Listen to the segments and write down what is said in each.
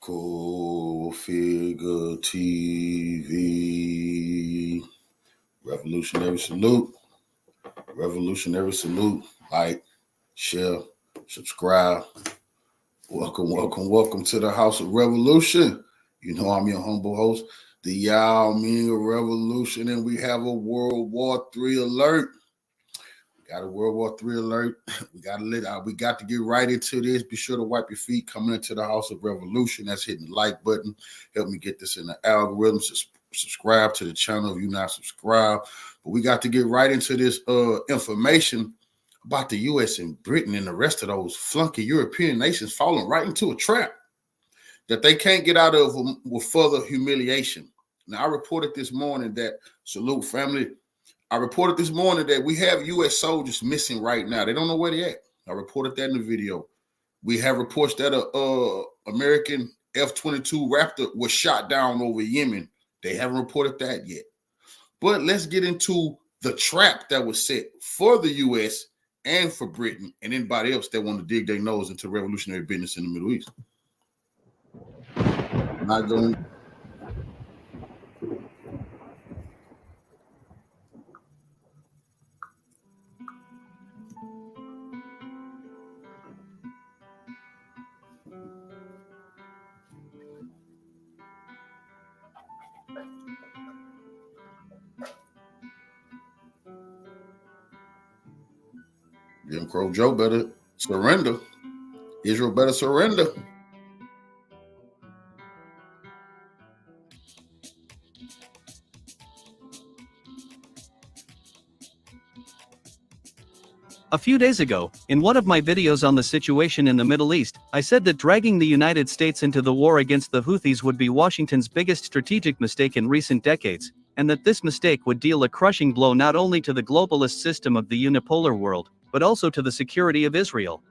Cool Figure TV. Revolutionary salute. Revolutionary salute. Like, share, subscribe. Welcome to the House of Revolution. You know I'm your humble host, the Yemeni Revolution, and we have a World War III alert. Got a World War III alert. We got to get right into this. Be sure to wipe your feet coming into the House of Revolution. That's hitting the like button. Help me get this in the algorithm. Subscribe to the channel if you're not subscribed. But we got to get right into this information about the U.S. and Britain and the rest of those flunky European nations falling right into a trap that they can't get out of with further humiliation. Now, I reported this morning that, salute family, I reported this morning that we have U.S. soldiers missing right now. They don't know where they're at. I reported that in the video. We have reports that a American F-22 Raptor was shot down over Yemen. They haven't reported that yet. But let's get into the trap that was set for the U.S. and for Britain and anybody else that want to dig their nose into revolutionary business in the Middle East. Not going. Jim Crow Joe better surrender. Israel better surrender. A few days ago, in one of my videos on the situation in the Middle East, I said that dragging the United States into the war against the Houthis would be Washington's biggest strategic mistake in recent decades, and that this mistake would deal a crushing blow not only to the globalist system of the unipolar world, but also to the security of Israel.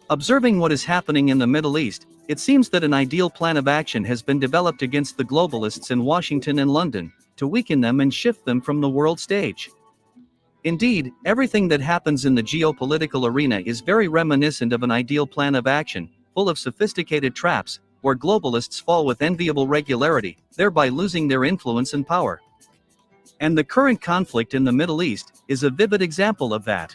Observing what is happening in the Middle East, it seems that an ideal plan of action has been developed against the globalists in Washington and London, to weaken them and shift them from the world stage. Indeed, everything that happens in the geopolitical arena is very reminiscent of an ideal plan of action, full of sophisticated traps, where globalists fall with enviable regularity, thereby losing their influence and power. And the current conflict in the Middle East is a vivid example of that.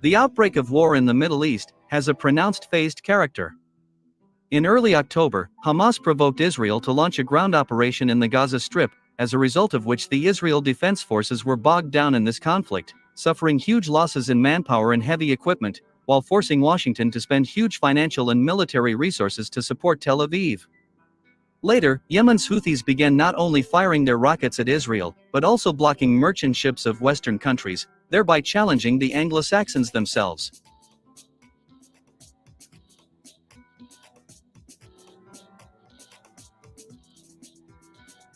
The outbreak of war in the Middle East has a pronounced phased character. In early October, Hamas provoked Israel to launch a ground operation in the Gaza Strip, as a result of which the Israel Defense Forces were bogged down in this conflict, suffering huge losses in manpower and heavy equipment, while forcing Washington to spend huge financial and military resources to support Tel Aviv. Later, Yemen's Houthis began not only firing their rockets at Israel, but also blocking merchant ships of Western countries, thereby challenging the Anglo-Saxons themselves.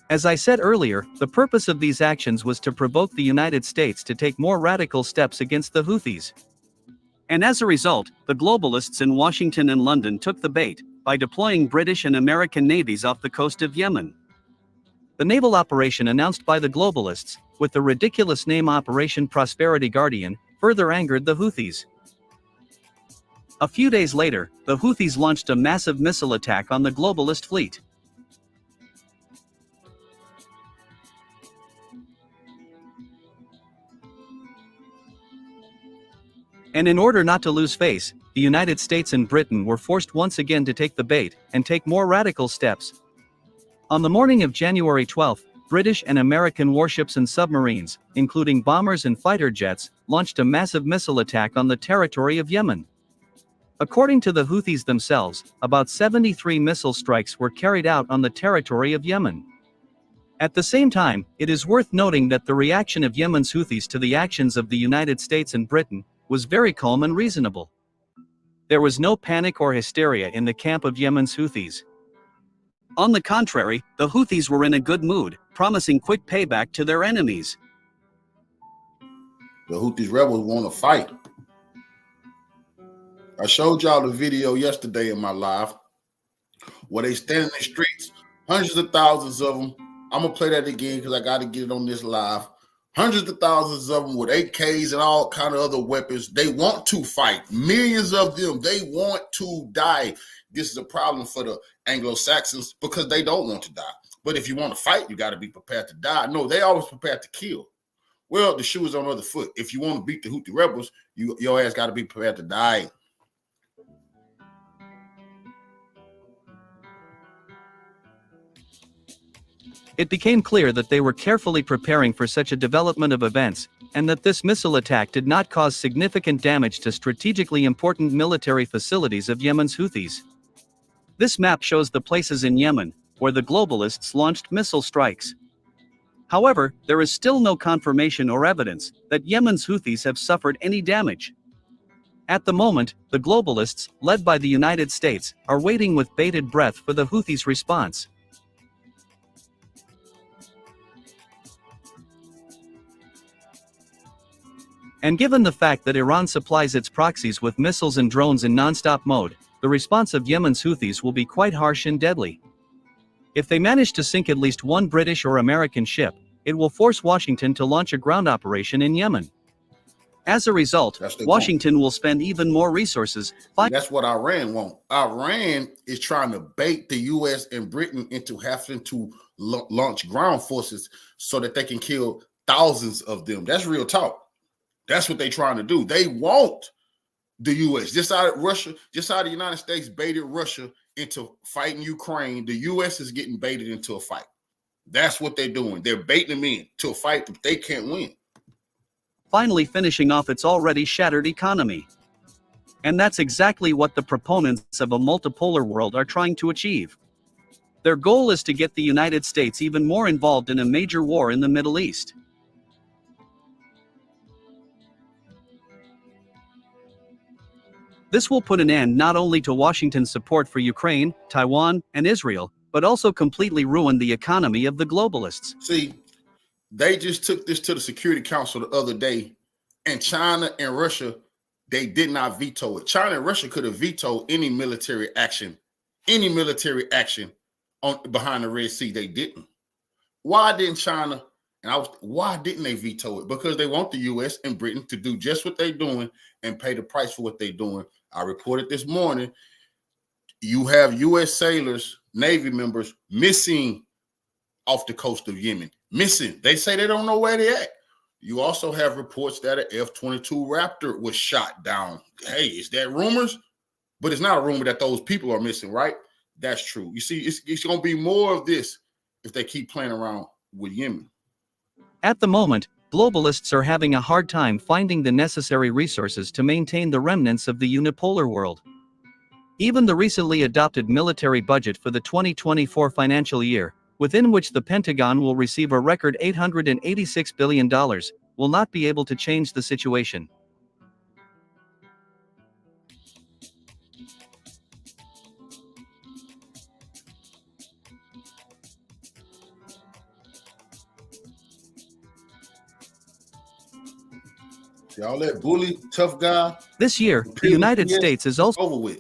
As I said earlier, the purpose of these actions was to provoke the United States to take more radical steps against the Houthis. And as a result, the globalists in Washington and London took the bait, by deploying British and American navies off the coast of Yemen. The naval operation announced by the globalists, with the ridiculous name Operation Prosperity Guardian, further angered the Houthis. A few days later, the Houthis launched a massive missile attack on the globalist fleet. And in order not to lose face, the United States and Britain were forced once again to take the bait and take more radical steps. On the morning of January 12, British and American warships and submarines, including bombers and fighter jets, launched a massive missile attack on the territory of Yemen. According to the Houthis themselves, about 73 missile strikes were carried out on the territory of Yemen. At the same time, it is worth noting that the reaction of Yemen's Houthis to the actions of the United States and Britain was very calm and reasonable. There was no panic or hysteria in the camp of Yemen's Houthis. On the contrary, the Houthis were in a good mood, promising quick payback to their enemies. The Houthis rebels want to fight. I showed y'all the video yesterday in my live where they stand in the streets, hundreds of thousands of them. I'm going to play that again because I got to get it on this live. Hundreds of thousands of them with AKs and all kind of other weapons. They want to fight. Millions of them. They want to die. This is a problem for the Anglo-Saxons because they don't want to die. But if you want to fight, you got to be prepared to die. No, they always prepared to kill. Well, the shoe is on the other foot. If you want to beat the Houthi rebels, your ass got to be prepared to die. It became clear that they were carefully preparing for such a development of events, and that this missile attack did not cause significant damage to strategically important military facilities of Yemen's Houthis. This map shows the places in Yemen where the globalists launched missile strikes. However, there is still no confirmation or evidence that Yemen's Houthis have suffered any damage. At the moment, the globalists, led by the United States, are waiting with bated breath for the Houthis' response. And given the fact that Iran supplies its proxies with missiles and drones in non-stop mode, the response of Yemen's Houthis will be quite harsh and deadly. If they manage to sink at least one British or American ship, it will force Washington to launch a ground operation in Yemen. As a result, Washington will spend even more resources. That's what Iran wants. Iran is trying to bait the U.S. and Britain into having to launch ground forces so that they can kill thousands of them. That's real talk. That's what they're trying to do. They want the U.S. Just how Russia, just how the United States baited Russia into fighting Ukraine, the U.S. is getting baited into a fight. That's what they're doing. They're baiting them in to a fight that they can't win. Finally finishing off its already shattered economy. And that's exactly what the proponents of a multipolar world are trying to achieve. Their goal is to get the United States even more involved in a major war in the Middle East. This will put an end not only to Washington's support for Ukraine, Taiwan, and Israel, but also completely ruin the economy of the globalists. See, they just took this to the Security Council the other day, and China and Russia, they did not veto it. China and Russia could have vetoed any military action on behind the Red Sea. They didn't. Why didn't China why didn't they veto it? Because they want the U.S. and Britain to do just what they're doing and pay the price for what they're doing. I reported this morning, you have U.S. sailors, Navy members missing off the coast of Yemen. Missing. They say they don't know where they're at. You also have reports that an F-22 Raptor was shot down. Hey, is that rumors? But it's not a rumor that those people are missing, right? That's true. You see, it's going to be more of this if they keep playing around with Yemen. At the moment, globalists are having a hard time finding the necessary resources to maintain the remnants of the unipolar world. Even the recently adopted military budget for the 2024 financial year, within which the Pentagon will receive a record $886 billion, will not be able to change the situation. All that bully, tough guy. This year, the United States is also over with.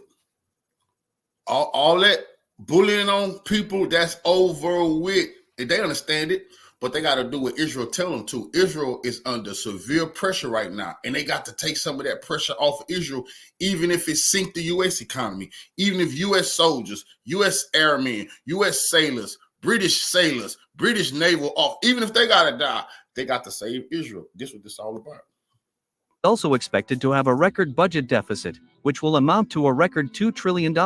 All that bullying on people, that's over with. And they understand it, but they got to do what Israel tell them to. Israel is under severe pressure right now, and they got to take some of that pressure off of Israel, even if it sink the U.S. economy, even if U.S. soldiers, U.S. airmen, U.S. sailors, British naval off, even if they got to die, they got to save Israel. This is what this is all about. Also expected to have a record budget deficit, which will amount to a record $2 trillion.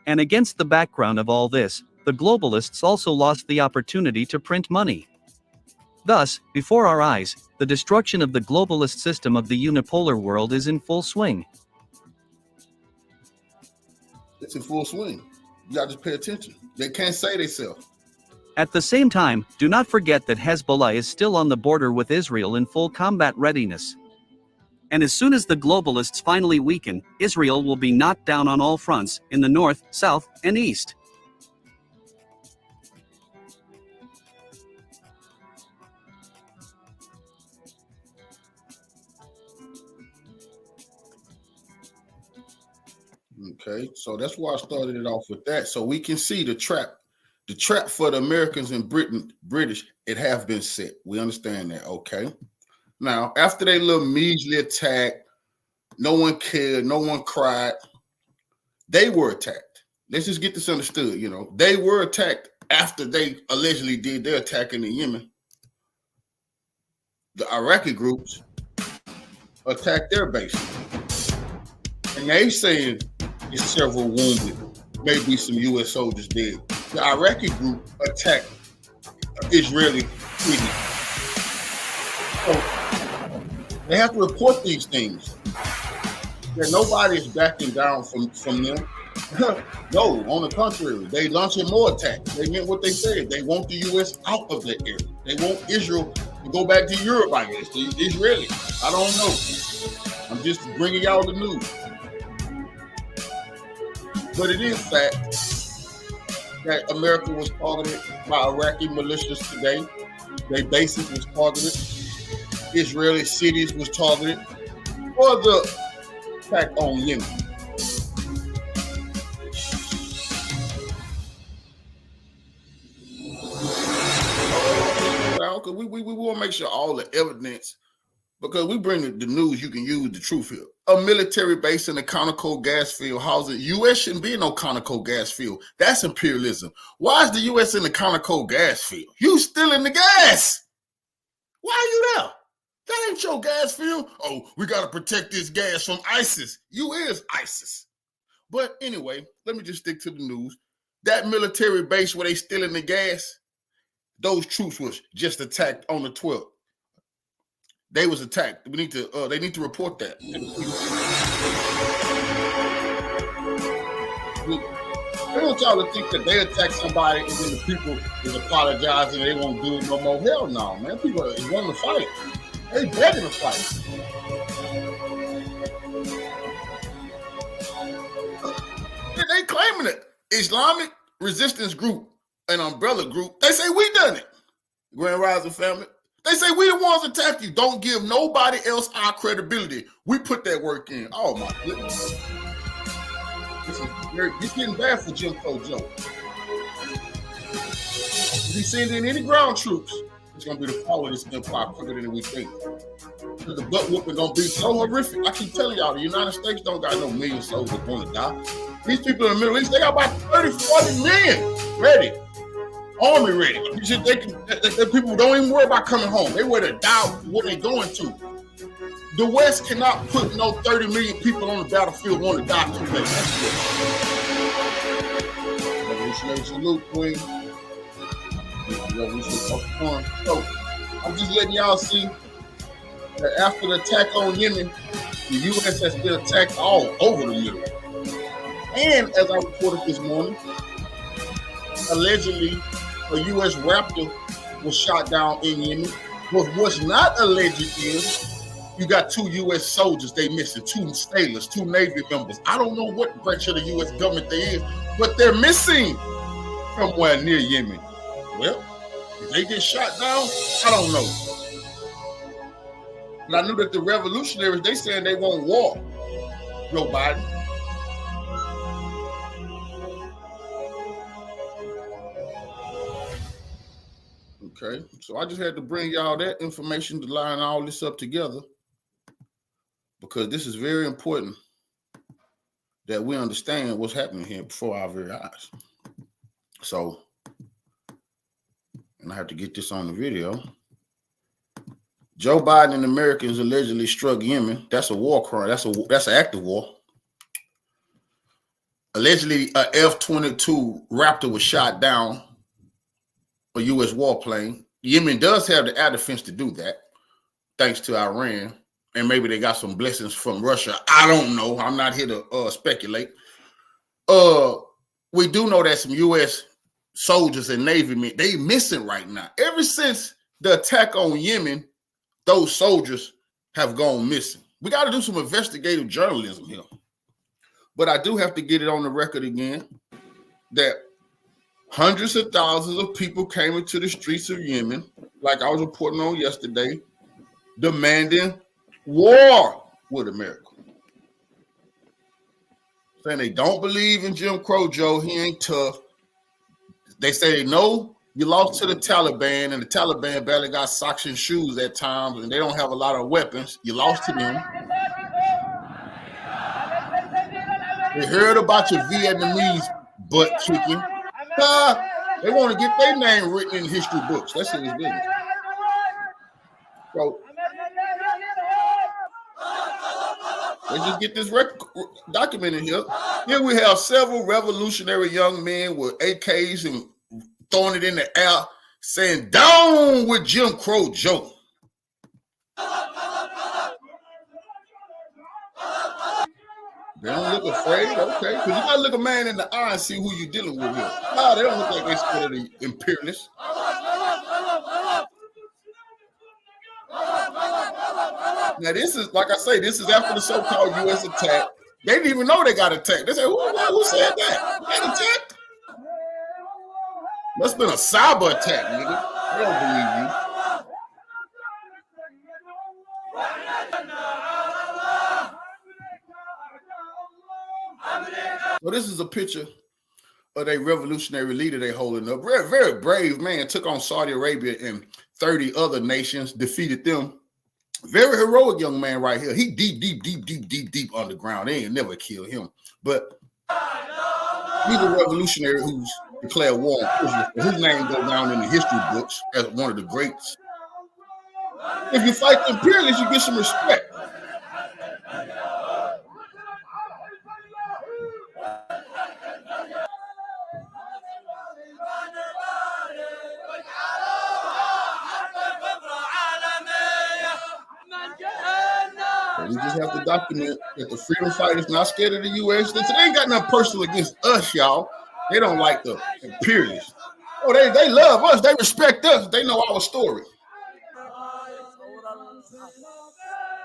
And against the background of all this, the globalists also lost the opportunity to print money. Thus, before our eyes, the destruction of the globalist system of the unipolar world is in full swing. It's in full swing. You got to just pay attention. They can't say themselves. At the same time, do not forget that Hezbollah is still on the border with Israel in full combat readiness. And as soon as the globalists finally weaken, Israel will be knocked down on all fronts, in the north, south, and east. Okay, so that's why I started it off with that. So we can see the trap. The trap for the Americans in Britain, British, it have been set. We understand that. Okay. Now, after they little measly attack, no one cared, no one cried. They were attacked. Let's just get this understood. You know, they were attacked after they allegedly did their attack in the Yemen. The Iraqi groups attacked their base, and they saying there's several wounded, maybe some U.S. soldiers dead. The Iraqi group attacked Israeli city. So they have to report these things. That nobody is backing down from them. No, on the contrary, they launching more attacks. They meant what they said. They want the U.S. out of that area. They want Israel to go back to Europe, I guess. The Israelis. I don't know. I'm just bringing y'all the news. But it is fact that America was targeted by Iraqi militias today. Their bases was targeted. Israeli cities was targeted for the attack on Yemen. We want to make sure all the evidence, because we bring the news, you can use the truth here. A military base in a Conoco gas field housing U.S. shouldn't be in no Conoco gas field. That's imperialism. Why is the U.S. in the Conoco gas field? You still in the gas. Why are you there? That ain't your gas field. Oh, we got to protect this gas from ISIS. You is ISIS. But anyway, let me just stick to the news. That military base where they still in the gas, those troops was just attacked on the 12th. They was attacked. They need to report that. They want y'all to think that they attack somebody and then the people is apologizing and they won't do it no more. Hell no, man. People are wanting to fight. They begging to fight. They claiming it. Islamic resistance group, an umbrella group. They say we done it. Grand Rising family. They say we the ones attack you. Don't give nobody else our credibility. We put that work in. Oh my goodness. This getting bad for Jim Crow Joe. If he send in any ground troops, it's gonna be the fall of this empire quicker than we think. The butt whooping gonna be so horrific. I keep telling y'all, the United States don't got no million soldiers gonna die. These people in the Middle East, they got about 30, 40 million ready. Army ready. The people don't even worry about coming home. They ready to die what they going to. The West cannot put no 30 million people on the battlefield want to die too late. Revolutionary salute, Queen. So I'm just letting y'all see that after the attack on Yemen, the U.S. has been attacked all over the Middle. And as I reported this morning, allegedly a U.S. Raptor was shot down in Yemen. But what's not alleged is you got 2 U.S. soldiers they missing, 2 sailors, 2 Navy members. I don't know what branch of the U.S. government they is, but they're missing somewhere near Yemen. Well, if they get shot down, I don't know. But I knew that the revolutionaries, they saying they won't war, Joe Biden. Okay, so I just had to bring y'all that information to line all this up together, because this is very important that we understand what's happening here before our very eyes. So, and I have to get this on the video. Joe Biden and Americans allegedly struck Yemen. That's a war crime. That's an act of war. Allegedly, a F-22 Raptor was shot down. A U.S. warplane. Yemen does have the air defense to do that, thanks to Iran, and maybe they got some blessings from Russia. I don't know. I'm not here to speculate. We do know that some U.S. soldiers and Navy men, they missing right now. Ever since the attack on Yemen, those soldiers have gone missing. We got to do some investigative journalism here. But I do have to get it on the record again that hundreds of thousands of people came into the streets of Yemen, like I was reporting on yesterday, demanding war with America. saying they don't believe in Jim Crow Joe. He ain't tough. They say they know you lost to the Taliban, and the Taliban barely got socks and shoes at times, and they don't have a lot of weapons. You lost to them. They heard about your Vietnamese butt kicking. They want to get their name written in history books. That's serious business. So let's just get this documented here. Here we have several revolutionary young men with AKs and throwing it in the air, saying, "Down with Jim Crow Joe." They don't look afraid, okay? Because you got to look a man in the eye and see who you're dealing with here. No, they don't look like they're scared of the imperialists. Now, this is, like I say, this is after the so-called U.S. attack. They didn't even know they got attacked. They said, who said that? They got attacked? Must have been a cyber attack, nigga. They don't believe you. Well, this is a picture of a revolutionary leader they holding up. Very, very brave man. Took on Saudi Arabia and 30 other nations, defeated them. Very heroic young man right here. He deep underground. They ain't never kill him. But he's a revolutionary who's declared war on Israel. His name goes down in the history books as one of the greats. If you fight the imperialists, you get some respect. We just have to document that the freedom fighters not scared of the U.S. They ain't got nothing personal against us, y'all. They don't like the imperialists. Oh, they love us. They respect us. They know our story.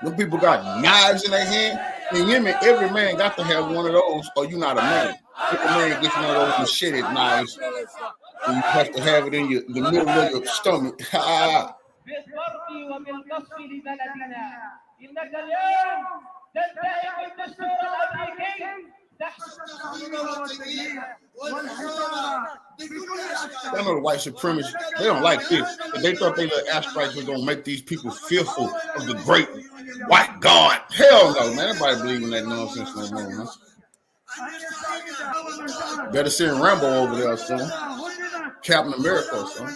Them people got knives in their hand. In Yemen, every man got to have one of those, or you're not a man. Every man gets one of those machete knives, and you have to have it in the middle of your stomach. إنك اليوم تنتهك الدستور الأمريكي I know the white supremacists, they don't like this. They thought they little airstrikes were going to make these people fearful of the great white God. Hell no, man. Nobody believe in that nonsense no more, man. Better send Rambo over there, son. Captain America, son.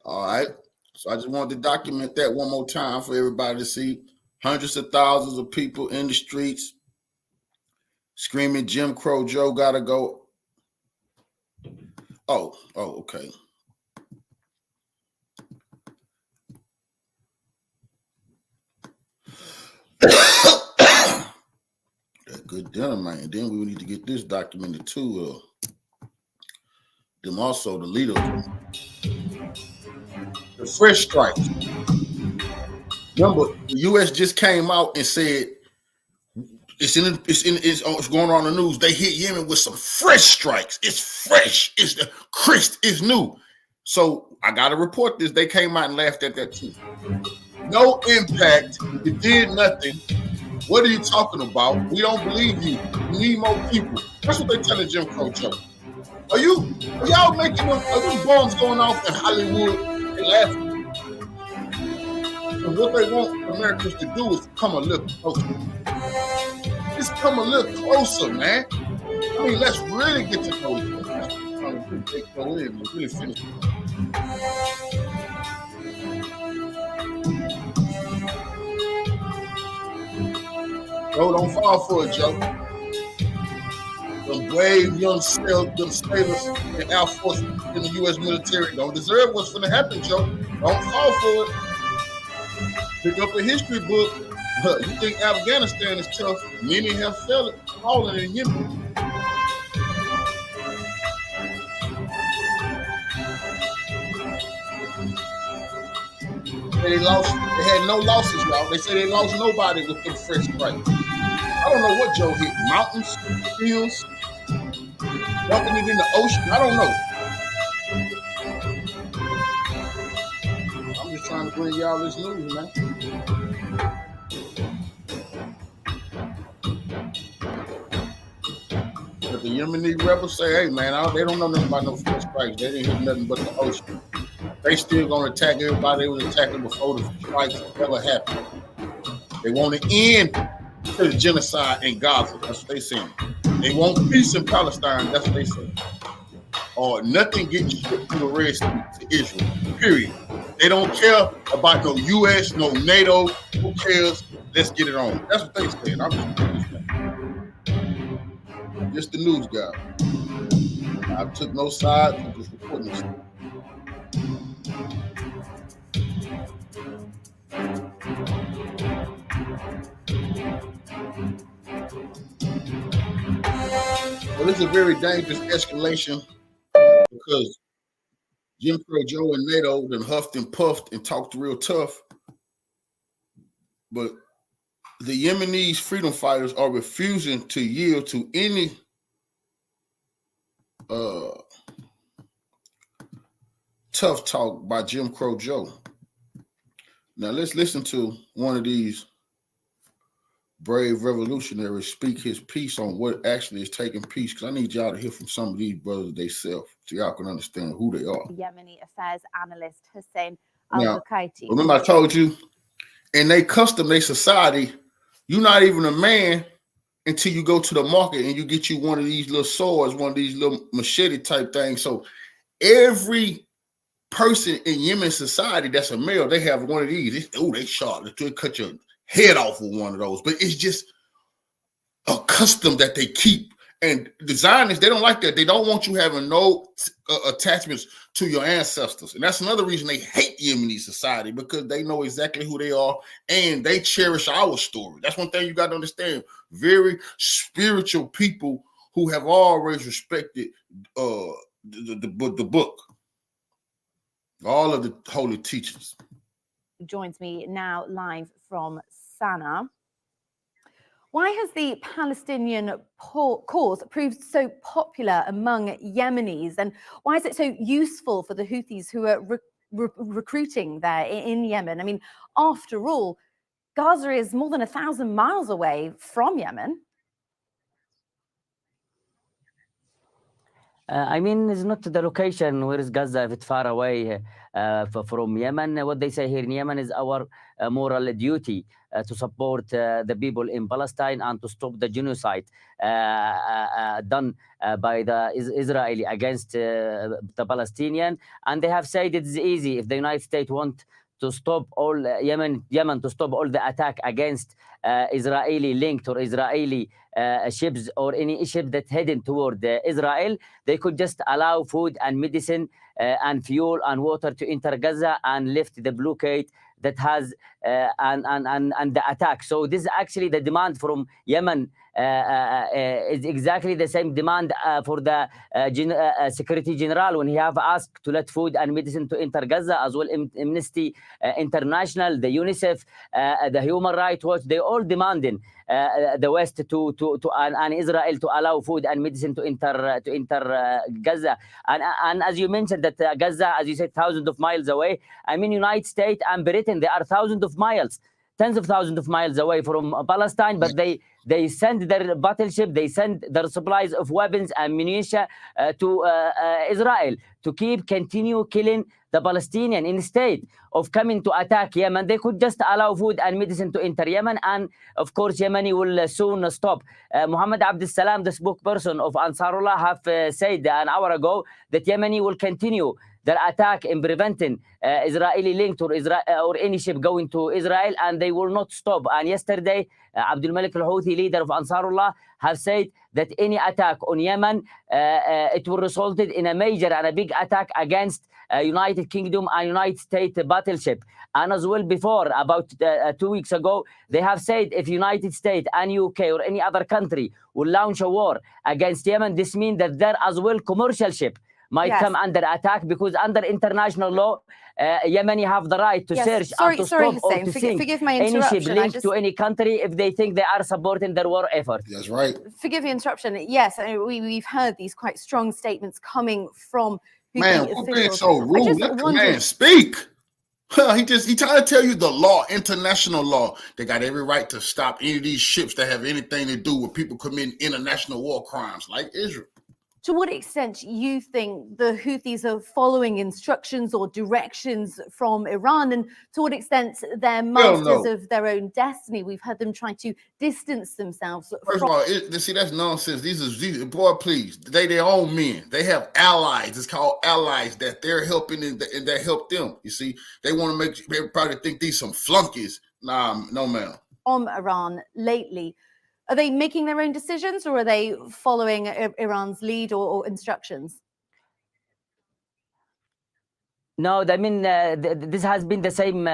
All right. So I just wanted to document that one more time for everybody to see. Hundreds of thousands of people in the streets screaming, Jim Crow Joe gotta go. Oh, okay. That good dinner, man. Then we need to get this documented too. Them also the leader. The fresh strikes. Remember, the U.S. just came out and said it's going on the news. They hit Yemen with some fresh strikes. It's fresh. It's the crisp. It's new. So I gotta report this. They came out and laughed at that too. No impact. It did nothing. What are you talking about? We don't believe you. We need more people. That's what they telling Jim Crow Joe. Are y'all making them? Are these bombs going off in Hollywood? They laughing. And what they want Americans to do is come a little closer. Just come a little closer, man. I mean, let's really get to know each other. Let's go in and really finish it. Joe, don't fall for it, Joe. Them brave young sailors in Air Force in the U.S. military don't deserve what's going to happen, Joe. Don't fall for it. Pick up a history book. You think Afghanistan is tough? Many have fallen in Yemen. They had no losses, y'all. They said they lost nobody with them fresh strikes. I don't know what Joe hit. Mountains, hills, dumping it in the ocean. I don't know. I'm just trying to bring y'all this news, man. Yemeni rebels say, hey, man, they don't know nothing about no first strikes. They didn't hit nothing but the ocean. They still going to attack everybody they was attacking before the strikes ever happened. They want to end the genocide in Gaza. That's what they saying. They want peace in Palestine. That's what they saying. Or nothing getting shipped through the Red Sea to Israel, period. They don't care about no U.S., no NATO. Who cares? Let's get it on. That's what they saying. I'm just the news guy. I took no sides. I'm just reporting this. Well, this is a very dangerous escalation because Jim Crow Joe and NATO then huffed and puffed and talked real tough. But the Yemeni freedom fighters are refusing to yield to any tough talk by Jim Crow Joe. Now let's listen to one of these brave revolutionaries speak his piece on what actually is taking place, because I need y'all to hear from some of these brothers themselves so y'all can understand who they are. Yemeni affairs analyst Hussein Al-Bukaiti. Remember I told you, in their custom, their society, you're not even a man until you go to the market and you get you one of these little swords, one of these little machete type things. So every person in Yemen society that's a male, they have one of these. They sharp. They cut your head off with one of those. But it's just a custom that they keep. And the Zionists, they don't like that. They don't want you having no attachments to your ancestors. And that's another reason they hate Yemeni society, because they know exactly who they are and they cherish our story. That's one thing you got to understand. Very spiritual people who have always respected the book, all of the holy teachings. Joins me now live from Sana'a. Why has the Palestinian cause proved so popular among Yemenis, and why is it so useful for the Houthis who are recruiting there in Yemen? I mean, after all, Gaza is more than 1,000 miles away from Yemen. I mean, it's not the location where is Gaza if it's far away from Yemen. What they say here in Yemen is our moral duty to support the people in Palestine and to stop the genocide done by the Israeli against the Palestinian. And they have said it's easy if the United States want to stop all Yemen to stop all the attack against Israeli linked or Israeli ships or any ship that heading toward Israel. They could just allow food and medicine and fuel and water to enter Gaza and lift the blockade that has and the attack. So this is actually the demand from Yemen is exactly the same demand for the Secretary General when he have asked to let food and medicine to enter Gaza, as well Amnesty International, the UNICEF, the Human Rights Watch. They all demanding the West and Israel to allow food and medicine to enter Gaza. And as you mentioned that Gaza, as you said, thousands of miles away. I mean, United States and Britain, they are thousands of miles, tens of thousands of miles away from Palestine, but they send their battleship, they send their supplies of weapons and munition to Israel to continue killing the Palestinian. Instead of coming to attack Yemen, they could just allow food and medicine to enter Yemen, and of course Yemeni will soon stop. Muhammad Abdul Salam, the spokesperson of Ansarullah, have said an hour ago that Yemeni will continue their attack in preventing Israeli linked or any ship going to Israel, and they will not stop. And yesterday, Abdul Malik al-Houthi, leader of Ansarullah, have said that any attack on Yemen, it will result in a major and a big attack against United Kingdom and United States battleship. And as well before, about 2 weeks ago, they have said if United States and UK or any other country will launch a war against Yemen, this means that there as well commercial ship might come under attack, because under international law, Yemeni have the right to search and to stop or to sink any ship linked to any country if they think they are supporting their war effort. That's right. Forgive the interruption. Yes, we've heard these quite strong statements coming from Houthi officials. Being so rude. Let the man speak. He trying to tell you the law, international law. They got every right to stop any of these ships that have anything to do with people committing international war crimes like Israel. To what extent you think the Houthis are following instructions or directions from Iran, and to what extent they're masters of their own destiny? We've heard them trying to distance themselves. First of all, see, that's nonsense. These boy, please, they their own men. They have allies. It's called allies that they're helping and that help them. You see, they want to make everybody think these some flunkies. Nah, no, ma'am. Iran lately. Are they making their own decisions, or are they following Iran's lead or instructions? No, I mean, this has been the same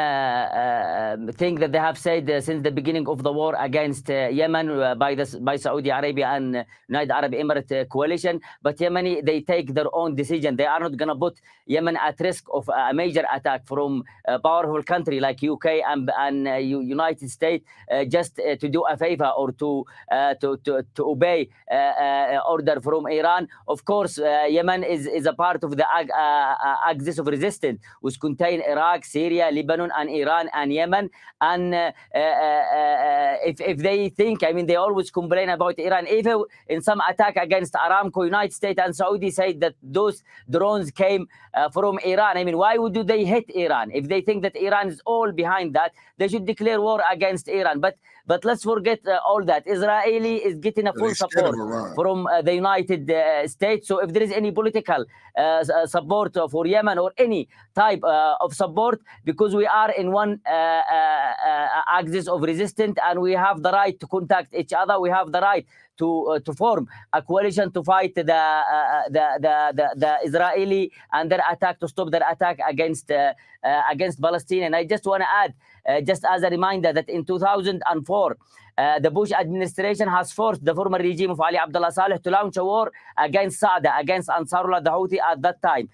thing that they have said since the beginning of the war against Yemen by Saudi Arabia and United Arab Emirates coalition. But Yemeni, they take their own decision. They are not going to put Yemen at risk of a major attack from a powerful country like UK and United States just to do a favor or to obey order from Iran. Of course, Yemen is a part of the axis of resistance, which contain Iraq, Syria, Lebanon, and Iran, and Yemen. And if they think, I mean, they always complain about Iran. Even in some attack against Aramco, United States and Saudi said that those drones came from Iran. I mean, why would they hit Iran? If they think that Iran is all behind that, they should declare war against Iran. But let's forget all that. Israeli is getting a full support from the United States. So if there is any political support for Yemen or any type of support, because we are in one axis of resistance and we have the right to contact each other, we have the right to form a coalition to fight the Israeli and their attack, to stop their attack against Palestine. And I just want to add, just as a reminder, that in 2004, the Bush administration has forced the former regime of Ali Abdullah Saleh to launch a war against Saada, against Ansarullah, the Houthi at that time.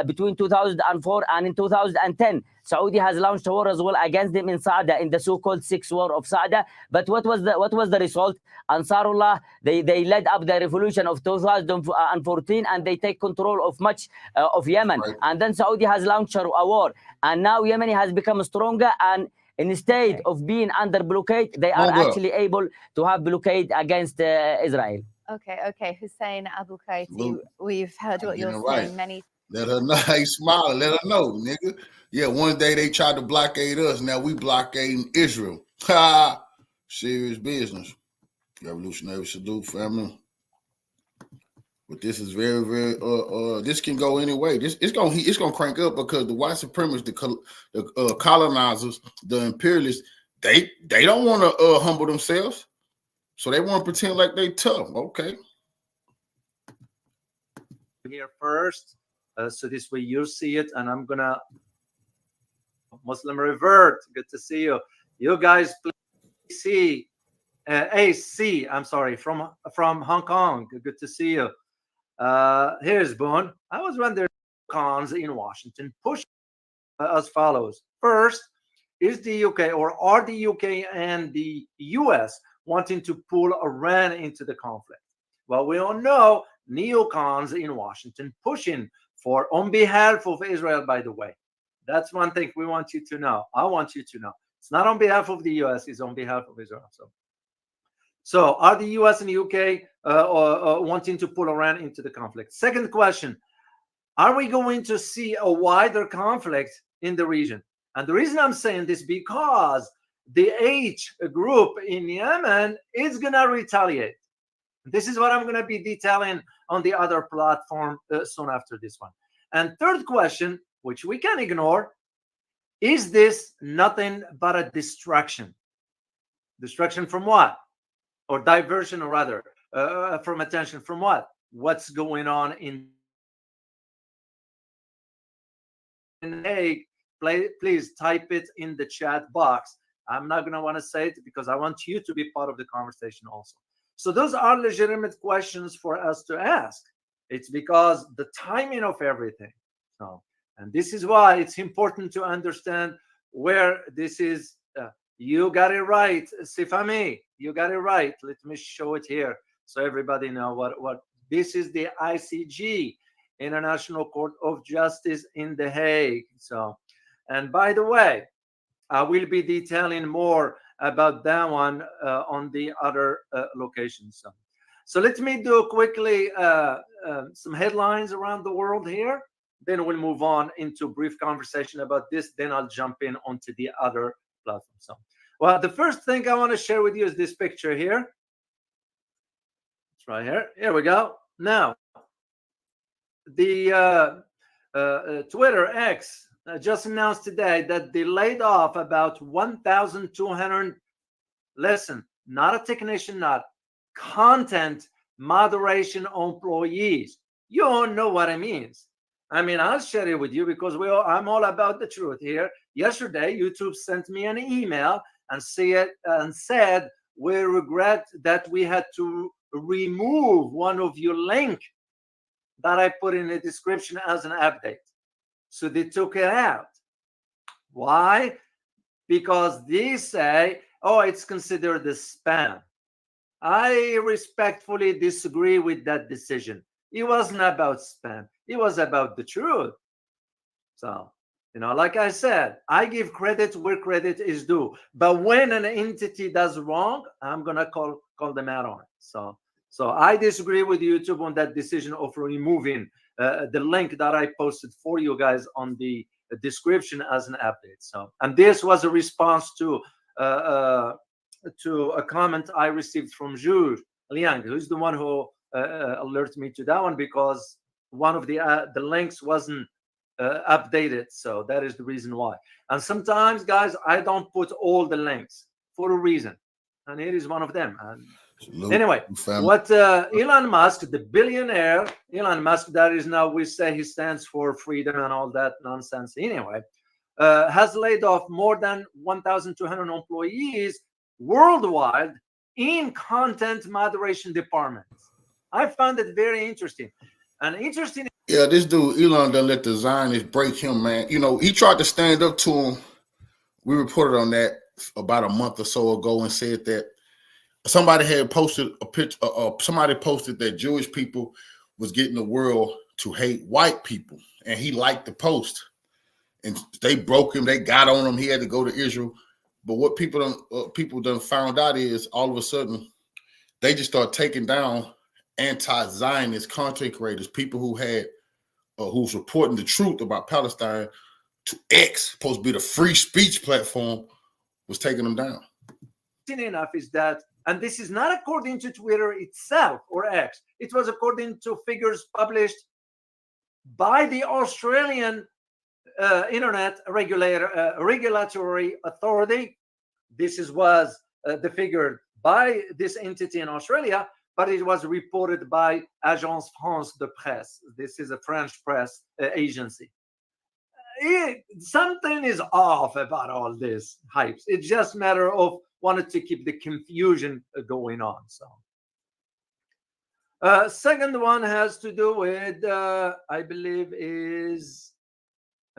Between 2004 and in 2010, Saudi has launched a war as well against them in Saada, in the so-called Sixth War of Saada. But what was the result? Ansarullah, they led up the revolution of 2014 and they take control of much of Yemen. Right. And then Saudi has launched a war. And now Yemen has become stronger, and instead of being under blockade, they are actually able to have blockade against Israel. Okay, Hussein Abu Kaiti, we've heard what you're saying. Many. Let her know. Hey, smile. Let her know, nigga. Yeah, one day they tried to blockade us. Now we blockading Israel. Ha! Serious business. Revolutionary salute, family. But this is very, very. This can go any way. It's gonna crank up because the white supremacists, the colonizers, the imperialists, they don't want to humble themselves, so they want to pretend like they tough. Okay. Here first. So this way you see it, and I'm gonna Muslim revert. Good to see you. You guys please see AC. I'm sorry, from Hong Kong. Good to see you. Here's Boone. I was wondering, cons in Washington push as follows. First, is the UK, or are the UK and the US wanting to pull Iran into the conflict? Well, we all know neocons in Washington pushing for, on behalf of Israel, by the way. That's one thing we want you to know. I want you to know. It's not on behalf of the US, it's on behalf of Israel. So are the US and the UK wanting to pull Iran into the conflict? Second question, are we going to see a wider conflict in the region? And the reason I'm saying this, because the H group in Yemen is going to retaliate. This is what I'm going to be detailing on the other platform soon after this one. And third question, which we can ignore, is this nothing but a distraction? Distraction from what? Or diversion, or rather, from attention from what? What's going on in Hague? Please type it in the chat box. I'm not going to want to say it because I want you to be part of the conversation also. So those are legitimate questions for us to ask. It's because the timing of everything. So, and this is why it's important to understand where this is. You got it right, Sifami. You got it right. Let me show it here so everybody know what this is. The ICJ, International Court of Justice in The Hague. So And by the way, I will be detailing more about that one on the other locations. So let me do quickly some headlines around the world here. Then we'll move on into a brief conversation about this. Then I'll jump in onto the other platforms. So, well, the first thing I want to share with you is this picture here. It's right here. Here we go. Now, the Twitter X just announced today that they laid off about 1,200. Listen, not a technician, not content moderation employees. You all know what it means. I mean, I'll share it with you because I'm all about the truth here. Yesterday, YouTube sent me an email and said, we regret that we had to remove one of your link that I put in the description as an update. So they took it out. Why? Because they say, oh, it's considered a spam. I respectfully disagree with that decision. It wasn't about spam. It was about the truth. So, like I said, I give credit where credit is due. But when an entity does wrong, I'm going to call them out on it. So I disagree with YouTube on that decision of removing the link that I posted for you guys on the description as an update. So, and this was a response to a comment I received from Zhu Liang, who's the one who alerted me to that one, because one of the links wasn't updated. So that is the reason why. And sometimes, guys, I don't put all the links for a reason, and it is one of them. And anyway, what Elon Musk, the billionaire Elon Musk, that is now, we say he stands for freedom and all that nonsense. Anyway, has laid off more than 1,200 employees worldwide in content moderation departments. I found it very interesting. And interesting. Yeah, this dude Elon done let the Zionists break him, man. He tried to stand up to him. We reported on that about a month or so ago and said that somebody had posted a picture. Somebody posted that Jewish people was getting the world to hate white people, and he liked the post. And they broke him. They got on him. He had to go to Israel. But what people done found out is all of a sudden they just start taking down anti-Zionist content creators, people who's reporting the truth about Palestine to X, supposed to be the free speech platform, was taking them down. Enough is that, and this is not according to Twitter itself or X. It was according to figures published by the Australian Internet regulatory authority. This was the figure by this entity in Australia, but it was reported by Agence France de Presse. This is a French press agency. Something is off about all this hypes. It's just a matter of wanted to keep the confusion going on. So, second one has to do with, I believe is,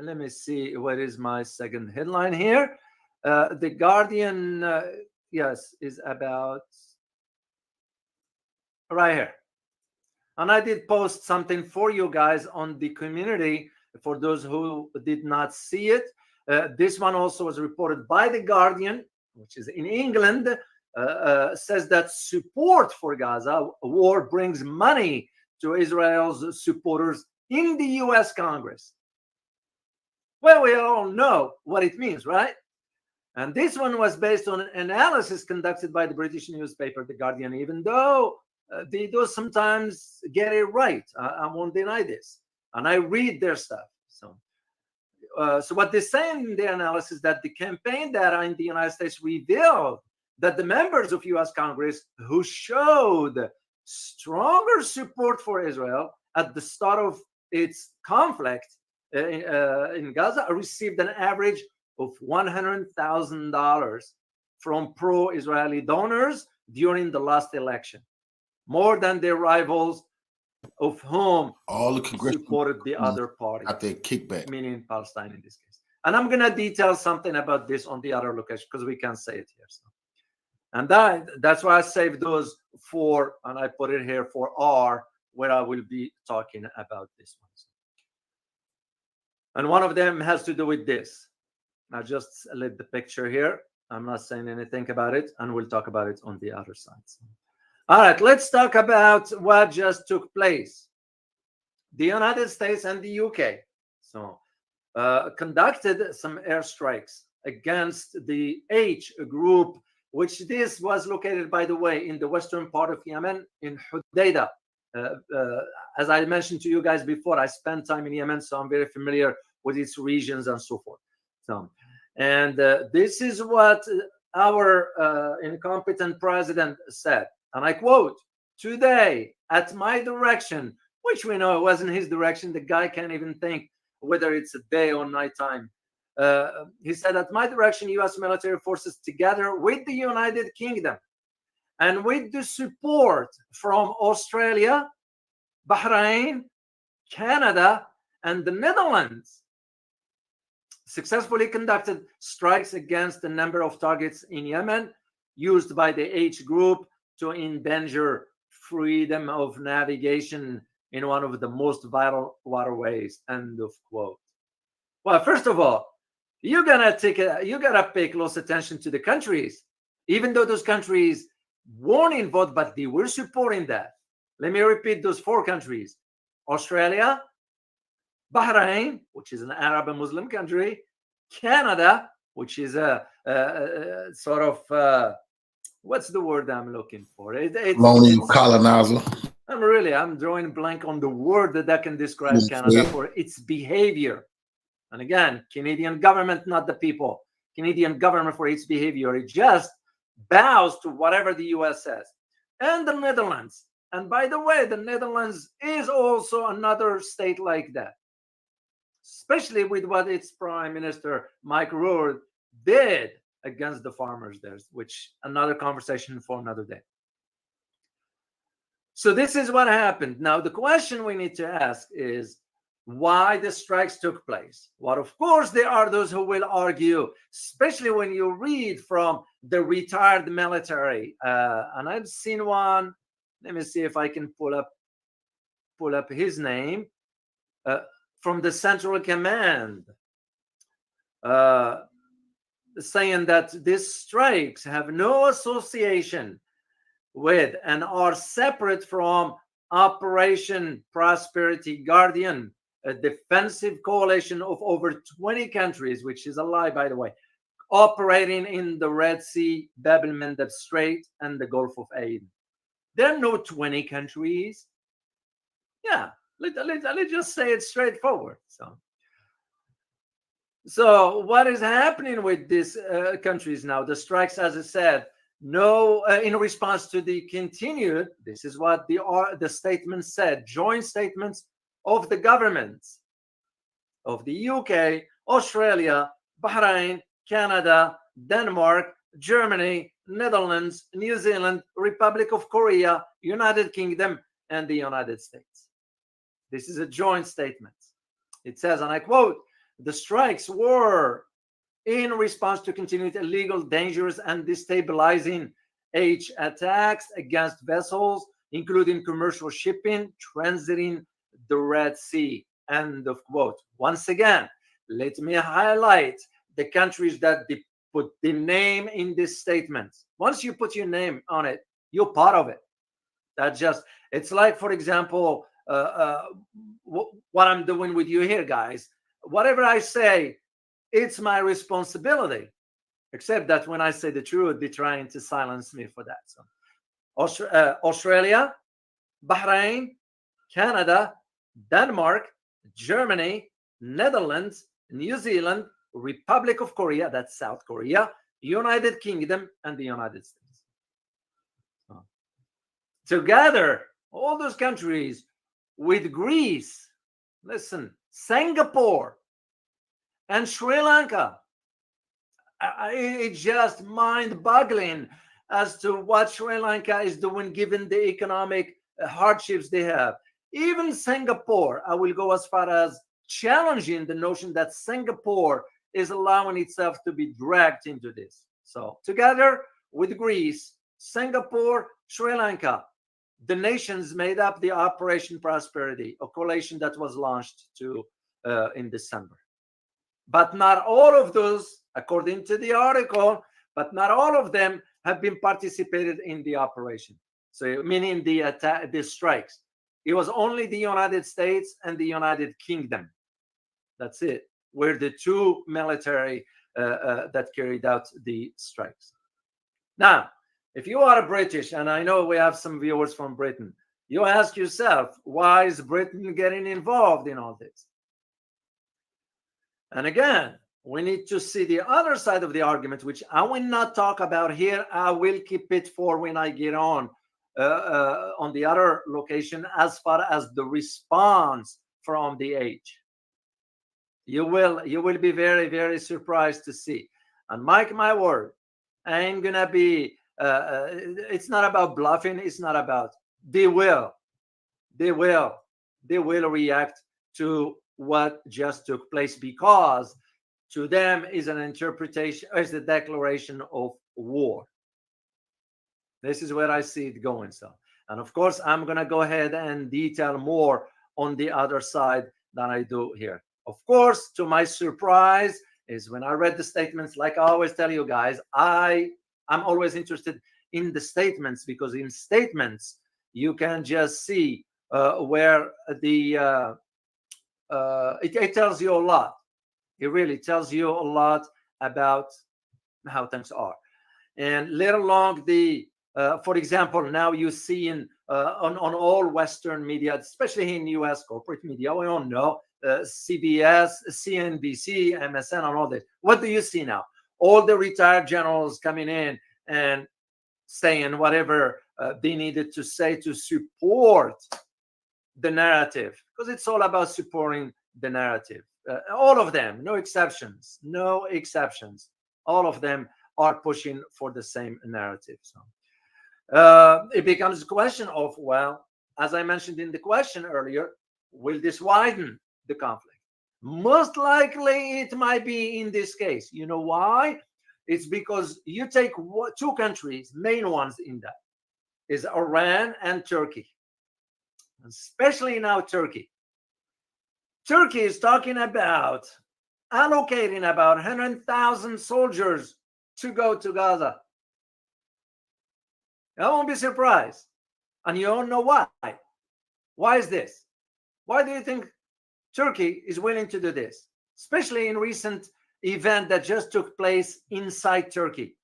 let me see, what is my second headline here? The Guardian, yes, is about right here. And I did post something for you guys on the community for those who did not see it. This one also was reported by the Guardian, which is in England, says that support for Gaza war brings money to Israel's supporters in the US Congress. Well, we all know what it means, right? And this one was based on an analysis conducted by the British newspaper, The Guardian, even though they do sometimes get it right. I won't deny this. And I read their stuff. So what they say in the analysis that the campaign data in the United States revealed that the members of US Congress who showed stronger support for Israel at the start of its conflict in Gaza received an average of $100,000 from pro-Israeli donors during the last election, more than their rivals, of whom all the supported the other party. At their kickback, meaning Palestine in this case. And I'm going to detail something about this on the other location because we can't say it here. So. And that's why I saved those for, and I put it here for R, where I will be talking about this one. And one of them has to do with this. I just lit the picture here. I'm not saying anything about it, and we'll talk about it on the other side. All right, let's talk about what just took place. The United States and the UK conducted some airstrikes against the H group, which this was located, by the way, in the western part of Yemen, in Hudaydah. As I mentioned to you guys before, I spent time in Yemen, so I'm very familiar with its regions and so forth. And this is what our incompetent president said, and I quote, "Today, at my direction," which we know it wasn't his direction. The guy can't even think whether it's a day or nighttime. He said, "At my direction, U.S. military forces, together with the United Kingdom and with the support from Australia, Bahrain, Canada, and the Netherlands, successfully conducted strikes against a number of targets in Yemen used by the H group to endanger freedom of navigation in one of the most vital waterways." End of quote. Well, first of all, you gotta pay close attention to the countries, even though those countries weren't involved, but they were supporting that. Let me repeat those 4 countries: Australia, Bahrain, which is an Arab and Muslim country, Canada, which is a sort of what's the word I'm looking for? Colonial colonizer. I'm drawing blank on the word that can describe Canada for its behavior. And again, Canadian government, not the people. Canadian government for its behavior. It just bows to whatever the US says. And the Netherlands. And by the way, the Netherlands is also another state like that, especially with what its Prime Minister, Mike Roord, did against the farmers there, which another conversation for another day. So this is what happened. Now, the question we need to ask is why the strikes took place. Well, of course, there are those who will argue, especially when you read from the retired military. And I've seen one. Let me see if I can pull up his name from the Central Command, saying that these strikes have no association with and are separate from Operation Prosperity Guardian, a defensive coalition of over 20 countries, which is a lie, by the way, operating in the Red Sea, Bab el-Mandeb Strait, and the Gulf of Aden. There are no 20 countries. Yeah, let's just say it straightforward. So what is happening with these countries now? The strikes, as I said, no, in response to the continued, this is what the statement said, joint statements of the governments of the UK, Australia, Bahrain, Canada, Denmark, Germany, Netherlands, New Zealand, Republic of Korea, United Kingdom, and the United States. This is a joint statement. It says, and I quote, "The strikes were in response to continued illegal, dangerous, and destabilizing H attacks against vessels, including commercial shipping transiting the Red Sea." End of quote. Once again, let me highlight the countries that they put the name in this statement. Once you put your name on it, you're part of it. It's like, for example, what I'm doing with you here, guys. Whatever I say, it's my responsibility, except that when I say the truth, they're trying to silence me for that. So, Australia, Bahrain, Canada, Denmark, Germany, Netherlands, New Zealand, Republic of Korea, that's South Korea, United Kingdom, and the United States. So, together, all those countries with Greece, listen, Singapore, and Sri Lanka. It's just mind-boggling as to what Sri Lanka is doing given the economic hardships they have. Even Singapore, I will go as far as challenging the notion that Singapore is allowing itself to be dragged into this. So together with Greece, Singapore, Sri Lanka, the nations made up the Operation Prosperity, a coalition that was launched in December. But not all of those according to the article, but not all of them have been participated in the operation. So meaning the attack, the strikes. It was only the United States and the United Kingdom. That's it. Were the two military that carried out the strikes. Now, if you are British, and I know we have some viewers from Britain, you ask yourself, why is Britain getting involved in all this? And again, we need to see the other side of the argument, which I will not talk about here. I will keep it for when I get on the other location, as far as the response from the age. You will be very, very surprised to see. And mark my word, I ain't gonna be. It's not about bluffing. It's not about. They will react to what just took place, because to them is an interpretation, is the declaration of war. This is where I see it going. So, and of course, I'm gonna go ahead and detail more on the other side than I do here. Of course, to my surprise, is when I read the statements, like I always tell you guys, I'm always interested in the statements, because in statements you can just see where the it tells you a lot. It really tells you a lot about how things are. And let along the for example, now you see in on all Western media, especially in US corporate media, we all know CBS, CNBC, MSN, and all this. What do you see now? All the retired generals coming in and saying whatever they needed to say to support the narrative, because it's all about supporting the narrative. All of them, no exceptions, all of them are pushing for the same narrative. So it becomes a question of, well, as I mentioned in the question earlier, will this widen the conflict? Most likely it might be in this case. You know why? It's because you take two countries, main ones in that is Iran and Turkey, especially now Turkey. Turkey is talking about allocating about 100,000 soldiers to go to Gaza. I won't be surprised. And you don't know why. Why is this? Why do you think Turkey is willing to do this? Especially in recent event that just took place inside Turkey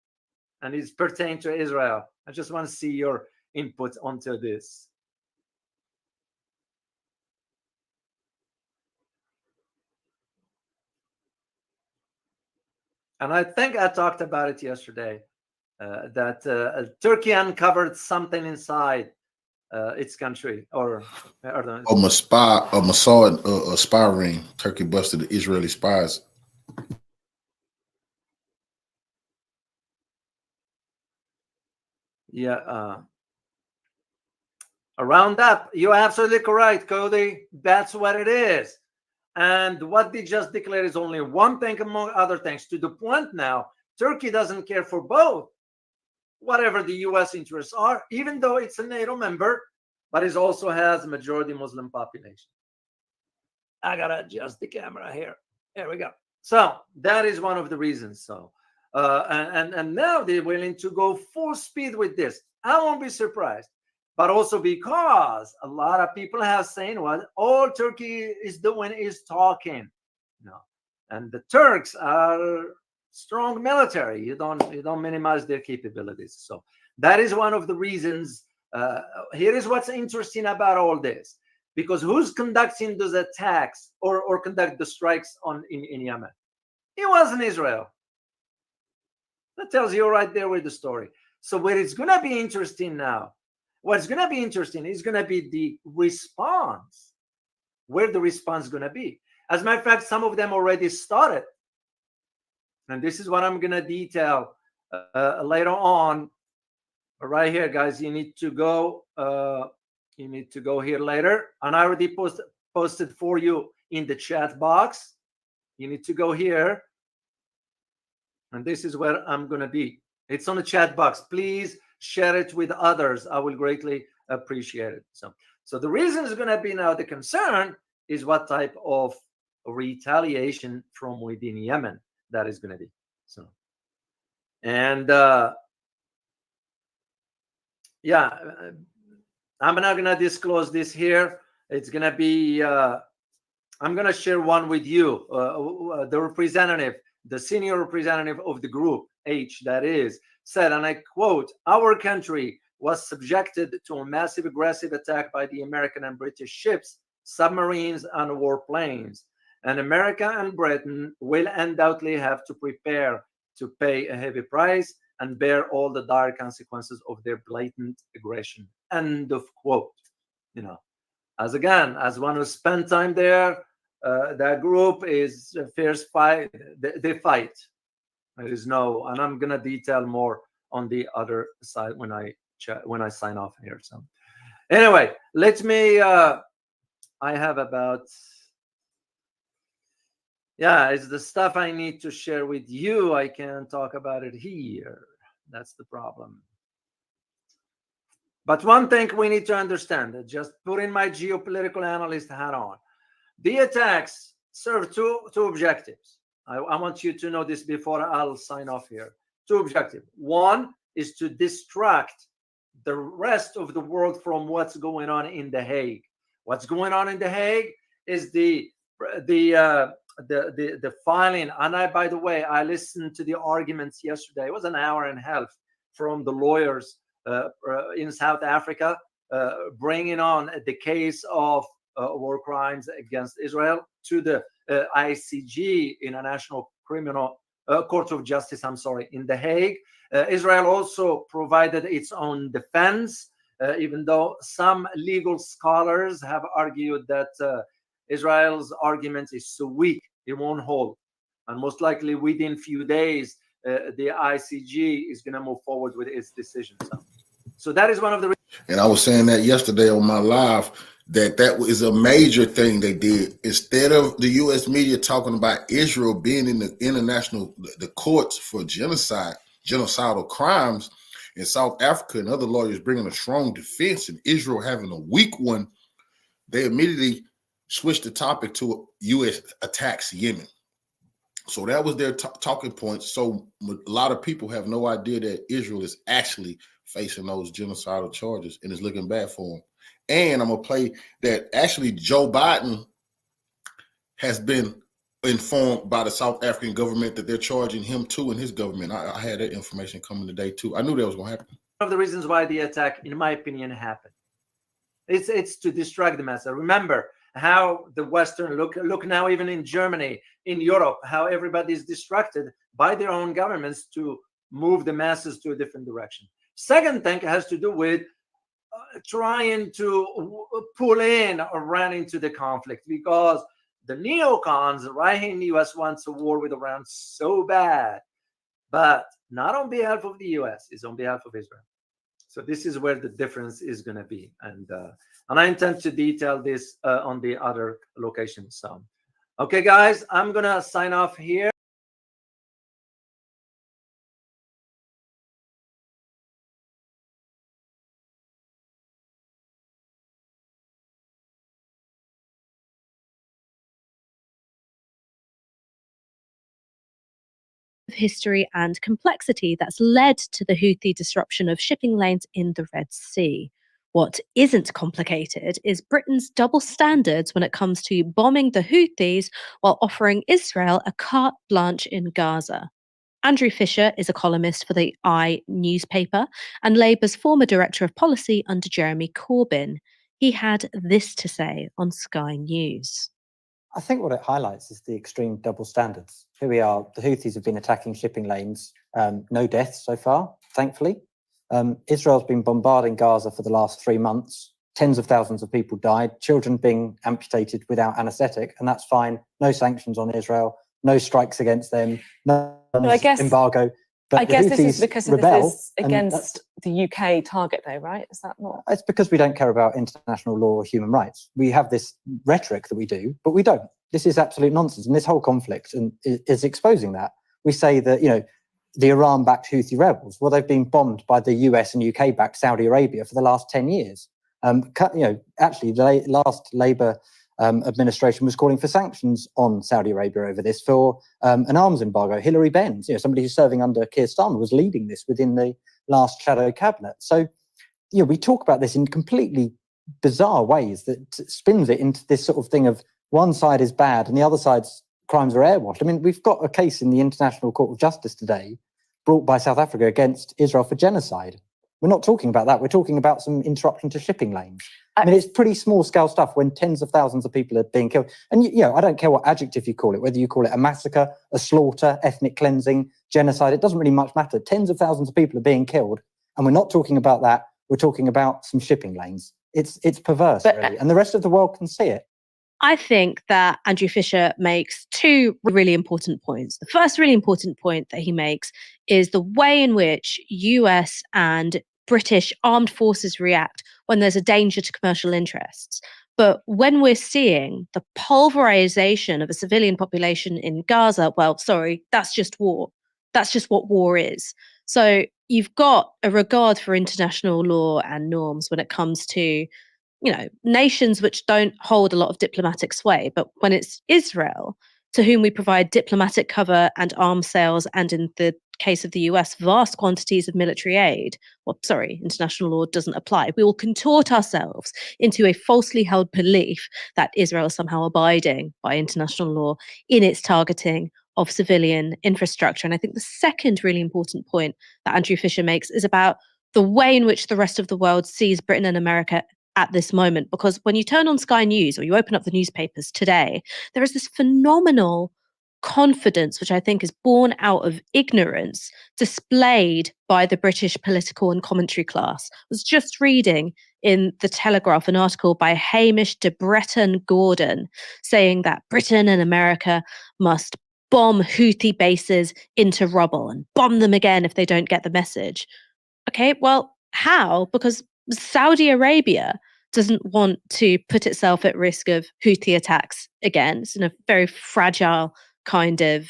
and is pertaining to Israel. I just want to see your input onto this. And I think I talked about it yesterday, that Turkey uncovered something inside its country, or a spy ring. Turkey busted the Israeli spies. Yeah, around that, you're absolutely correct, Cody. That's what it is. And what they just declared is only one thing among other things, to the point now Turkey doesn't care for both, whatever the US interests are, even though it's a NATO member, but it also has a majority Muslim population. I gotta adjust the camera here. There we go. So that is one of the reasons. So and now they're willing to go full speed with this. I won't be surprised. But also because a lot of people have saying what all Turkey is doing is talking. No. And the Turks are strong military. You don't minimize their capabilities. So that is one of the reasons. Here is what's interesting about all this. Because who's conducting those attacks or conduct the strikes in Yemen? It wasn't Israel. That tells you right there with the story. So where it's going to be interesting now, what's going to be interesting is going to be the response, where the response is going to be. As a matter of fact, some of them already started. And this is what I'm going to detail later on. Right here, guys, you need to go here later. And I already posted for you in the chat box. You need to go here. And this is where I'm going to be. It's on the chat box. Please share it with others. I will greatly appreciate it. So the reason is going to be now, the concern is what type of retaliation from within Yemen that is going to be. So, and yeah, I'm not gonna disclose this here. It's gonna be I'm gonna share one with you. The representative, the senior representative of the group H, that is, said, and I quote, "Our country was subjected to a massive aggressive attack by the American and British ships, submarines, and warplanes. And America and Britain will undoubtedly have to prepare to pay a heavy price and bear all the dire consequences of their blatant aggression." End of quote. You know, as one who spent time there, that group is a fierce fight. They fight. There is no, and I'm gonna detail more on the other side when I sign off here. So anyway, let me. I have about. Yeah, it's the stuff I need to share with you. I can't talk about it here. That's the problem. But one thing we need to understand, just putting my geopolitical analyst hat on, the attacks serve two objectives. I want you to know this before I'll sign off here. Two objectives. One is to distract the rest of the world from what's going on in The Hague. What's going on in The Hague is the filing. And by the way, I listened to the arguments yesterday. It was an hour and a half from the lawyers in South Africa, bringing on the case of war crimes against Israel to the ICJ, International Criminal Court of Justice, in The Hague. Israel also provided its own defense, even though some legal scholars have argued that Israel's argument is so weak, it won't hold. And most likely within few days, the ICJ is going to move forward with its decision. So that is one of the reasons. And I was saying that yesterday on my live, that is a major thing they did. Instead of the U.S. media talking about Israel being in the international, the courts for genocidal crimes in South Africa, and other lawyers bringing a strong defense and Israel having a weak one, they immediately switched the topic to U.S. attacks Yemen. So that was their talking point. So a lot of people have no idea that Israel is actually facing those genocidal charges and is looking bad for them. And I'm going to play that actually Joe Biden has been informed by the South African government that they're charging him too and his government. I had that information coming today too. I knew that was going to happen. One of the reasons why the attack, in my opinion, happened. It's to distract the masses. Remember how the Western look now, even in Germany, in Europe, how everybody is distracted by their own governments to move the masses to a different direction. Second thing has to do with trying to pull in Iran into the conflict, because the neocons right here in the US wants a war with Iran so bad, but not on behalf of the US, it's on behalf of Israel. So this is where the difference is going to be. And I intend to detail this on the other locations. So, okay, guys, I'm going to sign off here. History and complexity that's led to the Houthi disruption of shipping lanes in the Red Sea. What isn't complicated is Britain's double standards when it comes to bombing the Houthis while offering Israel a carte blanche in Gaza. Andrew Fisher is a columnist for the I newspaper and Labour's former director of policy under Jeremy Corbyn. He had this to say on Sky News. I think what it highlights is the extreme double standards. Here we are, the Houthis have been attacking shipping lanes, no deaths so far, thankfully. Israel's been bombarding Gaza for the last 3 months. Tens of thousands of people died, children being amputated without anaesthetic, and that's fine. No sanctions on Israel, no strikes against them, no embargo. But I guess this is because this is against the UK target, though, right? Is that not? It's because we don't care about international law or human rights. We have this rhetoric that we do, but we don't. This is absolute nonsense, and this whole conflict is exposing that. We say that, you know, the Iran-backed Houthi rebels, well, they've been bombed by the US and UK-backed Saudi Arabia for the last 10 years. You know, actually, the last Labour administration was calling for sanctions on Saudi Arabia over this, for an arms embargo. Hilary Benz, somebody who's serving under Keir Starmer, was leading this within the last shadow cabinet. So, we talk about this in completely bizarre ways that spins it into this sort of thing of one side is bad and the other side's crimes are airwashed. I mean, we've got a case in the International Court of Justice today brought by South Africa against Israel for genocide. We're not talking about that. We're talking about some interruption to shipping lanes. I mean, it's pretty small scale stuff when tens of thousands of people are being killed. And, I don't care what adjective you call it, whether you call it a massacre, a slaughter, ethnic cleansing, genocide, it doesn't really much matter. Tens of thousands of people are being killed. And we're not talking about that. We're talking about some shipping lanes. It's perverse, really. And the rest of the world can see it. I think that Andrew Fisher makes two really important points. The first really important point that he makes is the way in which US and British armed forces react when there's a danger to commercial interests. But when we're seeing the pulverization of a civilian population in Gaza, well, sorry, that's just war. That's just what war is. So you've got a regard for international law and norms when it comes to nations which don't hold a lot of diplomatic sway. But when it's Israel, to whom we provide diplomatic cover and arms sales, and in the case of the US, vast quantities of military aid, international law doesn't apply. We will contort ourselves into a falsely held belief that Israel is somehow abiding by international law in its targeting of civilian infrastructure. And I think the second really important point that Andrew Fisher makes is about the way in which the rest of the world sees Britain and America at this moment. Because when you turn on Sky News or you open up the newspapers today, there is this phenomenal confidence, which I think is born out of ignorance, displayed by the British political and commentary class. I was just reading in The Telegraph an article by Hamish de Breton Gordon saying that Britain and America must bomb Houthi bases into rubble and bomb them again if they don't get the message. Okay, well, how? Because Saudi Arabia doesn't want to put itself at risk of Houthi attacks again. It's in a very fragile kind of,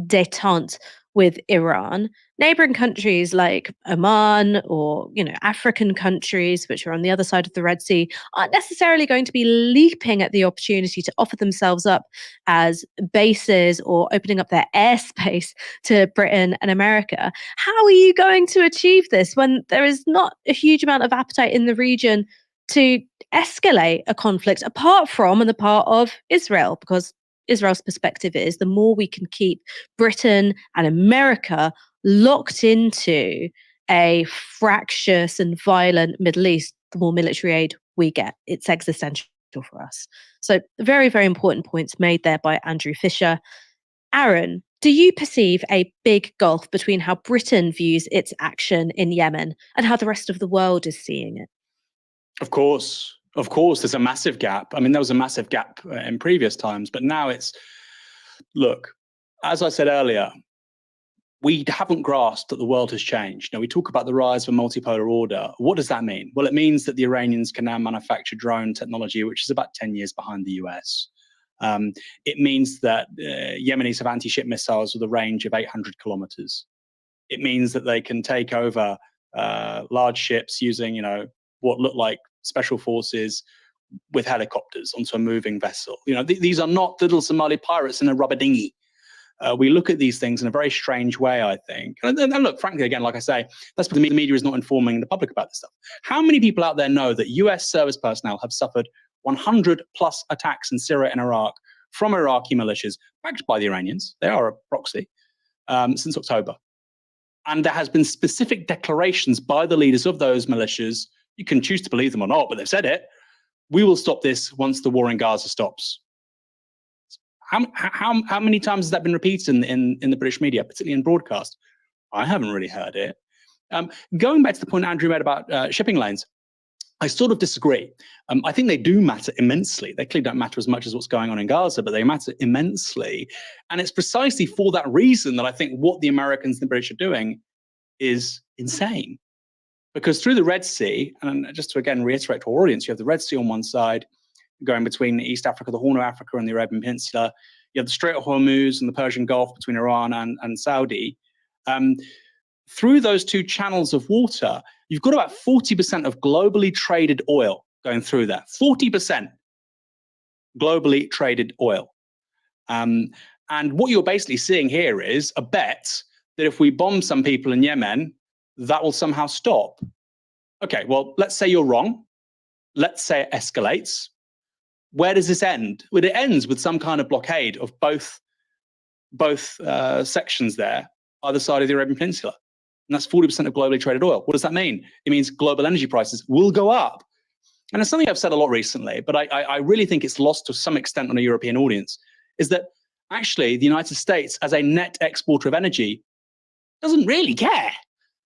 détente with Iran. Neighboring countries like Oman or, African countries, which are on the other side of the Red Sea, aren't necessarily going to be leaping at the opportunity to offer themselves up as bases or opening up their airspace to Britain and America. How are you going to achieve this when there is not a huge amount of appetite in the region to escalate a conflict apart from on the part of Israel? Because Israel's perspective is the more we can keep Britain and America locked into a fractious and violent Middle East, the more military aid we get. It's existential for us. So very, very important points made there by Andrew Fisher. Aaron, do you perceive a big gulf between how Britain views its action in Yemen and how the rest of the world is seeing it? Of course, there's a massive gap. I mean, there was a massive gap in previous times, but now look, as I said earlier, we haven't grasped that the world has changed. Now, we talk about the rise of a multipolar order. What does that mean? Well, it means that the Iranians can now manufacture drone technology, which is about 10 years behind the US. It means that Yemenis have anti-ship missiles with a range of 800 kilometers. It means that they can take over large ships using, what look like special forces with helicopters onto a moving vessel. These are not little Somali pirates in a rubber dinghy. We look at these things in a very strange way, I think. And look, frankly, again, like I say, that's because the media is not informing the public about this stuff. How many people out there know that US service personnel have suffered 100 plus attacks in Syria and Iraq from Iraqi militias, backed by the Iranians? They are a proxy, since October. And there has been specific declarations by the leaders of those militias. You can choose to believe them or not, but they've said it. We will stop this once the war in Gaza stops. How many times has that been repeated in the British media, particularly in broadcast? I haven't really heard it. Going back to the point Andrew made about shipping lanes, I sort of disagree. I think they do matter immensely. They clearly don't matter as much as what's going on in Gaza, but they matter immensely. And it's precisely for that reason that I think what the Americans and the British are doing is insane. Because through the Red Sea, and just to again reiterate to our audience, you have the Red Sea on one side, going between East Africa, the Horn of Africa, and the Arabian Peninsula. You have the Strait of Hormuz and the Persian Gulf between Iran and Saudi. Through those two channels of water, you've got about 40% of globally traded oil going through there. 40%. globally traded oil. And what you're basically seeing here is a bet that if we bomb some people in Yemen, that will somehow stop. Okay, well, let's say you're wrong. Let's say it escalates. Where does this end? Well, it ends with some kind of blockade of both sections there, either side of the Arabian Peninsula. And that's 40% of globally traded oil. What does that mean? It means global energy prices will go up. And it's something I've said a lot recently, but I really think it's lost to some extent on a European audience, is that actually the United States, as a net exporter of energy, doesn't really care.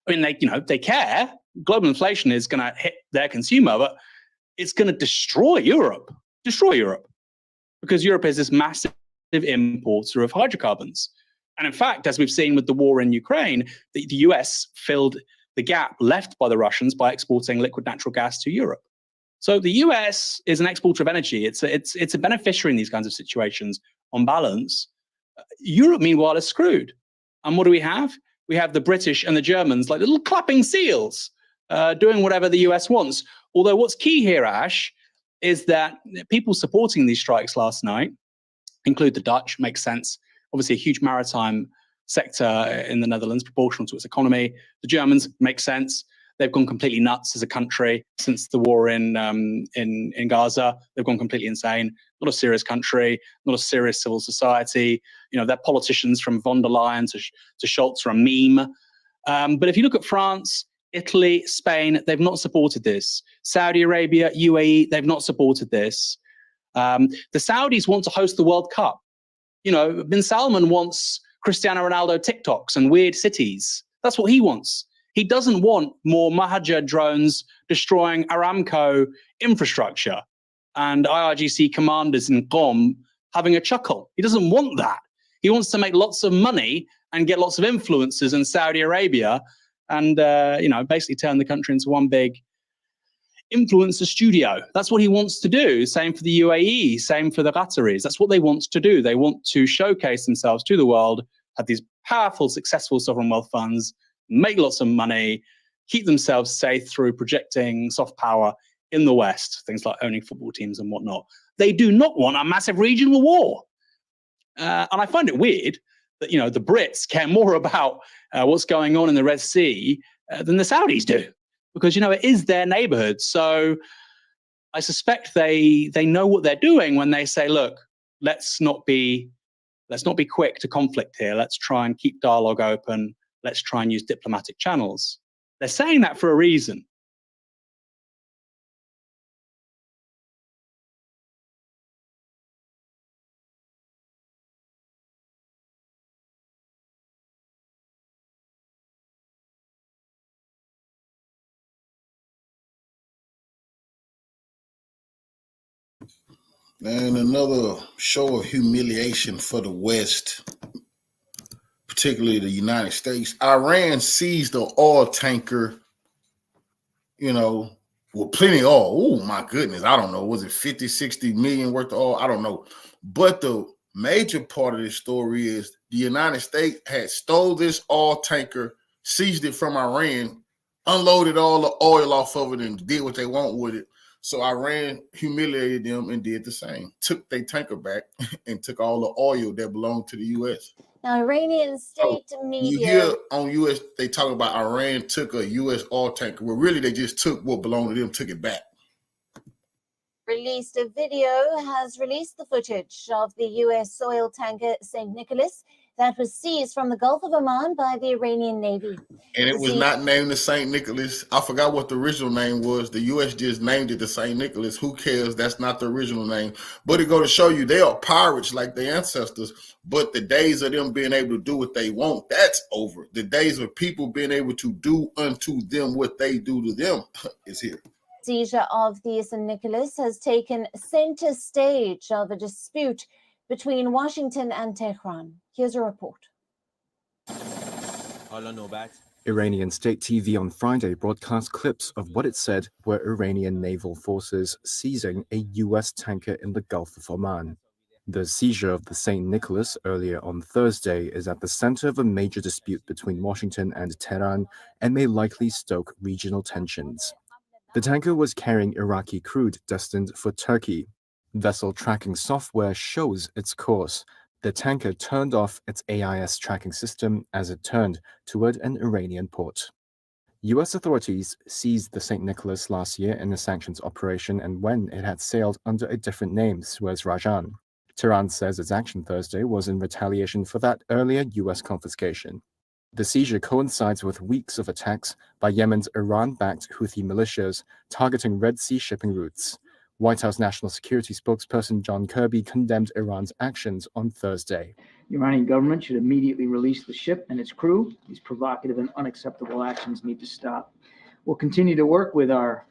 I mean, they care. Global inflation is going to hit their consumer, but it's going to destroy Europe, because Europe is this massive importer of hydrocarbons. And in fact, as we've seen with the war in Ukraine, the US filled the gap left by the Russians by exporting liquid natural gas to Europe. So the US is an exporter of energy. It's a beneficiary in these kinds of situations on balance. Europe, meanwhile, is screwed. And what do we have? We have the British and the Germans like little clapping seals, doing whatever the US wants. Although what's key here, Ash, is that people supporting these strikes last night include the Dutch, makes sense. Obviously, a huge maritime sector in the Netherlands, proportional to its economy. The Germans, make sense. They've gone completely nuts as a country since the war in Gaza. They've gone completely insane. Not a serious country, not a serious civil society. You know, their politicians from von der Leyen to Scholz are a meme. But if you look at France, Italy, Spain, they've not supported this. Saudi Arabia, UAE, they've not supported this. The Saudis want to host the World Cup. You know, Bin Salman wants Cristiano Ronaldo TikToks and weird cities. That's what he wants. He doesn't want more Mahajir drones destroying Aramco infrastructure and IRGC commanders in Qom having a chuckle. He doesn't want that. He wants to make lots of money and get lots of influencers in Saudi Arabia and, basically turn the country into one big influencer studio. That's what he wants to do. Same for the UAE, same for the Qataris. That's what they want to do. They want to showcase themselves to the world, have these powerful, successful sovereign wealth funds, make lots of money, keep themselves safe through projecting soft power in the West, things like owning football teams and whatnot. They do not want a massive regional war. And I find it weird that, the Brits care more about what's going on in the Red Sea than the Saudis do, because, it is their neighborhood. So I suspect they know what they're doing when they say, look, let's not be quick to conflict here. Let's try and keep dialogue open. Let's try and use diplomatic channels. They're saying that for a reason. And another show of humiliation for the West, particularly the United States. Iran seized the oil tanker, with plenty of oil. Oh, my goodness. I don't know. Was it 50, 60 million worth of oil? I don't know. But the major part of this story is the United States had stole this oil tanker, seized it from Iran, unloaded all the oil off of it, and did what they want with it. So Iran humiliated them and did the same. Took their tanker back and took all the oil that belonged to the U.S. Now, Iranian state media. You hear on U.S., they talk about Iran took a U.S. oil tanker. Well, really, they just took what belonged to them, took it back. Released a video, has released the footage of the U.S. oil tanker St. Nicholas that was seized from the Gulf of Oman by the Iranian Navy. And it was not named the St. Nicholas. I forgot what the original name was. The U.S. just named it the St. Nicholas. Who cares? That's not the original name. But it go to show you they are pirates like their ancestors. But the days of them being able to do what they want, that's over. The days of people being able to do unto them what they do to them is here. Seizure of the St. Nicholas has taken center stage of a dispute between Washington and Tehran. Here's a report. Iranian state TV on Friday broadcast clips of what it said were Iranian naval forces seizing a U.S. tanker in the Gulf of Oman. The seizure of the St. Nicholas earlier on Thursday is at the center of a major dispute between Washington and Tehran and may likely stoke regional tensions. The tanker was carrying Iraqi crude destined for Turkey. Vessel tracking software shows its course. The tanker turned off its AIS tracking system as it turned toward an Iranian port. US authorities seized the St. Nicholas last year in a sanctions operation and when it had sailed under a different name, Suez Rajan. Tehran says its action Thursday was in retaliation for that earlier US confiscation. The seizure coincides with weeks of attacks by Yemen's Iran-backed Houthi militias targeting Red Sea shipping routes. White House National Security spokesperson John Kirby condemned Iran's actions on Thursday. The Iranian government should immediately release the ship and its crew. These provocative and unacceptable actions need to stop. We'll continue to work with our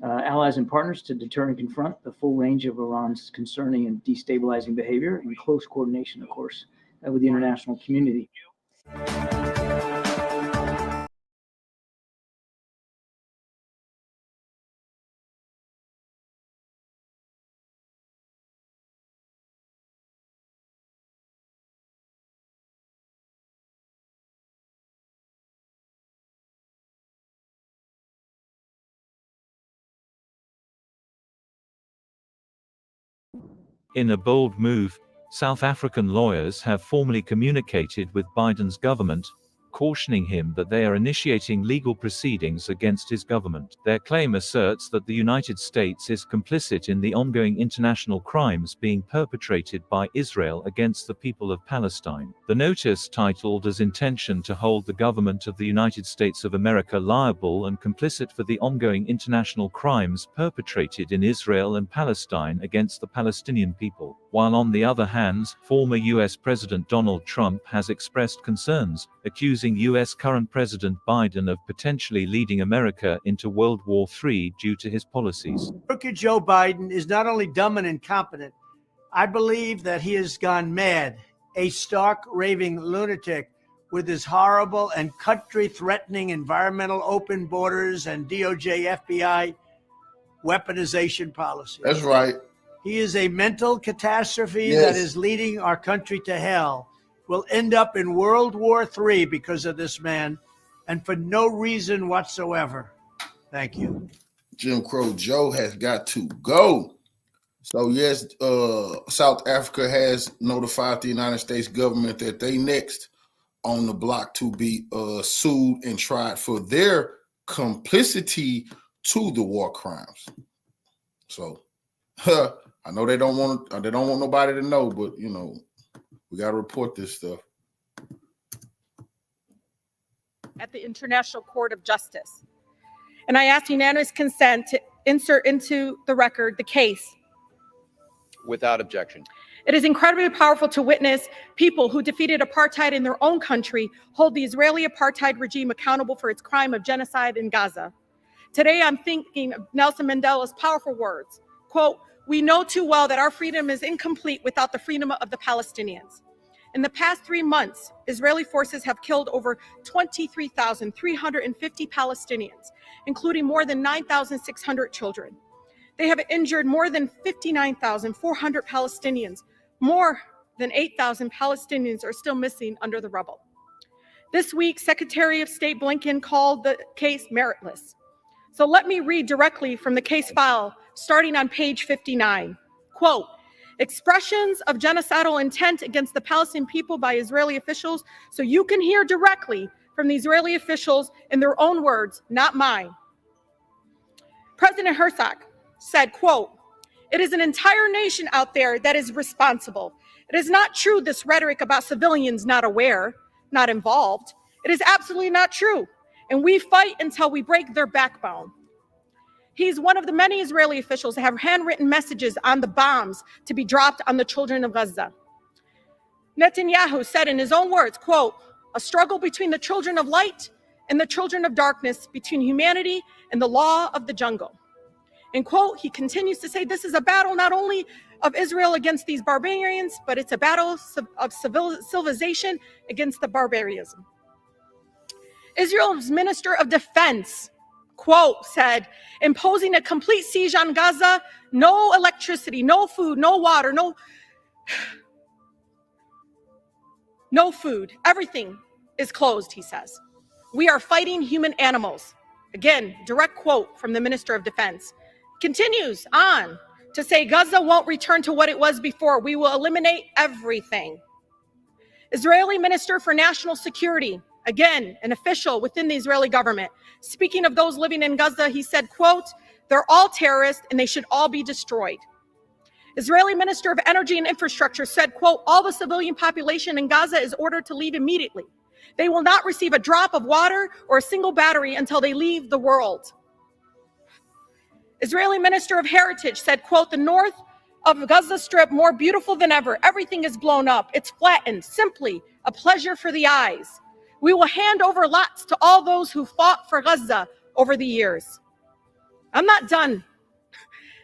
allies and partners to deter and confront the full range of Iran's concerning and destabilizing behavior in close coordination, of course, with the international community. In a bold move, South African lawyers have formally communicated with Biden's government, cautioning him that they are initiating legal proceedings against his government. Their claim asserts that the United States is complicit in the ongoing international crimes being perpetrated by Israel against the people of Palestine. The notice, titled as Intention to Hold the Government of the United States of America Liable and Complicit for the Ongoing International Crimes Perpetrated in Israel and Palestine against the Palestinian people, while on the other hand, former U.S. President Donald Trump has expressed concerns, accusing U.S. current President Biden of potentially leading America into World War III due to his policies. Crooked Joe Biden is not only dumb and incompetent, I believe that he has gone mad, a stark raving lunatic with his horrible and country-threatening environmental open borders and DOJ, FBI weaponization policy. That's right. He is a mental catastrophe that is leading our country to hell. We'll end up in World War III because of this man, and for no reason whatsoever. Thank you. Jim Crow Joe has got to go. So yes, South Africa has notified the United States government that they next on the block to be sued and tried for their complicity to the war crimes. So I know they don't want nobody to know, but you know, we got to report this stuff. At the International Court of Justice. And I ask unanimous consent to insert into the record the case. Without objection. It is incredibly powerful to witness people who defeated apartheid in their own country hold the Israeli apartheid regime accountable for its crime of genocide in Gaza. Today, I'm thinking of Nelson Mandela's powerful words, quote, "We know too well that our freedom is incomplete without the freedom of the Palestinians." In the past 3 months, Israeli forces have killed over 23,350 Palestinians, including more than 9,600 children. They have injured more than 59,400 Palestinians. More than 8,000 Palestinians are still missing under the rubble. This week, Secretary of State Blinken called the case meritless. So let me read directly from the case file, starting on page 59. Quote, "Expressions of genocidal intent against the Palestinian people by Israeli officials," so you can hear directly from the Israeli officials in their own words, not mine. President Herzog said, quote, "It is an entire nation out there that is responsible. It is not true, this rhetoric about civilians not aware, not involved. It is absolutely not true. And we fight until we break their backbone." He's one of the many Israeli officials that have handwritten messages on the bombs to be dropped on the children of Gaza. Netanyahu said in his own words, quote, "A struggle between the children of light and the children of darkness, between humanity and the law of the jungle." And quote, he continues to say, "This is a battle not only of Israel against these barbarians, but it's a battle of civilization against the barbarism." Israel's Minister of Defense, quote, said, "Imposing a complete siege on Gaza, no electricity, no food, no water, no food. Everything is closed," he says. "We are fighting human animals." Again, direct quote from the Minister of Defense. Continues on. to say Gaza won't return to what it was before. We will eliminate everything. Israeli Minister for National Security, again, an official within the Israeli government, speaking of those living in Gaza, he said, quote, "They're all terrorists and they should all be destroyed." Israeli Minister of Energy and Infrastructure said, quote, "All the civilian population in Gaza is ordered to leave immediately. They will not receive a drop of water or a single battery until they leave the world." Israeli Minister of Heritage said, quote, "The north of Gaza Strip more beautiful than ever. Everything is blown up. It's flattened. Simply a pleasure for the eyes. We will hand over lots to all those who fought for Gaza over the years." I'm not done.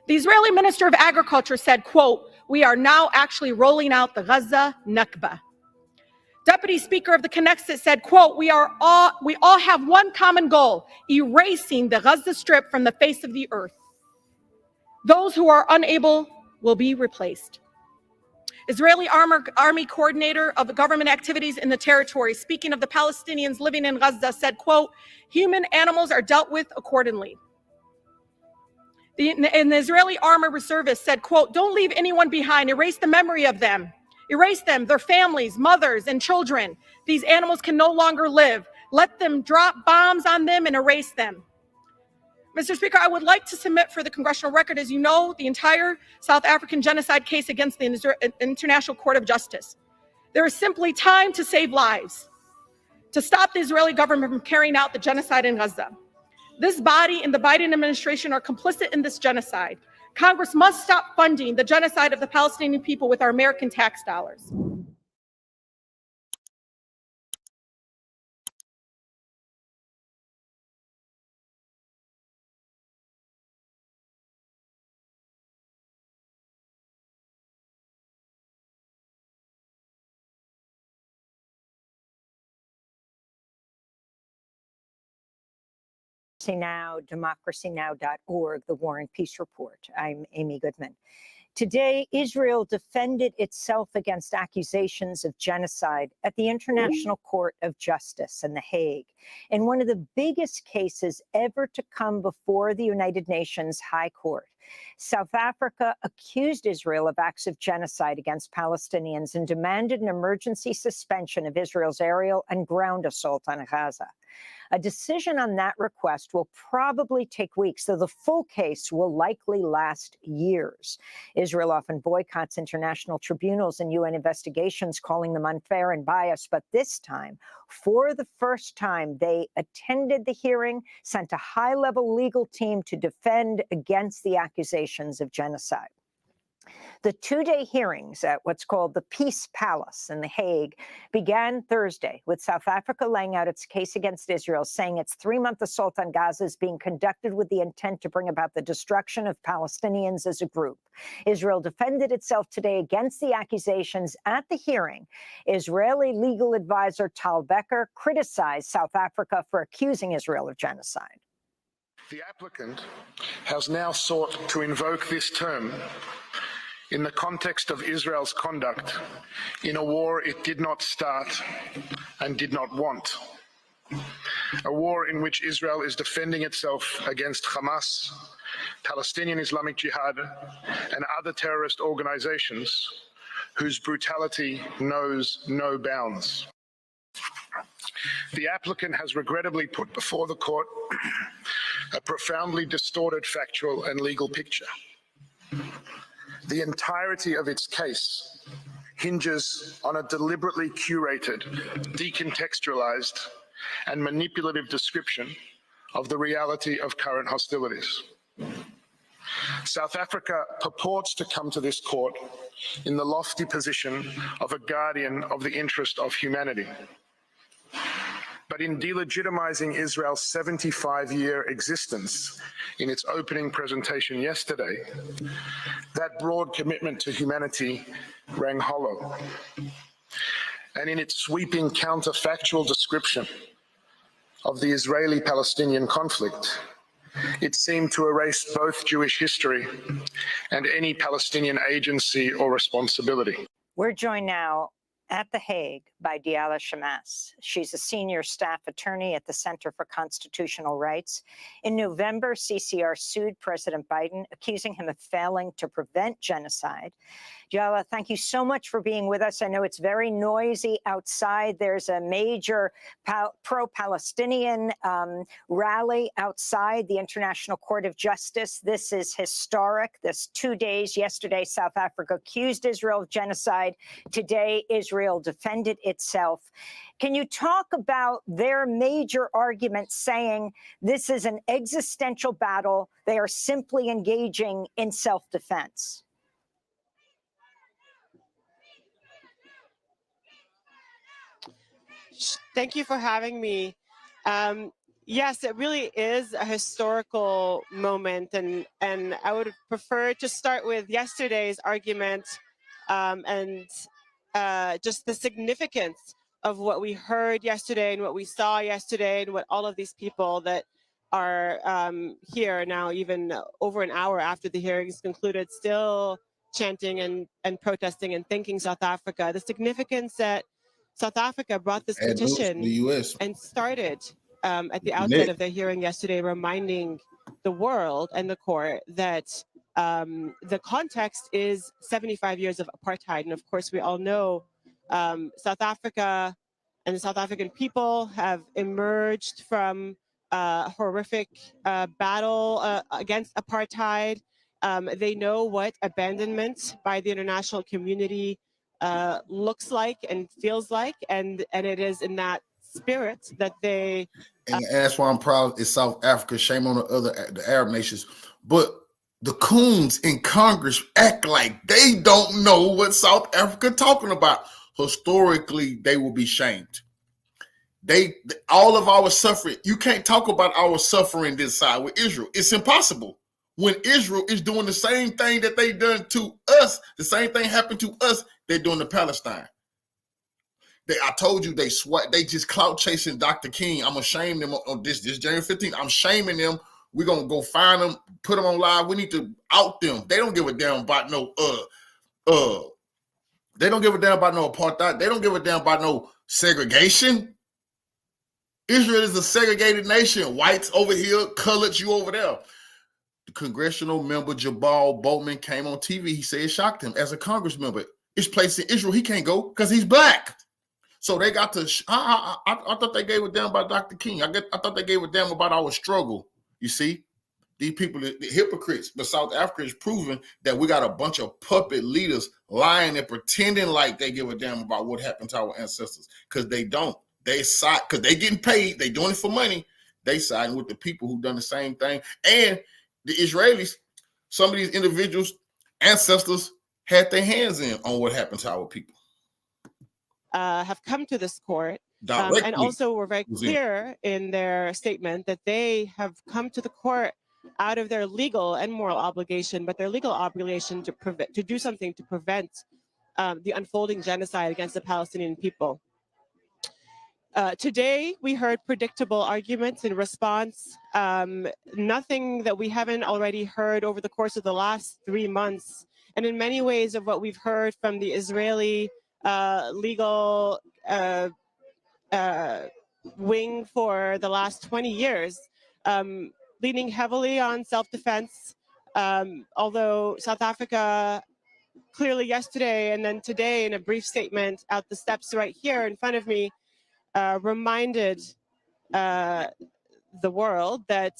The Israeli Minister of Agriculture said, quote, "We are now actually rolling out the Gaza Nakba." Deputy Speaker of the Knesset said, quote, we all have one common goal, erasing the Gaza Strip from the face of the earth. Those who are unable will be replaced. Israeli Army Coordinator of Government Activities in the territory, speaking of the Palestinians living in Gaza, said, quote, "Human animals are dealt with accordingly." The Israeli Army Reservist said, quote, "Don't leave anyone behind. Erase the memory of them. Erase them, their families, mothers, and children. These animals can no longer live. Let them drop bombs on them and erase them." Mr. Speaker, I would like to submit for the congressional record, as you know, the entire South African genocide case against the International Court of Justice. There is simply time to save lives, to stop the Israeli government from carrying out the genocide in Gaza. This body and the Biden administration are complicit in this genocide. Congress must stop funding the genocide of the Palestinian people with our American tax dollars. Now, democracynow.org, the War and Peace Report. I'm Amy Goodman. Today, Israel defended itself against accusations of genocide at the International Court of Justice in The Hague, in one of the biggest cases ever to come before the United Nations High Court. South Africa accused Israel of acts of genocide against Palestinians and demanded an emergency suspension of Israel's aerial and ground assault on Gaza. A decision on that request will probably take weeks, though the full case will likely last years. Israel often boycotts international tribunals and UN investigations, calling them unfair and biased. But this time, for the first time, they attended the hearing, sent a high-level legal team to defend against the accusations of genocide. The two-day hearings at what's called the Peace Palace in The Hague began Thursday, with South Africa laying out its case against Israel, saying its three-month assault on Gaza is being conducted with the intent to bring about the destruction of Palestinians as a group. Israel defended itself today against the accusations. At the hearing, Israeli legal advisor Tal Becker criticized South Africa for accusing Israel of genocide. The applicant has now sought to invoke this term in the context of Israel's conduct in a war it did not start and did not want. A war in which Israel is defending itself against Hamas, Palestinian Islamic Jihad, and other terrorist organizations whose brutality knows no bounds. The applicant has regrettably put before the court a profoundly distorted factual and legal picture. The entirety of its case hinges on a deliberately curated, decontextualized, and manipulative description of the reality of current hostilities. South Africa purports to come to this court in the lofty position of a guardian of the interest of humanity. But in delegitimizing Israel's 75-year existence in its opening presentation yesterday, that broad commitment to humanity rang hollow. And in its sweeping counterfactual description of the Israeli-Palestinian conflict, it seemed to erase both Jewish history and any Palestinian agency or responsibility. We're joined now at The Hague by Diala Shamas. She's a senior staff attorney at the Center for Constitutional Rights. In November, CCR sued President Biden, accusing him of failing to prevent genocide. Diala, thank you so much for being with us. I know it's very noisy outside. There's a major pro-Palestinian rally outside the International Court of Justice. This is historic. This 2 days. Yesterday, South Africa accused Israel of genocide. Today, Israel defended itself. Can you talk about their major argument saying this is an existential battle? They are simply engaging in self-defense. Thank you for having me. Yes, it really is a historical moment, and I would prefer to start with yesterday's argument and just the significance of what we heard yesterday and what we saw yesterday and what all of these people that are here now, even over an hour after the hearings concluded, still chanting and protesting and thanking South Africa. The significance that South Africa brought this petition and started at the outset of their hearing yesterday, reminding the world and the court that the context is 75 years of apartheid. And of course, we all know South Africa and the South African people have emerged from a horrific battle against apartheid. They know what abandonment by the international community looks like and feels like, and it is in that spirit that they and that's why I'm proud it's South Africa. Shame on the Arab nations, but the coons in Congress act like they don't know what South Africa talking about. Historically, they will be shamed. All of our suffering, you can't talk about our suffering this side with Israel. It's impossible. When Israel is doing the same thing that they done to us, the same thing happened to us, they're doing to Palestine. I told you they just clout chasing Dr. King. I'm gonna shame them on this January 15th. I'm shaming them. We're gonna go find them, put them on live. We need to out them. They don't give a damn about no they don't give a damn about no apartheid. They don't give a damn about no segregation. Israel is a segregated nation. Whites over here, coloreds you over there. The congressional member Jabal Boatman came on TV. He said it shocked him as a Congress member. It's placed in Israel. He can't go because he's black. So they got to. I thought they gave a damn about Dr. King. I thought they gave a damn about our struggle. You see, these people, the hypocrites. But South Africa is proving that we got a bunch of puppet leaders lying and pretending like they give a damn about what happened to our ancestors because they don't. They side because they getting paid. They doing it for money. They siding with the people who done the same thing. And the Israelis, some of these individuals, ancestors had their hands in on what happened to our people. Have come to this court and also were very clear in their statement that they have come to the court out of their legal and moral obligation, but their legal obligation to do something to prevent the unfolding genocide against the Palestinian people. Today, we heard predictable arguments in response, nothing that we haven't already heard over the course of the last 3 months. And in many ways of what we've heard from the Israeli legal wing for the last 20 years, leaning heavily on self-defense, although South Africa clearly yesterday and then today in a brief statement out the steps right here in front of me, reminded the world that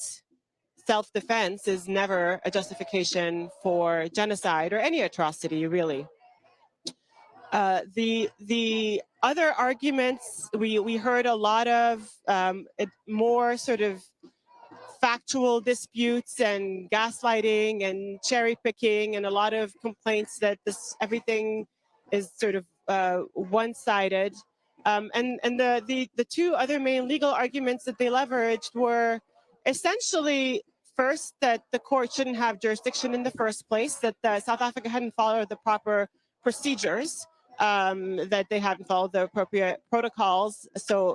self-defense is never a justification for genocide or any atrocity, really. The other arguments, we heard a lot of more sort of factual disputes and gaslighting and cherry picking and a lot of complaints that everything is sort of one-sided. And the two other main legal arguments that they leveraged were essentially, first, that the court shouldn't have jurisdiction in the first place, that South Africa hadn't followed the proper procedures, that they hadn't followed the appropriate protocols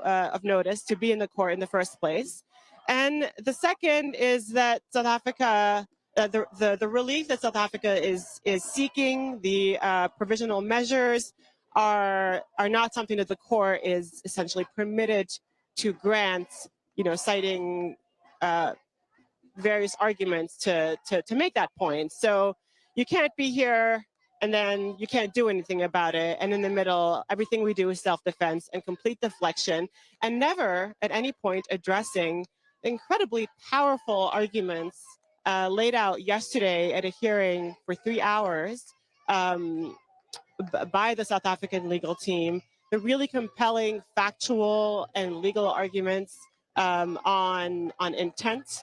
of notice to be in the court in the first place. And the second is that South Africa, the relief that South Africa is seeking, the provisional measures, are not something that the court is essentially permitted to grant, citing various arguments to make that point. So you can't be here and then you can't do anything about it. And in the middle, everything we do is self-defense and complete deflection, and never at any point addressing the incredibly powerful arguments laid out yesterday at a hearing for 3 hours by the South African legal team, the really compelling factual and legal arguments on intent,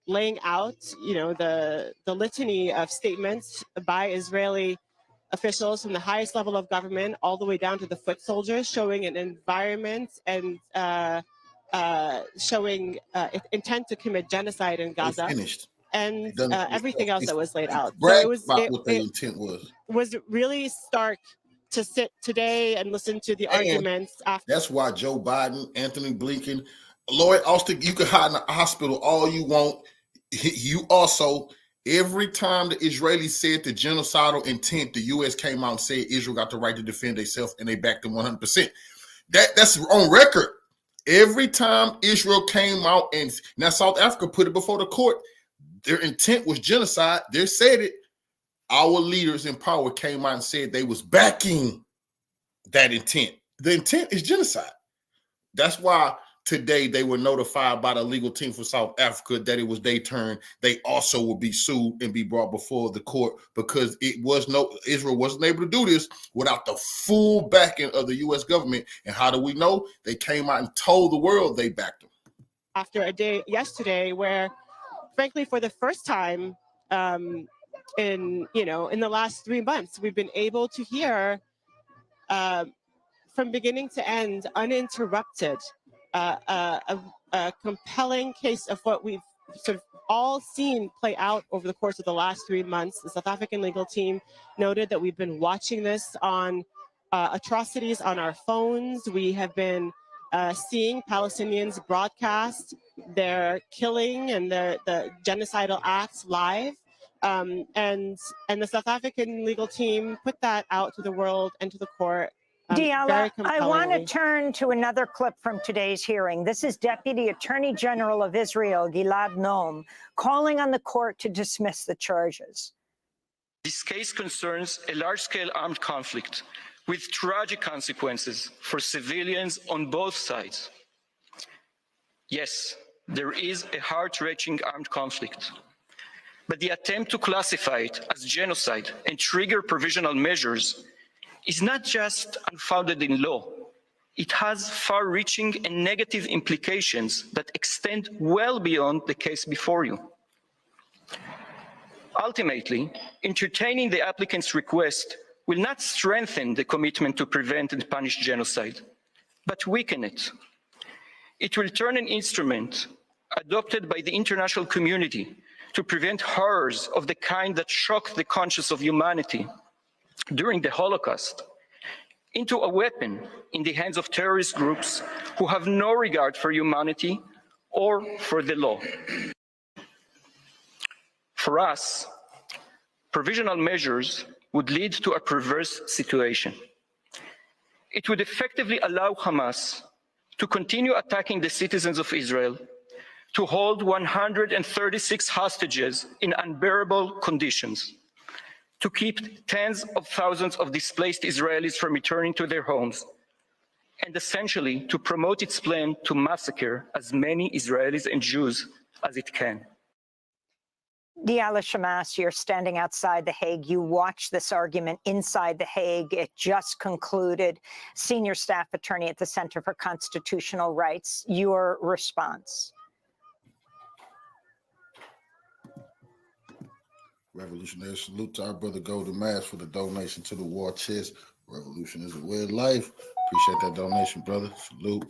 laying out, the litany of statements by Israeli officials from the highest level of government all the way down to the foot soldiers, showing an environment and showing intent to commit genocide in Gaza. Finished. And everything else that was laid out. So it was what their intent was really stark to sit today and listen to the arguments after. That's why Joe Biden, Anthony Blinken, Lloyd Austin, you can hide in a hospital all you want. You also, every time the Israelis said the genocidal intent, the U.S. came out and said Israel got the right to defend itself, and they backed them 100%. That's on record. Every time Israel came out, and now South Africa put it before the court, their intent was genocide. They said it. Our leaders in power came out and said they was backing that intent. The intent is genocide. That's why today they were notified by the legal team for South Africa that it was their turn. They also will be sued and be brought before the court because Israel wasn't able to do this without the full backing of the U.S. government. And how do we know? They came out and told the world they backed them. After a day yesterday where, frankly, for the first time in the last 3 months, we've been able to hear from beginning to end, uninterrupted, a compelling case of what we've sort of all seen play out over the course of the last 3 months. The South African legal team noted that we've been watching this on atrocities on our phones. We have been seeing Palestinians broadcast their killing and the genocidal acts live. And the South African legal team put that out to the world and to the court. Diala, I want to turn to another clip from today's hearing. This is Deputy Attorney General of Israel, Gilad Noam, calling on the court to dismiss the charges. This case concerns a large-scale armed conflict with tragic consequences for civilians on both sides. Yes, there is a heart-wrenching armed conflict, but the attempt to classify it as genocide and trigger provisional measures is not just unfounded in law. It has far-reaching and negative implications that extend well beyond the case before you. Ultimately, entertaining the applicant's request will not strengthen the commitment to prevent and punish genocide, but weaken it. It will turn an instrument adopted by the international community to prevent horrors of the kind that shocked the conscience of humanity during the Holocaust into a weapon in the hands of terrorist groups who have no regard for humanity or for the law. For us, provisional measures would lead to a perverse situation. It would effectively allow Hamas to continue attacking the citizens of Israel, to hold 136 hostages in unbearable conditions, to keep tens of thousands of displaced Israelis from returning to their homes, and essentially to promote its plan to massacre as many Israelis and Jews as it can. Diala Shamas, you're standing outside The Hague. You watched this argument inside The Hague. It just concluded. Senior staff attorney at the Center for Constitutional Rights, your response. Revolutionary salute to our brother Golden Mask for the donation to the war chest. Revolution is a way of life. Appreciate that donation, brother. Salute.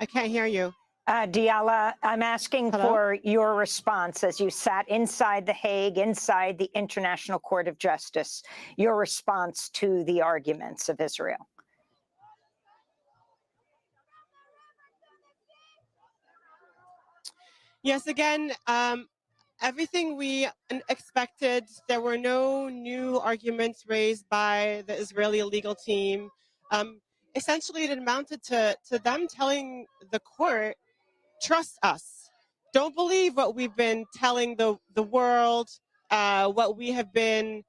I can't hear you. Diala, I'm asking for your response as you sat inside The Hague, inside the International Court of Justice, your response to the arguments of Israel. Yes, again, everything we expected. There were no new arguments raised by the Israeli legal team. Essentially, it amounted to them telling the court, trust us. Don't believe what we've been telling the world, what we have been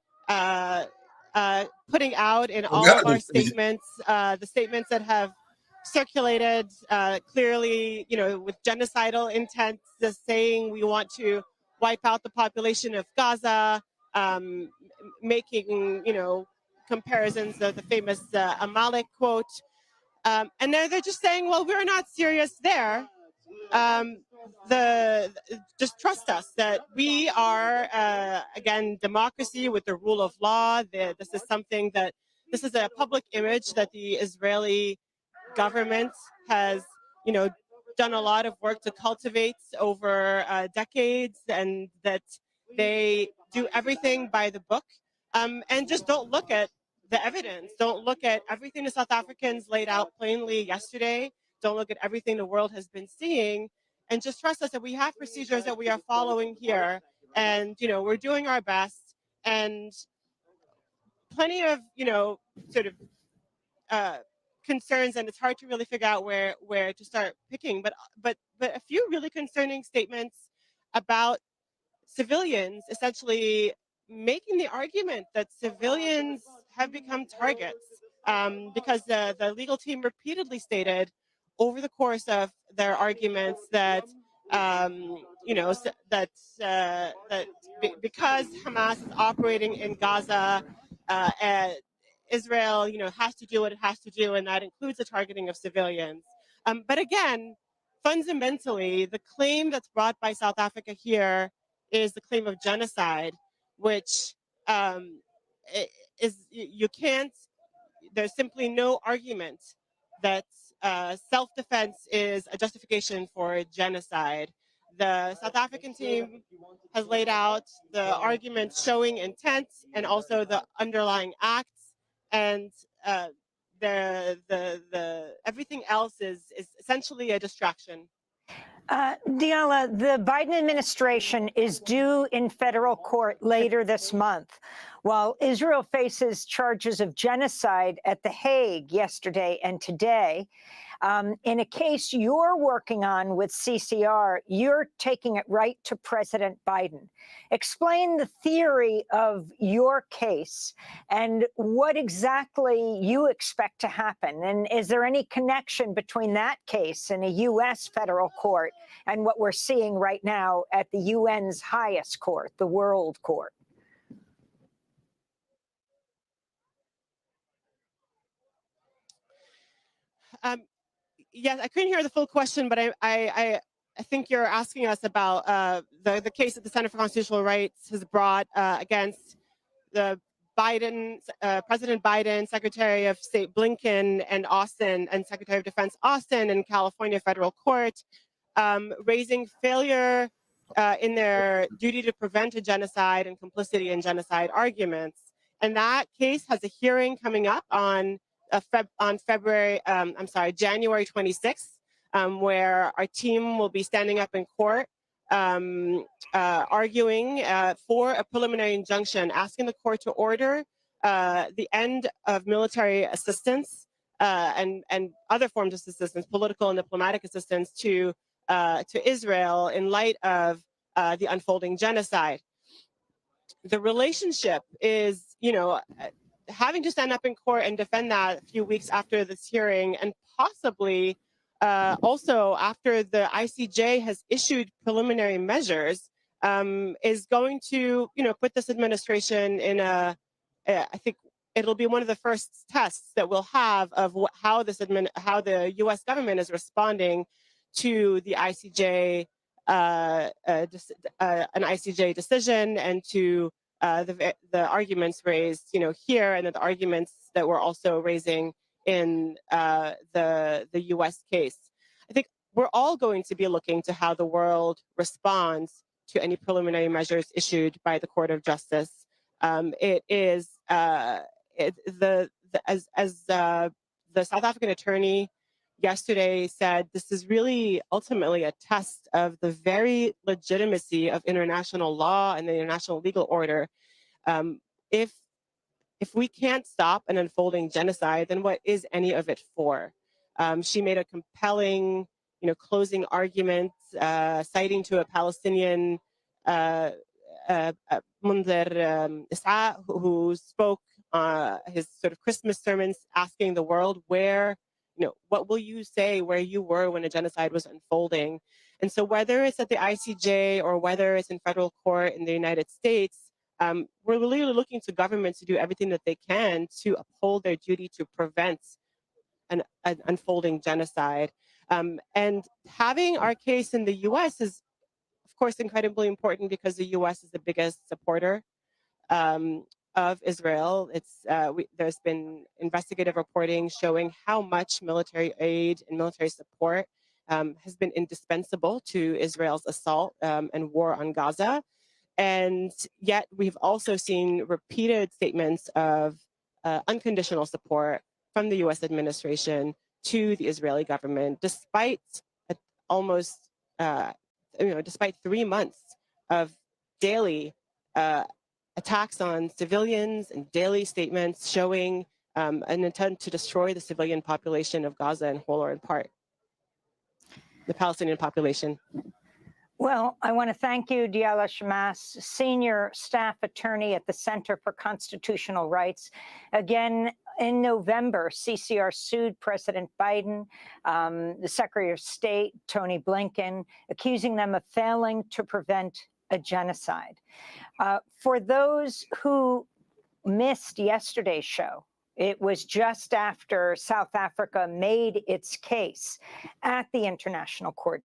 putting out in all of our statements, the statements that have circulated clearly, with genocidal intent, just saying we want to wipe out the population of Gaza, making, comparisons of the famous Amalek quote. And they're just saying, well, we're not serious there. Just trust us that we are, again, democracy with the rule of law. This is a public image that the Israeli government has, done a lot of work to cultivate over decades, and that they do everything by the book, and just don't look at the evidence. Don't look at everything the South Africans laid out plainly yesterday. Don't look at everything the world has been seeing, and just trust us that we have procedures that we are following here, and we're doing our best, and plenty of sort of concerns, and it's hard to really figure out where to start picking. But a few really concerning statements about civilians, essentially making the argument that civilians have become targets, because the legal team repeatedly stated over the course of their arguments that because Hamas is operating in Gaza, Israel, has to do what it has to do, and that includes the targeting of civilians. But again, fundamentally, the claim that's brought by South Africa here is the claim of genocide, which you can't. There's simply no argument that self-defense is a justification for genocide. The South African team has laid out the arguments showing intent and also the underlying acts, and the everything else is essentially a distraction. Diala, the Biden administration is due in federal court later this month, while Israel faces charges of genocide at The Hague yesterday and today. In a case you're working on with CCR, you're taking it right to President Biden. Explain the theory of your case and what exactly you expect to happen. And is there any connection between that case in a U.S. federal court and what we're seeing right now at the UN's highest court, the World Court? Yes, I couldn't hear the full question, but I think you're asking us about the case that the Center for Constitutional Rights has brought against the President Biden, Secretary of State Blinken, and Austin, and Secretary of Defense Austin in California federal court, raising failure in their duty to prevent a genocide and complicity in genocide arguments. And that case has a hearing coming up on January 26th, where our team will be standing up in court, arguing for a preliminary injunction, asking the court to order the end of military assistance and other forms of assistance, political and diplomatic assistance to Israel in light of the unfolding genocide. The relationship is, having to stand up in court and defend that a few weeks after this hearing, and possibly also after the ICJ has issued preliminary measures, is going to, put this administration in I think it'll be one of the first tests that we'll have of how the U.S. government is responding to the ICJ, an ICJ decision, and to the arguments raised, here, and the arguments that we're also raising in the U.S. case. I think we're all going to be looking to how the world responds to any preliminary measures issued by the Court of Justice. It is as the South African attorney, yesterday said this is really ultimately a test of the very legitimacy of international law and the international legal order. If we can't stop an unfolding genocide, then what is any of it for? She made a compelling, closing argument, citing to a Palestinian, Munzer Is'a, who spoke his sort of Christmas sermons, asking the world what will you say where you were when a genocide was unfolding? And so whether it's at the ICJ or whether it's in federal court in the United States, we're really looking to governments to do everything that they can to uphold their duty to prevent an unfolding genocide. And having our case in the US is, of course, incredibly important because the US is the biggest supporter of Israel. There's been investigative reporting showing how much military aid and military support has been indispensable to Israel's assault and war on Gaza. And yet we've also seen repeated statements of unconditional support from the US administration to the Israeli government, despite despite 3 months of daily attacks on civilians and daily statements showing an intent to destroy the civilian population of Gaza in whole or in part, the Palestinian population. Well, I want to thank you, Diala Shamas, Senior Staff Attorney at the Center for Constitutional Rights. Again, in November, CCR sued President Biden, the Secretary of State, Tony Blinken, accusing them of failing to prevent a genocide. For those who missed yesterday's show, it was just after South Africa made its case at the International Court.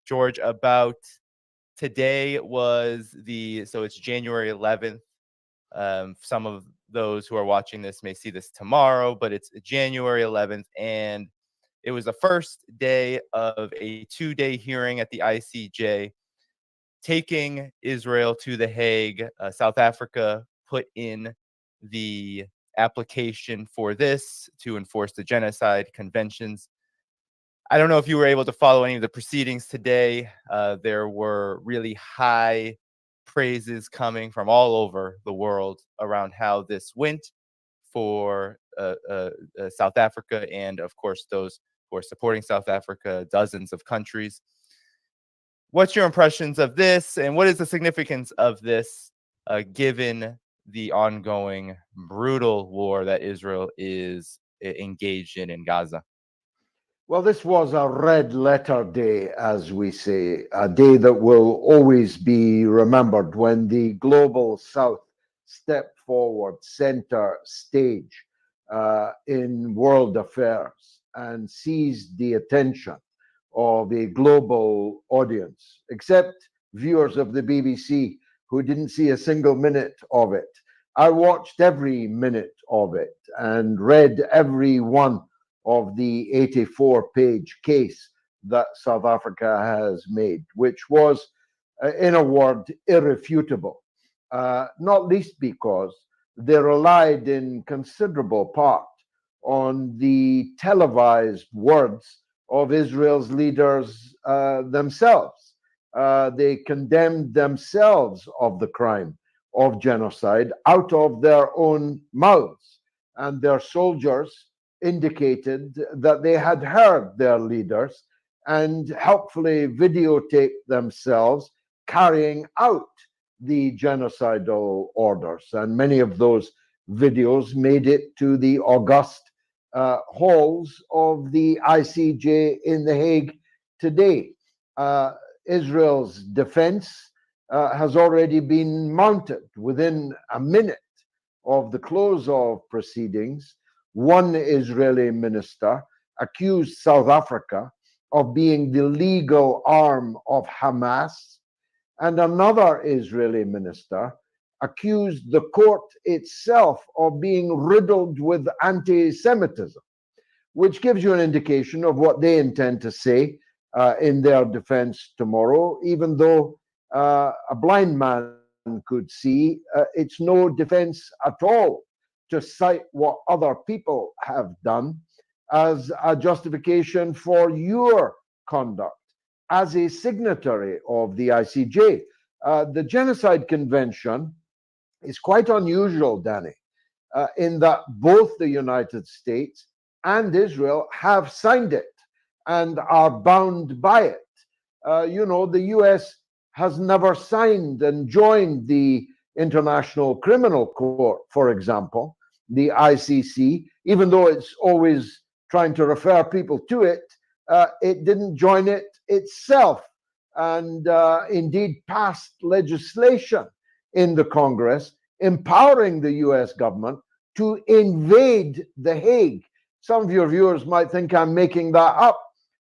George, about today was so it's January 11th. Some of those who are watching this may see this tomorrow, but it's January 11th, and it was the first day of a 2-day hearing at the ICJ, taking Israel to The Hague. South Africa put in the application for this to enforce the genocide conventions. I don't know if you were able to follow any of the proceedings today. There were really high praises coming from all over the world around how this went for South Africa and, of course, those who are supporting South Africa, dozens of countries. What's your impressions of this, and what is the significance of this given the ongoing brutal war that Israel is engaged in Gaza? Well, this was a red letter day, as we say, a day that will always be remembered when the global South stepped forward, center stage in world affairs and seized the attention of a global audience, except viewers of the BBC who didn't see a single minute of it. I watched every minute of it and read every one of the 84-page case that South Africa has made, which was, in a word, irrefutable, not least because they relied in considerable part on the televised words of Israel's leaders themselves. They condemned themselves of the crime of genocide out of their own mouths, and their soldiers indicated that they had heard their leaders and helpfully videotaped themselves carrying out the genocidal orders. And many of those videos made it to the august halls of the ICJ in The Hague today. Israel's defense has already been mounted. Within a minute of the close of proceedings, one Israeli minister accused South Africa of being the legal arm of Hamas and another Israeli minister accused the court itself of being riddled with anti-Semitism, which gives you an indication of what they intend to say in their defense tomorrow, even though a blind man could see it's no defense at all to cite what other people have done as a justification for your conduct as a signatory of the ICJ. The Genocide Convention is quite unusual, Danny, in that both the United States and Israel have signed it and are bound by it. You know, the US has never signed and joined the International Criminal Court, for example, the ICC, even though it's always trying to refer people to it. It didn't join it itself, and indeed passed legislation in the Congress empowering the US government to invade The Hague. Some of your viewers might think I'm making that up,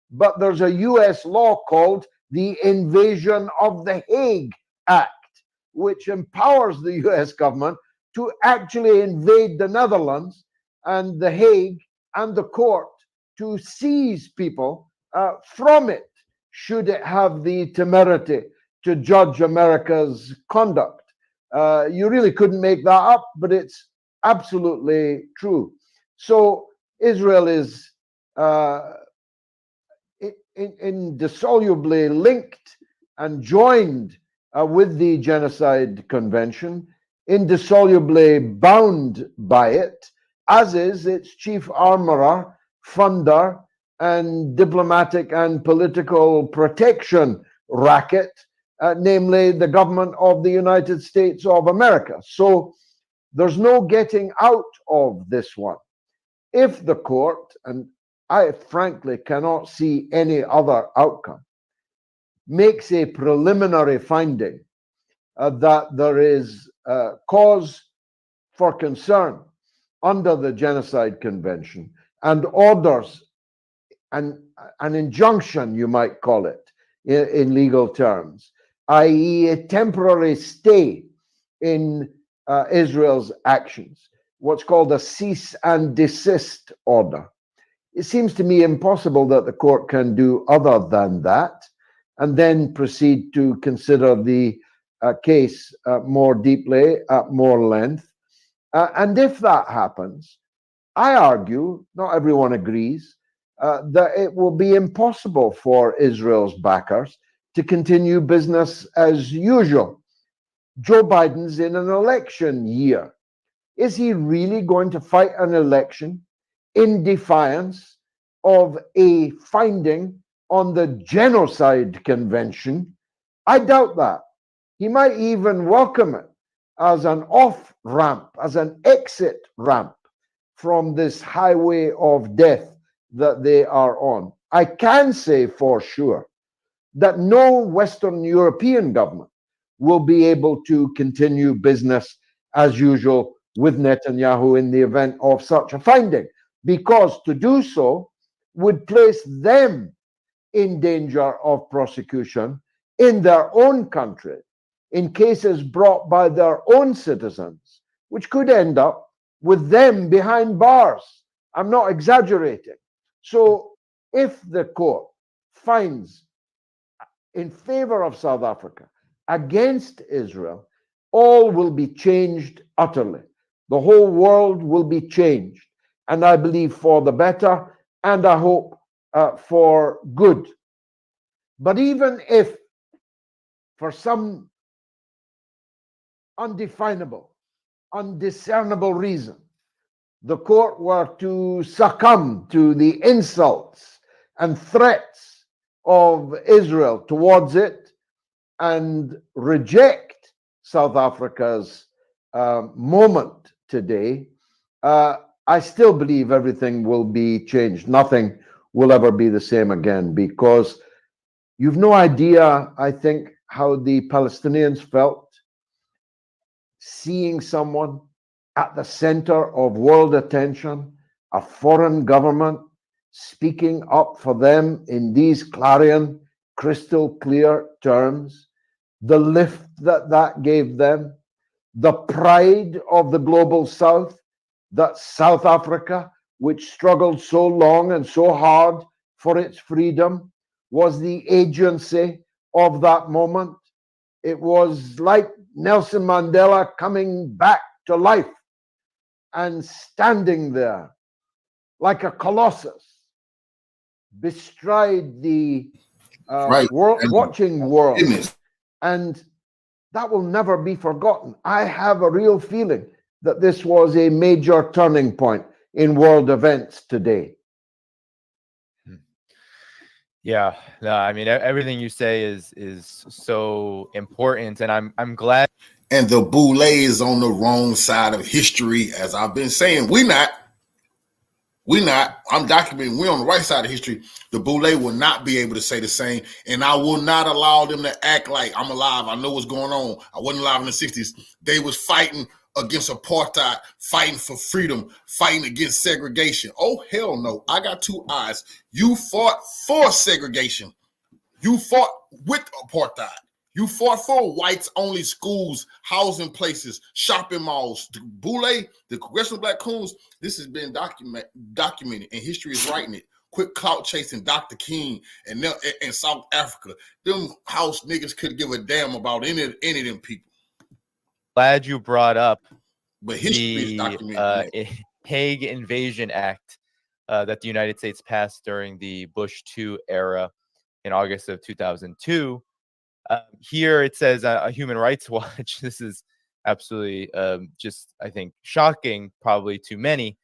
but there's a US law called the Invasion of The Hague Act, which empowers the US government to actually invade the Netherlands and The Hague and the court to seize people from it, should it have the temerity to judge America's conduct. You really couldn't make that up, but it's absolutely true. So Israel is indissolubly linked and joined with the Genocide Convention, indissolubly bound by it, as is its chief armorer, funder, and diplomatic and political protection racket, namely the government of the United States of America. So there's no getting out of this one. If the court, and I frankly cannot see any other outcome, makes a preliminary finding that there is cause for concern under the Genocide Convention and orders an injunction, you might call it in legal terms, i.e. a temporary stay in Israel's actions, what's called a cease and desist order. It seems to me impossible that the court can do other than that, and then proceed to consider the case more deeply, at more length. And if that happens, I argue, not everyone agrees, that it will be impossible for Israel's backers to continue business as usual. Joe Biden's in an election year. Is he really going to fight an election in defiance of a finding on the Genocide Convention? I doubt that. He might even welcome it as an off-ramp, as an exit ramp from this highway of death that they are on. I can say for sure that no Western European government will be able to continue business as usual with Netanyahu in the event of such a finding, because to do so would place them in danger of prosecution in their own country in cases brought by their own citizens, which could end up with them behind bars. I'm not exaggerating. So if the court finds in favor of South Africa against Israel, all will be changed utterly. The whole world will be changed, and I believe for the better, and I hope for good. But even if, for some undefinable, undiscernible reason, the court were to succumb to the insults and threats of Israel towards it and reject South Africa's moment today, I still believe everything will be changed. Nothing will ever be the same again, because you've no idea, I think, how the Palestinians felt seeing someone at the center of world attention, a foreign government speaking up for them in these clarion, crystal clear terms, the lift that gave them, the pride of the global South, that South Africa, which struggled so long and so hard for its freedom, was the agency of that moment. It was like Nelson Mandela coming back to life and standing there like a colossus bestride the watching world. And that will never be forgotten. I have a real feeling that this was a major turning point in world events today. Yeah, no, I mean everything you say is so important, and I'm glad. And the boule is on the wrong side of history, as I've been saying. We're not. I'm documenting. We're on the right side of history. The boule will not be able to say the same, and I will not allow them to act like I'm alive. I know what's going on. I wasn't alive in the 60s. They was fighting against apartheid, fighting for freedom, fighting against segregation. Oh, hell no. I got two eyes. You fought for segregation. You fought with apartheid. You fought for whites-only schools, housing places, shopping malls. The boule, the Congressional Black Coons, this has been documented, and history is writing it. Quit clout chasing Dr. King and South Africa. Them house niggas could give a damn about any of them people. Glad you brought up but history the Hague Invasion Act that the United States passed during the Bush II era in August of 2002. Here it says a Human Rights Watch. This is absolutely just, I think, shocking probably to many.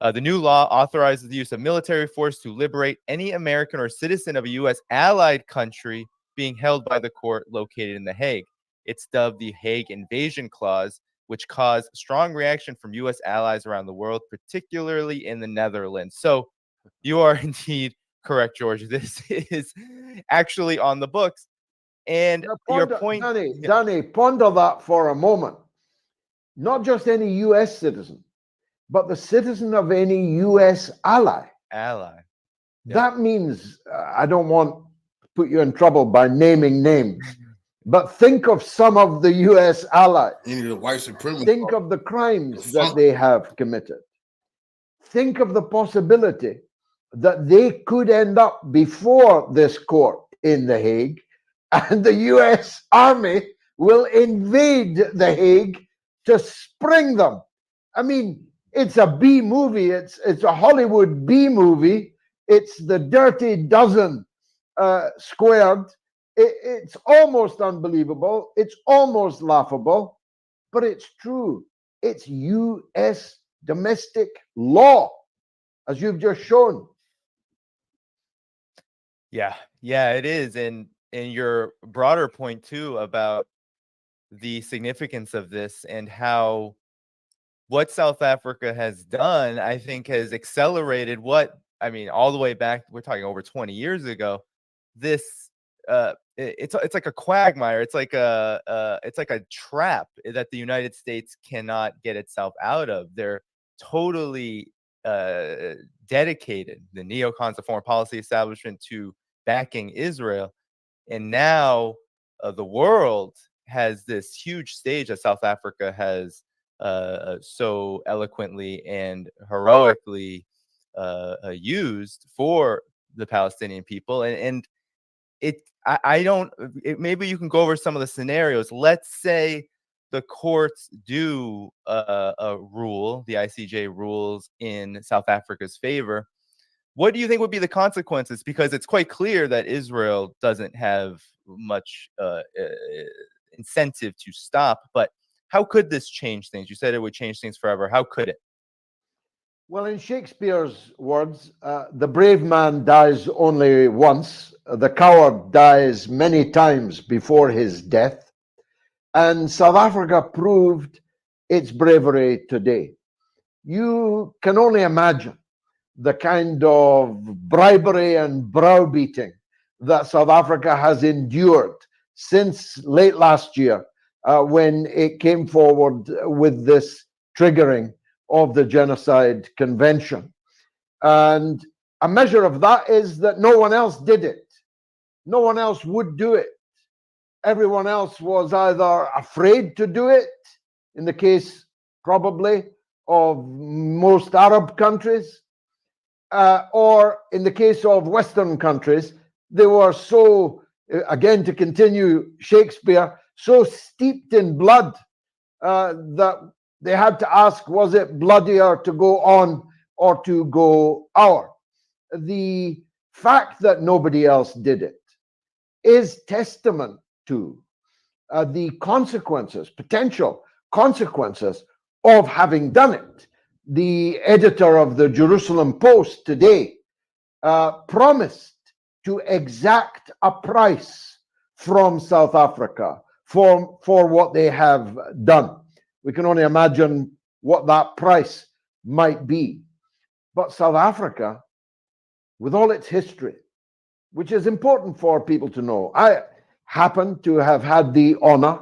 The new law authorizes the use of military force to liberate any American or citizen of a U.S. allied country being held by the court located in The Hague. It's dubbed the Hague Invasion Clause, which caused strong reaction from U.S. allies around the world, particularly in the Netherlands. So you are indeed correct, George. This is actually on the books. And your point, Danny, ponder that for a moment. Not just any U.S. citizen, but the citizen of any U.S. ally. Yep. That means, I don't want to put you in trouble by naming names, but think of some of the U.S. allies. The white supremacists. Think of the crimes that they have committed. Think of the possibility that they could end up before this court in The Hague, and the U.S. Army will invade The Hague to spring them. I mean, it's a B movie. It's a Hollywood B movie. It's the Dirty Dozen squared. It's almost unbelievable. It's almost laughable, but it's true. It's U.S. domestic law, as you've just shown. Yeah, it is. And your broader point too about the significance of this and how what South Africa has done, I think, has accelerated all the way back. We're talking over 20 years ago. This it's like a quagmire. It's like a trap that the United States cannot get itself out of. They're totally dedicated, the neocons, the foreign policy establishment, to backing Israel. And now the world has this huge stage that South Africa has so eloquently and heroically used for the Palestinian people. And maybe you can go over some of the scenarios. Let's say the courts do rule, the ICJ rules in South Africa's favor. What do you think would be the consequences? Because it's quite clear that Israel doesn't have much incentive to stop. But how could this change things? You said it would change things forever. How could it? Well, in Shakespeare's words, the brave man dies only once. The coward dies many times before his death. And South Africa proved its bravery today. You can only imagine the kind of bribery and browbeating that South Africa has endured since late last year when it came forward with this triggering of the Genocide Convention. And a measure of that is that no one else did it. No one else would do it. Everyone else was either afraid to do it, in the case probably of most Arab countries, or in the case of Western countries, they were so, again, to continue Shakespeare, so steeped in blood that they had to ask, was it bloodier to go on or to go our? The fact that nobody else did it is testament to the consequences, potential consequences of having done it. The editor of the Jerusalem Post today promised to exact a price from South Africa for what they have done. We can only imagine what that price might be. But South Africa, with all its history, which is important for people to know, I happen to have had the honor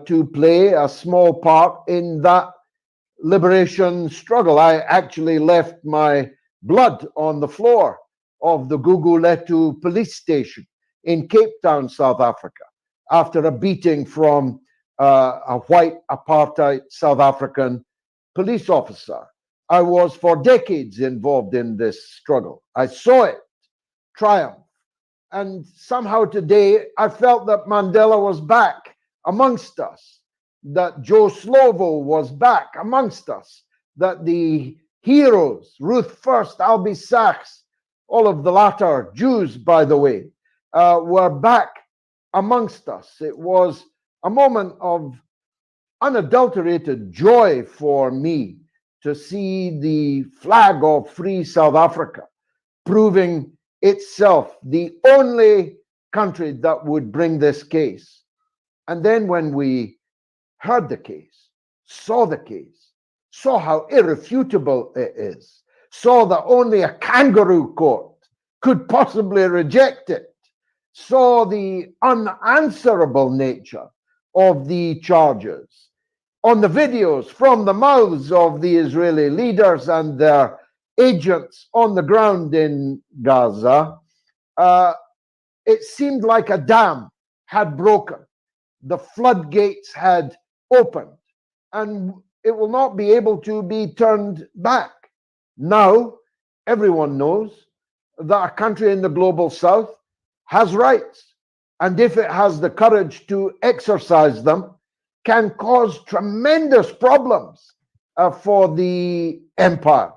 to play a small part in that liberation struggle. I actually left my blood on the floor of the Guguletu police station in Cape Town, South Africa, after a beating from a white apartheid South African police officer. I was for decades involved in this struggle. I saw it triumph. And somehow today, I felt that Mandela was back amongst us, that Joe Slovo was back amongst us, that the heroes, Ruth First, Albie Sachs, all of the latter Jews, by the way, were back amongst us. It was a moment of unadulterated joy for me to see the flag of free South Africa proving itself the only country that would bring this case. And then when we heard the case, saw how irrefutable it is, saw that only a kangaroo court could possibly reject it, saw the unanswerable nature of the charges, on the videos from the mouths of the Israeli leaders and their agents on the ground in Gaza, it seemed like a dam had broken. The floodgates had opened, and it will not be able to be turned back. Now, everyone knows that a country in the global south has rights, and if it has the courage to exercise them, can cause tremendous problems for the empire.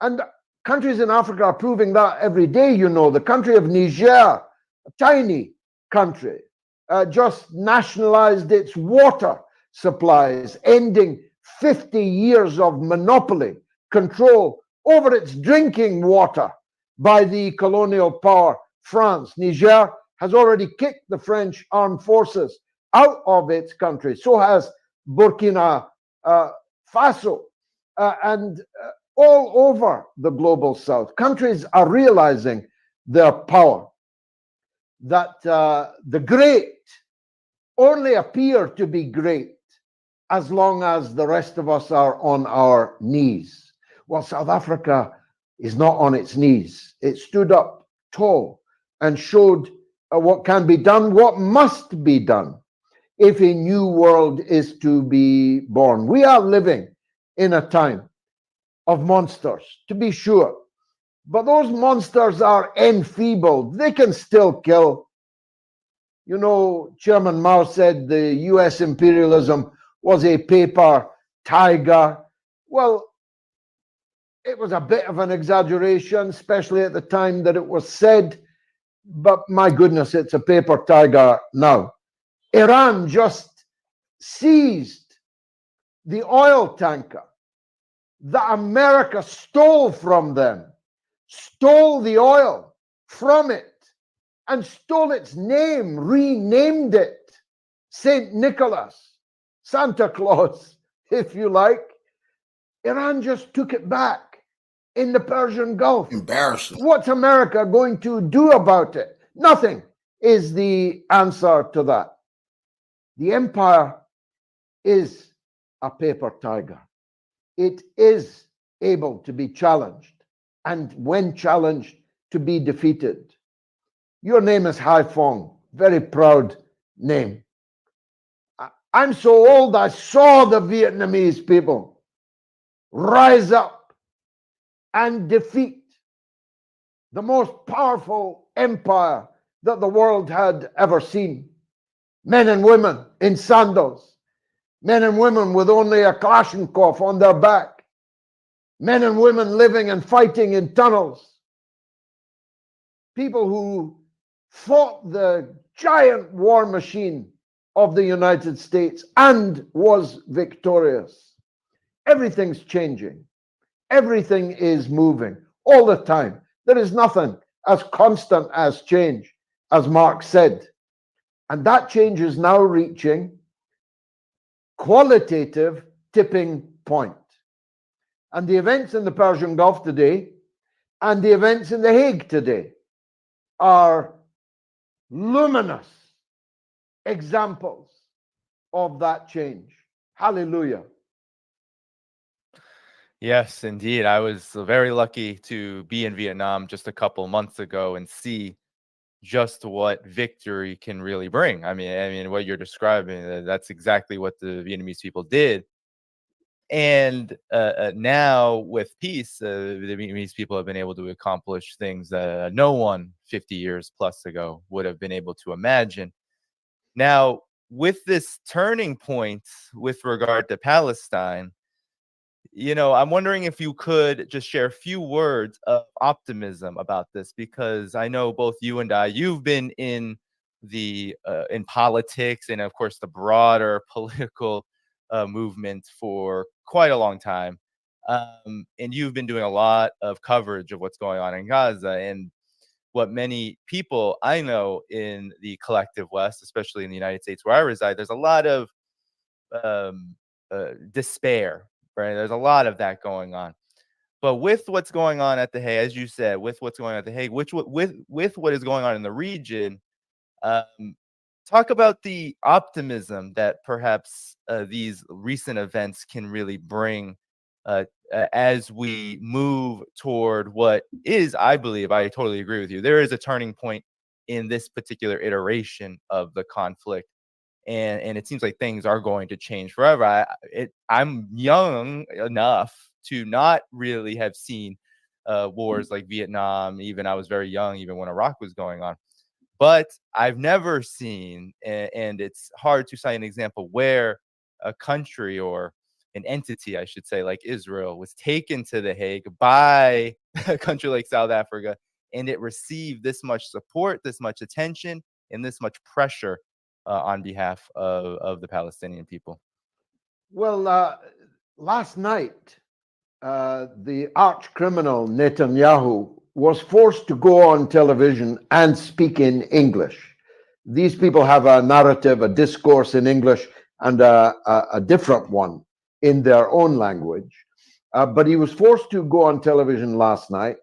And countries in Africa are proving that every day. You know, the country of Niger, a tiny country, just nationalized its water supplies, ending 50 years of monopoly control over its drinking water by the colonial power France. Niger has already kicked the French armed forces out of its country. So has Burkina Faso. And all over the global south, countries are realizing their power, that the great only appear to be great as long as the rest of us are on our knees. Well, South Africa is not on its knees. It stood up tall and showed what can be done, what must be done if a new world is to be born. We are living in a time of monsters, to be sure, but those monsters are enfeebled. They can still kill. You know, Chairman Mao said the US imperialism was a paper tiger. Well, it was a bit of an exaggeration, especially at the time that it was said, but my goodness, it's a paper tiger now. Iran just seized the oil tanker that America stole from them, stole the oil from it, and stole its name, renamed it St. Nicholas, Santa Claus, if you like. Iran just took it back in the Persian Gulf. Embarrassing. What's America going to do about it? Nothing is the answer to that. The empire is a paper tiger. It is able to be challenged, and when challenged, to be defeated. Your name is Hai Fong. Very proud name. I'm so old, I saw the Vietnamese people rise up and defeat the most powerful empire that the world had ever seen. Men and women in sandals, men and women with only a Kalashnikov on their back, men and women living and fighting in tunnels, people who fought the giant war machine of the United States and was victorious. Everything's changing. Everything is moving all the time. There is nothing as constant as change, as Marx said. And that change is now reaching qualitative tipping point. And the events in the Persian Gulf today and the events in The Hague today are luminous examples of that change. Hallelujah. Yes, indeed. I was very lucky to be in Vietnam just a couple months ago and see just what victory can really bring. I mean, what you're describing, that's exactly what the Vietnamese people did. And now with peace, the Vietnamese people have been able to accomplish things that no one 50 years plus ago would have been able to imagine. Now, with this turning point with regard to Palestine, I'm wondering if you could just share a few words of optimism about this, because I know both you and you've been in politics and, of course, the broader political movement for quite a long time. And you've been doing a lot of coverage of what's going on in Gaza. And what many people I know in the collective West, especially in the United States where I reside, there's a lot of despair, right? There's a lot of that going on. But with what's going on at The Hague, as you said, with what's going on at The Hague, with what is going on in the region, talk about the optimism that perhaps these recent events can really bring as we move toward what is, I believe, I totally agree with you, there is a turning point in this particular iteration of the conflict. And it seems like things are going to change forever. I'm young enough to not really have seen wars like Vietnam. Even I was very young, even when Iraq was going on. But I've never seen, and it's hard to cite an example where a country or an entity, I should say, like Israel, was taken to The Hague by a country like South Africa, and it received this much support, this much attention, and this much pressure on behalf of the Palestinian people. Well, last night, the arch criminal Netanyahu was forced to go on television and speak in English. These people have a narrative, a discourse in English, and a different one in their own language. But he was forced to go on television last night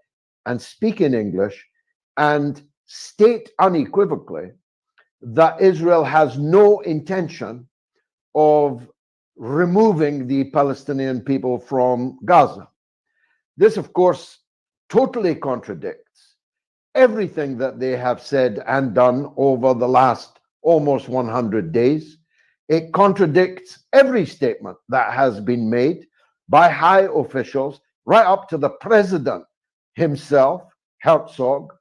and speak in English and state unequivocally that Israel has no intention of removing the Palestinian people from Gaza. This, of course, totally contradicts everything that they have said and done over the last almost 100 days. It contradicts every statement that has been made by high officials, right up to the president himself, Herzog.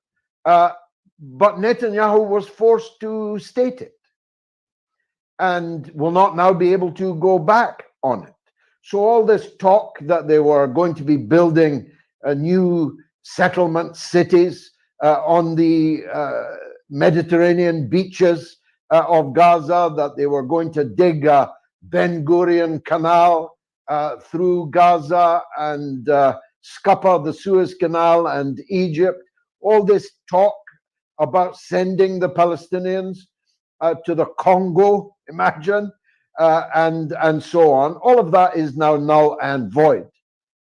But Netanyahu was forced to state it and will not now be able to go back on it. So all this talk that they were going to be building new settlement cities on the Mediterranean beaches of Gaza, that they were going to dig a Ben Gurion canal through Gaza and scupper the Suez Canal and Egypt, all this talk about sending the Palestinians to the Congo, imagine, and so on. All of that is now null and void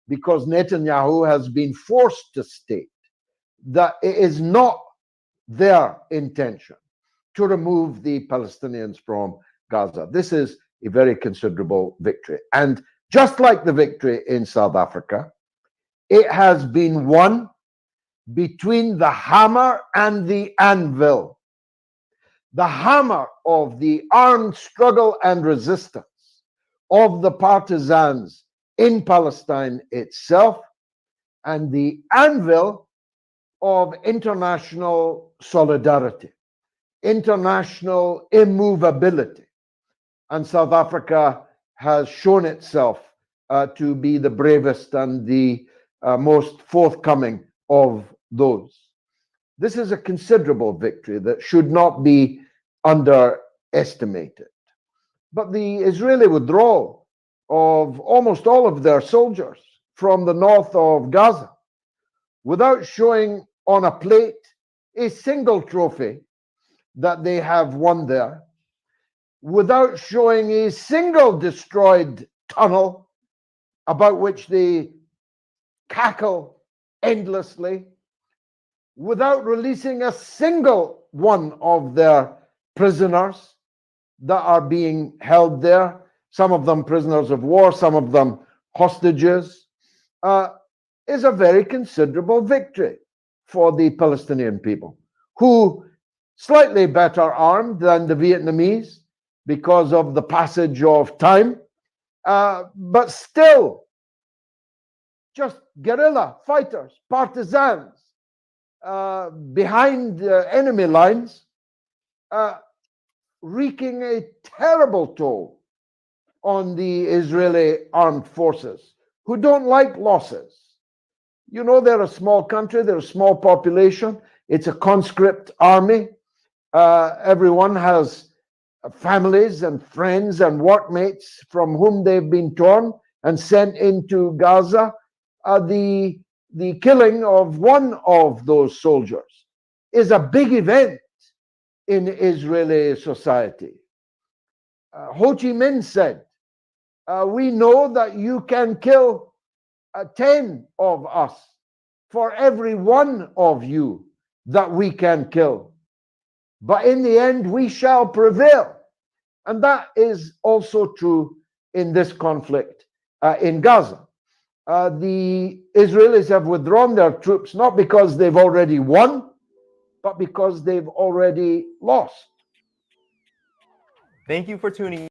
because Netanyahu has been forced to state that it is not their intention to remove the Palestinians from Gaza. This is a very considerable victory. And just like the victory in South Africa, it has been won between the hammer and the anvil. the hammer of the armed struggle and resistance of the partisans in Palestine itself, and the anvil of international solidarity, international immovability. And South Africa has shown itself to be the bravest and the most forthcoming of those. This is a considerable victory that should not be underestimated. But the Israeli withdrawal of almost all of their soldiers from the north of Gaza, without showing on a plate a single trophy that they have won there, without showing a single destroyed tunnel about which they cackle endlessly, without releasing a single one of their prisoners that are being held there, some of them prisoners of war, some of them hostages, is a very considerable victory for the Palestinian people, who, slightly better armed than the Vietnamese because of the passage of time, but still just guerrilla fighters, partisans, behind enemy lines, wreaking a terrible toll on the Israeli armed forces, who don't like losses. You know, they're a small country, they're a small population, it's a conscript army. Everyone has families and friends and workmates from whom they've been torn and sent into Gaza. The killing of one of those soldiers is a big event in Israeli society. Ho Chi Minh said, we know that you can kill 10 of us for every one of you that we can kill. But in the end, we shall prevail. And that is also true in this conflict in Gaza. The Israelis have withdrawn their troops not because they've already won, but because they've already lost. Thank you for tuning in.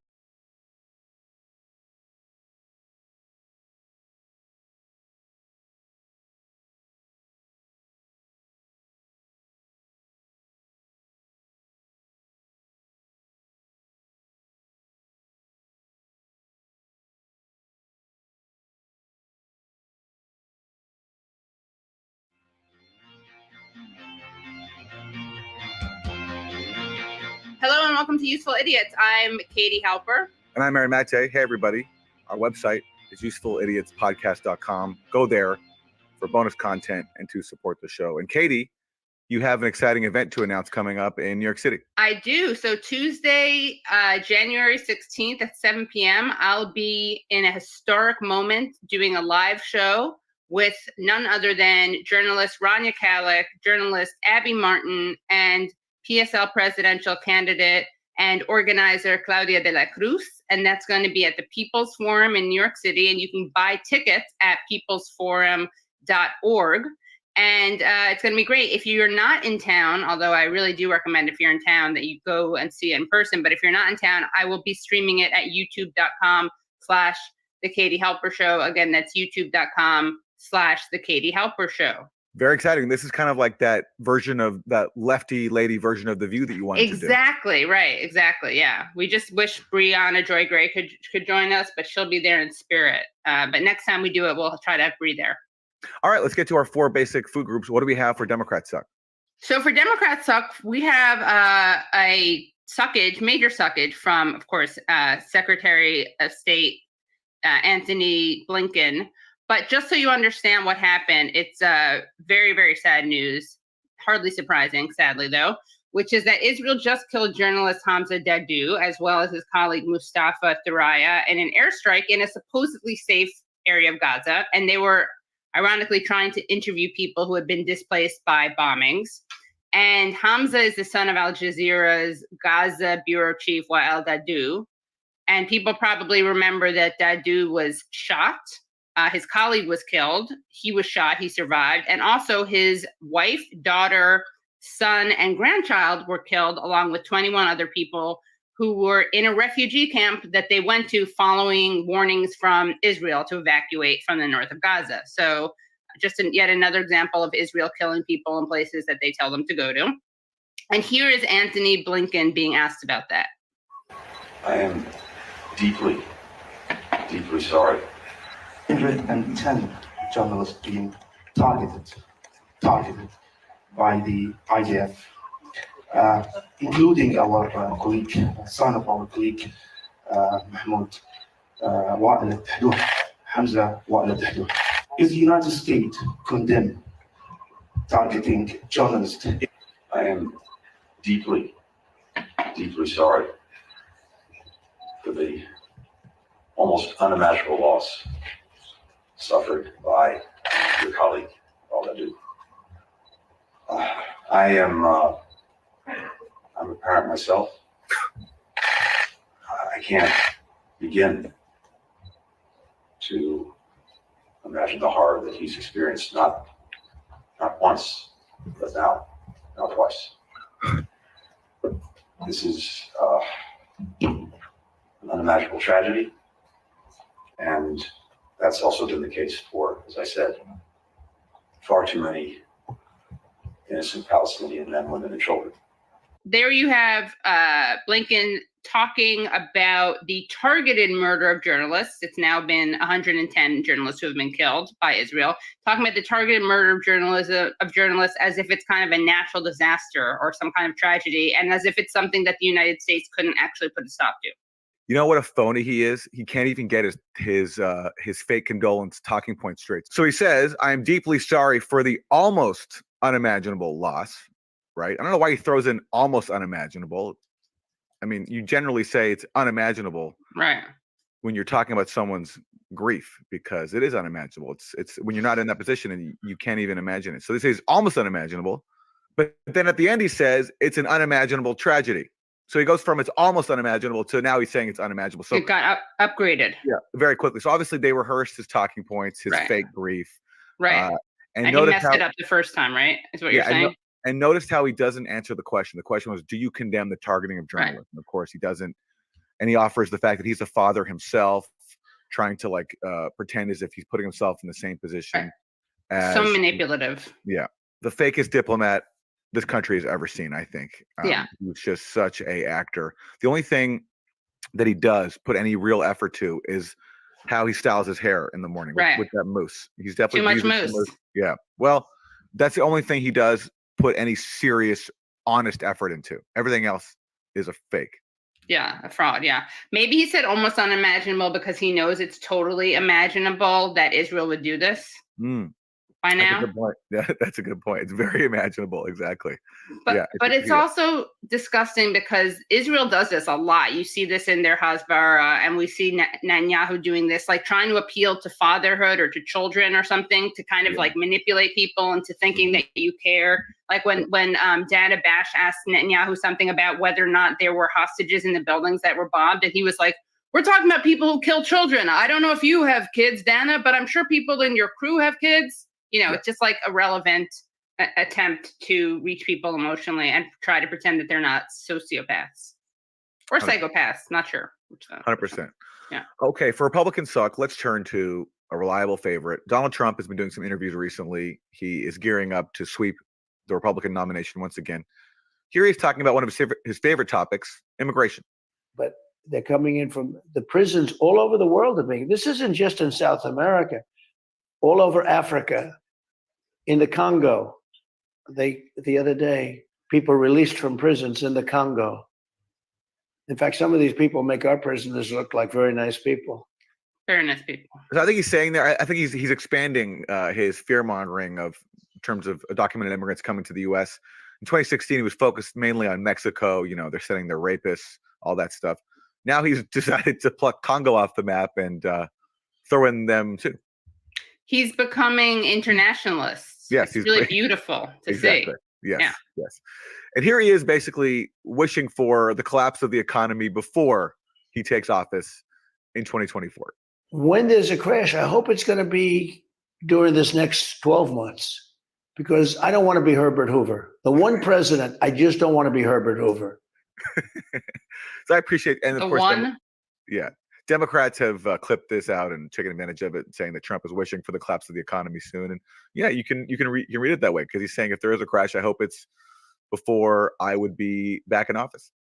Hello and welcome to Useful Idiots. I'm Katie Halper. And I'm Aaron Mate. Hey, everybody. Our website is usefulidiotspodcast.com. Go there for bonus content and to support the show. And Katie, you have an exciting event to announce coming up in New York City. I do. So Tuesday, January 16th at 7 p.m., I'll be in a historic moment doing a live show with none other than journalist Rania Khalek, journalist Abby Martin, and PSL presidential candidate and organizer Claudia de la Cruz. And that's going to be at the People's Forum in New York City. And you can buy tickets at peoplesforum.org. And it's going to be great. If you're not in town, although I really do recommend if you're in town that you go and see it in person. But if you're not in town, I will be streaming it at youtube.com/The Katie Halper Show. Again, that's youtube.com/The Katie Halper Show. Very exciting. This is kind of like that version of that lefty lady version of The View that you wanted to do. Exactly. Right. Exactly. Yeah. We just wish Brianna Joy Gray could join us, but she'll be there in spirit. But next time we do it, we'll try to have Bri there. All right, let's get to our 4 basic food groups. What do we have for Democrats Suck? So for Democrats Suck, we have a major suckage from, of course, Secretary of State Anthony Blinken. But just so you understand what happened, it's very, very sad news, hardly surprising, sadly, though, which is that Israel just killed journalist Hamza Dadou, as well as his colleague Mustafa Thuraya, in an airstrike in a supposedly safe area of Gaza. And they were ironically trying to interview people who had been displaced by bombings. And Hamza is the son of Al Jazeera's Gaza bureau chief, Wael Dadou. And people probably remember that Dadou was shot. His colleague was killed. He was shot. He survived. And also his wife, daughter, son and grandchild were killed, along with 21 other people who were in a refugee camp that they went to following warnings from Israel to evacuate from the north of Gaza. So just yet another example of Israel killing people in places that they tell them to go to. And here is Anthony Blinken being asked about that. I am deeply, deeply sorry. 110 journalists being targeted by the IDF, including our colleague, son of our colleague, Mahmoud Wa'il al-Tahdoud, Hamza Wa'il al-Tahdoud. Is the United States condemn targeting journalists? I am deeply, deeply sorry for the almost unimaginable loss suffered by your colleague, WW3. I'm a parent myself. I can't begin to imagine the horror that he's experienced, not once, but now twice. This is an unimaginable tragedy, and that's also been the case for, as I said, far too many innocent Palestinian men, women, and children. There you have Blinken talking about the targeted murder of journalists. It's now been 110 journalists who have been killed by Israel. Talking about the targeted murder of journalists as if it's kind of a natural disaster or some kind of tragedy, and as if it's something that the United States couldn't actually put a stop to. You know what a phony he is? He can't even get his fake condolence talking point straight. So he says, "I am deeply sorry for the almost unimaginable loss." Right? I don't know why he throws in almost unimaginable. I mean, you generally say it's unimaginable, right, when you're talking about someone's grief, because it is unimaginable. It's when you're not in that position and you can't even imagine it. So they say it's almost unimaginable, but then at the end he says it's an unimaginable tragedy. So he goes from it's almost unimaginable to now he's saying it's unimaginable. So it got upgraded. Yeah, very quickly. So obviously they rehearsed his talking points, his fake grief. Right. And he messed it up the first time, right? Is what you're saying? And notice how he doesn't answer the question. The question was, do you condemn the targeting of journalists? Right. And of course he doesn't. And he offers the fact that he's a father himself, trying to pretend as if he's putting himself in the same position. As, so manipulative. Yeah. The fakest diplomat this country has ever seen, I think. Yeah. He was just such a actor. The only thing that he does put any real effort to is how he styles his hair in the morning with that mousse. He's definitely too much mousse. Yeah. Well, that's the only thing he does put any serious, honest effort into. Everything else is a fake. Yeah, a fraud. Yeah. Maybe he said almost unimaginable because he knows it's totally imaginable that Israel would do this by now. That's a good point. Yeah, that's a good point. It's very imaginable. Exactly. But it's also disgusting because Israel does this a lot. You see this in their Hasbara, and we see Netanyahu doing this, like trying to appeal to fatherhood or to children or something to kind of manipulate people into thinking that you care. Like when Dana Bash asked Netanyahu something about whether or not there were hostages in the buildings that were bombed, and he was like, "We're talking about people who kill children. I don't know if you have kids, Dana, but I'm sure people in your crew have kids." It's just like a relevant attempt to reach people emotionally and try to pretend that they're not sociopaths or psychopaths. Not sure. 100%. Yeah. Okay. For Republican suck, let's turn to a reliable favorite. Donald Trump has been doing some interviews recently. He is gearing up to sweep the Republican nomination once again. Here he's talking about one of his favorite topics, immigration. But they're coming in from the prisons all over the world. This isn't just in South America, all over Africa, in the Congo. The other day, people released from prisons in the Congo. In fact, some of these people make our prisoners look like very nice people. Very nice people. So I think he's saying there. I think he's expanding his fear mongering in terms of undocumented immigrants coming to the U.S. In 2016, he was focused mainly on Mexico. They're sending their rapists, all that stuff. Now he's decided to pluck Congo off the map and throw in them too. He's becoming internationalist. Yes, it's really beautiful to see. Yes, yes. And here he is basically wishing for the collapse of the economy before he takes office in 2024. When there's a crash, I hope it's going to be during this next 12 months. because I don't want to be Herbert Hoover. The one president, I just don't want to be Herbert Hoover. So I appreciate, and of The course, one? yeah, Democrats have clipped this out and taken advantage of it, saying that Trump is wishing for the collapse of the economy soon. And yeah, you can read it that way, because he's saying if there is a crash, I hope it's before I would be back in office.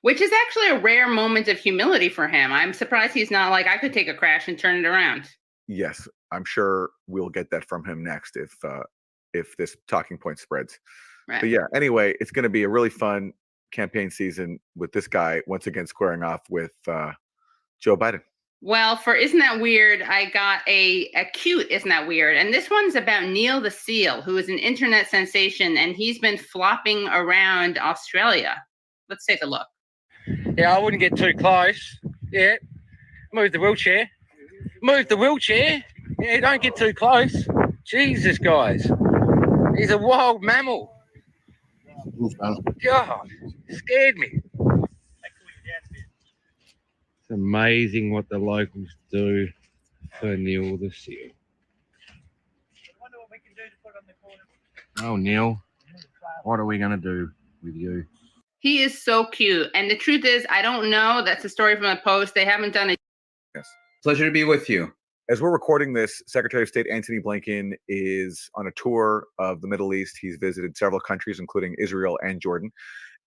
Which is actually a rare moment of humility for him. I'm surprised he's not like, I could take a crash and turn it around. Yes, I'm sure we'll get that from him next if this talking point spreads. Right. But yeah, anyway, it's going to be a really fun campaign season with this guy once again squaring off with Joe Biden. Well, for Isn't That Weird, I got a cute Isn't That Weird? And this one's about Neil the Seal, who is an internet sensation, and he's been flopping around Australia. Let's take a look. Yeah, I wouldn't get too close. Yeah, move the wheelchair. Move the wheelchair. Yeah, don't get too close. Jesus, guys. He's a wild mammal. God, scared me. It's amazing what the locals do for Neil the Seal. Oh, Neil, what are we going to do with you? He is so cute. And the truth is, I don't know. That's a story from a post. They haven't done it. Yes. Pleasure to be with you. As we're recording this, Secretary of State Antony Blinken is on a tour of the Middle East. He's visited several countries, including Israel and Jordan.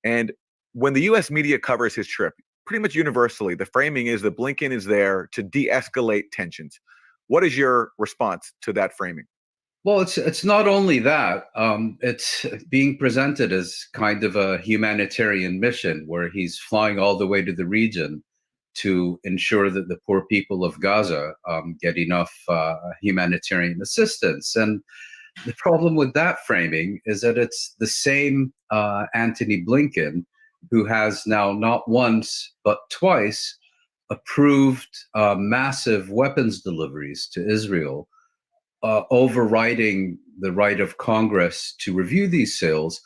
And when the U.S. media covers his trip, pretty much universally, the framing is that Blinken is there to de-escalate tensions. What is your response to that framing? Well, it's not only that. It's being presented as kind of a humanitarian mission where he's flying all the way to the region to ensure that the poor people of Gaza get enough humanitarian assistance. And the problem with that framing is that it's the same Antony Blinken who has now not once but twice approved massive weapons deliveries to Israel, overriding the right of Congress to review these sales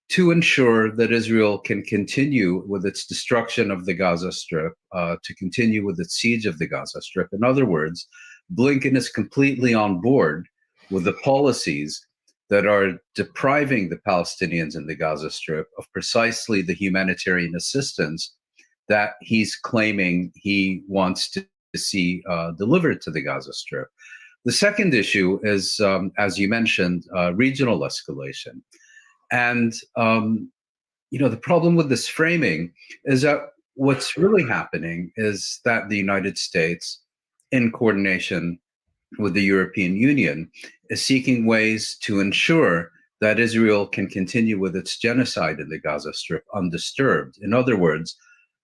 to ensure that Israel can continue with its destruction of the Gaza Strip, to continue with its siege of the Gaza Strip. In other words, Blinken is completely on board with the policies that are depriving the Palestinians in the Gaza Strip of precisely the humanitarian assistance that he's claiming he wants to see delivered to the Gaza Strip. The second issue is, as you mentioned, regional escalation. And, the problem with this framing is that what's really happening is that the United States, in coordination with the European Union, is seeking ways to ensure that Israel can continue with its genocide in the Gaza Strip undisturbed. In other words,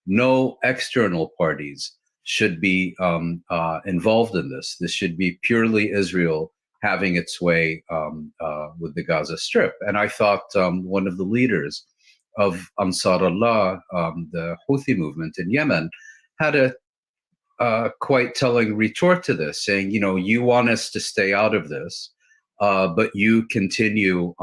no external parties should be involved in this. This should be purely Israel having its way with the Gaza Strip. And I thought one of the leaders of Ansar Allah, the Houthi movement in Yemen, had a quite telling retort to this, saying, you want us to stay out of this, but you continue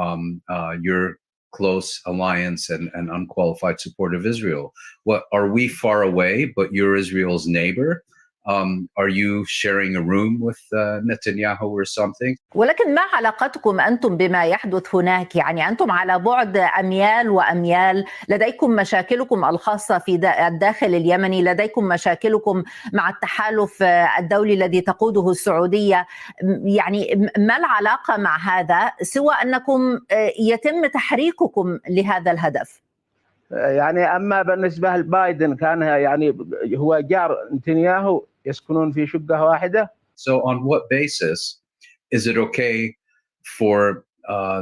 your close alliance and unqualified support of Israel. What, are we far away, but you're Israel's neighbor? Are you sharing a room with Netanyahu or something? ولكن ما علاقتكم أنتم بما يحدث هناك؟ يعني أنتم على بعد أميال وأميال، لديكم مشاكلكم الخاصة في الداخل اليمني، لديكم مشاكلكم مع التحالف الدولي الذي تقوده السعودية. يعني ما العلاقة مع هذا سوى أنكم يتم تحريككم لهذا الهدف؟ يعني أما بالنسبة لبايدن كان هو جار نتنياهو يسكنون في شقة واحدة. So on what basis is it okay for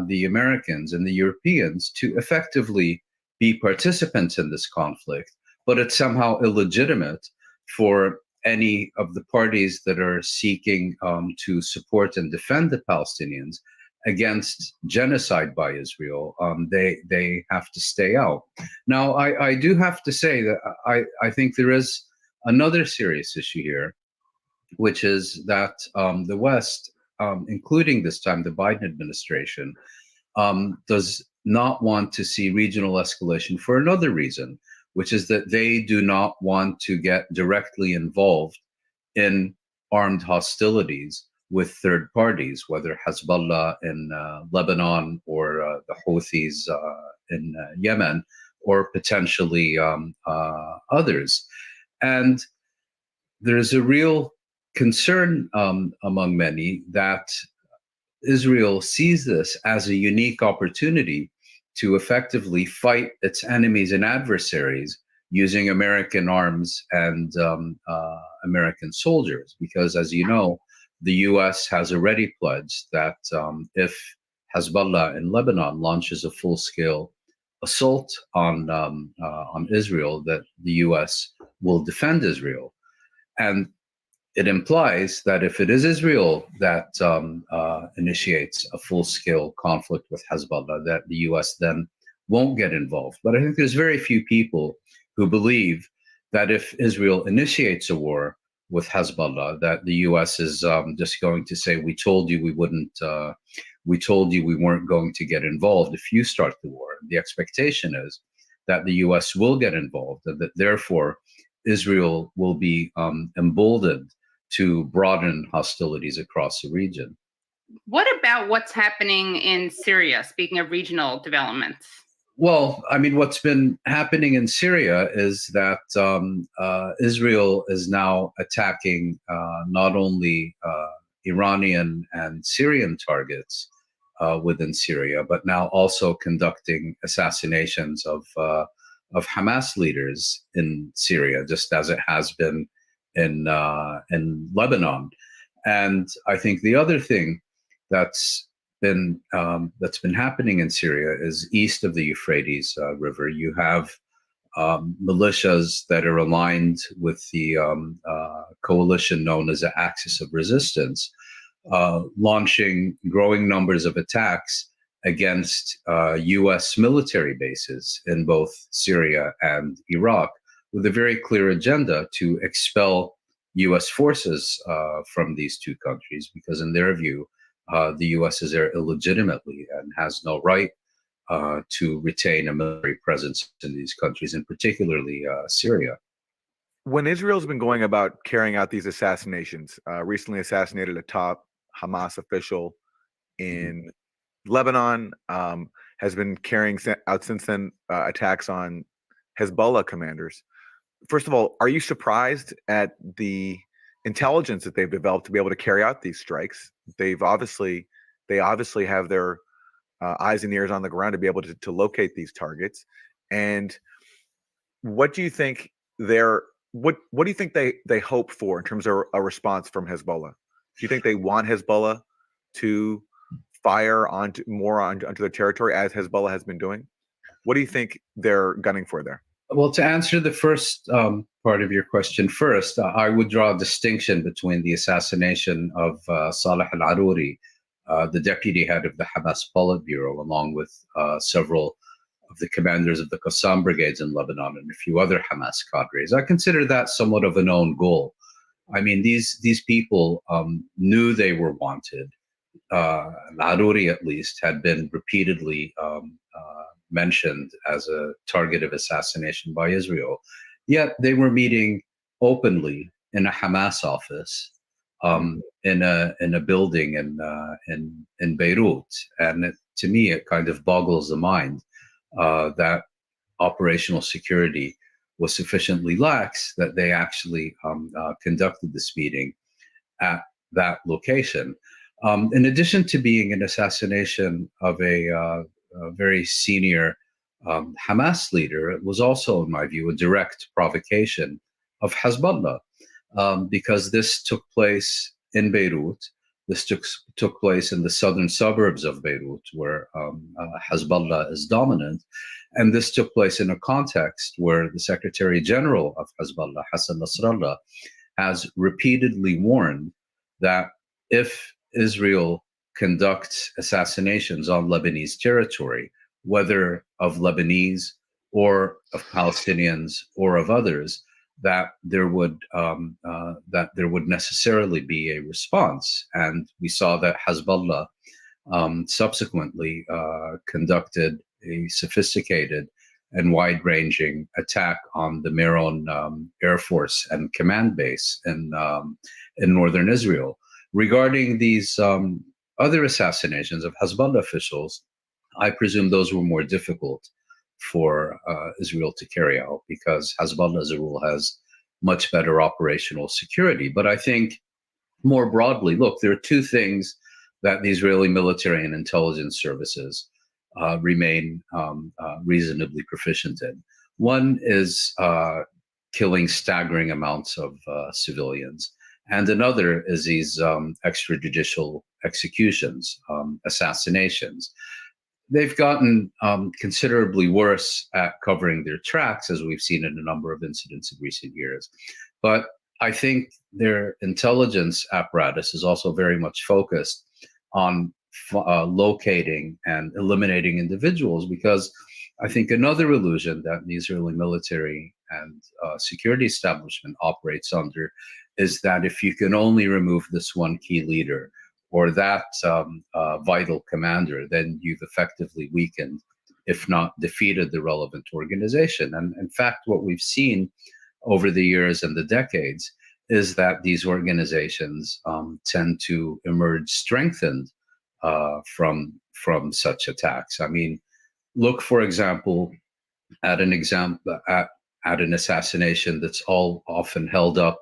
the Americans and the Europeans to effectively be participants in this conflict, but it's somehow illegitimate for any of the parties that are seeking to support and defend the Palestinians against genocide by Israel? They have to stay out. Now, I do have to say that I think there is another serious issue here, which is that the West, including this time the Biden administration, does not want to see regional escalation for another reason, which is that they do not want to get directly involved in armed hostilities with third parties, whether Hezbollah in Lebanon or the Houthis in Yemen, or potentially others. And there's a real concern among many that Israel sees this as a unique opportunity to effectively fight its enemies and adversaries using American arms and American soldiers. Because, as you know, the US has already pledged that if Hezbollah in Lebanon launches a full-scale assault on Israel, that the US will defend Israel. And it implies that if it is Israel that initiates a full-scale conflict with Hezbollah, that the US then won't get involved. But I think there's very few people who believe that if Israel initiates a war with Hezbollah, that the US is just going to say, we told you we wouldn't, we told you we weren't going to get involved if you start the war. The expectation is that the US will get involved, and that therefore Israel will be emboldened to broaden hostilities across the region. What about what's happening in Syria, speaking of regional developments? Well, I mean, what's been happening in Syria is that Israel is now attacking not only Iranian and Syrian targets within Syria, but now also conducting assassinations of Hamas leaders in Syria, just as it has been in Lebanon. And I think the other thing that's been happening in Syria is east of the Euphrates River. You have militias that are aligned with the coalition known as the Axis of Resistance, launching growing numbers of attacks against US military bases in both Syria and Iraq, with a very clear agenda to expel US forces from these two countries, because in their view, the US is there illegitimately and has no right to retain a military presence in these countries, and particularly Syria. When Israel's been going about carrying out these assassinations, recently assassinated a top Hamas official in Lebanon, has been carrying out since then attacks on Hezbollah commanders. First of all, are you surprised at the intelligence that they've developed to be able to carry out these strikes? They obviously have their eyes and ears on the ground to be able to locate these targets. And what do you think what do you think they hope for in terms of a response from Hezbollah? Do you think they want Hezbollah to fire onto their territory, as Hezbollah has been doing? What do you think they're gunning for there? Well, to answer the first part of your question first, I would draw a distinction between the assassination of Saleh al-Aruri, the deputy head of the Hamas Politburo, along with several of the commanders of the Qassam brigades in Lebanon and a few other Hamas cadres. I consider that somewhat of an own goal. I mean, these people knew they were wanted. Al-Aruri, at least, had been repeatedly mentioned as a target of assassination by Israel. Yet they were meeting openly in a Hamas office, in a building in Beirut. And to me, it kind of boggles the mind that operational security was sufficiently lax that they actually conducted this meeting at that location. In addition to being an assassination of a very senior Hamas leader, it was also, in my view, a direct provocation of Hezbollah, because this took place in Beirut. This took place in the southern suburbs of Beirut, where Hezbollah is dominant. And this took place in a context where the Secretary General of Hezbollah, Hassan Nasrallah, has repeatedly warned that if Israel conducts assassinations on Lebanese territory, whether of Lebanese or of Palestinians or of others, that there would necessarily be a response. And we saw that Hezbollah subsequently conducted a sophisticated and wide-ranging attack on the Meron Air Force and Command Base in northern Israel. Regarding these other assassinations of Hezbollah officials, I presume those were more difficult for Israel to carry out because Hezbollah, as a rule, has much better operational security. But I think more broadly, look, there are two things that the Israeli military and intelligence services remain reasonably proficient in. One is killing staggering amounts of civilians, and another is these extrajudicial executions, assassinations. They've gotten considerably worse at covering their tracks, as we've seen in a number of incidents in recent years. But I think their intelligence apparatus is also very much focused on locating and eliminating individuals, because I think another illusion that the Israeli military and security establishment operates under is that if you can only remove this one key leader or that vital commander, then you've effectively weakened, if not defeated, the relevant organization. And in fact, what we've seen over the years and the decades is that these organizations tend to emerge strengthened from such attacks. I mean, look, for example, at an assassination that's often held up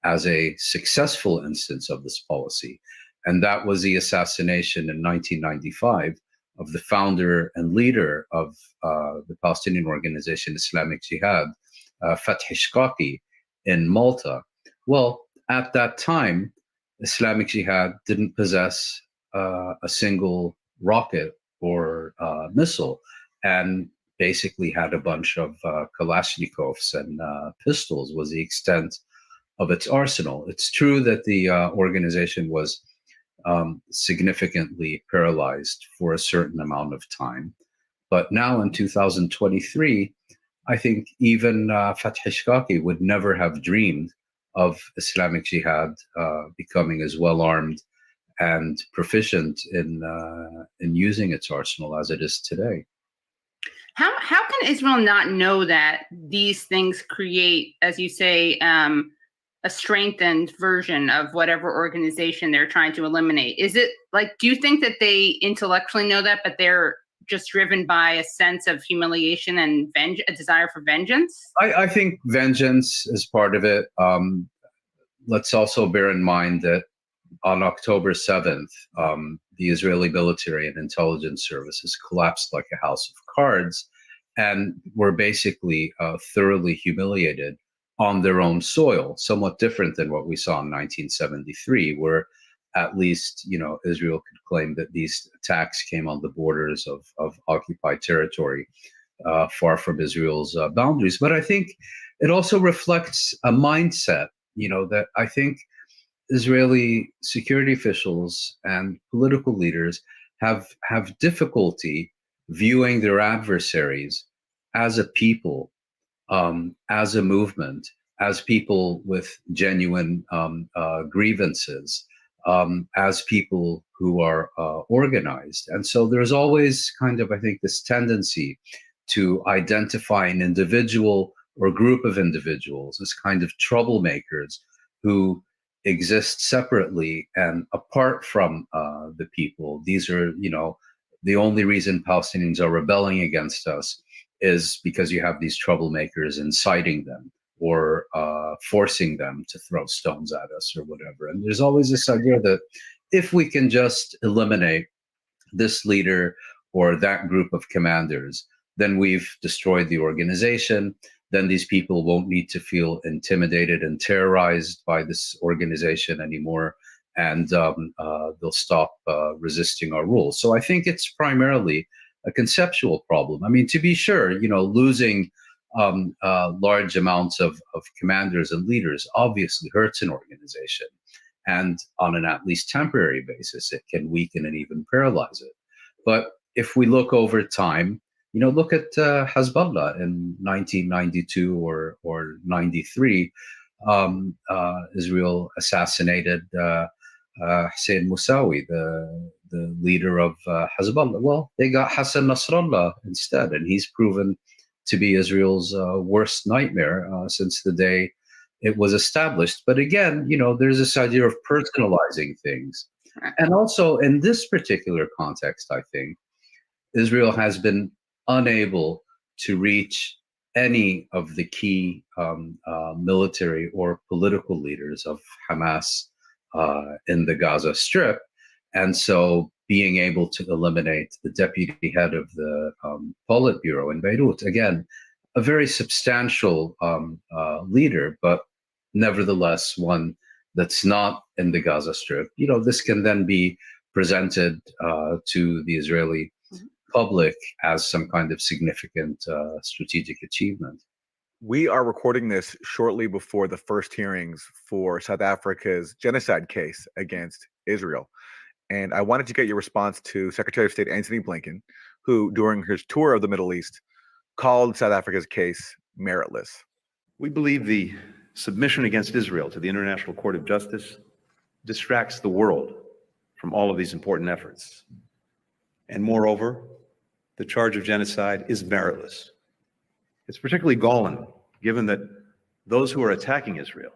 as a successful instance of this policy. And that was the assassination in 1995 of the founder and leader of the Palestinian organization Islamic Jihad, Fathi Shqaqi, in Malta. Well, at that time, Islamic Jihad didn't possess a single rocket or missile, and basically had a bunch of Kalashnikovs and pistols was the extent of its arsenal. It's true that the organization was significantly paralyzed for a certain amount of time. But now in 2023, I think even Fathi Shqaqi would never have dreamed of Islamic Jihad becoming as well-armed and proficient in using its arsenal as it is today. How can Israel not know that these things create, as you say, a strengthened version of whatever organization they're trying to eliminate? Is it like, do you think that they intellectually know that, but they're just driven by a sense of humiliation and a desire for vengeance? I think vengeance is part of it. Let's also bear in mind that on October 7th, the Israeli military and intelligence services collapsed like a house of cards and were basically thoroughly humiliated on their own soil, somewhat different than what we saw in 1973, where at least, Israel could claim that these attacks came on the borders of occupied territory, far from Israel's boundaries. But I think it also reflects a mindset, that I think Israeli security officials and political leaders have difficulty viewing their adversaries as a people, as a movement, as people with genuine grievances, as people who are organized. And so there's always kind of, I think, this tendency to identify an individual or group of individuals as kind of troublemakers who exist separately and apart from the people. These are, the only reason Palestinians are rebelling against us is because you have these troublemakers inciting them or forcing them to throw stones at us or whatever. And there's always this idea that if we can just eliminate this leader or that group of commanders, then we've destroyed the organization. Then these people won't need to feel intimidated and terrorized by this organization anymore, and they'll stop resisting our rules. So I think it's primarily a conceptual problem. I mean, to be sure, losing large amounts of commanders and leaders obviously hurts an organization. And on an at least temporary basis, it can weaken and even paralyze it. But if we look over time, look at Hezbollah in 1992 or 93. Israel assassinated Hussein Musawi, the leader of Hezbollah. Well, they got Hassan Nasrallah instead, and he's proven to be Israel's worst nightmare since the day it was established. But again, there's this idea of personalizing things. And also in this particular context, I think Israel has been unable to reach any of the key military or political leaders of Hamas in the Gaza Strip. And so being able to eliminate the deputy head of the Politburo in Beirut, again, a very substantial leader, but nevertheless one that's not in the Gaza Strip. This can then be presented to the Israeli public as some kind of significant strategic achievement. We are recording this shortly before the first hearings for South Africa's genocide case against Israel. And I wanted to get your response to Secretary of State Antony Blinken, who, during his tour of the Middle East, called South Africa's case meritless. We believe the submission against Israel to the International Court of Justice distracts the world from all of these important efforts. And moreover, the charge of genocide is meritless. It's particularly galling, given that those who are attacking Israel,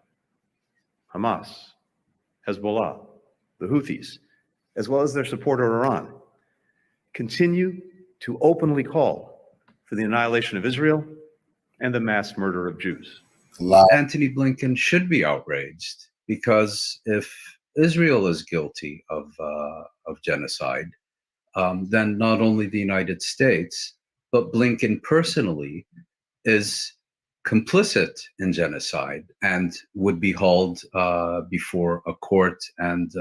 Hamas, Hezbollah, the Houthis, as well as their supporter Iran, continue to openly call for the annihilation of Israel and the mass murder of Jews. Antony Blinken should be outraged, because if Israel is guilty of genocide, then not only the United States, but Blinken personally is complicit in genocide and would be hauled before a court and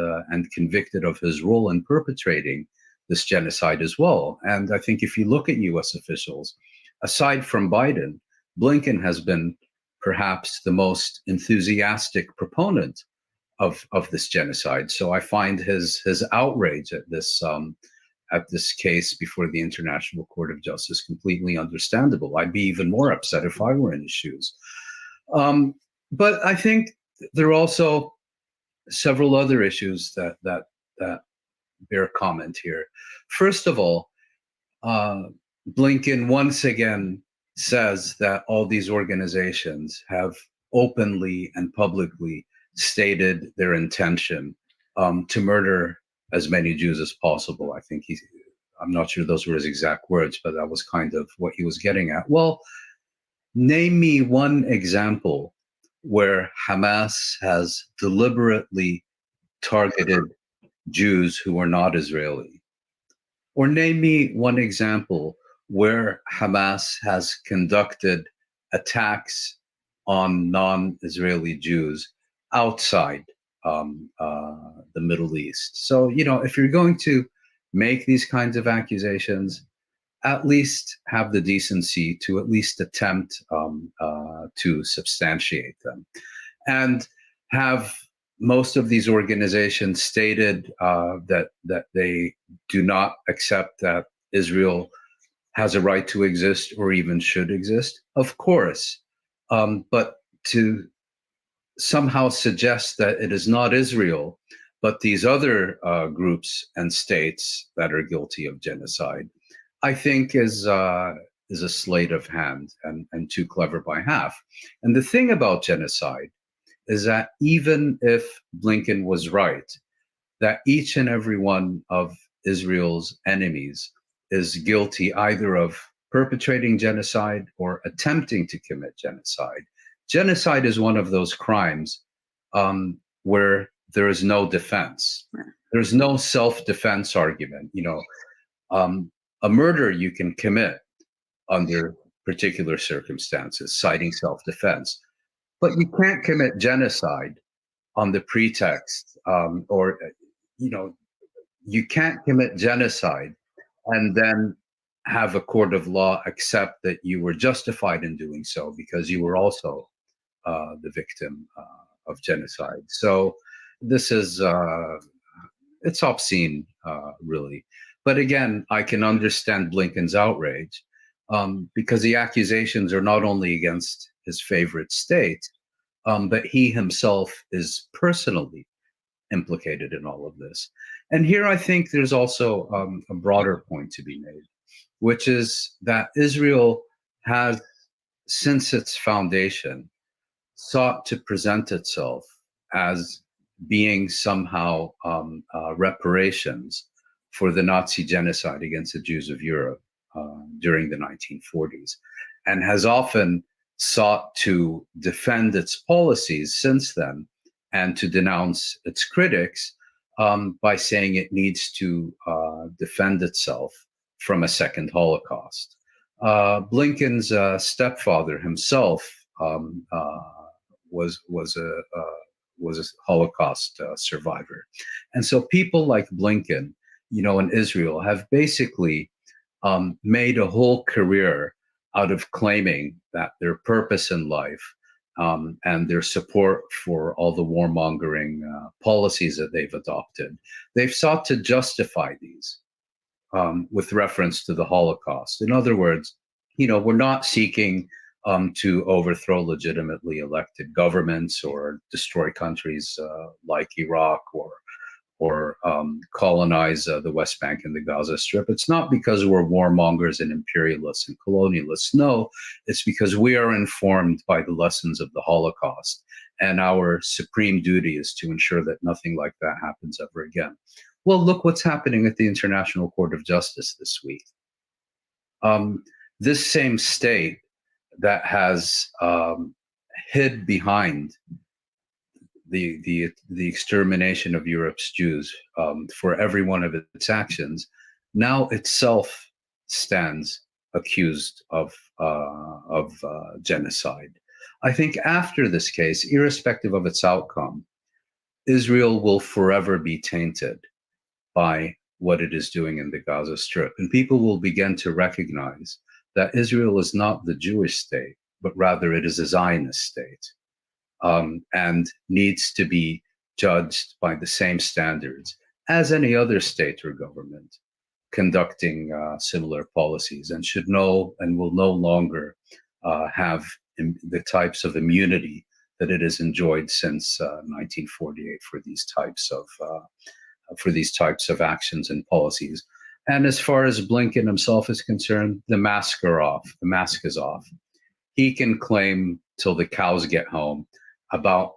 convicted of his role in perpetrating this genocide as well. And I think if you look at U.S. officials, aside from Biden, Blinken has been perhaps the most enthusiastic proponent of this genocide. So I find his outrage at this case before the International Court of Justice completely understandable. I'd be even more upset if I were in his shoes. But I think there are also several other issues that bear comment here. First of all, Blinken once again says that all these organizations have openly and publicly stated their intention to murder as many Jews as possible. I think I'm not sure those were his exact words, but that was kind of what he was getting at. Well, name me one example where Hamas has deliberately targeted Jews who are not Israeli. Or name me one example where Hamas has conducted attacks on non-Israeli Jews outside the Middle East. So, if you're going to make these kinds of accusations, at least have the decency to at least attempt to substantiate them. And have most of these organizations stated that they do not accept that Israel has a right to exist or even should exist? Of course. But to somehow suggest that it is not Israel, but these other groups and states that are guilty of genocide, I think is a sleight of hand and too clever by half. And the thing about genocide is that even if Blinken was right, that each and every one of Israel's enemies is guilty either of perpetrating genocide or attempting to commit genocide. Genocide is one of those crimes where there is no defense. There's no self-defense argument. A murder you can commit under particular circumstances, citing self-defense, but you can't commit genocide on the pretext, you can't commit genocide and then have a court of law accept that you were justified in doing so because you were also the victim of genocide. So this is, it's obscene, really. But again, I can understand Blinken's outrage because the accusations are not only against his favorite state, but he himself is personally implicated in all of this. And here I think there's also a broader point to be made, which is that Israel has, since its foundation, sought to present itself as being somehow reparations for the Nazi genocide against the Jews of Europe during the 1940s, and has often sought to defend its policies since then and to denounce its critics by saying it needs to defend itself from a second Holocaust. Blinken's stepfather himself was a Holocaust survivor, and so people like Blinken, in Israel, have basically made a whole career out of claiming that their purpose in life and their support for all the warmongering policies that they've adopted, they've sought to justify these with reference to the Holocaust. In other words, we're not seeking to overthrow legitimately elected governments or destroy countries like Iraq or colonize the West Bank and the Gaza Strip. It's not because we're warmongers and imperialists and colonialists. No, it's because we are informed by the lessons of the Holocaust, and our supreme duty is to ensure that nothing like that happens ever again. Well, look what's happening at the International Court of Justice this week. This same state that has hid behind the extermination of Europe's Jews for every one of its actions, now itself stands accused of genocide. I think after this case, irrespective of its outcome, Israel will forever be tainted by what it is doing in the Gaza Strip, and people will begin to recognize that Israel is not the Jewish state, but rather it is a Zionist state. And needs to be judged by the same standards as any other state or government conducting similar policies, and should know and will no longer have the types of immunity that it has enjoyed since 1948 for these types of actions and policies. And as far as Blinken himself is concerned, the mask is off. He can claim till the cows get home about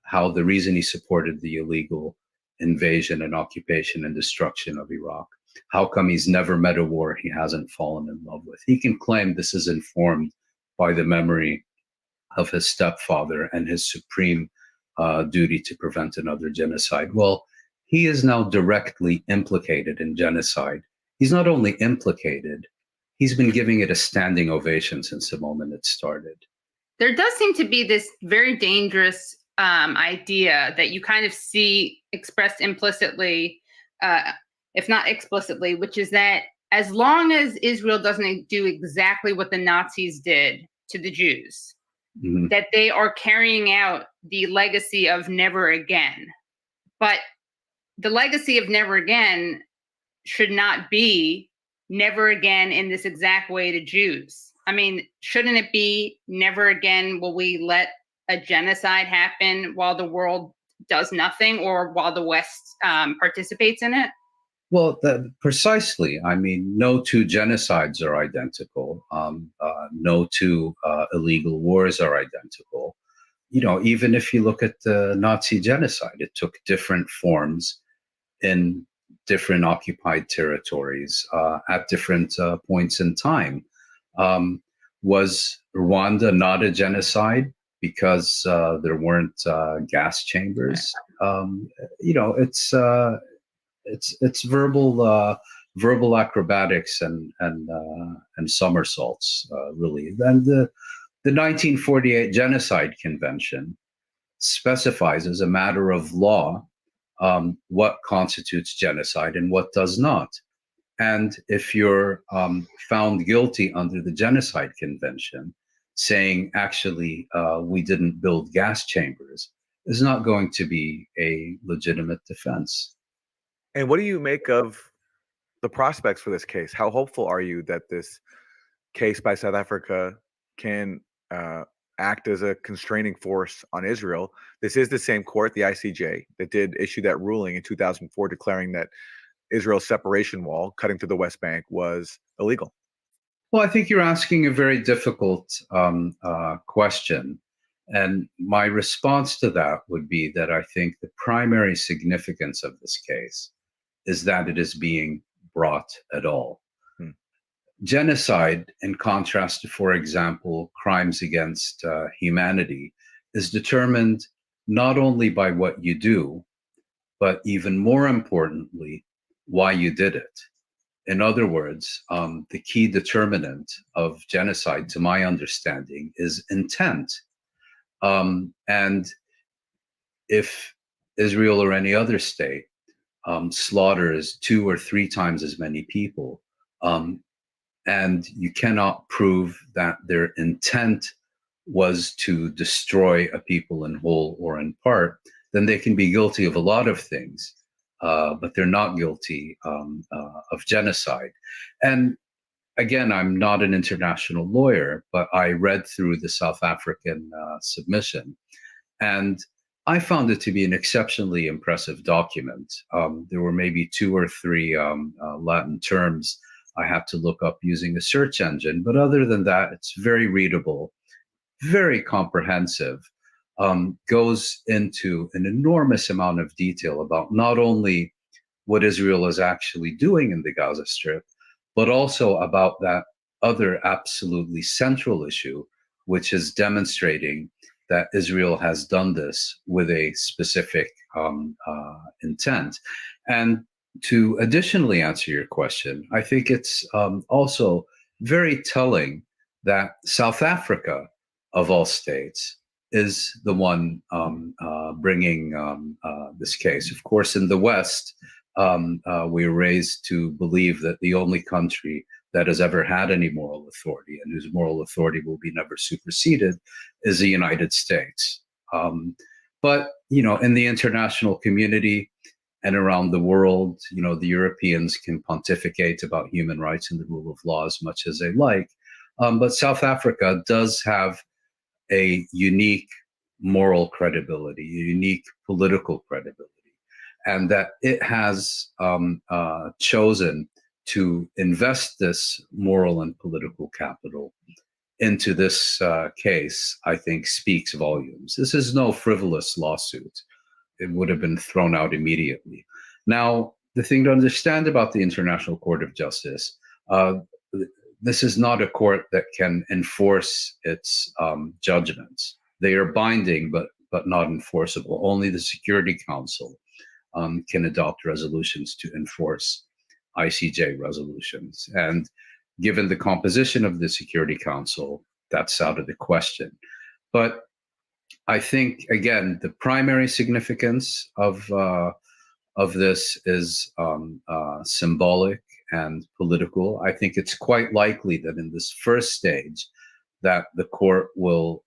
how the reason he supported the illegal invasion and occupation and destruction of Iraq, how come he's never met a war he hasn't fallen in love with. He can claim this is informed by the memory of his stepfather and his supreme duty to prevent another genocide. Well, he is now directly implicated in genocide. He's not only implicated, he's been giving it a standing ovation since the moment it started. There does seem to be this very dangerous idea that you kind of see expressed implicitly, if not explicitly, which is that as long as Israel doesn't do exactly what the Nazis did to the Jews, that they are carrying out the legacy of never again. But the legacy of never again should not be never again in this exact way to Jews. I mean, shouldn't it be never again will we let a genocide happen while the world does nothing, or while the West participates in it? Well, precisely. I mean, no two genocides are identical. No two illegal wars are identical. Even if you look at the Nazi genocide, it took different forms in different occupied territories at different points in time. Was Rwanda not a genocide because there weren't gas chambers? It's verbal acrobatics and somersaults, really. And the 1948 Genocide Convention specifies as a matter of law what constitutes genocide and what does not. And if you're found guilty under the Genocide Convention, saying actually we didn't build gas chambers is not going to be a legitimate defense. And what do you make of the prospects for this case? How hopeful are you that this case by South Africa can act as a constraining force on Israel? This is the same court, the ICJ, that did issue that ruling in 2004 declaring that Israel's separation wall cutting to the West Bank was illegal. Well, I think you're asking a very difficult question. And my response to that would be that I think the primary significance of this case is that it is being brought at all. Genocide, in contrast to, for example, crimes against humanity, is determined not only by what you do, but even more importantly, why you did it. In other words, the key determinant of genocide, to my understanding, is intent. And if Israel or any other state slaughters 2 or 3 times as many people, and you cannot prove that their intent was to destroy a people in whole or in part, then they can be guilty of a lot of things, but they're not guilty of genocide. And again, I'm not an international lawyer, but I read through the South African submission, and I found it to be an exceptionally impressive document. There were maybe 2 or 3 Latin terms I had to look up using a search engine, but other than that, it's very readable, very comprehensive, goes into an enormous amount of detail about not only what Israel is actually doing in the Gaza Strip, but also about that other absolutely central issue, which is demonstrating that Israel has done this with a specific intent. And to additionally answer your question, I think it's also very telling that South Africa, of all states, is the one bringing this case. Of course, in the West, we are raised to believe that the only country that has ever had any moral authority and whose moral authority will be never superseded is the United States. But, in the international community and around the world, the Europeans can pontificate about human rights and the rule of law as much as they like. But South Africa does have a unique moral credibility, a unique political credibility, and that it has chosen to invest this moral and political capital into this case, I think speaks volumes. This is no frivolous lawsuit. It would have been thrown out immediately. Now, the thing to understand about the International Court of Justice, this is not a court that can enforce its judgments. They are binding, but not enforceable. Only the Security Council can adopt resolutions to enforce ICJ resolutions. And given the composition of the Security Council, that's out of the question. But I think, again, the primary significance of this is symbolic and political. I think it's quite likely that in this first stage, that the court will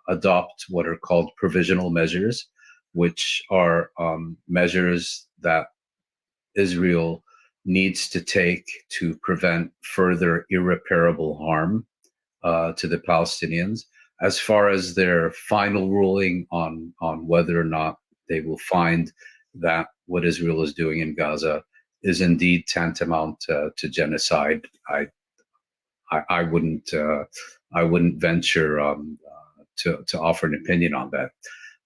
adopt what are called provisional measures, which are measures that Israel needs to take to prevent further irreparable harm to the Palestinians. As far as their final ruling on whether or not they will find that what Israel is doing in Gaza is indeed tantamount to genocide, I wouldn't venture to offer an opinion on that.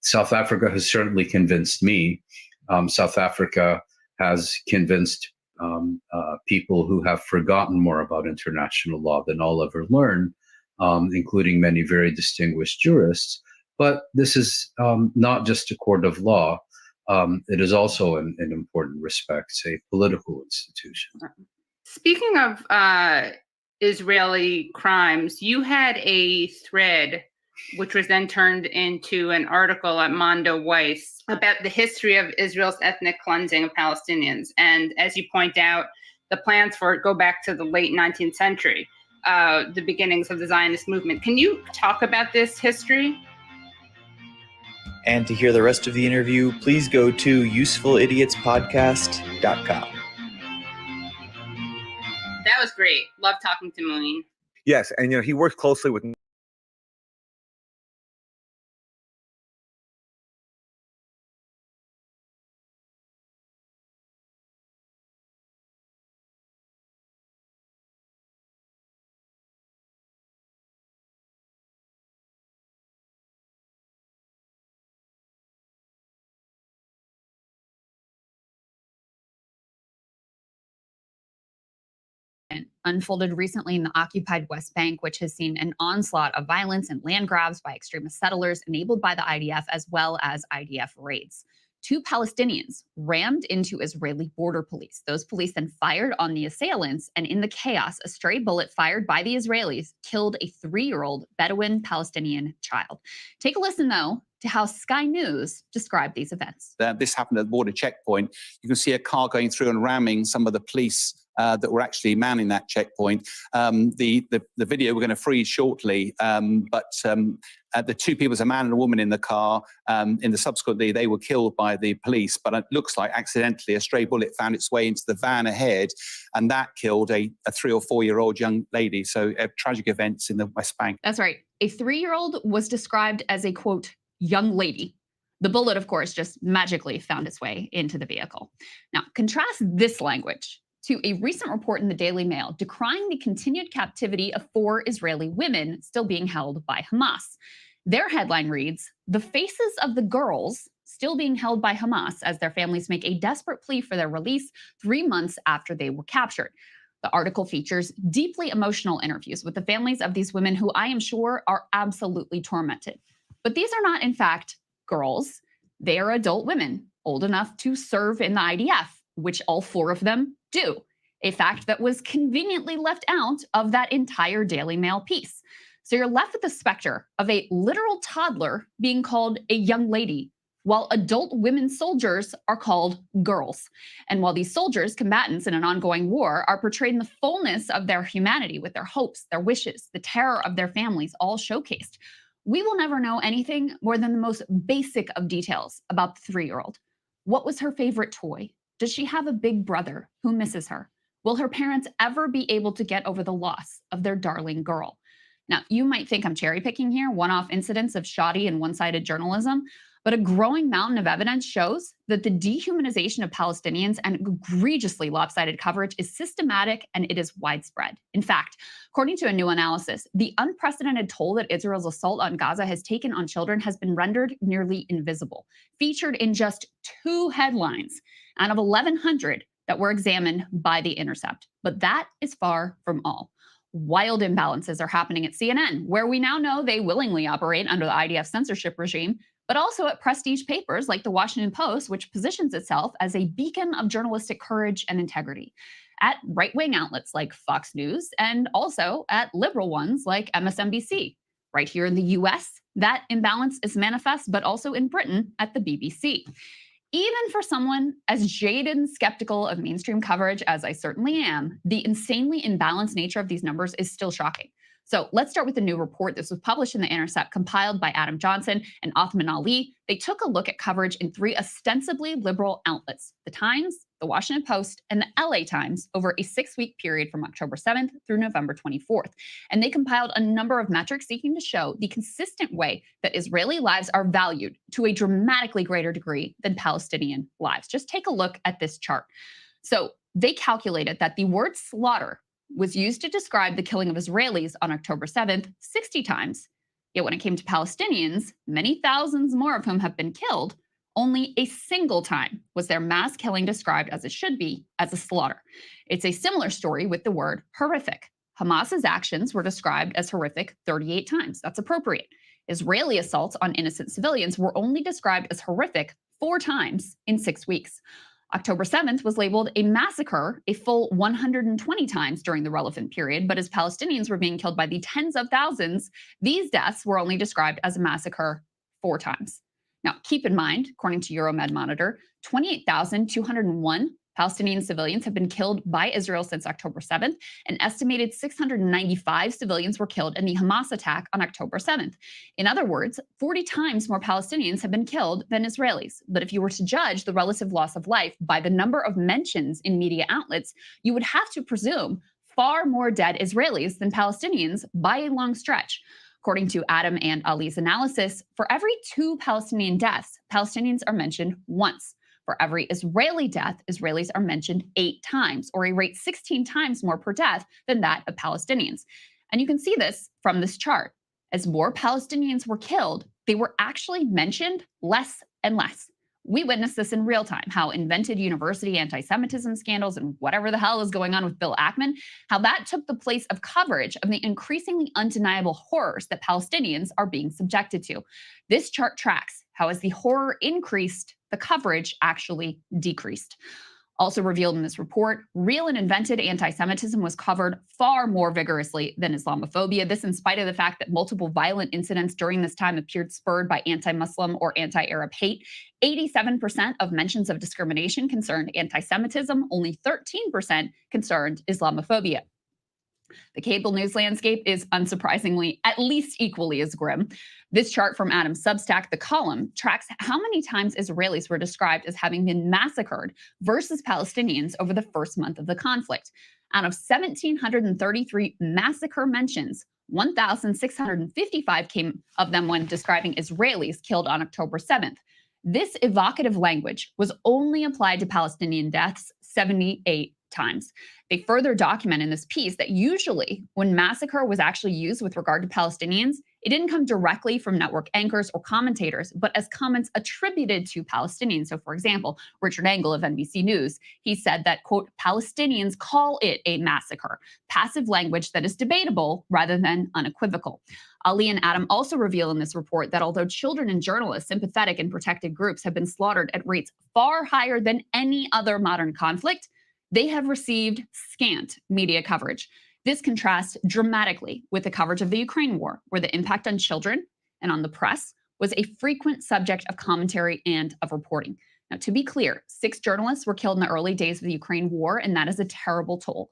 South Africa has certainly convinced me. South Africa has convinced people who have forgotten more about international law than I'll ever learn, including many very distinguished jurists. But this is not just a court of law. It is also, in important respects, a political institution. Speaking of Israeli crimes, you had a thread which was then turned into an article at Mondo Weiss about the history of Israel's ethnic cleansing of Palestinians. And as you point out, the plans for it go back to the late 19th century, the beginnings of the Zionist movement. Can you talk about this history? And to hear the rest of the interview, please go to usefulidiots.podcast.com. That was great. Love talking to Moeen. Yes, and he works closely with unfolded recently in the occupied West Bank, which has seen an onslaught of violence and land grabs by extremist settlers enabled by the IDF, as well as IDF raids. 2 Palestinians rammed into Israeli border police. Those police then fired on the assailants, and in the chaos, a stray bullet fired by the Israelis killed a 3-year-old Bedouin Palestinian child. Take a listen, though, to how Sky News described these events. This happened at the border checkpoint. You can see a car going through and ramming some of the police that were actually manning that checkpoint. The video we're going to freeze shortly, but the 2 people, a man and a woman in the car, subsequently they were killed by the police, but it looks like accidentally a stray bullet found its way into the van ahead, and that killed a 3 or 4-year-old young lady. So tragic events in the West Bank. That's right. A 3-year-old was described as a, quote, young lady. The bullet, of course, just magically found its way into the vehicle. Now, contrast this language to a recent report in the Daily Mail decrying the continued captivity of 4 Israeli women still being held by Hamas. Their headline reads, "The faces of the girls still being held by Hamas as their families make a desperate plea for their release 3 months after they were captured." The article features deeply emotional interviews with the families of these women who I am sure are absolutely tormented. But these are not, in fact, girls. They are adult women, old enough to serve in the IDF, which all 4 of them do, a fact that was conveniently left out of that entire Daily Mail piece. So you're left with the specter of a literal toddler being called a young lady, while adult women soldiers are called girls. And while these soldiers, combatants in an ongoing war, are portrayed in the fullness of their humanity with their hopes, their wishes, the terror of their families all showcased, we will never know anything more than the most basic of details about the 3-year-old. What was her favorite toy? Does she have a big brother who misses her? Will her parents ever be able to get over the loss of their darling girl? Now, you might think I'm cherry picking here, one-off incidents of shoddy and one-sided journalism, but a growing mountain of evidence shows that the dehumanization of Palestinians and egregiously lopsided coverage is systematic and it is widespread. In fact, according to a new analysis, the unprecedented toll that Israel's assault on Gaza has taken on children has been rendered nearly invisible, featured in just 2 headlines out of 1,100 that were examined by The Intercept. But that is far from all. Wild imbalances are happening at CNN, where we now know they willingly operate under the IDF censorship regime, but also at prestige papers like the Washington Post, which positions itself as a beacon of journalistic courage and integrity, at right-wing outlets like Fox News, and also at liberal ones like MSNBC. Right here in the US, that imbalance is manifest, but also in Britain at the BBC. Even for someone as jaded and skeptical of mainstream coverage as I certainly am, the insanely imbalanced nature of these numbers is still shocking. So let's start with a new report. This was published in The Intercept, compiled by Adam Johnson and Othman Ali. They took a look at coverage in 3 ostensibly liberal outlets, The Times, The Washington Post, and the LA Times, over a 6-week period from October 7th through November 24th. And they compiled a number of metrics seeking to show the consistent way that Israeli lives are valued to a dramatically greater degree than Palestinian lives. Just take a look at this chart. So they calculated that the word slaughter was used to describe the killing of Israelis on October 7th 60 times. Yet when it came to Palestinians, many thousands more of whom have been killed, only a single time was their mass killing described as it should be, as a slaughter. It's a similar story with the word horrific. Hamas's actions were described as horrific 38 times. That's appropriate. Israeli assaults on innocent civilians were only described as horrific 4 times in 6 weeks. October 7th was labeled a massacre a full 120 times during the relevant period, but as Palestinians were being killed by the tens of thousands, these deaths were only described as a massacre 4 times. Now, keep in mind, according to Euromed Monitor, 28,201 Palestinian civilians have been killed by Israel since October 7th. An estimated 695 civilians were killed in the Hamas attack on October 7th. In other words, 40 times more Palestinians have been killed than Israelis. But if you were to judge the relative loss of life by the number of mentions in media outlets, you would have to presume far more dead Israelis than Palestinians by a long stretch. According to Adam and Ali's analysis, for every 2 Palestinian deaths, Palestinians are mentioned once. For every Israeli death, Israelis are mentioned 8 times, or a rate 16 times more per death than that of Palestinians. And you can see this from this chart. As more Palestinians were killed, they were actually mentioned less and less. We witnessed this in real time, how invented university anti-Semitism scandals and whatever the hell is going on with Bill Ackman, how that took the place of coverage of the increasingly undeniable horrors that Palestinians are being subjected to. This chart tracks how as the horror increased, the coverage actually decreased. Also revealed in this report, real and invented anti-Semitism was covered far more vigorously than Islamophobia. This in spite of the fact that multiple violent incidents during this time appeared spurred by anti-Muslim or anti-Arab hate. 87% of mentions of discrimination concerned anti-Semitism, only 13% concerned Islamophobia. The cable news landscape is unsurprisingly at least equally as grim. This chart from Adam's Substack, The Column, tracks how many times Israelis were described as having been massacred versus Palestinians over the first month of the conflict. Out of 1,733 massacre mentions, 1,655 came of them when describing Israelis killed on October 7th. This evocative language was only applied to Palestinian deaths 78 times. They further document in this piece that usually when massacre was actually used with regard to Palestinians, it didn't come directly from network anchors or commentators, but as comments attributed to Palestinians. So for example, Richard Engel of NBC News, he said that, quote, Palestinians call it a massacre, passive language that is debatable rather than unequivocal. Ali and Adam also reveal in this report that although children and journalists, sympathetic and protected groups have been slaughtered at rates far higher than any other modern conflict, they have received scant media coverage. This contrasts dramatically with the coverage of the Ukraine war, where the impact on children and on the press was a frequent subject of commentary and of reporting. Now, to be clear, 6 journalists were killed in the early days of the Ukraine war, and that is a terrible toll.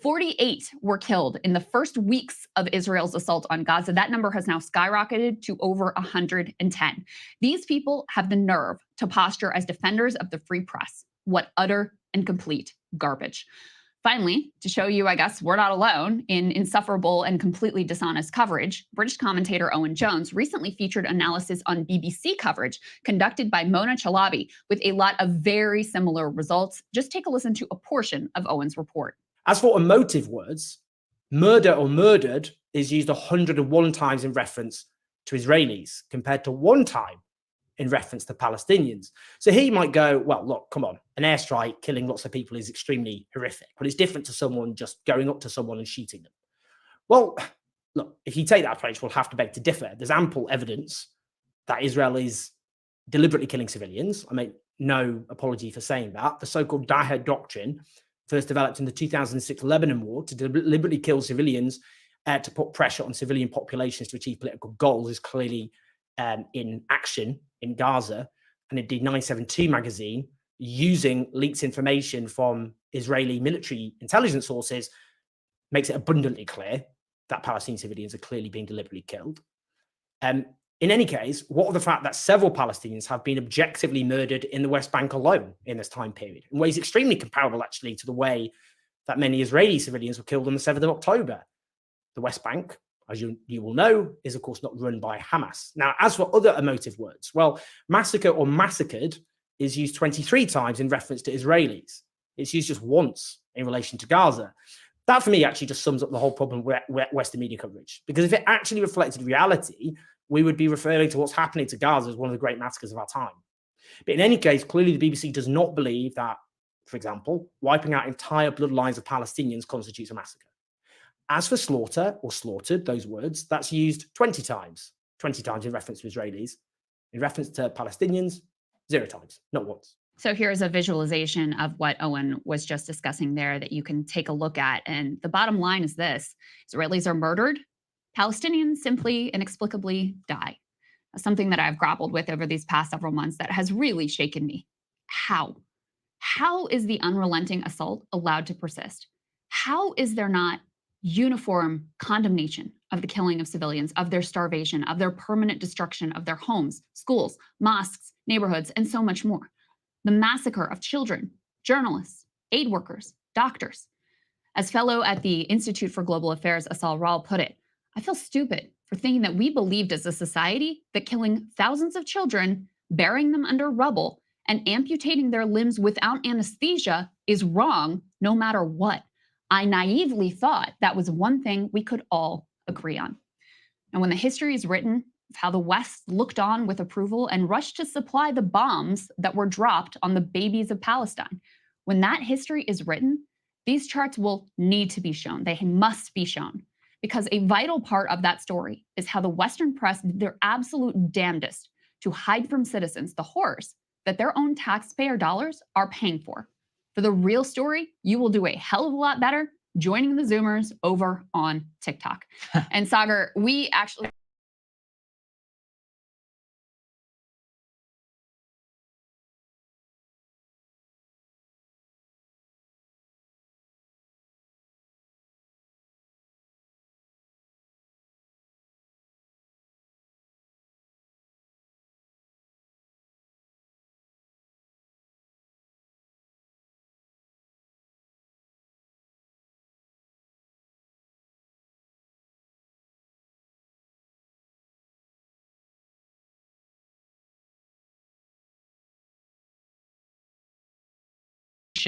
48 were killed in the first weeks of Israel's assault on Gaza. That number has now skyrocketed to over 110. These people have the nerve to posture as defenders of the free press. What utter and complete garbage. Finally, to show you, I guess, we're not alone in insufferable and completely dishonest coverage, British commentator Owen Jones recently featured analysis on BBC coverage conducted by Mona Chalabi with a lot of very similar results. Just take a listen to a portion of Owen's report. As for emotive words, murder or murdered is used 101 times in reference to Israelis, compared to 1 time in reference to Palestinians. So here you might go, well, look, come on, an airstrike killing lots of people is extremely horrific, but it's different to someone just going up to someone and shooting them. Well, look, if you take that approach, we'll have to beg to differ. There's ample evidence that Israel is deliberately killing civilians. I make no apology for saying that. The so-called Daher Doctrine, first developed in the 2006 Lebanon war to deliberately kill civilians to put pressure on civilian populations to achieve political goals, is clearly in action in Gaza. And indeed 972 magazine, using leaked information from Israeli military intelligence sources, makes it abundantly clear that Palestinian civilians are clearly being deliberately killed. In any case, what of the fact that several Palestinians have been objectively murdered in the West Bank alone in this time period, in ways extremely comparable actually to the way that many Israeli civilians were killed on the 7th of October. The West Bank, as you will know, is of course not run by Hamas. Now, as for other emotive words, well, massacre or massacred is used 23 times in reference to Israelis. It's used just once in relation to Gaza. That for me actually just sums up the whole problem with Western media coverage. Because if it actually reflected reality, we would be referring to what's happening to Gaza as one of the great massacres of our time. But in any case, clearly the BBC does not believe that, for example, wiping out entire bloodlines of Palestinians constitutes a massacre. As for slaughter or slaughtered, those words, that's used 20 times in reference to Israelis. In reference to Palestinians, 0 times, not once. So here's a visualization of what Owen was just discussing there that you can take a look at. And the bottom line is this: Israelis are murdered, Palestinians simply inexplicably die. Something that I've grappled with over these past several months that has really shaken me. How? How is the unrelenting assault allowed to persist? How is there not uniform condemnation of the killing of civilians, of their starvation, of their permanent destruction of their homes, schools, mosques, neighborhoods, and so much more? The massacre of children, journalists, aid workers, doctors. As fellow at the Institute for Global Affairs, Asal Ral, put it, I feel stupid for thinking that we believed as a society that killing thousands of children, burying them under rubble, and amputating their limbs without anesthesia is wrong no matter what. I naively thought that was one thing we could all agree on. And when the history is written of how the West looked on with approval and rushed to supply the bombs that were dropped on the babies of Palestine. When that history is written, these charts will need to be shown. They must be shown, because a vital part of that story is how the Western press did their absolute damnedest to hide from citizens the horrors that their own taxpayer dollars are paying for. For the real story, you will do a hell of a lot better joining the Zoomers over on TikTok. And Sagar, we actually...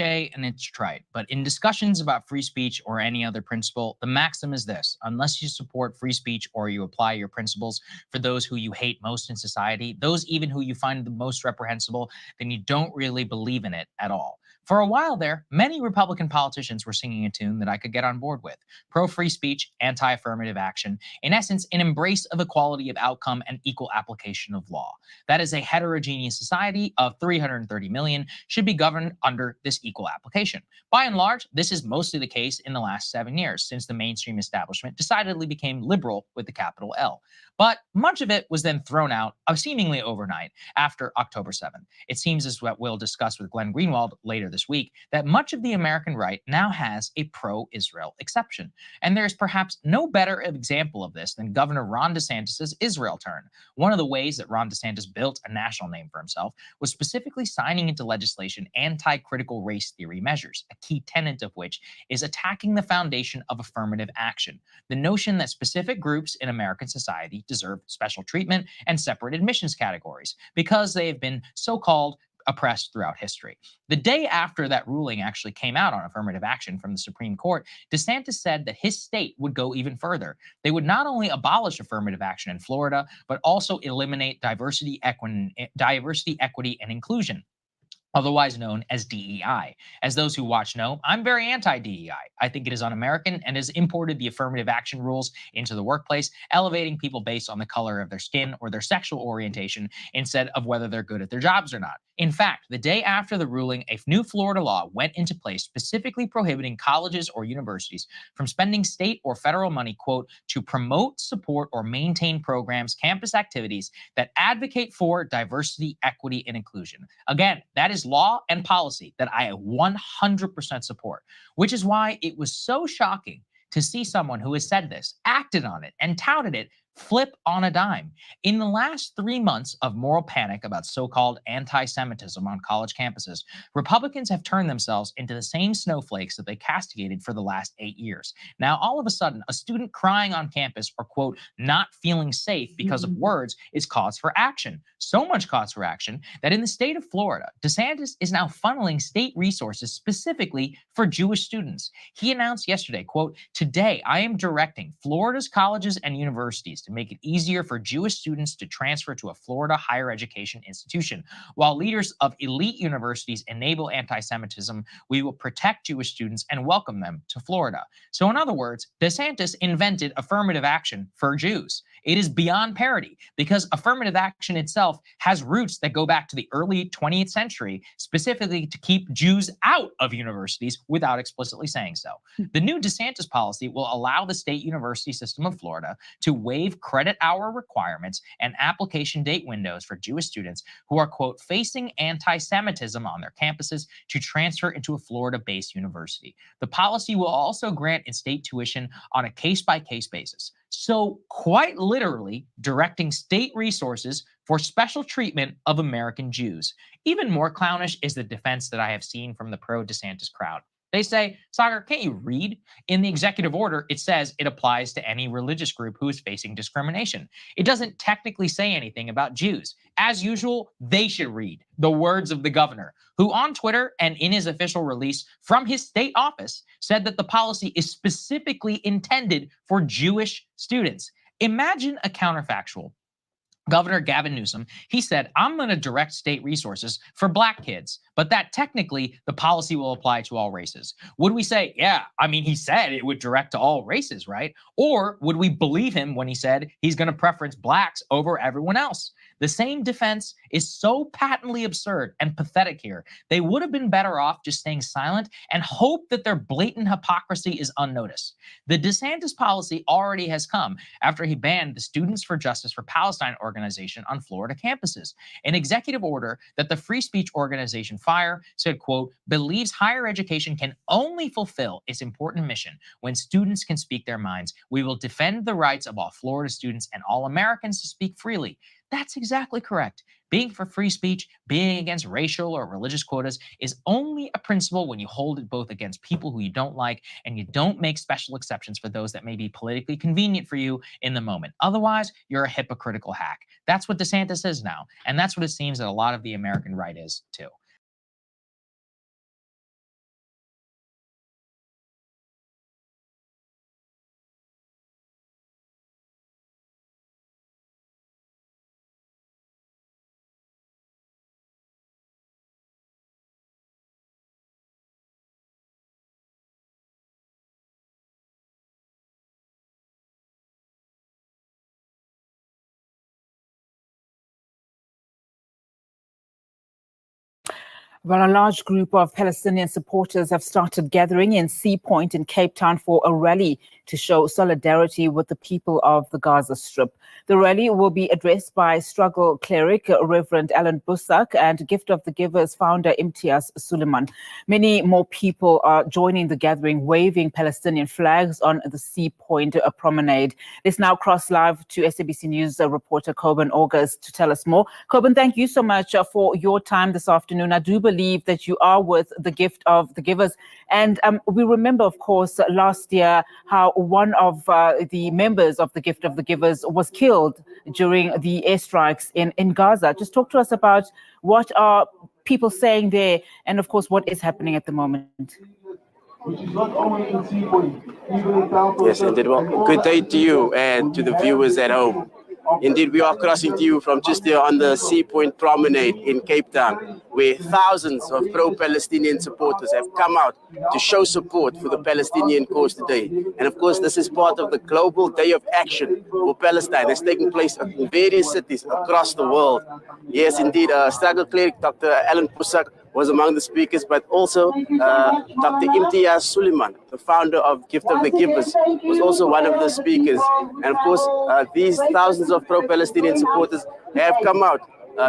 And it's trite, but in discussions about free speech or any other principle, the maxim is this: unless you support free speech or you apply your principles for those who you hate most in society, those even who you find the most reprehensible, then you don't really believe in it at all. For a while there, many Republican politicians were singing a tune that I could get on board with: pro-free speech, anti-affirmative action, in essence, an embrace of equality of outcome and equal application of law. That is, a heterogeneous society of 330 million should be governed under this equal application. By and large, this is mostly the case in the last 7 years, since the mainstream establishment decidedly became liberal with the capital L. But much of it was then thrown out seemingly overnight after October 7th. It seems, as what we'll discuss with Glenn Greenwald later this week, that much of the American right now has a pro-Israel exception. And there's perhaps no better example of this than Governor Ron DeSantis' Israel turn. One of the ways that Ron DeSantis built a national name for himself was specifically signing into legislation anti-critical race theory measures, a key tenet of which is attacking the foundation of affirmative action, the notion that specific groups in American society deserve special treatment and separate admissions categories because they have been so-called oppressed throughout history. The day after that ruling actually came out on affirmative action from the Supreme Court, DeSantis said that his state would go even further. They would not only abolish affirmative action in Florida, but also eliminate diversity, equity, and inclusion, otherwise known as DEI. As those who watch know, I'm very anti-DEI. I think it is un-American and has imported the affirmative action rules into the workplace, elevating people based on the color of their skin or their sexual orientation instead of whether they're good at their jobs or not. In fact, the day after the ruling, a new Florida law went into place specifically prohibiting colleges or universities from spending state or federal money, quote, to promote, support, or maintain programs, campus activities that advocate for diversity, equity, and inclusion. Again, that is law and policy that I 100% support, which is why it was so shocking to see someone who has said this, acted on it, and touted it flip on a dime. In the last 3 months of moral panic about so-called anti-Semitism on college campuses, Republicans have turned themselves into the same snowflakes that they castigated for the last 8 years. Now, all of a sudden, a student crying on campus or, quote, not feeling safe because of words is cause for action. So much cause for action that in the state of Florida, DeSantis is now funneling state resources specifically for Jewish students. He announced yesterday, quote, today I am directing Florida's colleges and universities to make it easier for Jewish students to transfer to a Florida higher education institution. While leaders of elite universities enable anti-Semitism, we will protect Jewish students and welcome them to Florida. So in other words, DeSantis invented affirmative action for Jews. It is beyond parody because affirmative action itself has roots that go back to the early 20th century, specifically to keep Jews out of universities without explicitly saying so. The new DeSantis policy will allow the state university system of Florida to waive credit hour requirements and application date windows for Jewish students who are, quote, facing anti-Semitism on their campuses to transfer into a Florida-based university. The policy will also grant in-state tuition on a case-by-case basis. So quite literally directing state resources for special treatment of American Jews. Even more clownish is the defense that I have seen from the pro-DeSantis crowd. They say, Sagar, can't you read? In the executive order, it says it applies to any religious group who is facing discrimination. It doesn't technically say anything about Jews. As usual, they should read the words of the governor, who on Twitter and in his official release from his state office said that the policy is specifically intended for Jewish students. Imagine a counterfactual Governor Gavin Newsom, he said, I'm going to direct state resources for Black kids, but that technically the policy will apply to all races. Would we say, yeah, I mean, he said it would direct to all races, right? Or would we believe him when he said he's going to preference Blacks over everyone else? The same defense is so patently absurd and pathetic here. They would have been better off just staying silent and hope that their blatant hypocrisy is unnoticed. The DeSantis policy already has come after he banned the Students for Justice for Palestine organization on Florida campuses. An executive order that the free speech organization FIRE said, quote, believes higher education can only fulfill its important mission when students can speak their minds. We will defend the rights of all Florida students and all Americans to speak freely. That's exactly correct. Being for free speech, being against racial or religious quotas is only a principle when you hold it both against people who you don't like and you don't make special exceptions for those that may be politically convenient for you in the moment. Otherwise, you're a hypocritical hack. That's what DeSantis is now, and that's what it seems that a lot of the American right is too. Well, a large group of Palestinian supporters have started gathering in Sea Point in Cape Town for a rally to show solidarity with the people of the Gaza Strip. The rally will be addressed by struggle cleric Reverend Alan Bussack and Gift of the Givers founder Imtiaz Suleiman. Many more people are joining the gathering, waving Palestinian flags on the Sea Point promenade. Let's now cross live to SABC News reporter Coben August to tell us more. Coben, thank you so much for your time this afternoon. I do believe that you are with the Gift of the Givers. And we remember, of course, last year how one of the members of the Gift of the Givers was killed during the airstrikes in Gaza. Just talk to us about what are people saying there and, of course, what is happening at the moment. Yes, indeed. Well, good day to you and to the viewers at home. Indeed, we are crossing to you from just here on the Sea Point Promenade in Cape Town, where thousands of pro-Palestinian supporters have come out to show support for the Palestinian cause today. And of course, this is part of the global day of action for Palestine that's taking place in various cities across the world. Yes, indeed, struggle cleric Dr. Alan Bussack was among the speakers, but also Dr. Imtiaz Suleiman, the founder of Gift of the Givers, was also one of the speakers. And of course, these thousands of pro-Palestinian supporters have come out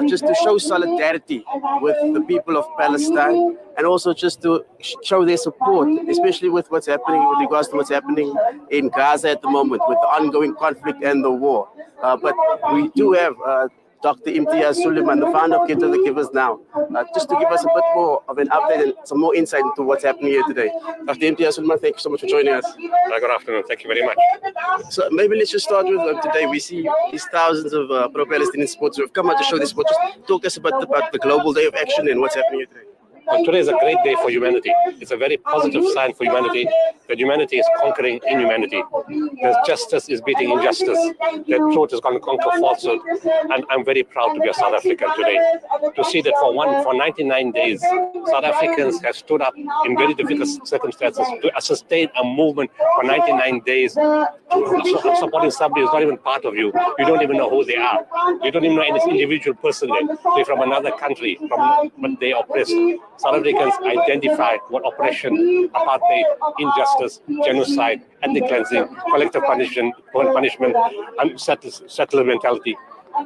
just to show solidarity with the people of Palestine and also just to show their support, especially with what's happening with regards to what's happening in Gaza at the moment with the ongoing conflict and the war. But we do have Dr. Imtiaz Suleiman, the founder of Gift of the Givers now, just to give us a bit more of an update and some more insight into what's happening here today. Dr. Imtiaz Suleiman, thank you so much for joining us. Good afternoon. Thank you very much. So maybe let's just start with today. We see these thousands of pro-Palestinian supporters who have come out to show their support. Just talk us about the global day of action and what's happening here today. And today is a great day for humanity. It's a very positive sign for humanity that humanity is conquering inhumanity. That justice is beating injustice. That truth is going to conquer falsehood. And I'm very proud to be a South African today. To see that for 99 days, South Africans have stood up in very difficult circumstances to sustain a movement for 99 days. Supporting somebody who's not even part of you. You don't even know who they are. You don't even know any individual person there. They're from another country, but they oppressed. South Africans identify what oppression, apartheid, injustice, genocide, ethnic cleansing, collective punishment, and settler mentality.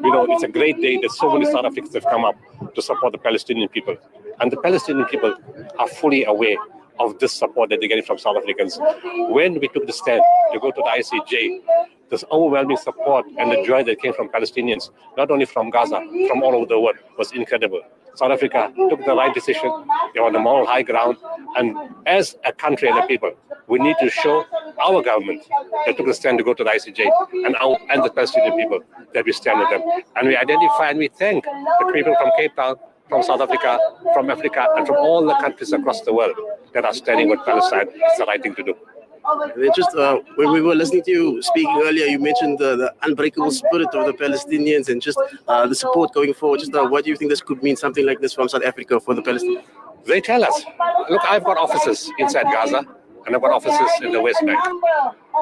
You know, it's a great day that so many South Africans have come up to support the Palestinian people. And the Palestinian people are fully aware of this support that they're getting from South Africans. When we took the stand to go to the ICJ, this overwhelming support and the joy that came from Palestinians, not only from Gaza, from all over the world, was incredible. South Africa took the right decision. They were on the moral high ground. And as a country and a people, we need to show our government that took the stand to go to the ICJ and the Palestinian people that we stand with them. And we identify and we thank the people from Cape Town, from South Africa, and from all the countries across the world that are standing with Palestine. It's the right thing to do. Just when we were listening to you speaking earlier, you mentioned the unbreakable spirit of the Palestinians and just the support going forward. Just what do you think this could mean, something like this from South Africa for the Palestinians? They tell us, look, I've got offices inside Gaza and I've got offices in the West Bank.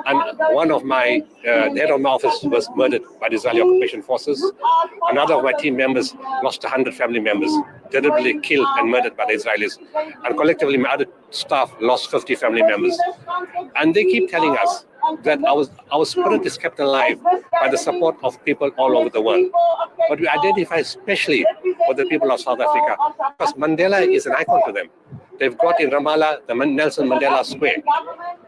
And one of my, the head of my office was murdered by the Israeli occupation forces. Another of my team members lost 100 family members, terribly killed and murdered by the Israelis. And collectively, my other staff lost 50 family members. And they keep telling us that our spirit is kept alive by the support of people all over the world. But we identify especially with the people of South Africa, because Mandela is an icon to them. They've got in Ramallah the Nelson Mandela Square.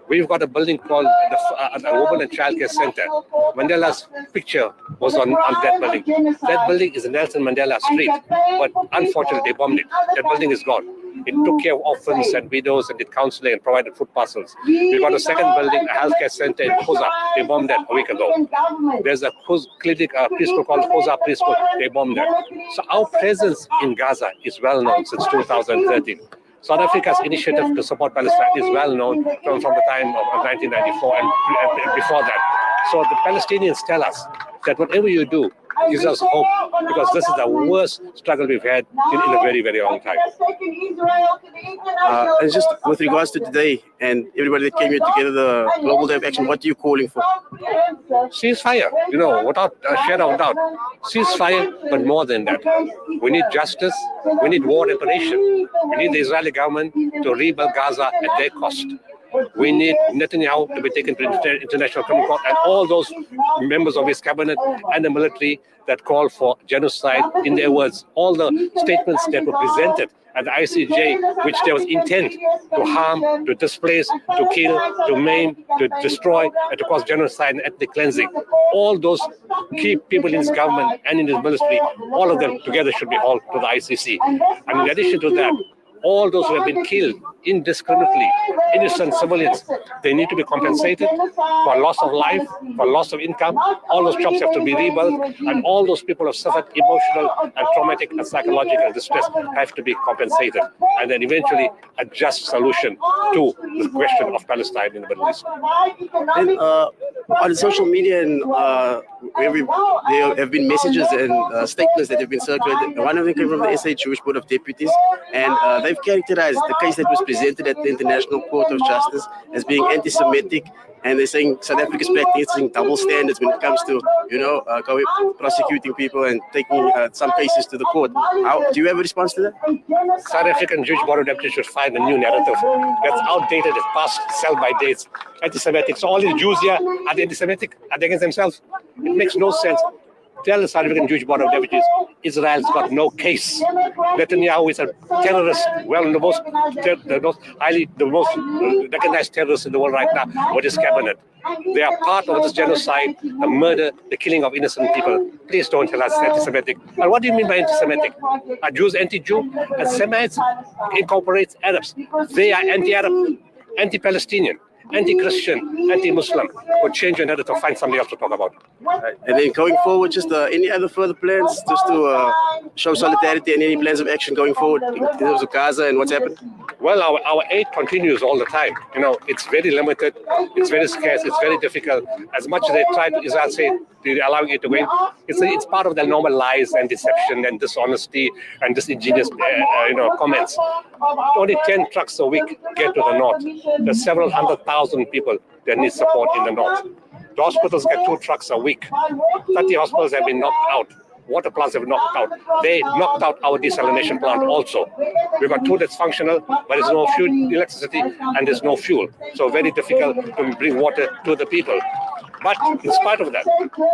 We've got a building called the Women and Child Care Center. Mandela's picture was on that building. That building is Nelson Mandela Street, but unfortunately they bombed it. That building is gone. It took care of orphans and widows and did counseling and provided food parcels. We've got a second building, a healthcare center in Khoza. They bombed that a week ago. There's a clinic, a preschool called Khoza Preschool. They bombed that. So our presence in Gaza is well known since 2013. South Africa's initiative to support Palestine is well known from the time of 1994 and before that. So the Palestinians tell us that whatever you do gives us hope, because this is the worst struggle we've had in a very, very long time. And just with regards to today and everybody that came here together, the Global Day of Action, what are you calling for? Ceasefire, without a shadow of doubt. Ceasefire, but more than that. We need justice. We need war reparation. We need the Israeli government to rebuild Gaza at their cost. We need Netanyahu to be taken to the International Criminal Court and all those members of his cabinet and the military that call for genocide, in their words. All the statements that were presented at the ICJ, which there was intent to harm, to displace, to kill, to maim, to destroy, and to cause genocide and ethnic cleansing. All those key people in his government and in his military, all of them together should be hauled to the ICC. And in addition to that, all those who have been killed indiscriminately, innocent civilians, they need to be compensated for loss of life, for loss of income. All those jobs have to be rebuilt, and all those people who have suffered emotional and traumatic and psychological distress have to be compensated. And then eventually a just solution to the question of Palestine in the Middle East. And, on social media and there have been messages and statements that have been circulated. One of them came from the SA Jewish Board of Deputies, and they've characterized the case that was presented at the International Court of Justice as being anti-Semitic, and they're saying South Africa is practicing double standards when it comes to, prosecuting people and taking some cases to the court. Do you have a response to that? South African Jewish Board of Deputies should find a new narrative that's outdated, it's past sell-by dates, anti-Semitic. So all these Jews here, are they anti-Semitic? Are they against themselves? It makes no sense. Tell the South African Jewish Board of Deputies, Israel's got no case. Netanyahu is a terrorist, the most recognized terrorist in the world right now with his cabinet. They are part of this genocide, the murder, the killing of innocent people. Please don't tell us anti-Semitic. And what do you mean by anti-Semitic? Are Jews anti-Jew? And Semites incorporates Arabs. They are anti-Arab, anti-Palestinian, anti-Christian, anti-Muslim. We'll change your narrative to find something else to talk about. And then going forward, just any other further plans just to show solidarity and any plans of action going forward in terms of Gaza and what's happened? Well, our aid continues all the time. It's very limited, it's very scarce, it's very difficult. As much as they try to, Israel say, they're allowing it to go in, it's part of their normal lies and deception and dishonesty and disingenuous comments. Only 10 trucks a week get to the north. There's several 100,000 people that need support in the north. The hospitals get 2 trucks a week. 30 hospitals have been knocked out. Water plants have knocked out. They knocked out our desalination plant also. We've got 2 that's functional, but there's no electricity and there's no fuel. So very difficult to bring water to the people. But in spite of that,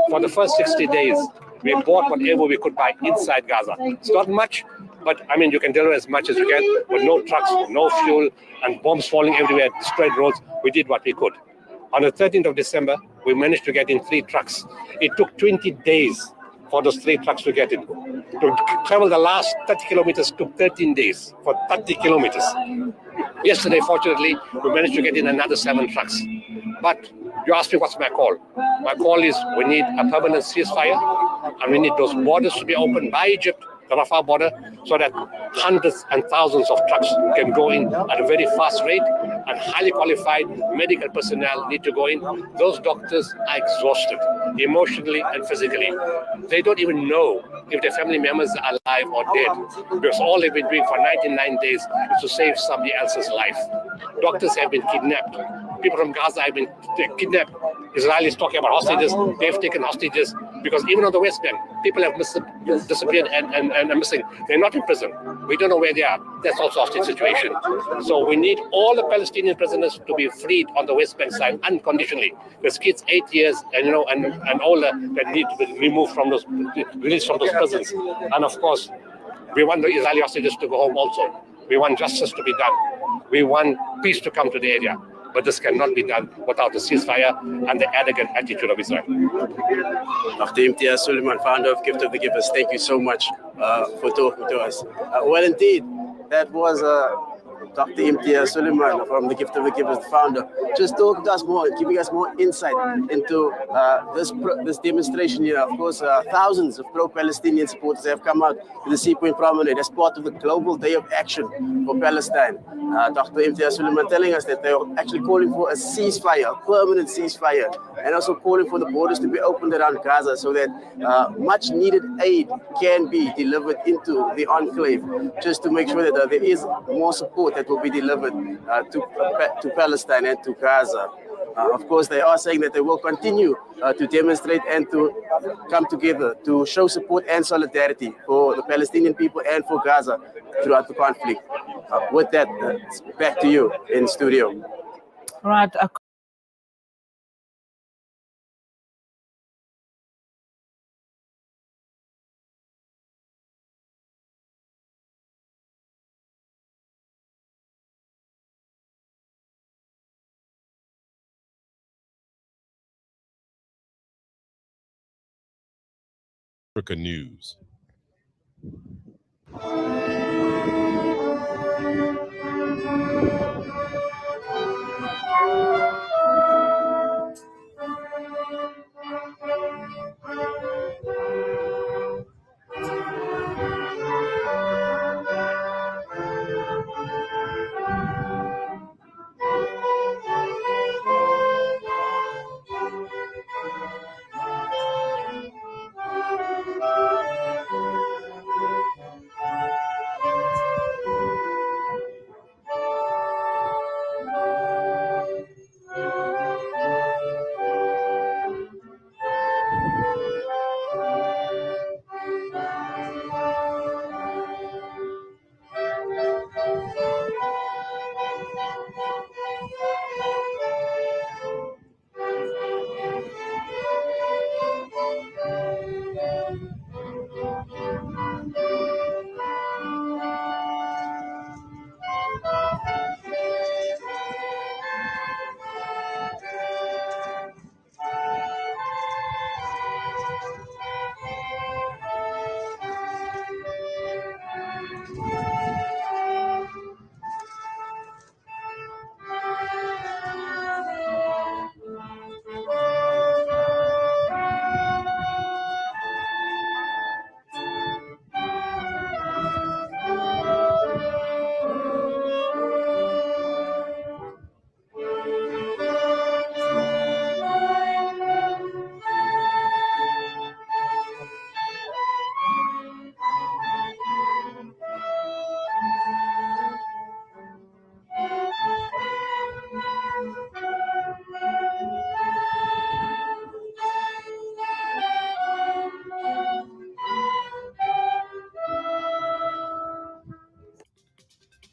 for the first 60 days, we bought whatever we could buy inside Gaza. It's not much, but you can deliver as much as you can, but no trucks, no fuel, and bombs falling everywhere, destroyed roads. We did what we could. On the 13th of December, we managed to get in 3 trucks. It took 20 days for those 3 trucks to get in. To travel the last 30 kilometers took 13 days for 30 kilometers. Yesterday, fortunately, we managed to get in another 7 trucks. But you asked me what's my call. My call is we need a permanent ceasefire, and we need those borders to be opened by Egypt, the Rafah border, so that hundreds and thousands of trucks can go in at a very fast rate, and highly qualified medical personnel need to go in. Those doctors are exhausted emotionally and physically. They don't even know if their family members are alive or dead, because all they've been doing for 99 days is to save somebody else's life. Doctors have been kidnapped. People from Gaza have been kidnapped. Israelis talking about hostages. They've taken hostages because even on the West Bank, people have disappeared and are missing. They're not in prison. We don't know where they are. That's also a hostage situation. So we need all the Palestinian prisoners to be freed on the West Bank side unconditionally. There's kids 8 years and older that need to be removed from those, released from those prisons. And of course, we want the Israeli hostages to go home also. We want justice to be done. We want peace to come to the area. But this cannot be done without the ceasefire and the arrogant attitude of Israel. Dr. Imtiaz Suleiman, founder of Gift of the Givers, thank you so much for talking to us. Well, indeed, that was Dr. Imtiaz Suleiman from the Gift of the Givers, the founder, just talking to us more, giving us more insight into this demonstration here. Of course, thousands of pro-Palestinian supporters have come out to the Sea Point Promenade as part of the Global Day of Action for Palestine. Dr. Imtiaz Suleiman telling us that they are actually calling for a ceasefire, a permanent ceasefire, and also calling for the borders to be opened around Gaza so that much needed aid can be delivered into the enclave, just to make sure that there is more support that will be delivered to Palestine and to Gaza. Of course, they are saying that they will continue to demonstrate and to come together to show support and solidarity for the Palestinian people and for Gaza throughout the conflict. With that, back to you in studio. Right. Africa News.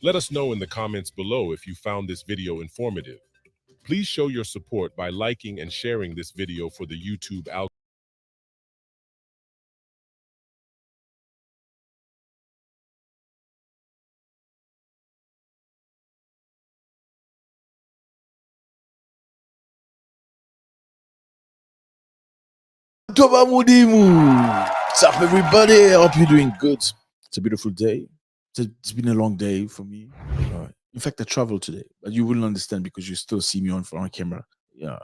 Let us know in the comments below if you found this video informative. Please show your support by liking and sharing this video for the YouTube algorithm. Toba Mudimu. What's up, everybody? I hope you're doing good. It's a beautiful day. It's been a long day for me. In fact, I traveled today, but you wouldn't understand because you still see me on camera. Yeah.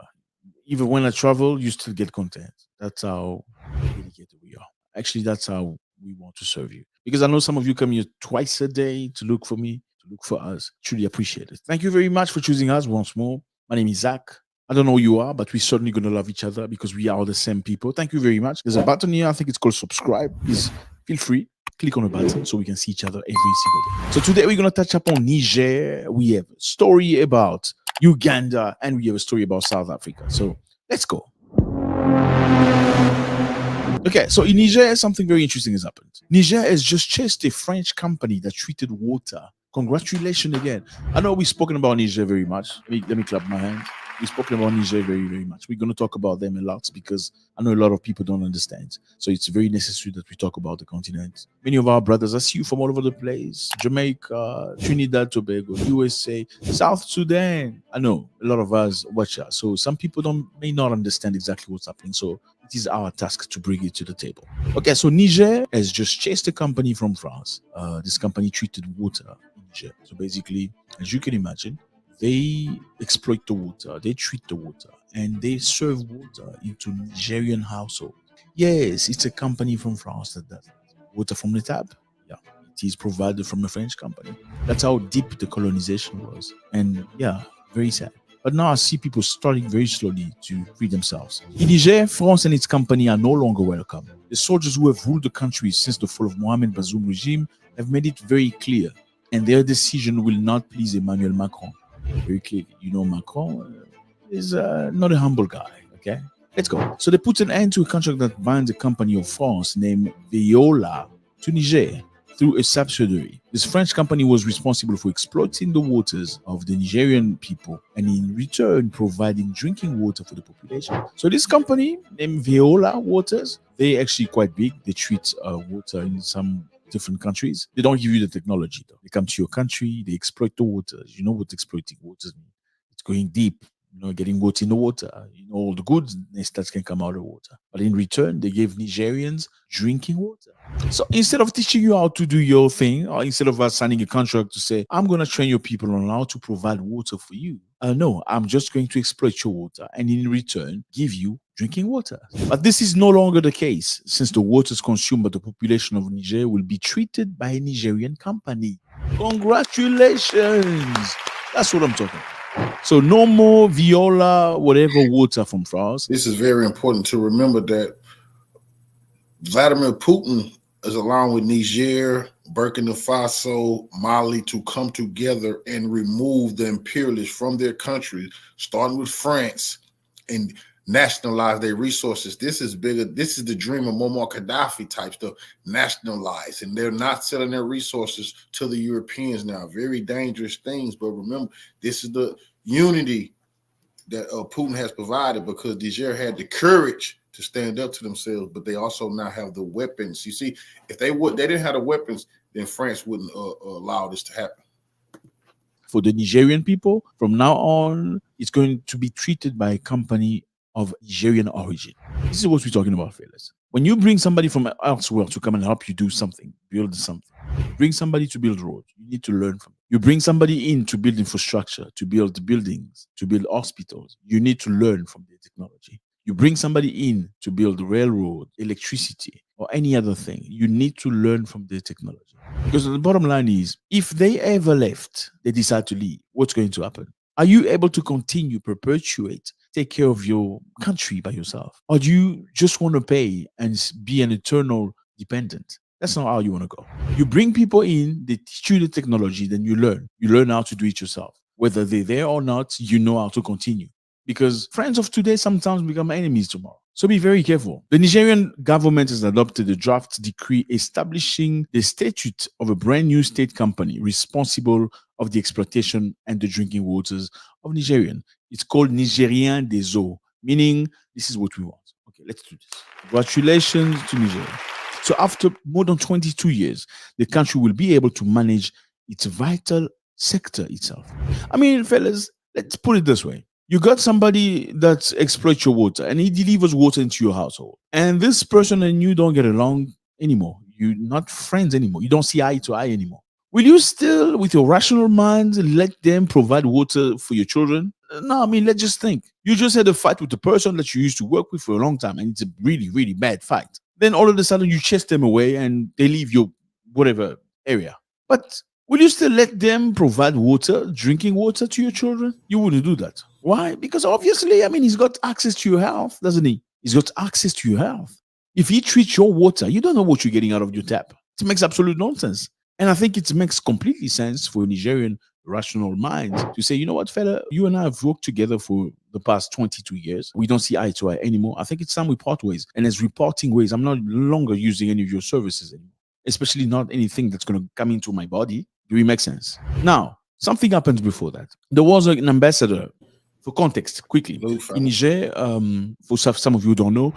Even when I travel, you still get content. That's how dedicated we are. Actually, that's how we want to serve you. Because I know some of you come here twice a day to look for me, to look for us. Truly appreciate it. Thank you very much for choosing us once more. My name is Zach. I don't know who you are, but we're certainly going to love each other because we are the same people. Thank you very much. There's a button here. I think it's called subscribe. Please feel free. Click on the button so we can see each other every single day. So today we're going to touch upon Niger. We have a story about Uganda and we have a story about South Africa. So let's go. Okay, so in Niger, something very interesting has happened. Niger has just chased a French company that treated water. Congratulations again. I know we've spoken about Niger very much. Let me clap my hands. We've spoken about Niger very, very much. We're going to talk about them a lot because I know a lot of people don't understand. So it's very necessary that we talk about the continent. Many of our brothers, I see you from all over the place. Jamaica, Trinidad, Tobago, USA, South Sudan. I know a lot of us watch us. So some people may not understand exactly what's happening. So it is our task to bring it to the table. Okay, so Niger has just chased a company from France. This company treated water in Niger. So basically, as you can imagine, they exploit the water, they treat the water, and they serve water into Nigerian households. Yes, it's a company from France that does it. Water from the tap? Yeah, it is provided from a French company. That's how deep the colonization was. And yeah, very sad. But now I see people starting very slowly to free themselves. In Niger, France and its company are no longer welcome. The soldiers who have ruled the country since the fall of Mohamed Bazoum regime have made it very clear, and their decision will not please Emmanuel Macron. Very clearly, you know, Macron is not a humble guy. Okay, let's go. So they put an end to a contract that binds a company of France named Veolia to Niger through a subsidiary. This French company was responsible for exploiting the waters of the Nigerian people and in return providing drinking water for the population. So this company named Veolia Waters, they're actually quite big. They treat water in some different countries. They don't give you the technology though. They come to your country, they exploit the waters. You know what exploiting waters mean? It's going deep, you know, getting water in the water. You know, all the goodness that can come out of the water. But in return, they gave Nigerians drinking water. So instead of teaching you how to do your thing, or instead of us signing a contract to say, I'm going to train your people on how to provide water for you. No, I'm just going to exploit your water and in return, give you drinking water. But this is no longer the case since the waters consumed by the population of Niger will be treated by a Nigerian company. Congratulations. That's what I'm talking about. So no more Veolia, whatever water from France. This is very important to remember that Vladimir Putin is along with Niger, Burkina Faso, Mali to come together and remove the imperialists from their country, starting with France, and nationalize their resources. This is bigger. This is the dream of Muammar Gaddafi type stuff, nationalize. And they're not selling their resources to the Europeans now. Very dangerous things. But remember, this is the unity that Putin has provided because Niger had the courage to stand up to themselves, but they also now have the weapons. You see, if they didn't have the weapons, then France wouldn't allow this to happen. For the Nigerian people, from now on, it's going to be treated by a company of Nigerian origin. This is what we're talking about, fellas. When you bring somebody from elsewhere to come and help you do something, build something, bring somebody to build roads, you need to learn from it. You bring somebody in to build infrastructure, to build buildings, to build hospitals, you need to learn from the technology. You bring somebody in to build railroad, electricity, or any other thing, you need to learn from the technology. Because the bottom line is, if they ever left, they decide to leave, what's going to happen? Are you able to continue, perpetuate, take care of your country by yourself? Or do you just want to pay and be an eternal dependent? That's not how you want to go. You bring people in, they teach you the technology, then you learn. You learn how to do it yourself. Whether they're there or not, you know how to continue. Because friends of today sometimes become enemies tomorrow. So be very careful. The Nigerian government has adopted a draft decree establishing the statute of a brand new state company responsible of the exploitation and the drinking waters of Nigerian. It's called Nigérien des Eaux, meaning this is what we want. Okay, let's do this. Congratulations to Nigeria. So after more than 22 years, the country will be able to manage its vital sector itself. I mean, fellas, let's put it this way. You got somebody that exploits your water and he delivers water into your household. And this person and you don't get along anymore. You're not friends anymore. You don't see eye to eye anymore. Will you still, with your rational mind, let them provide water for your children? No, I mean, let's just think. You just had a fight with the person that you used to work with for a long time and it's a really, really bad fight. Then all of a sudden you chase them away and they leave your whatever area. But Will you still let them provide water, drinking water to your children? You wouldn't do that. Why? Because obviously, I mean, he's got access to your health, doesn't he? He's got access to your health. If he treats your water, you don't know what you're getting out of your tap. It makes absolute nonsense. And I think it makes completely sense for Nigerian rational minds to say, you know what, fella, you and I have worked together for the past 22 years. We don't see eye to eye anymore. I think it's time we part ways. And as reporting ways, I'm no longer using any of your services anymore, especially not anything that's going to come into my body. Do we make sense? Now, something happened before that. There was an ambassador. For context, quickly, in Niger, for some of you who don't know,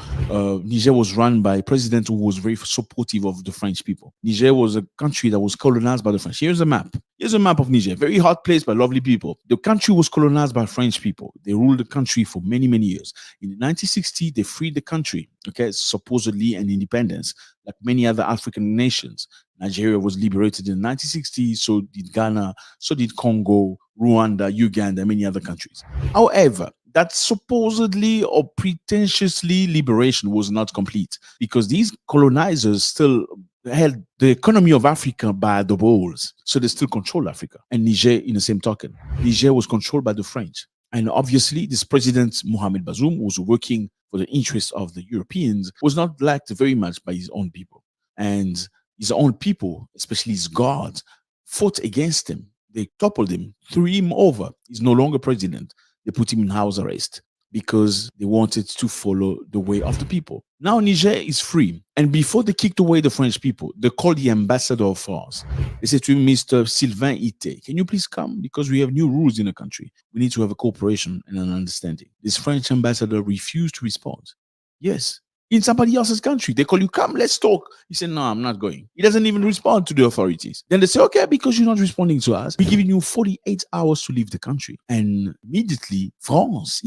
Niger was run by a president who was very supportive of the French people. Niger was a country that was colonized by the French. Here's a map. Here's a map of Niger. Very hot place by lovely people. The country was colonized by French people. They ruled the country for many, many years. In 1960, they freed the country, okay, supposedly an independence, like many other African nations. Nigeria was liberated in 1960, so did Ghana, so did Congo, Rwanda, Uganda, many other countries. However, that supposedly or pretentiously liberation was not complete because these colonizers still held the economy of Africa by the balls. So they still control Africa. And Niger, in the same token, Niger was controlled by the French. And obviously, this president, Mohamed Bazoum, was working for the interests of the Europeans, was not liked very much by his own people. And his own people, especially his guards, fought against him. They toppled him, threw him over. He's no longer president. They put him in house arrest because they wanted to follow the way of the people. Now Niger is free. And before they kicked away the French people, they called the ambassador of France. They said to him, Mr. Sylvain Ité, can you please come? Because we have new rules in the country. We need to have a cooperation and an understanding. This French ambassador refused to respond. Yes. In somebody else's country, they call you, come, let's talk. He said, no, I'm not going. He doesn't even respond to the authorities. Then they say, okay, because you're not responding to us, we're giving you 48 hours to leave the country. And immediately, France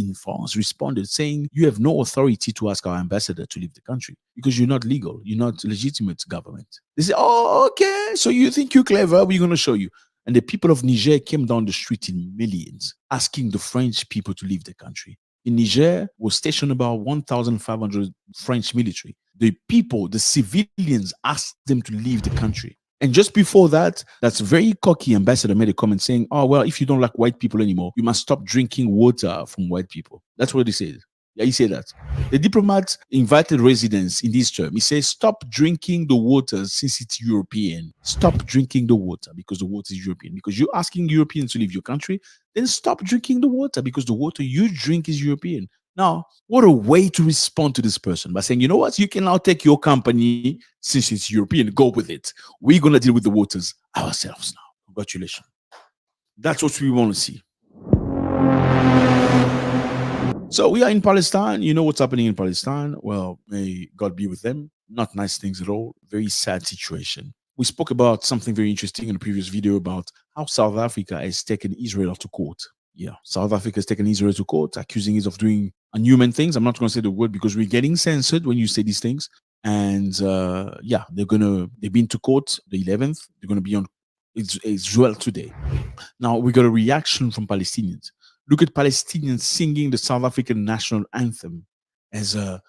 responded saying, you have no authority to ask our ambassador to leave the country because you're not legal. You're not legitimate government. They say, oh, okay, so you think you're clever, we're going to show you. And the people of Niger came down the street in millions, asking the French people to leave the country. In Niger was stationed about 1,500 French military. The people, the civilians, asked them to leave the country. And just before that, that's very cocky ambassador made a comment saying, oh, well, if you don't like white people anymore, you must stop drinking water from white people. That's what he said. Yeah, he said that. The diplomat invited residents in this term. He says, stop drinking the water since it's European. Stop drinking the water because the water is European. Because you're asking Europeans to leave your country, then stop drinking the water because the water you drink is European. Now, what a way to respond to this person by saying, you know what, you can now take your company since it's European, go with it. We're going to deal with the waters ourselves now. Congratulations. That's what we want to see. So we are in Palestine. You know what's happening in Palestine. Well, may God be with them. Not nice things at all. Very sad situation. We spoke about something very interesting in a previous video about how South Africa has taken Israel to court. Yeah, South Africa has taken Israel to court, accusing it of doing inhuman things. I'm not going to say the word because we're getting censored when you say these things. And yeah, they've been to court the 11th. They're going to be on Israel today. Now we got a reaction from Palestinians. Look at Palestinians singing the South African national anthem as a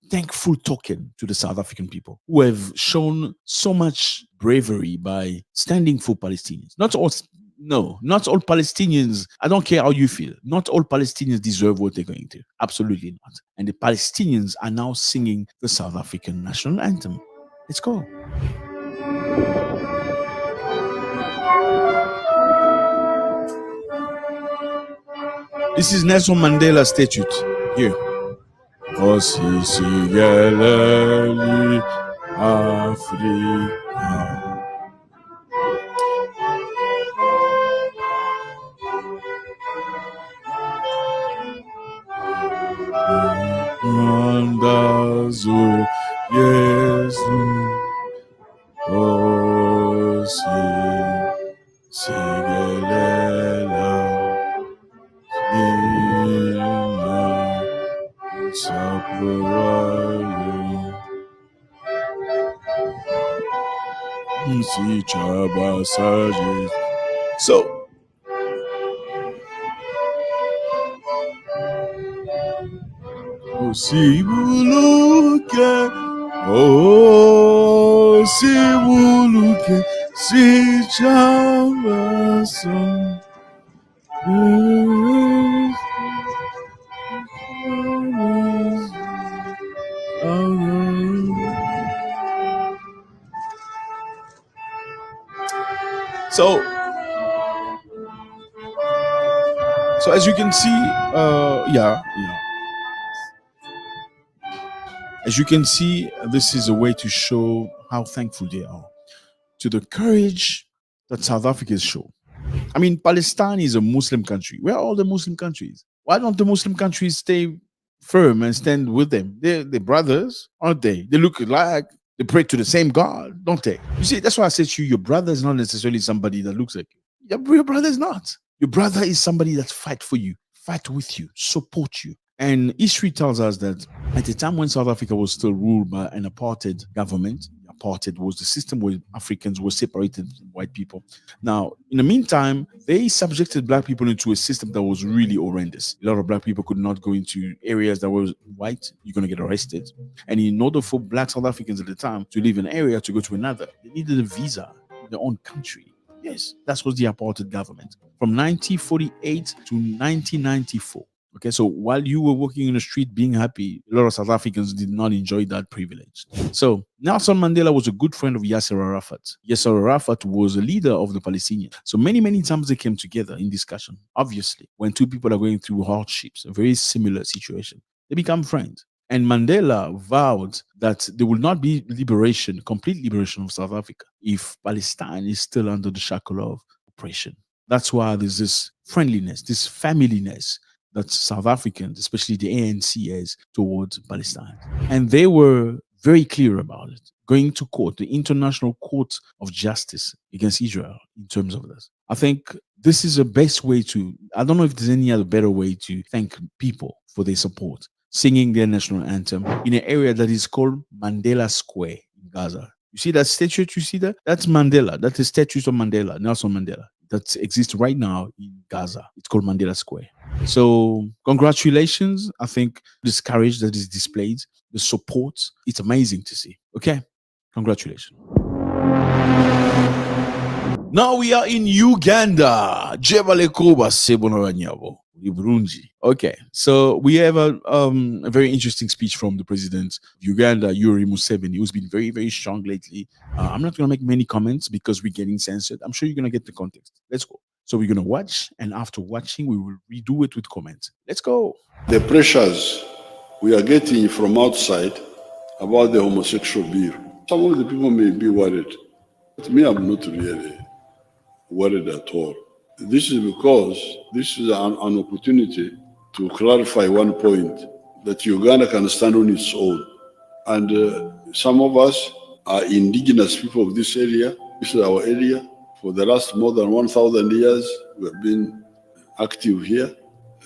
thankful token to the South African people who have shown so much bravery by standing for Palestinians. Not all Palestinians, I don't care how you feel, not all Palestinians deserve what they're going to. Absolutely not. And the Palestinians are now singing the South African national anthem. Let's go. This is Nelson Mandela statute here. Osisi Galali Africa. Mandazo Yesu Osisi Galela So Sibuluke Sweet child of song. So as you can see, as you can see, this is a way to show how thankful they are to the courage that South Africans show. I mean, Palestine is a Muslim country. Where are all the Muslim countries? Why don't the Muslim countries stay firm and stand with them? They're brothers, aren't they? They look alike. They pray to the same God, don't they? You see, that's why I said to you, your brother is not necessarily somebody that looks like you. Your brother is not. Your brother is somebody that fight for you, fight with you, support you. And history tells us that at the time when South Africa was still ruled by an apartheid government, apartheid was the system where Africans were separated from white people. Now, in the meantime, they subjected black people into a system that was really horrendous. A lot of black people could not go into areas that were white. You're going to get arrested. And in order for black South Africans at the time to leave an area to go to another, they needed a visa in their own country. Yes, that was the apartheid government from 1948 to 1994. Okay, so while you were walking in the street being happy, a lot of South Africans did not enjoy that privilege. So Nelson Mandela was a good friend of Yasser Arafat. Yasser Arafat was a leader of the Palestinians. So many times they came together in discussion. Obviously, when two people are going through hardships, a very similar situation, they become friends. And Mandela vowed that there will not be liberation, complete liberation of South Africa, if Palestine is still under the shackle of oppression. That's why there's this friendliness, this familyness that South Africans, especially the ANC, has towards Palestine. And they were very clear about it, going to court, the International Court of Justice against Israel in terms of this. I think this is the best way to, I don't know if there's any other better way to thank people for their support, singing their national anthem in an area that is called Mandela Square in Gaza. You see that statue you see there? That's Mandela. That's the statue of Mandela, Nelson Mandela, that exists right now in Gaza. It's called Mandela Square. So congratulations. I think this courage that is displayed, the support, it's amazing to see. Okay, congratulations. Now we are in Uganda. Okay, so we have a very interesting speech from the president of Uganda, Yoweri Museveni, who's been very strong lately. I'm not going to make many comments because we're getting censored. I'm sure you're going to get the context. Let's go. So we're going to watch, and after watching, we will redo it with comments. Let's go. The pressures we are getting from outside about the homosexual bill. Some of the people may be worried. But me, I'm not really worried at all. This is because this is an opportunity to clarify one point, that Uganda can stand on its own. And some of us are indigenous people of this area. This is our area. For the last more than 1,000 years, we have been active here.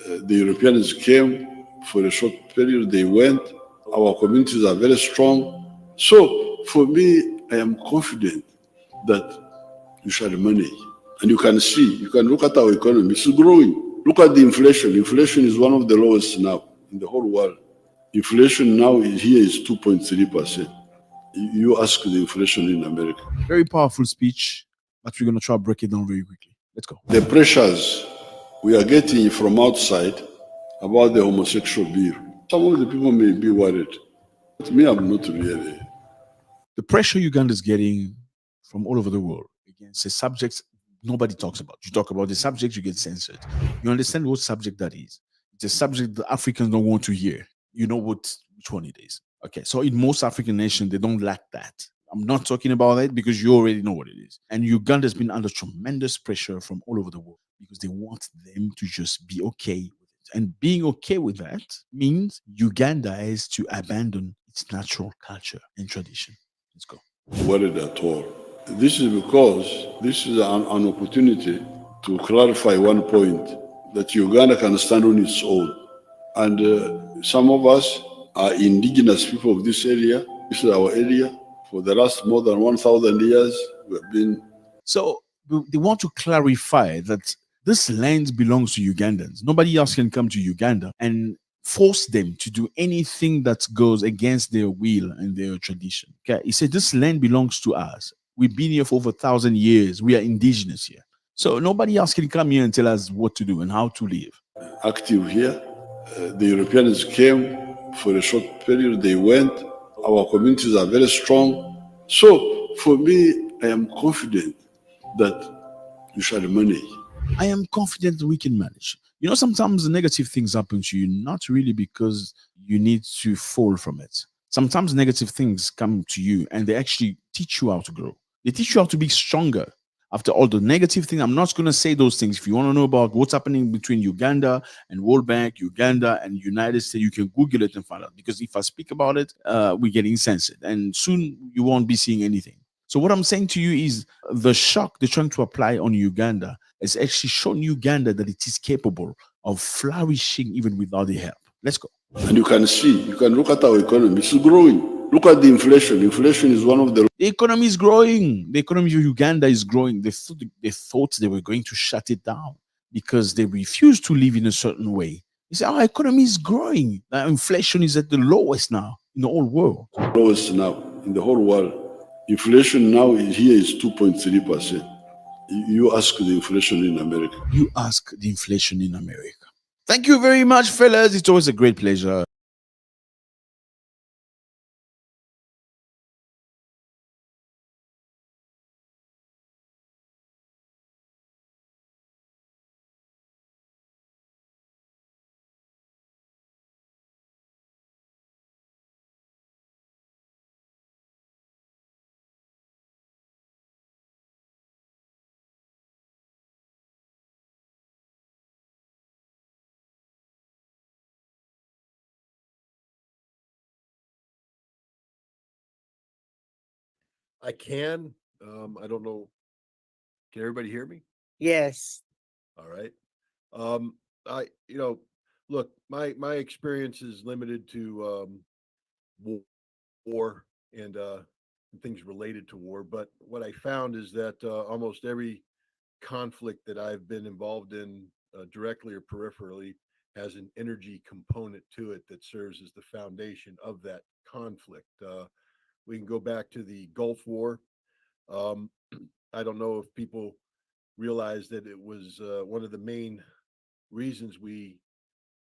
The Europeans came for a short period, they went. Our communities are very strong. So for me, I am confident that we shall manage. And you can see, you can look at our economy, it's growing. Look at the inflation. Inflation is one of the lowest now in the whole world. Inflation now here is 2.3%. You ask the inflation in America. Very powerful speech, but we're going to try to break it down very quickly. Let's go. The pressures we are getting from outside about the homosexual bill. Some of the people may be worried. But me, I'm not really. The pressure Uganda is getting from all over the world against a subject nobody talks about. You talk about the subject, you get censored. You understand what subject that is? It's a subject that Africans don't want to hear. You know which one it is. Okay, so in most African nations, they don't lack that. I'm not talking about that because you already know what it is. And Uganda has been under tremendous pressure from all over the world because they want them to just be okay with it. And being okay with that means Uganda has to abandon its natural culture and tradition. Let's go. Worried at all. This is because this is an opportunity to clarify one point, that Uganda can stand on its own. And some of us are indigenous people of this area. This is our area. For the last more than 1,000 years, we have been. So they want to clarify that this land belongs to Ugandans. Nobody else can come to Uganda and force them to do anything that goes against their will and their tradition. Okay, he said this land belongs to us. We've been here for over 1,000 years. We are indigenous here. So nobody else can come here and tell us what to do and how to live. Active here. The Europeans came for a short period, they went. Our communities are very strong. So for me, I am confident that we shall manage. I am confident that we can manage. You know, sometimes negative things happen to you, not really because you need to fall from it. Sometimes negative things come to you and they actually teach you how to grow. They teach you how to be stronger. After all the negative things, I'm not going to say those things. If you want to know about what's happening between Uganda and World Bank, Uganda and United States, you can Google it and find out. Because if I speak about it, we get incense, and soon you won't be seeing anything. So what I'm saying to you is the shock they're trying to apply on Uganda has actually shown Uganda that it is capable of flourishing even without the help. Let's go. And you can see, you can look at our economy. It's growing. Look at the inflation. Inflation is one of the... The economy is growing. The economy of Uganda is growing. They thought they were going to shut it down because they refused to live in a certain way. They say our economy is growing. Inflation is at the lowest now in the whole world. Lowest now in the whole world. Inflation now here is 2.3%. You ask the inflation in America. You ask the inflation in America. Thank you very much, fellas. It's always a great pleasure. I can. I don't know. Can everybody hear me? Yes. All right. Look, my experience is limited to war and things related to war. But what I found is that almost every conflict that I've been involved in, directly or peripherally, has an energy component to it that serves as the foundation of that conflict. We can go back to the Gulf War. I don't know if people realize that it was one of the main reasons we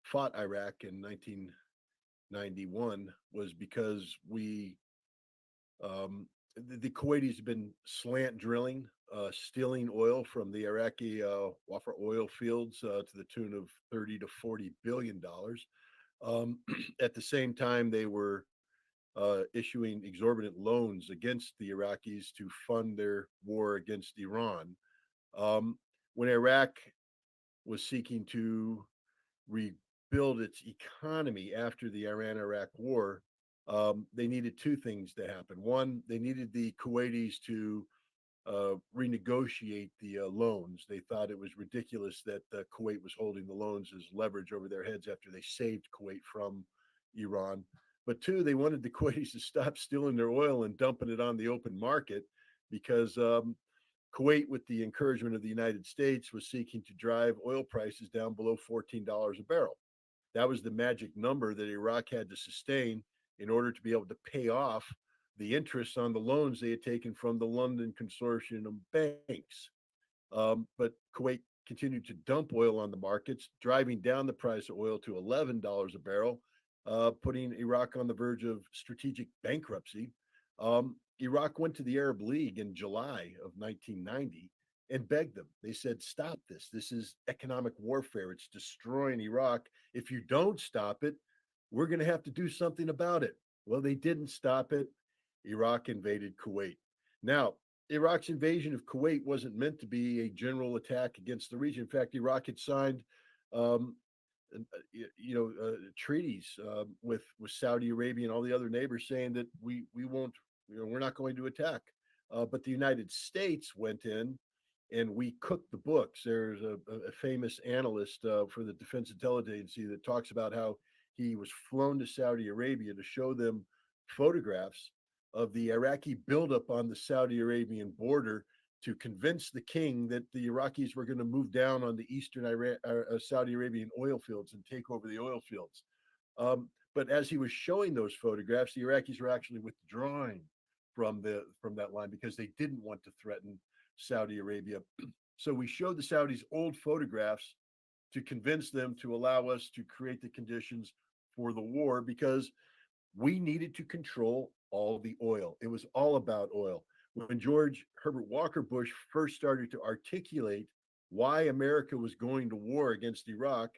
fought Iraq in 1991 was because the Kuwaitis have been slant drilling, stealing oil from the Iraqi Wafra oil fields to the tune of $30 to $40 billion. At the same time, they were issuing exorbitant loans against the Iraqis to fund their war against Iran. When Iraq was seeking to rebuild its economy after the Iran-Iraq war, they needed two things to happen. One, they needed the Kuwaitis to renegotiate the loans. They thought it was ridiculous that Kuwait was holding the loans as leverage over their heads after they saved Kuwait from Iran. But two, they wanted the Kuwaitis to stop stealing their oil and dumping it on the open market because Kuwait, with the encouragement of the United States, was seeking to drive oil prices down below $14 a barrel. That was the magic number that Iraq had to sustain in order to be able to pay off the interest on the loans they had taken from the London consortium of banks. But Kuwait continued to dump oil on the markets, driving down the price of oil to $11 a barrel, putting Iraq on the verge of strategic bankruptcy. Iraq went to the Arab League in July of 1990 and begged them. They said, stop this. This is economic warfare. It's destroying Iraq. If you don't stop it, we're going to have to do something about it. Well, they didn't stop it. Iraq invaded Kuwait. Now, Iraq's invasion of Kuwait wasn't meant to be a general attack against the region. In fact, Iraq had signed treaties with Saudi Arabia and all the other neighbors saying that we won't, we're not going to attack. But the United States went in and we cooked the books. There's a famous analyst for the Defense Intelligence Agency that talks about how he was flown to Saudi Arabia to show them photographs of the Iraqi buildup on the Saudi Arabian border to convince the king that the Iraqis were going to move down on the eastern Saudi Arabian oil fields and take over the oil fields. But as he was showing those photographs, the Iraqis were actually withdrawing from that line because they didn't want to threaten Saudi Arabia. So we showed the Saudis old photographs to convince them to allow us to create the conditions for the war because we needed to control all the oil. It was all about oil. When George Herbert Walker Bush first started to articulate why America was going to war against Iraq,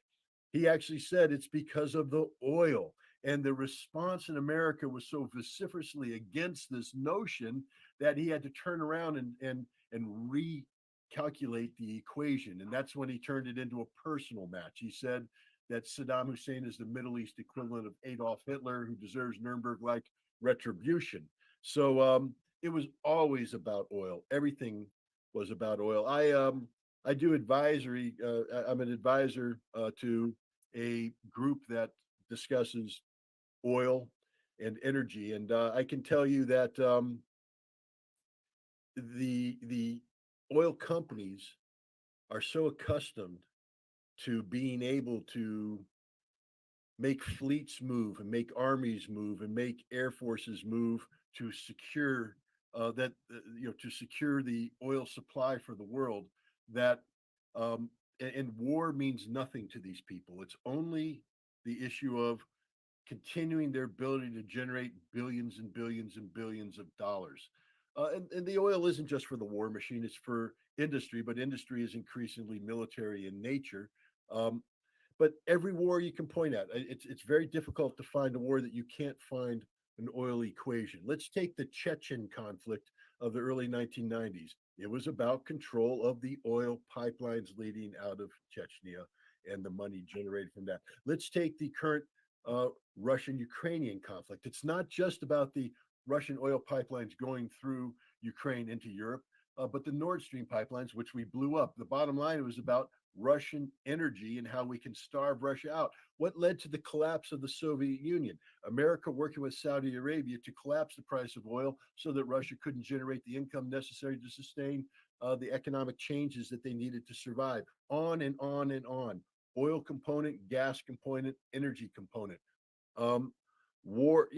he actually said it's because of the oil. And the response in America was so vociferously against this notion that he had to turn around and recalculate the equation. And that's when he turned it into a personal match. He said that Saddam Hussein is the Middle East equivalent of Adolf Hitler, who deserves Nuremberg-like retribution. So it was always about oil. Everything was about oil. I do advisory. I'm an advisor to a group that discusses oil and energy, and I can tell you that the oil companies are so accustomed to being able to make fleets move and make armies move and make air forces move to secure to secure the oil supply for the world, that and war means nothing to these people. It's only the issue of continuing their ability to generate billions and billions and billions of dollars. And the oil isn't just for the war machine, it's for industry, but industry is increasingly military in nature. But every war you can point at, it's very difficult to find a war that you can't find an oil equation. Let's take the Chechen conflict of the early 1990s. It was about control of the oil pipelines leading out of Chechnya and the money generated from that. Let's take the current Russian-Ukrainian conflict. It's not just about the Russian oil pipelines going through Ukraine into Europe, but the Nord Stream pipelines, which we blew up. The bottom line, it was about Russian energy and how we can starve Russia out. What led to the collapse of the Soviet Union? America working with Saudi Arabia to collapse the price of oil so that Russia couldn't generate the income necessary to sustain the economic changes that they needed to survive. On and on and on. Oil component, gas component, energy component. War,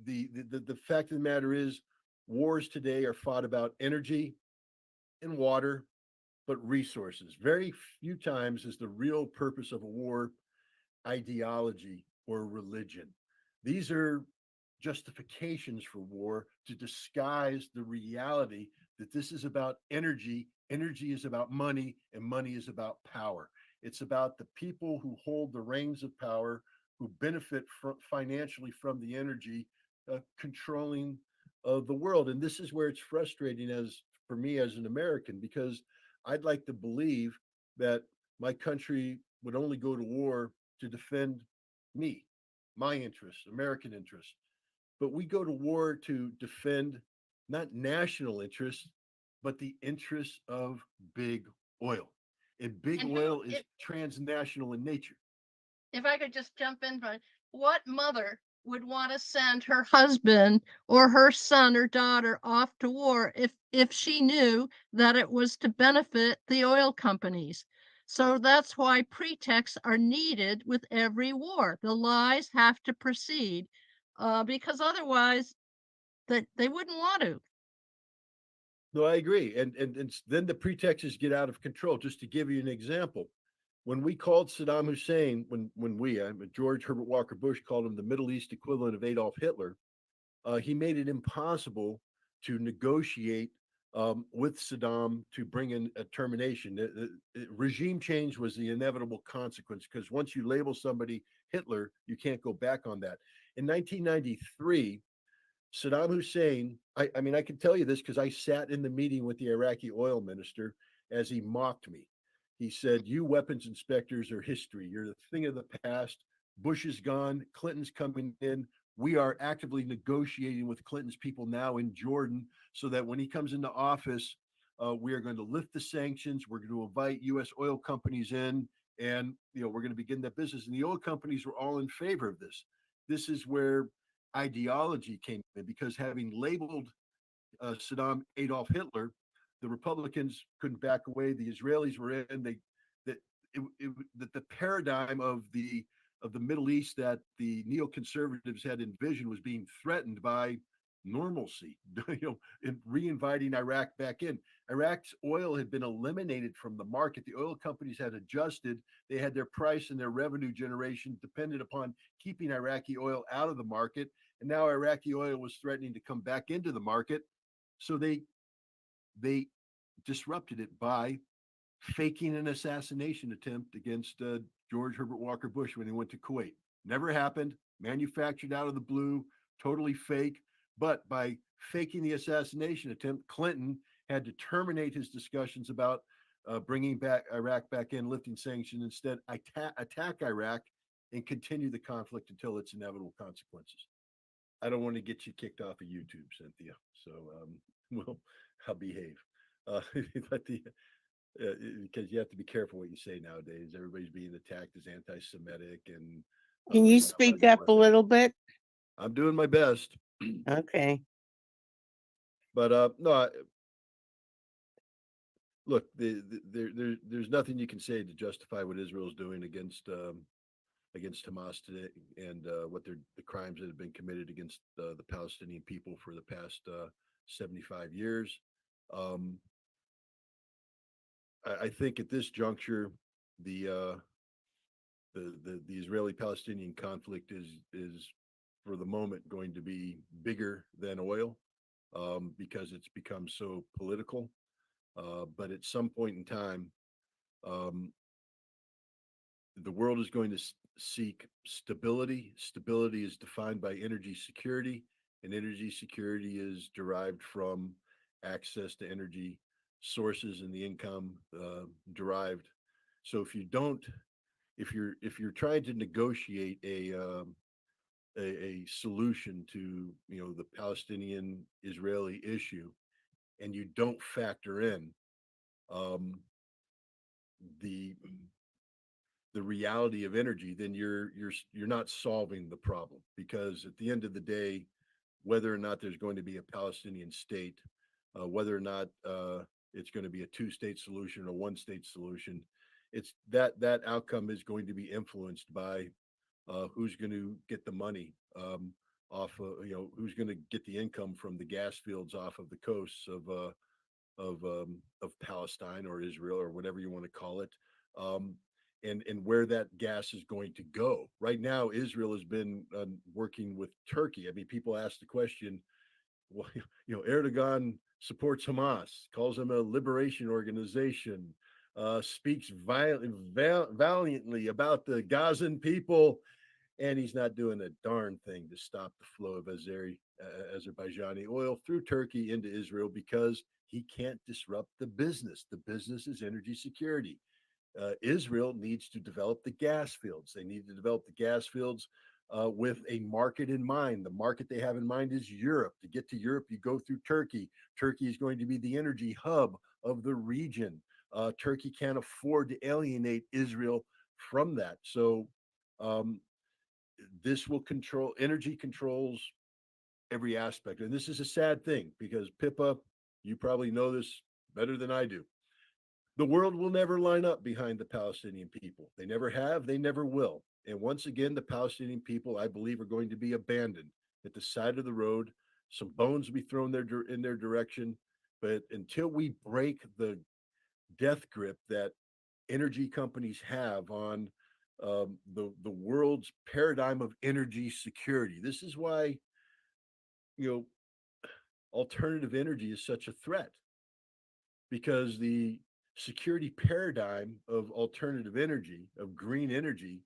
the fact of the matter is, wars today are fought about energy and water, but resources. Very few times is the real purpose of a war ideology or religion. These are justifications for war to disguise the reality that this is about energy. Energy is about money, and money is about power. It's about the people who hold the reins of power, who benefit financially from the energy, controlling the world. And this is where it's frustrating for me as an American, because I'd like to believe that my country would only go to war to defend me, my interests, American interests. But we go to war to defend not national interests, but the interests of big oil. And big oil is transnational in nature. If I could just jump in, what mother would want to send her husband or her son or daughter off to war if she knew that it was to benefit the oil companies? So that's why pretexts are needed with every war. The lies have to proceed because otherwise they wouldn't want to. No, I agree. And then the pretexts get out of control. Just to give you an example, when we called Saddam Hussein, George Herbert Walker Bush called him the Middle East equivalent of Adolf Hitler, he made it impossible to negotiate with Saddam to bring in a termination. Regime change was the inevitable consequence, because once you label somebody Hitler, you can't go back on that. In 1993, Saddam Hussein, I mean, I can tell you this because I sat in the meeting with the Iraqi oil minister as he mocked me. He said, "You weapons inspectors are history. You're the thing of the past. Bush is gone. Clinton's coming in. We are actively negotiating with Clinton's people now in Jordan so that when he comes into office, we are going to lift the sanctions. We're going to invite U.S. oil companies in, and we're going to begin that business." And the oil companies were all in favor of this. This is where ideology came in, because having labeled Saddam Adolf Hitler, the Republicans couldn't back away. The Israelis were in. The paradigm of the Middle East that the neoconservatives had envisioned was being threatened by normalcy, and re-inviting Iraq back in. Iraq's oil had been eliminated from the market. The oil companies had adjusted. They had their price and their revenue generation dependent upon keeping Iraqi oil out of the market. And now Iraqi oil was threatening to come back into the market. So they disrupted it by faking an assassination attempt against George Herbert Walker Bush when he went to Kuwait. Never happened, manufactured out of the blue, totally fake. But by faking the assassination attempt, Clinton had to terminate his discussions about bringing back Iraq back in, lifting sanctions, instead attack Iraq and continue the conflict until its inevitable consequences. I don't want to get you kicked off of YouTube, Cynthia. So, well, I'll behave. Because you have to be careful what you say nowadays. Everybody's being attacked as anti-Semitic, and Can you speak up a little bit? I'm doing my best. Okay. But no, look, there's nothing you can say to justify what Israel's doing against Hamas today, and the crimes that have been committed against the Palestinian people for the past 75 years. I think at this juncture, the Israeli-Palestinian conflict is for the moment going to be bigger than oil, because it's become so political. But at some point in time, the world is going to seek stability. Stability is defined by energy security, and energy security is derived from access to energy sources and the income derived. So if you're trying to negotiate a solution to the Palestinian-Israeli issue, and you don't factor in the reality of energy, then you're not solving the problem, because at the end of the day, whether or not there's going to be a Palestinian state, whether or not it's going to be a two-state solution or one-state solution, it's that outcome is going to be influenced by who's going to get the money off of, who's going to get the income from the gas fields off of the coasts of Palestine or Israel or whatever you want to call it, and where that gas is going to go. Right now, Israel has been working with Turkey. I mean, people ask the question, well, Erdogan supports Hamas, calls them a liberation organization, speaks valiantly about the Gazan people, and he's not doing a darn thing to stop the flow of Azerbaijani oil through Turkey into Israel, because he can't disrupt the business. The business is energy security. Israel needs to develop the gas fields. They need to develop the gas fields with a market in mind. The market they have in mind is Europe. To get to Europe, you go through Turkey. Turkey is going to be the energy hub of the region. Turkey can't afford to alienate Israel from that. So this will energy controls every aspect. And this is a sad thing, because Pippa, you probably know this better than I do. The world will never line up behind the Palestinian people. They never have, they never will. And once again, the Palestinian people, I believe, are going to be abandoned at the side of the road. Some bones will be thrown in their direction. But until we break the death grip that energy companies have on the world's paradigm of energy security, this is why alternative energy is such a threat, because the security paradigm of alternative energy, of green energy,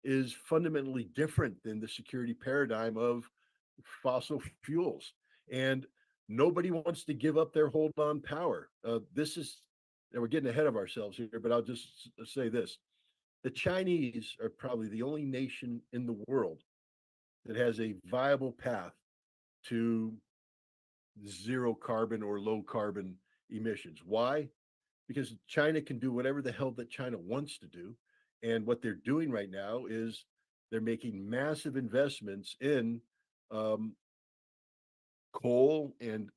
is fundamentally different than the security paradigm of fossil fuels. And nobody wants to give up their hold on power. And we're getting ahead of ourselves here, but I'll just say this. The Chinese are probably the only nation in the world that has a viable path to zero carbon or low carbon emissions. Why? Because China can do whatever the hell that China wants to do. And what they're doing right now is they're making massive investments in coal and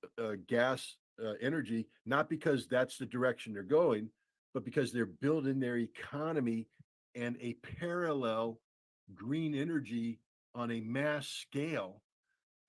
gas energy, not because that's the direction they're going, but because they're building their economy and a parallel green energy on a mass scale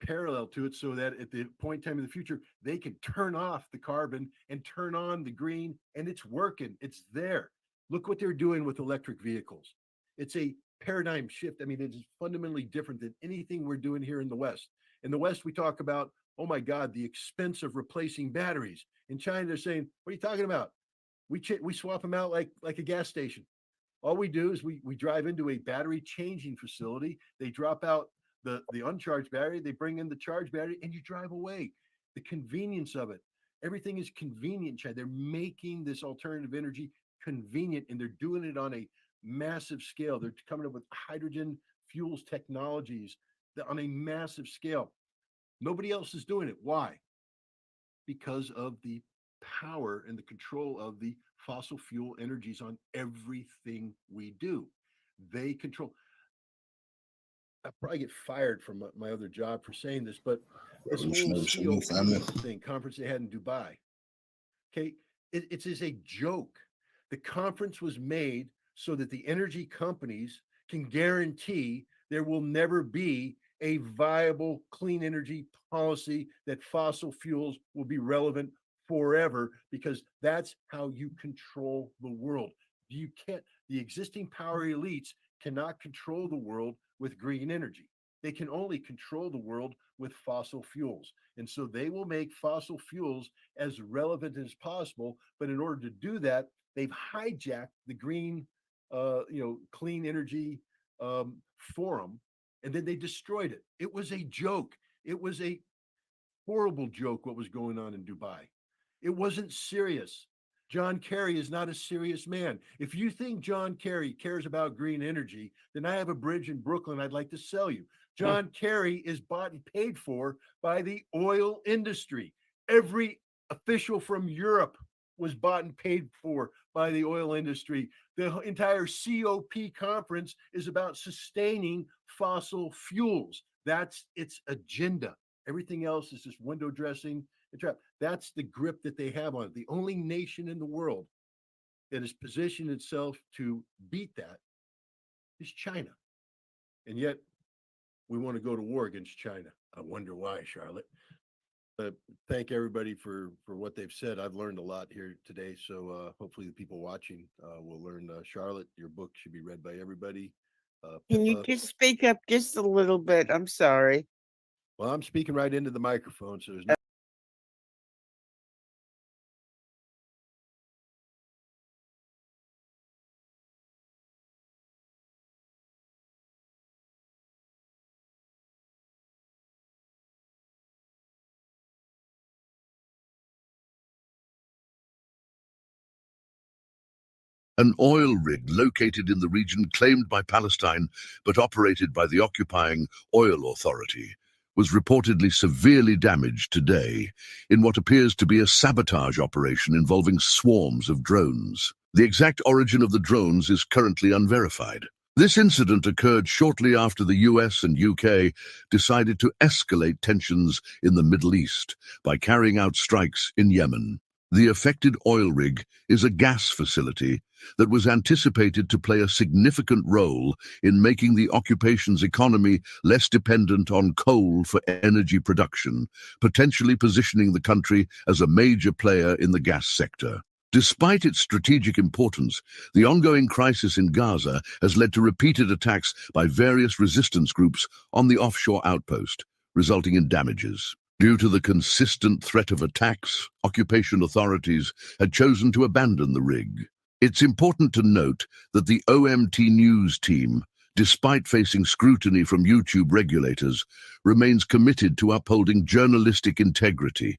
parallel to it so that at the point in time in the future, they can turn off the carbon and turn on the green, and it's working. It's there. Look what they're doing with electric vehicles. It's a paradigm shift. I mean, it is fundamentally different than anything we're doing here in the West. In the West, we talk about, oh my God, the expense of replacing batteries. In China, they're saying, what are you talking about? We swap them out like a gas station. All we do is we drive into a battery changing facility. They drop out the uncharged battery, they bring in the charged battery, and you drive away. The convenience of it. Everything is convenient. They're making this alternative energy convenient, and they're doing it on a massive scale. They're coming up with hydrogen fuels technologies on a massive scale. Nobody else is doing it. Why? Because of the power and the control of the fossil fuel energies on everything we do. They control. I'll probably get fired from my other job for saying this, but this whole thing, conference they had in Dubai, okay, it is a joke. The conference was made so that the energy companies can guarantee there will never be a viable clean energy policy, that fossil fuels will be relevant forever, because that's how you control the world. The existing power elites cannot control the world with green energy. They can only control the world with fossil fuels. And so they will make fossil fuels as relevant as possible. But in order to do that, they've hijacked the green, clean energy forum, and then they destroyed it. It was a joke. It was a horrible joke what was going on in Dubai. It wasn't serious. John Kerry is not a serious man. If you think John Kerry cares about green energy, then I have a bridge in Brooklyn I'd like to sell you. John Kerry is bought and paid for by the oil industry. Every official from Europe was bought and paid for by the oil industry. The entire COP conference is about sustaining fossil fuels. That's its agenda. Everything else is just window dressing and trap. That's the grip that they have on it. The only nation in the world that has positioned itself to beat that is China. And yet we want to go to war against China. I wonder why, Charlotte. Thank everybody for what they've said. I've learned a lot here today. So hopefully the people watching will learn. Charlotte, your book should be read by everybody. Can you just speak up just a little bit? I'm sorry. Well, I'm speaking right into the microphone, so there's no. An oil rig located in the region claimed by Palestine but operated by the occupying Oil Authority was reportedly severely damaged today in what appears to be a sabotage operation involving swarms of drones. The exact origin of the drones is currently unverified. This incident occurred shortly after the US and UK decided to escalate tensions in the Middle East by carrying out strikes in Yemen. The affected oil rig is a gas facility that was anticipated to play a significant role in making the occupation's economy less dependent on coal for energy production, potentially positioning the country as a major player in the gas sector. Despite its strategic importance, the ongoing crisis in Gaza has led to repeated attacks by various resistance groups on the offshore outpost, resulting in damages. Due to the consistent threat of attacks, occupation authorities had chosen to abandon the rig. It's important to note that the OMT News team, despite facing scrutiny from YouTube regulators, remains committed to upholding journalistic integrity.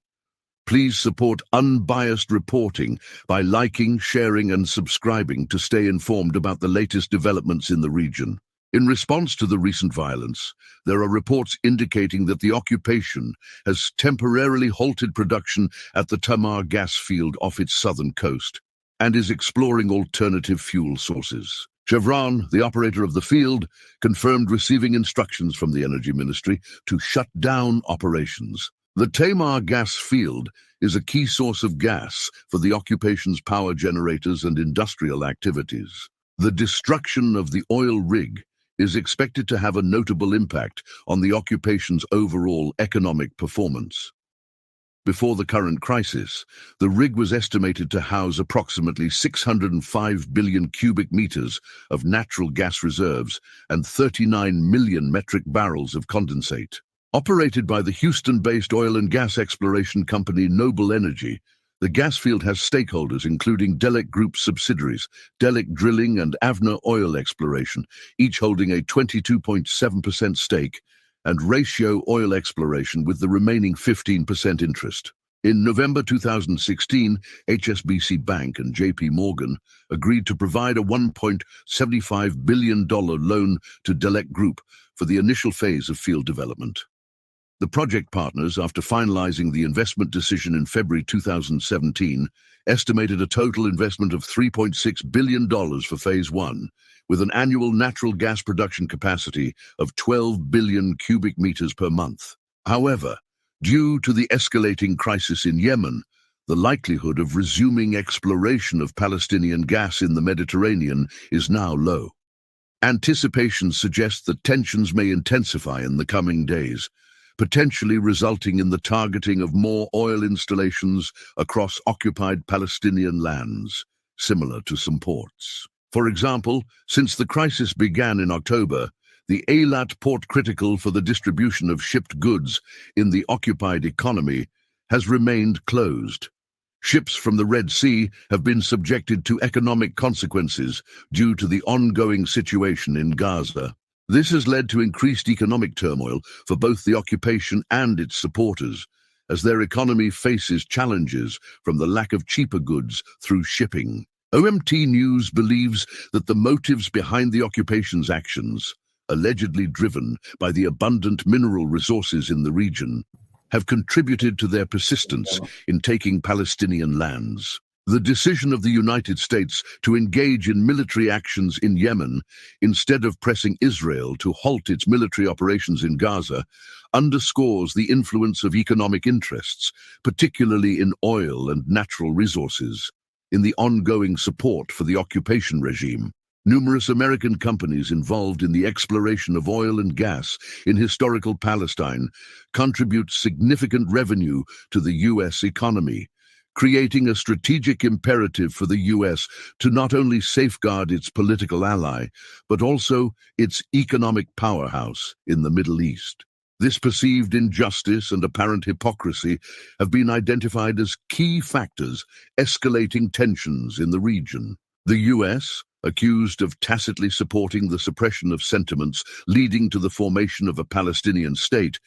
Please support unbiased reporting by liking, sharing, and subscribing to stay informed about the latest developments in the region. In response to the recent violence, there are reports indicating that the occupation has temporarily halted production at the Tamar gas field off its southern coast and is exploring alternative fuel sources. Chevron, the operator of the field, confirmed receiving instructions from the Energy Ministry to shut down operations. The Tamar gas field is a key source of gas for the occupation's power generators and industrial activities. The destruction of the oil rig is expected to have a notable impact on the occupation's overall economic performance. Before the current crisis, the rig was estimated to house approximately 605 billion cubic meters of natural gas reserves and 39 million metric barrels of condensate. Operated by the Houston-based oil and gas exploration company Noble Energy, the gas field has stakeholders including Delek Group's subsidiaries, Delek Drilling and Avner Oil Exploration, each holding a 22.7% stake, and Ratio Oil Exploration with the remaining 15% interest. In November 2016, HSBC Bank and JP Morgan agreed to provide a $1.75 billion loan to Delek Group for the initial phase of field development. The project partners, after finalizing the investment decision in February 2017, estimated a total investment of $3.6 billion for Phase 1, with an annual natural gas production capacity of 12 billion cubic meters per month. However, due to the escalating crisis in Yemen, the likelihood of resuming exploration of Palestinian gas in the Mediterranean is now low. Anticipation suggests that tensions may intensify in the coming days, potentially resulting in the targeting of more oil installations across occupied Palestinian lands, similar to some ports. For example, since the crisis began in October, the Eilat port critical for the distribution of shipped goods in the occupied economy has remained closed. Ships from the Red Sea have been subjected to economic consequences due to the ongoing situation in Gaza. This has led to increased economic turmoil for both the occupation and its supporters, as their economy faces challenges from the lack of cheaper goods through shipping. OMT News believes that the motives behind the occupation's actions, allegedly driven by the abundant mineral resources in the region, have contributed to their persistence in taking Palestinian lands. The decision of the United States to engage in military actions in Yemen instead of pressing Israel to halt its military operations in Gaza underscores the influence of economic interests, particularly in oil and natural resources, in the ongoing support for the occupation regime. Numerous American companies involved in the exploration of oil and gas in historical Palestine contribute significant revenue to the U.S. economy, creating a strategic imperative for the U.S. to not only safeguard its political ally, but also its economic powerhouse in the Middle East. This perceived injustice and apparent hypocrisy have been identified as key factors escalating tensions in the region. The U.S., accused of tacitly supporting the suppression of sentiments leading to the formation of a Palestinian state,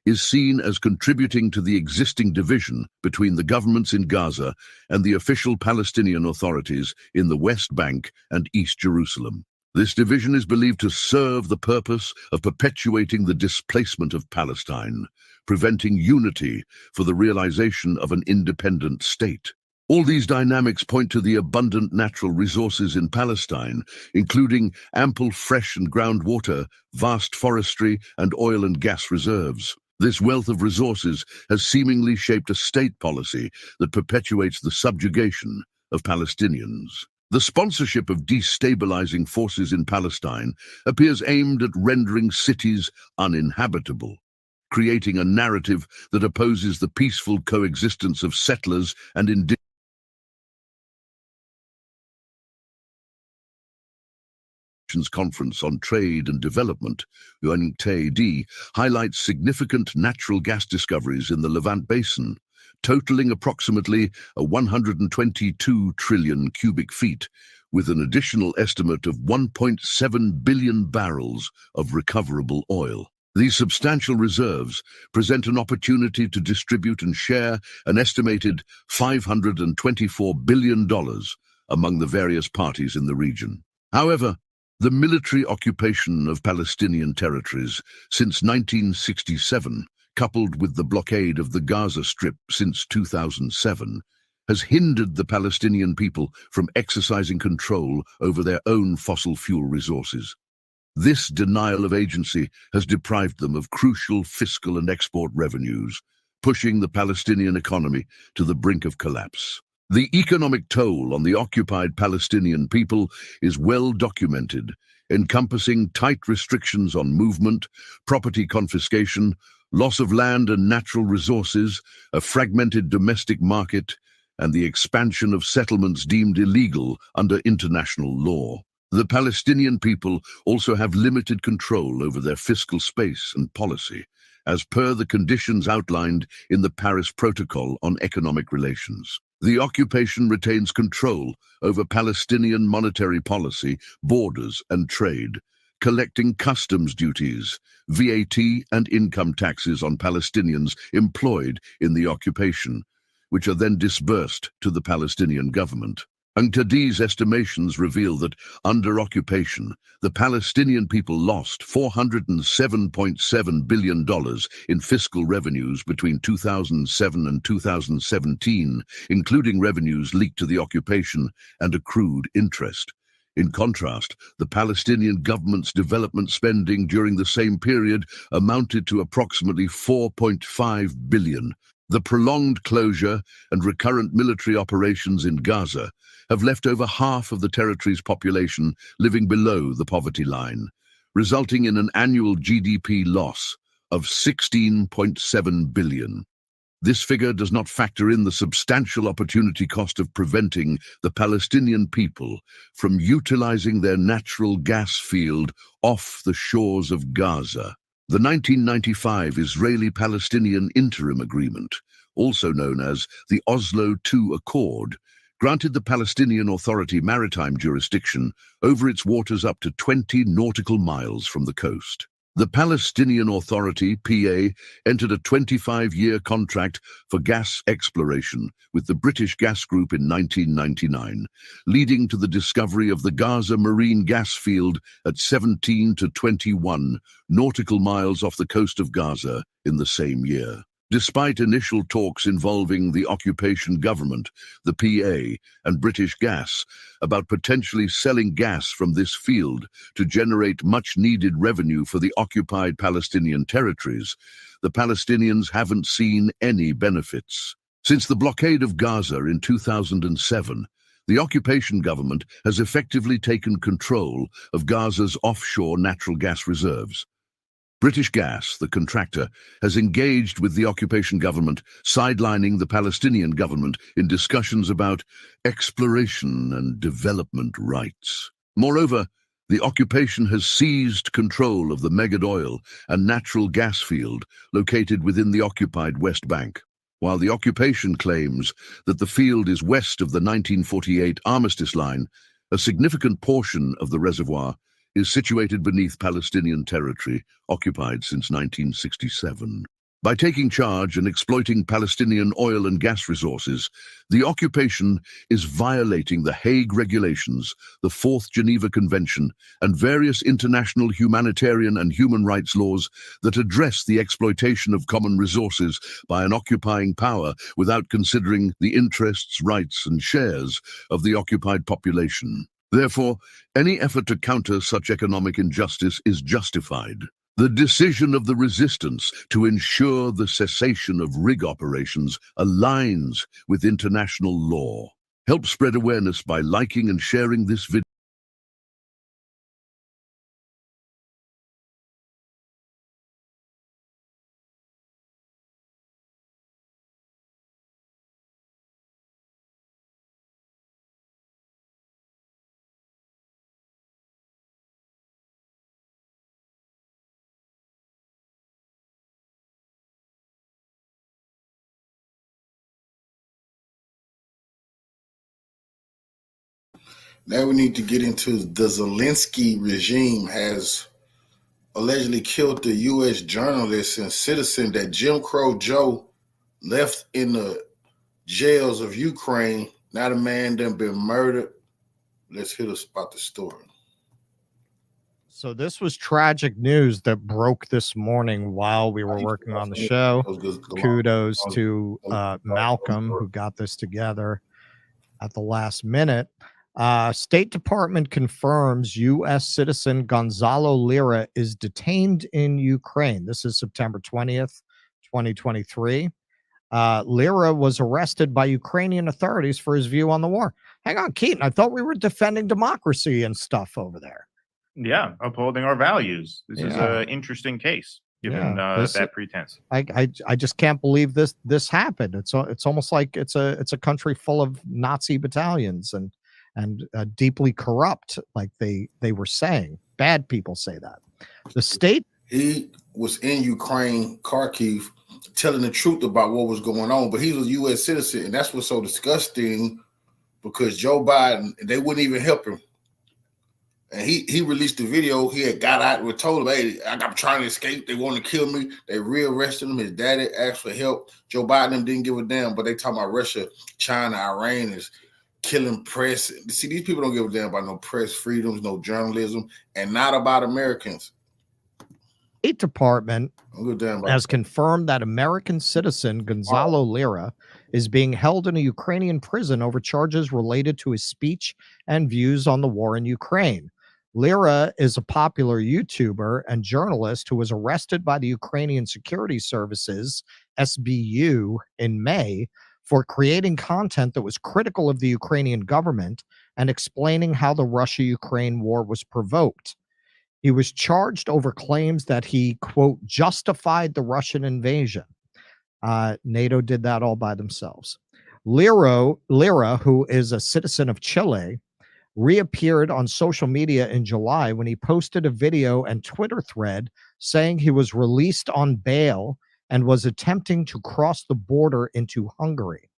is seen as contributing to the existing division between the governments in Gaza and the official Palestinian authorities in the West Bank and East Jerusalem. This division is believed to serve the purpose of perpetuating the displacement of Palestine, preventing unity for the realization of an independent state. All these dynamics point to the abundant natural resources in Palestine, including ample fresh and groundwater, vast forestry, and oil and gas reserves. This wealth of resources has seemingly shaped a state policy that perpetuates the subjugation of Palestinians. The sponsorship of destabilizing forces in Palestine appears aimed at rendering cities uninhabitable, creating a narrative that opposes the peaceful coexistence of settlers and indigenous Conference on Trade and Development, UNCTAD, highlights significant natural gas discoveries in the Levant Basin, totaling approximately 122 trillion cubic feet, with an additional estimate of 1.7 billion barrels of recoverable oil. These substantial reserves present an opportunity to distribute and share an estimated $524 billion among the various parties in the region. However, the military occupation of Palestinian territories since 1967, coupled with the blockade of the Gaza Strip since 2007, has hindered the Palestinian people from exercising control over their own fossil fuel resources. This denial of agency has deprived them of crucial fiscal and export revenues, pushing the Palestinian economy to the brink of collapse. The economic toll on the occupied Palestinian people is well documented, encompassing tight restrictions on movement, property confiscation, loss of land and natural resources, a fragmented domestic market, and the expansion of settlements deemed illegal under international law. The Palestinian people also have limited control over their fiscal space and policy, as per the conditions outlined in the Paris Protocol on Economic Relations. The occupation retains control over Palestinian monetary policy, borders, and trade, collecting customs duties, VAT, and income taxes on Palestinians employed in the occupation, which are then disbursed to the Palestinian government. UNCTAD's estimations reveal that, under occupation, the Palestinian people lost $407.7 billion in fiscal revenues between 2007 and 2017, including revenues leaked to the occupation and accrued interest. In contrast, the Palestinian government's development spending during the same period amounted to approximately $4.5 billion. The prolonged closure and recurrent military operations in Gaza have left over half of the territory's population living below the poverty line, resulting in an annual GDP loss of $16.7 billion. This figure does not factor in the substantial opportunity cost of preventing the Palestinian people from utilizing their natural gas field off the shores of Gaza. The 1995 Israeli-Palestinian Interim Agreement, also known as the Oslo II Accord, granted the Palestinian Authority maritime jurisdiction over its waters up to 20 nautical miles from the coast. The Palestinian Authority, PA, entered a 25-year contract for gas exploration with the British Gas Group in 1999, leading to the discovery of the Gaza marine gas field at 17 to 21 nautical miles off the coast of Gaza in the same year. Despite initial talks involving the occupation government, the PA, and British Gas about potentially selling gas from this field to generate much-needed revenue for the occupied Palestinian territories, the Palestinians haven't seen any benefits. Since the blockade of Gaza in 2007, the occupation government has effectively taken control of Gaza's offshore natural gas reserves. British Gas, the contractor, has engaged with the occupation government, sidelining the Palestinian government in discussions about exploration and development rights. Moreover, the occupation has seized control of the Megad oil and natural gas field located within the occupied West Bank. While the occupation claims that the field is west of the 1948 Armistice Line, a significant portion of the reservoir is situated beneath Palestinian territory occupied since 1967. By taking charge and exploiting Palestinian oil and gas resources, the occupation is violating the Hague Regulations, the Fourth Geneva Convention, and various international humanitarian and human rights laws that address the exploitation of common resources by an occupying power without considering the interests, rights, and shares of the occupied population. Therefore, any effort to counter such economic injustice is justified. The decision of the resistance to ensure the cessation of rig operations aligns with international law. Help spread awareness by liking and sharing this video. Now we need to get into the Zelensky regime has allegedly killed the U.S. journalist and citizen that Jim Crow Joe left in the jails of Ukraine. Now the man done been murdered. Let's hear us about the story. So this was tragic news that broke this morning while we were working on the show. Kudos to Malcolm, who got this together at the last minute. State Department confirms U.S. citizen Gonzalo Lira is detained in Ukraine. This is September 20th, 2023. Lira was arrested by Ukrainian authorities for his view on the war. Hang on, Keaton. I thought we were defending democracy and stuff over there. Yeah, upholding our values. This is Yeah. an interesting case, given this- that pretense. I just can't believe this happened. It's almost like it's a country full of Nazi battalions and deeply corrupt, like they were saying. Bad people say that. The state. He was in Ukraine, Kharkiv, telling the truth about what was going on, but he was a U.S. citizen, and that's what's so disgusting, because Joe Biden, they wouldn't even help him. And he released the video. He had got out and told him, hey, I'm trying to escape. They want to kill me. They rearrested him. His daddy asked for help. Joe Biden didn't give a damn, but they talking about Russia, China, Iran is killing press. See, these people don't give a damn about no press freedoms, no journalism, and not about Americans. State Department Damn has confirmed that American citizen Gonzalo Lira is being held in a Ukrainian prison over charges related to his speech and views on the war in Ukraine. Lira is a popular YouTuber and journalist who was arrested by the Ukrainian Security Services, SBU, in May for creating content that was critical of the Ukrainian government and explaining how the Russia-Ukraine war was provoked. He was charged over claims that he, quote, justified the Russian invasion. NATO did that all by themselves. Lira, who is a citizen of Chile, reappeared on social media in July when he posted a video and Twitter thread saying he was released on bail and was attempting to cross the border into Hungary.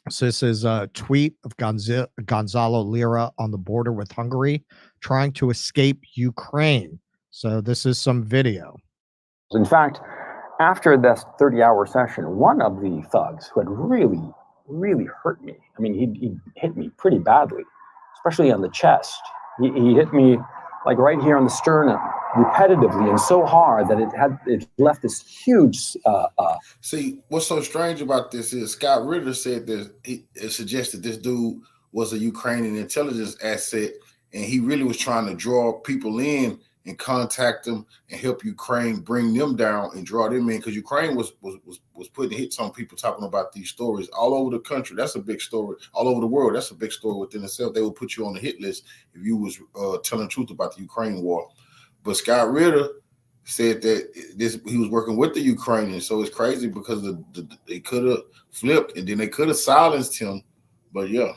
So this is a tweet of Gonzalo Lira on the border with Hungary, trying to escape Ukraine. So this is some video. In fact, after this 30-hour session, one of the thugs who had really hurt me, I mean, he hit me pretty badly, especially on the chest. He hit me like right here on the sternum repetitively and so hard that it left this huge See, what's so strange about this is Scott Ritter said that it suggested this dude was a Ukrainian intelligence asset, and he really was trying to draw people in and contact them and help Ukraine bring them down and draw them in, because Ukraine was putting hits on people talking about these stories all over the country. That's a big story. All over the world, that's a big story within itself. They would put you on the hit list if you was telling the truth about the Ukraine war. But Scott Ritter said that he was working with the Ukrainians, so it's crazy because they could have flipped and then they could have silenced him. But yeah,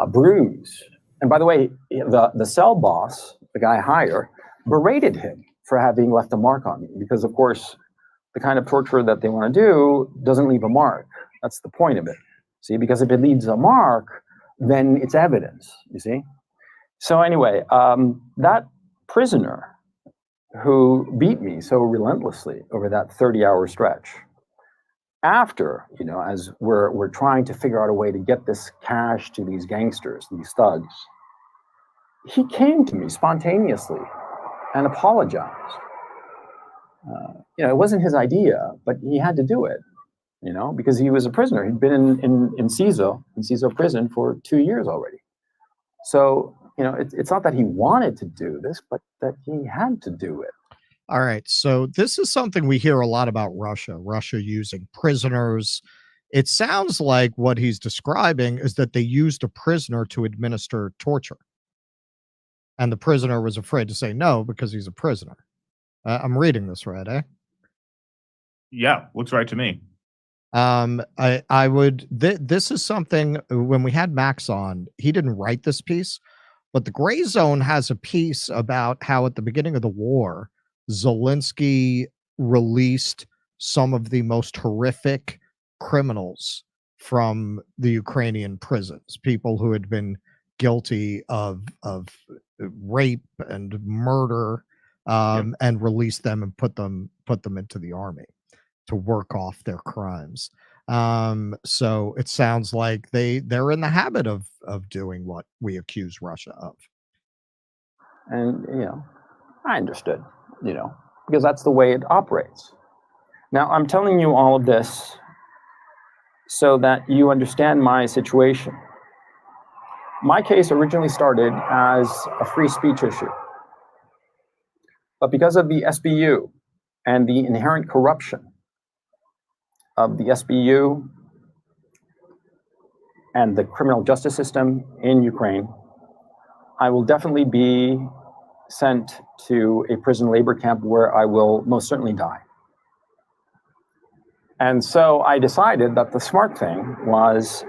bruise. And by the way, the cell boss, the guy higher, berated him for having left a mark on me, because of course the kind of torture that they want to do doesn't leave a mark. That's the point of it. See, because if it leaves a mark, then it's evidence, you see? So anyway, that prisoner who beat me so relentlessly over that 30-hour stretch, after, you know, as we're trying to figure out a way to get this cash to these gangsters, these thugs, he came to me spontaneously and apologized. You know, it wasn't his idea, but he had to do it, you know, because he was a prisoner. He'd been in CISO prison for 2 years already. So, you know, it's not that he wanted to do this, but that he had to do it. All right. So this is something we hear a lot about Russia using prisoners. It sounds like what he's describing is that they used a prisoner to administer torture. And the prisoner was afraid to say no because he's a prisoner. I'm reading this right, eh? Yeah, looks right to me. I would, this is something, when we had Max on, he didn't write this piece, but the Gray Zone has a piece about how at the beginning of the war, Zelensky released some of the most horrific criminals from the Ukrainian prisons, people who had been guilty of rape and murder, and released them and put them into the army to work off their crimes. So it sounds like they're in the habit of doing what we accuse Russia of. And, you know, I understood, you know, because that's the way it operates. Now, I'm telling you all of this so that you understand my situation. My case originally started as a free speech issue. But because of the SBU and the inherent corruption of the SBU and the criminal justice system in Ukraine, I will definitely be sent to a prison labor camp where I will most certainly die. And so I decided that the smart thing was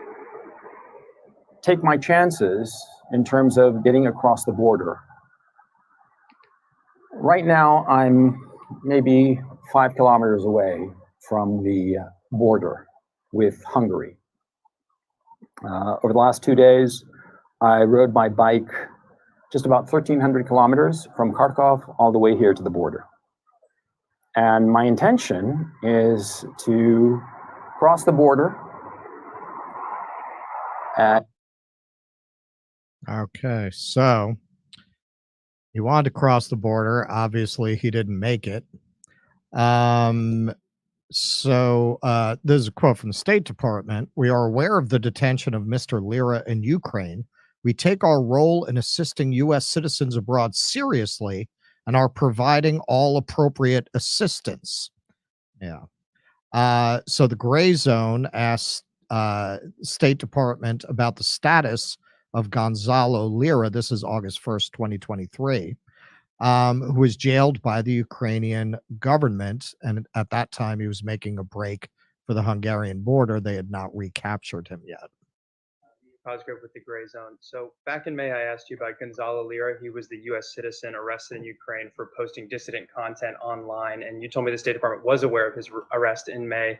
take my chances in terms of getting across the border. Right now, I'm maybe 5 kilometers away from the border with Hungary. Over the last 2 days, I rode my bike just about 1,300 kilometers from Kharkov all the way here to the border. And my intention is to cross the border at Okay, so he wanted to cross the border. Obviously, he didn't make it. This is a quote from the State Department. We are aware of the detention of Mr. Lira in Ukraine. We take our role in assisting U.S. citizens abroad seriously and are providing all appropriate assistance. Yeah. So the gray zone asked State Department about the status of Gonzalo Lira. This is August 1st, 2023. Who was jailed by the Ukrainian government. And at that time, he was making a break for the Hungarian border. They had not recaptured him yet. Cosgrove with the Gray Zone. So back in May, I asked you about Gonzalo Lira. He was the U.S. citizen arrested in Ukraine for posting dissident content online. And you told me the State Department was aware of his arrest in May.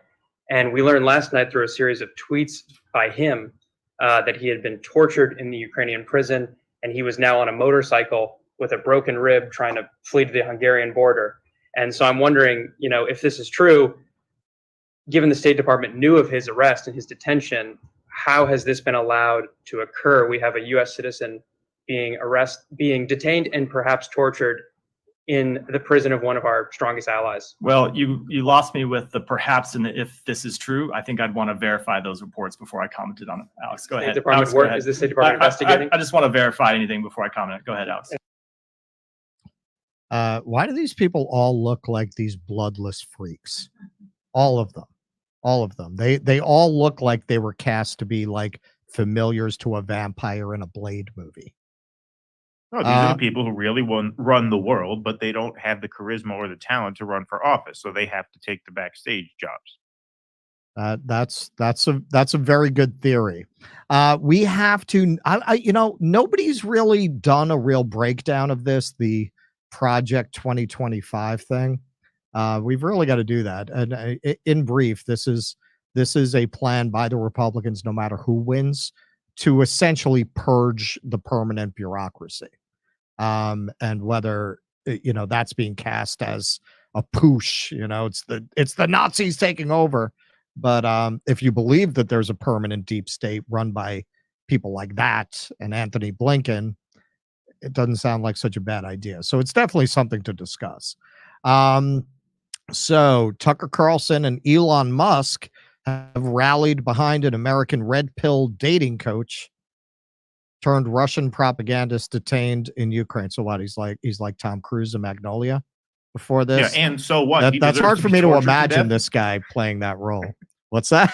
And we learned last night through a series of tweets by him that he had been tortured in the Ukrainian prison. And he was now on a motorcycle with a broken rib trying to flee to the Hungarian border. And so I'm wondering, if this is true, given the State Department knew of his arrest and his detention, how has this been allowed to occur? We have a U.S. citizen being detained and perhaps tortured in the prison of one of our strongest allies. Well, you lost me with the perhaps and the if this is true. I think I'd want to verify those reports before I commented on it. Alex, go ahead. Alex, go ahead. Is the State Department investigating? I just want to verify anything before I comment. Go ahead, Alex. Why do these people all look like these bloodless freaks? All of them. All of them. They all look like they were cast to be like familiars to a vampire in a Blade movie. No, these are the people who really run the world, but they don't have the charisma or the talent to run for office, so they have to take the backstage jobs. That's a very good theory. We have to. Nobody's really done a real breakdown of this. The Project 2025 thing. We've really got to do that. And in brief, this is a plan by the Republicans, no matter who wins, to essentially purge the permanent bureaucracy. And whether that's being cast as a push, it's the Nazis taking over. But if you believe that there's a permanent deep state run by people like that and Anthony Blinken, it doesn't sound like such a bad idea. So it's definitely something to discuss. So Tucker Carlson and Elon Musk have rallied behind an American red pill dating coach turned Russian propagandist detained in Ukraine. So what? He's like Tom Cruise in Magnolia before this. Yeah, and so what? That's hard for me to imagine this guy playing that role. What's that?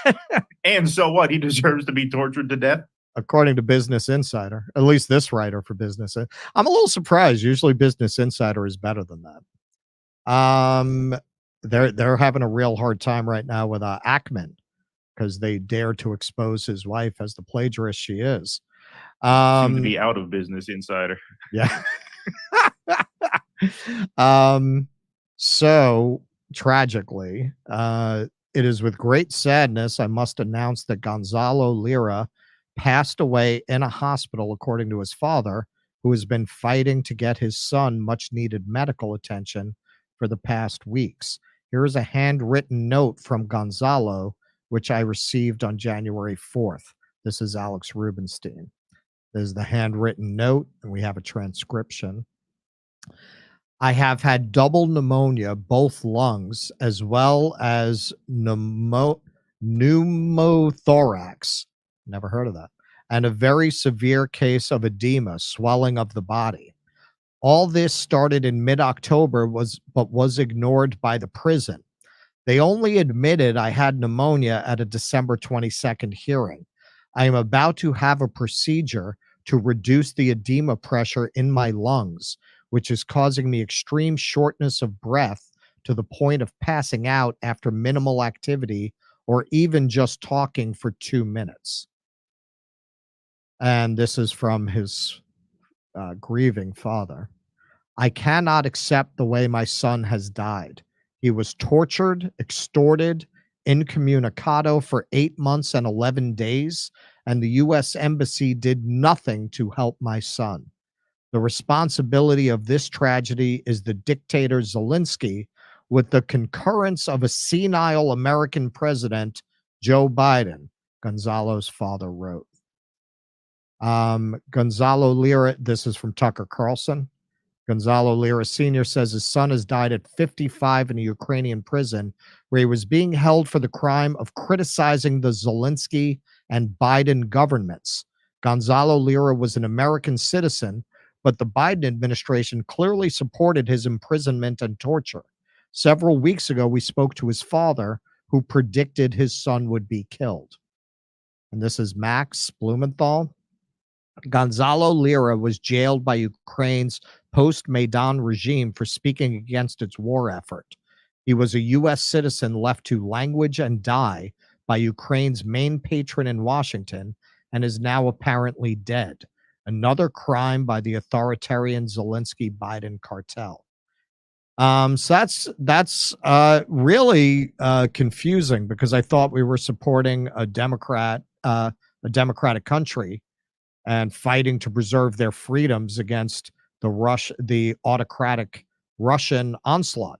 And so what? He deserves to be tortured to death? According to Business Insider, at least this writer for Business. I'm a little surprised. Usually Business Insider is better than that. They're having a real hard time right now with Ackman because they dare to expose his wife as the plagiarist she is. Seem to be out of Business Insider. Yeah. So tragically, it is with great sadness I must announce that Gonzalo Lira passed away in a hospital, according to his father, who has been fighting to get his son much needed medical attention for the past weeks. Here is a handwritten note from Gonzalo, which I received on January 4th. This is Alex Rubinstein. There's the handwritten note, and we have a transcription. I have had double pneumonia, both lungs, as well as pneumothorax. Never heard of that. And a very severe case of edema, swelling of the body. All this started in mid-October, but was ignored by the prison. They only admitted I had pneumonia at a December 22nd hearing. I am about to have a procedure to reduce the edema pressure in my lungs, which is causing me extreme shortness of breath to the point of passing out after minimal activity or even just talking for 2 minutes. And this is from his grieving father. I cannot accept the way my son has died. He was tortured, extorted, incommunicado for 8 months and 11 days, and the U.S. Embassy did nothing to help my son. The responsibility of this tragedy is the dictator Zelensky, with the concurrence of a senile American president, Joe Biden, Gonzalo's father wrote. Gonzalo Lira, this is from Tucker Carlson. Gonzalo Lira Sr. says his son has died at 55 in a Ukrainian prison where he was being held for the crime of criticizing the Zelensky and Biden governments. Gonzalo Lira was an American citizen, but the Biden administration clearly supported his imprisonment and torture. Several weeks ago, we spoke to his father, who predicted his son would be killed. And this is Max Blumenthal. Gonzalo Lira was jailed by Ukraine's post-Maidan regime for speaking against its war effort. He was a U.S. citizen left to languish and die by Ukraine's main patron in Washington and is now apparently dead. Another crime by the authoritarian Zelensky-Biden cartel. So that's really confusing, because I thought we were supporting a democratic country and fighting to preserve their freedoms against the autocratic Russian onslaught.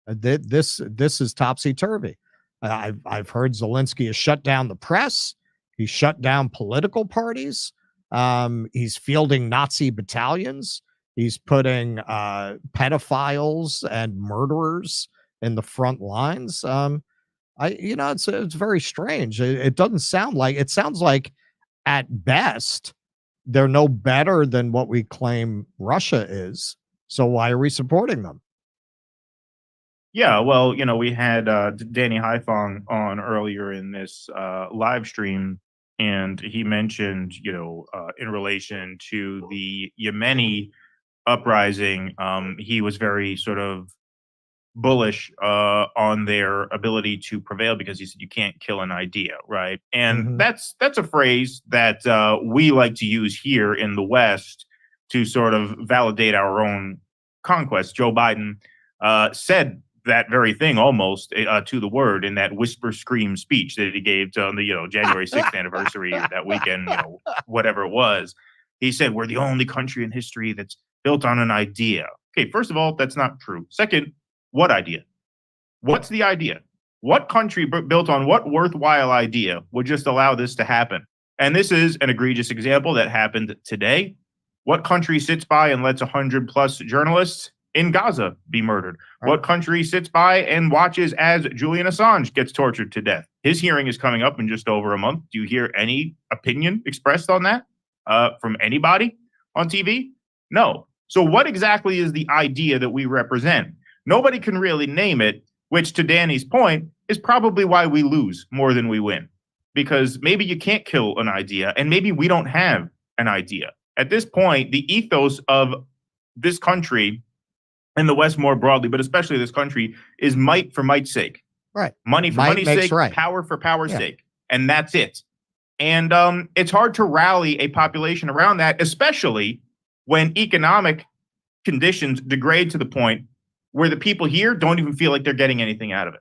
This is topsy-turvy. I've heard Zelensky has shut down the press. He's shut down political parties. He's fielding Nazi battalions. He's putting pedophiles and murderers in the front lines. It's very strange. It doesn't sound like, it sounds like at best they're no better than what we claim Russia is. So why are we supporting them? Yeah, well, we had Danny Haifong on earlier in this live stream, and he mentioned, in relation to the Yemeni uprising, he was very sort of bullish on their ability to prevail, because he said you can't kill an idea, right? And that's a phrase that we like to use here in the West to sort of validate our own conquest. Joe Biden said that very thing almost to the word in that whisper scream speech that he gave on the January 6th anniversary that weekend, whatever it was. He said, we're the only country in history that's built on an idea. Okay, first of all, that's not true. Second, what idea? What's the idea? What country built on what worthwhile idea would just allow this to happen? And this is an egregious example that happened today. What country sits by and lets 100+ journalists in Gaza be murdered? Right. What country sits by and watches as Julian Assange gets tortured to death? His hearing is coming up in just over a month. Do you hear any opinion expressed on that from anybody on TV? No. So what exactly is the idea that we represent? Nobody can really name it, which, to Danny's point, is probably why we lose more than we win. Because maybe you can't kill an idea, and maybe we don't have an idea. At this point, the ethos of this country and the West more broadly, but especially this country, is might for might's sake. Right. Money for money's sake, right. Power for power's sake. And that's it. And it's hard to rally a population around that, especially when economic conditions degrade to the point where the people here don't even feel like they're getting anything out of it.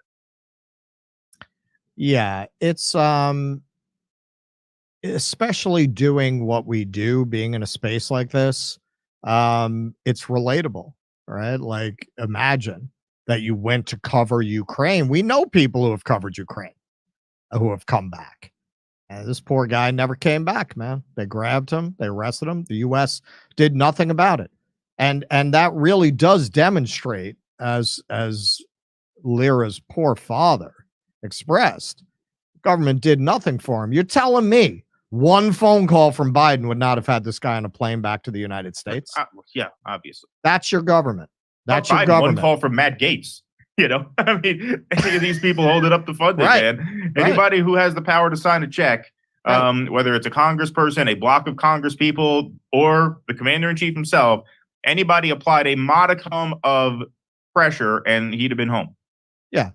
Yeah, it's especially doing what we do, being in a space like this, it's relatable, right? Like, imagine that you went to cover Ukraine. We know people who have covered Ukraine who have come back. And this poor guy never came back, man. They grabbed him, they arrested him. The U.S. did nothing about it. And that really does demonstrate, as Lira's poor father expressed, government did nothing for him. You're telling me one phone call from Biden would not have had this guy on a plane back to the United States? Yeah, obviously. That's your government. That's your Biden, government. One call from Matt Gaetz. I mean, any of these people holding up the funding, right. man. Anybody who has the power to sign a check Whether it's a congressperson, a block of congress people, or the commander-in-chief himself, anybody applied a modicum of pressure and he'd have been home. Yeah,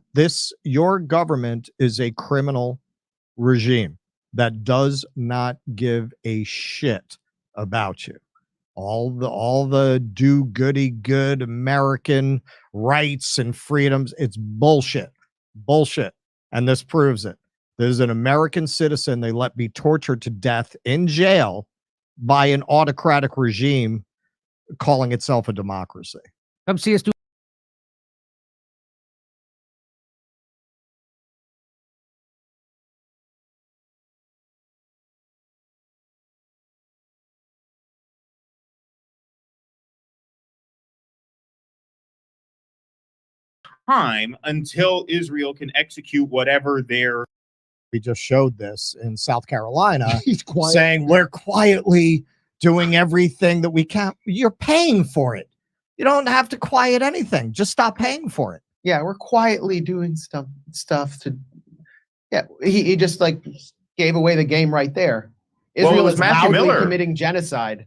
your government is a criminal regime that does not give a shit about you. All the do-goody good American rights and freedoms, it's bullshit. Bullshit. And this proves it. There's an American citizen they let be tortured to death in jail by an autocratic regime calling itself a democracy. Come see us do. Time until Israel can execute whatever their. We just showed this in South Carolina, saying we're quietly doing everything that we can. You're paying for it. You don't have to quiet anything. Just stop paying for it. Yeah, we're quietly doing stuff to. Yeah, he just like gave away the game right there. Israel is loudly committing genocide.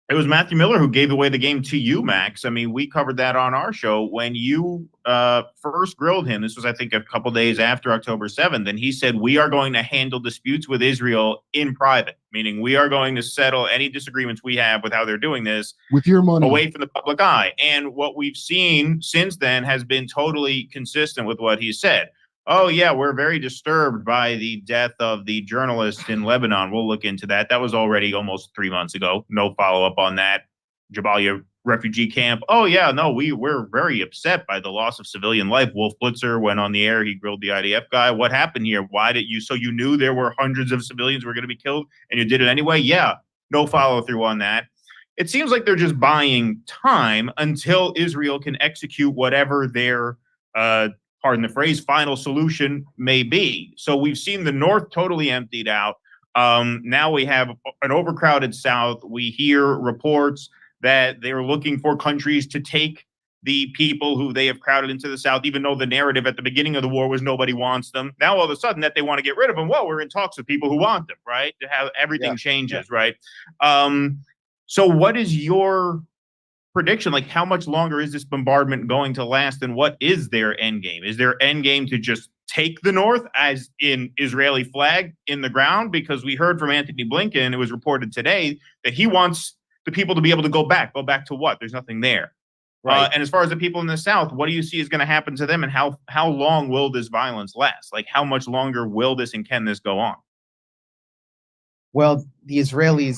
It was Matthew Miller who gave away the game to you, Max. I mean, we covered that on our show when you first grilled him. This was, I think, a couple days after October 7th. And he said, we are going to handle disputes with Israel in private, meaning we are going to settle any disagreements we have with how they're doing this with your money away from the public eye. And what we've seen since then has been totally consistent with what he said. Oh, yeah, we're very disturbed by the death of the journalist in Lebanon. We'll look into that. That was already almost 3 months ago. No follow-up on that. Jabalia refugee camp. Oh, yeah, no, we're very upset by the loss of civilian life. Wolf Blitzer went on the air. He grilled the IDF guy. What happened here? Why did you? So you knew there were hundreds of civilians were going to be killed and you did it anyway? Yeah, no follow-through on that. It seems like they're just buying time until Israel can execute whatever their pardon the phrase, final solution may be. So we've seen the North totally emptied out. Now we have an overcrowded South. We hear reports that they're looking for countries to take the people who they have crowded into the South, even though the narrative at the beginning of the war was nobody wants them. Now, all of a sudden, that they want to get rid of them. Well, we're in talks with people who want them, right? To have everything changes, right? So what is your prediction? Like, how much longer is this bombardment going to last, and what is their end game? Is their end game to just take the North, as in Israeli flag in the ground? Because we heard from Anthony Blinken, it was reported today, that he wants the people to be able to go back to what? There's nothing there. Right. And as far as the people in the South, what do you see is going to happen to them, and how long will this violence last? Like, how much longer will this and can this go on? Well, the Israeli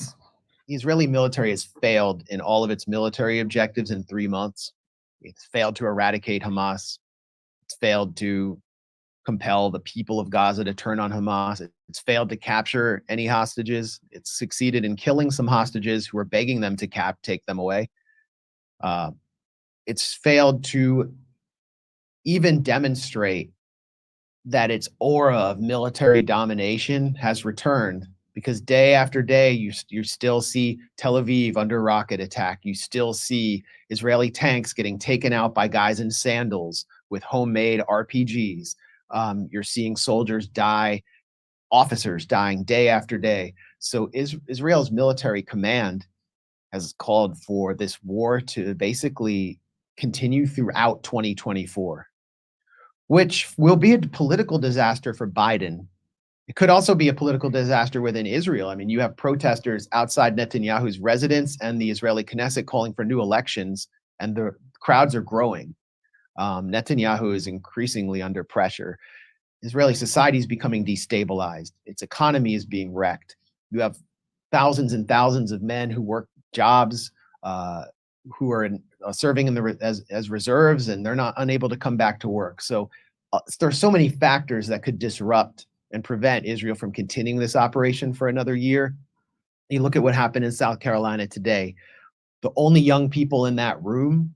military has failed in all of its military objectives in 3 months. It's failed to eradicate Hamas. It's failed to compel the people of Gaza to turn on Hamas. It's failed to capture any hostages. It's succeeded in killing some hostages who are begging them to take them away. It's failed to even demonstrate that its aura of military domination has returned, because day after day, you still see Tel Aviv under rocket attack. You still see Israeli tanks getting taken out by guys in sandals with homemade RPGs. You're seeing soldiers die, officers dying day after day. So Israel's military command has called for this war to basically continue throughout 2024, which will be a political disaster for Biden. It could also be a political disaster within Israel. I mean, you have protesters outside Netanyahu's residence and the Israeli Knesset calling for new elections, and the crowds are growing. Netanyahu is increasingly under pressure. Israeli society is becoming destabilized. Its economy is being wrecked. You have thousands and thousands of men who work jobs, who are serving in as reserves, and they're not unable to come back to work. So there's so many factors that could disrupt and prevent Israel from continuing this operation for another year. You look at what happened in South Carolina today. The only young people in that room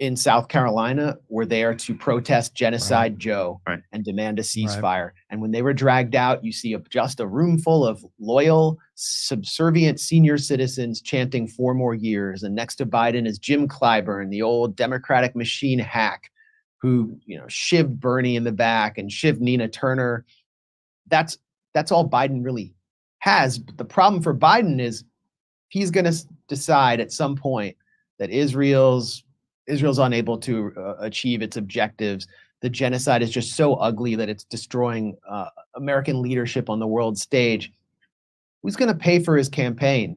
in South Carolina were there to protest Genocide Joe and demand a ceasefire. And when they were dragged out, you see just a room full of loyal, subservient senior citizens chanting 4 more years. And next to Biden is Jim Clyburn, the old Democratic machine hack, who, shivved Bernie in the back and shivved Nina Turner. That's that's all Biden really has. But the problem for Biden is he's going to decide at some point that Israel's unable to achieve its objectives. The genocide is just so ugly that it's destroying American leadership on the world stage. Who's going to pay for his campaign?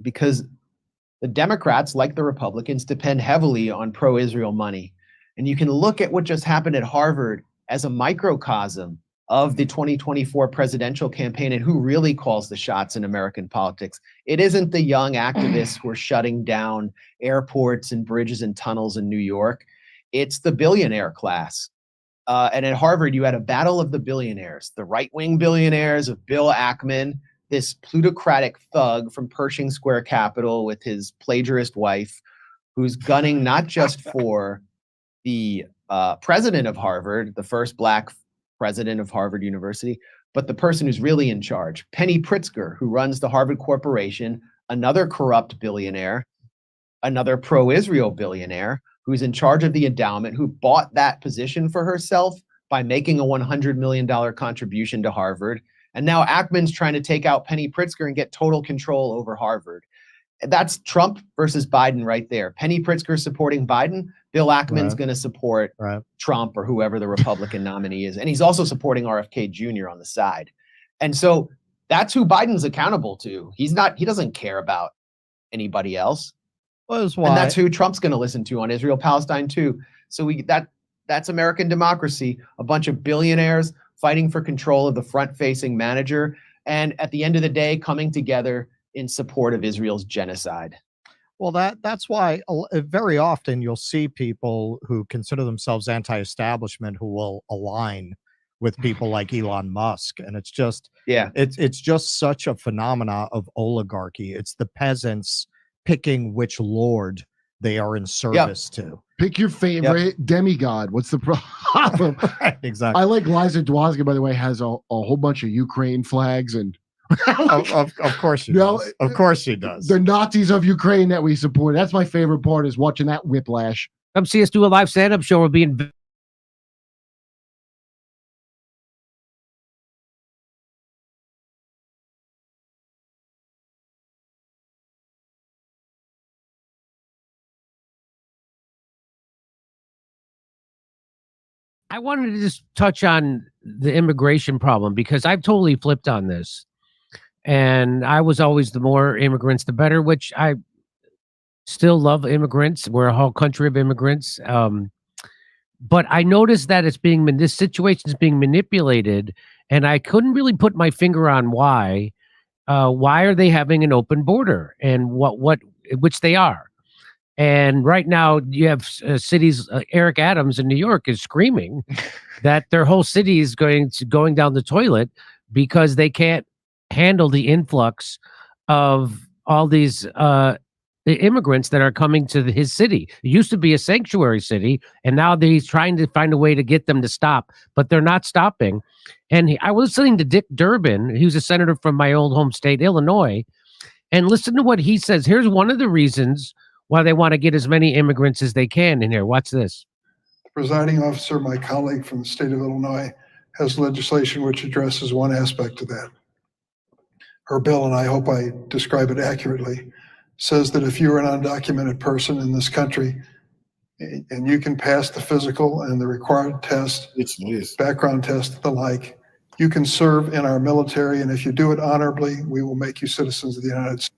Because the Democrats, like the Republicans, depend heavily on pro-Israel money. And you can look at what just happened at Harvard as a microcosm of the 2024 presidential campaign and who really calls the shots in American politics. It isn't the young activists who are shutting down airports and bridges and tunnels in New York. It's the billionaire class. And at Harvard, you had a battle of the billionaires, the right-wing billionaires of Bill Ackman, this plutocratic thug from Pershing Square Capital with his plagiarist wife, who's gunning not just for the president of Harvard, the first Black president of Harvard University, but the person who's really in charge, Penny Pritzker, who runs the Harvard Corporation, another corrupt billionaire, another pro-Israel billionaire, who's in charge of the endowment, who bought that position for herself by making a $100 million contribution to Harvard. And now Ackman's trying to take out Penny Pritzker and get total control over Harvard. That's Trump versus Biden right there. Penny Pritzker supporting Biden. Bill Ackman's going to support Trump or whoever the Republican nominee is. And he's also supporting RFK Jr. on the side. And so that's who Biden's accountable to. He doesn't care about anybody else. Well, and that's who Trump's going to listen to on Israel, Palestine too. So that's American democracy, a bunch of billionaires fighting for control of the front-facing manager, and at the end of the day, coming together in support of Israel's genocide. Well, that's why very often you'll see people who consider themselves anti-establishment who will align with people like Elon Musk, and it's just it's just such a phenomena of oligarchy. It's the peasants picking which lord they are in service to. Pick your favorite demigod. What's the problem? Exactly. I like Liza Dwozga, by the way, has a whole bunch of Ukraine flags and of course she does. Of course she does. The Nazis of Ukraine that we support. That's my favorite part, is watching that whiplash. Come see us do a live stand-up show. We'll be in I wanted to just touch on the immigration problem, because I've totally flipped on this. And I was always the more immigrants, the better, which I still love immigrants. We're a whole country of immigrants. But I noticed that this situation is being manipulated, and I couldn't really put my finger on why. Why are they having an open border, and which they are? And right now you have cities, Eric Adams in New York is screaming that their whole city is going down the toilet because they can't handle the influx of all these the immigrants that are coming to his city. It used to be a sanctuary city, and now he's trying to find a way to get them to stop, but they're not stopping. And I was listening to Dick Durbin, who's a senator from my old home state, Illinois, and listen to what he says. Here's one of the reasons why they want to get as many immigrants as they can in here. Watch this. The presiding officer, my colleague from the state of Illinois, has legislation which addresses one aspect of that. Her bill, and I hope I describe it accurately, says that if you're an undocumented person in this country and you can pass the physical and the required test, background test, the like, you can serve in our military, and if you do it honorably, we will make you citizens of the United States.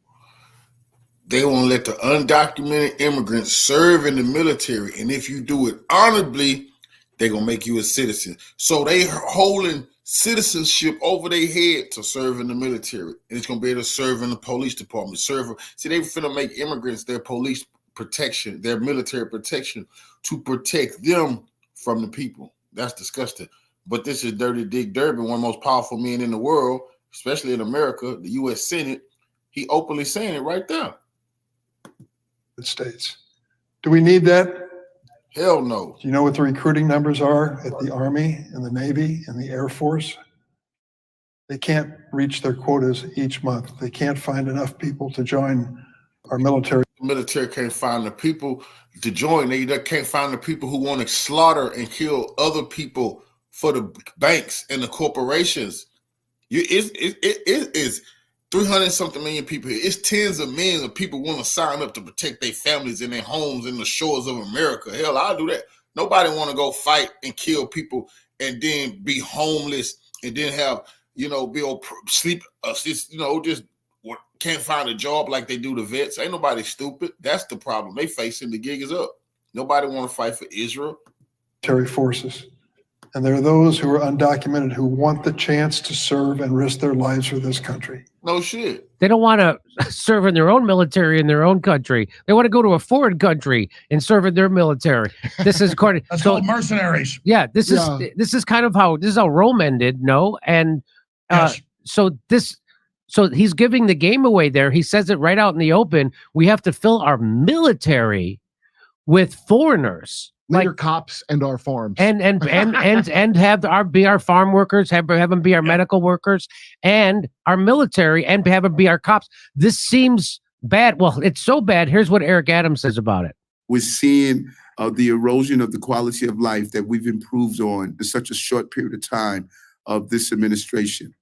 They won't let the undocumented immigrants serve in the military. And if you do it honorably, they're going to make you a citizen. So they holding citizenship over their head to serve in the military. And it's going to be able to serve in the police department. See, they finna make immigrants their police protection, their military protection, to protect them from the people. That's disgusting. But this is Dirty Dick Durbin, one of the most powerful men in the world, especially in America, the U.S. Senate. He openly saying it right there. States. Do we need that? Hell no. Do you know what the recruiting numbers are at the Army and the Navy and the Air Force? They can't reach their quotas each month. They can't find enough people to join our military. The military can't find the people to join. They can't find the people who want to slaughter and kill other people for the banks and the corporations. It is 300 something million people here. It's tens of millions of people want to sign up to protect their families and their homes in the shores of America. Hell, I'll do that. Nobody want to go fight and kill people and then be homeless and then have, sleep, just can't find a job like they do the vets. Ain't nobody stupid. That's the problem they facing. The gig is up. Nobody want to fight for Israel. Forces. And there are those who are undocumented who want the chance to serve and risk their lives for this country. No shit. They don't want to serve in their own military in their own country. They want to go to a foreign country and serve in their military. This is according. That's called mercenaries. Yeah, this is kind of how Rome ended. No, and Yes. so he's giving the game away there. He says it right out in the open. We have to fill our military with foreigners. Later cops and our farms. And have our farm workers, have them be our medical workers and our military, and have them be our cops. This seems bad. Well, it's so bad. Here's what Eric Adams says about it. We're seeing the erosion of the quality of life that we've improved on in such a short period of time of this administration.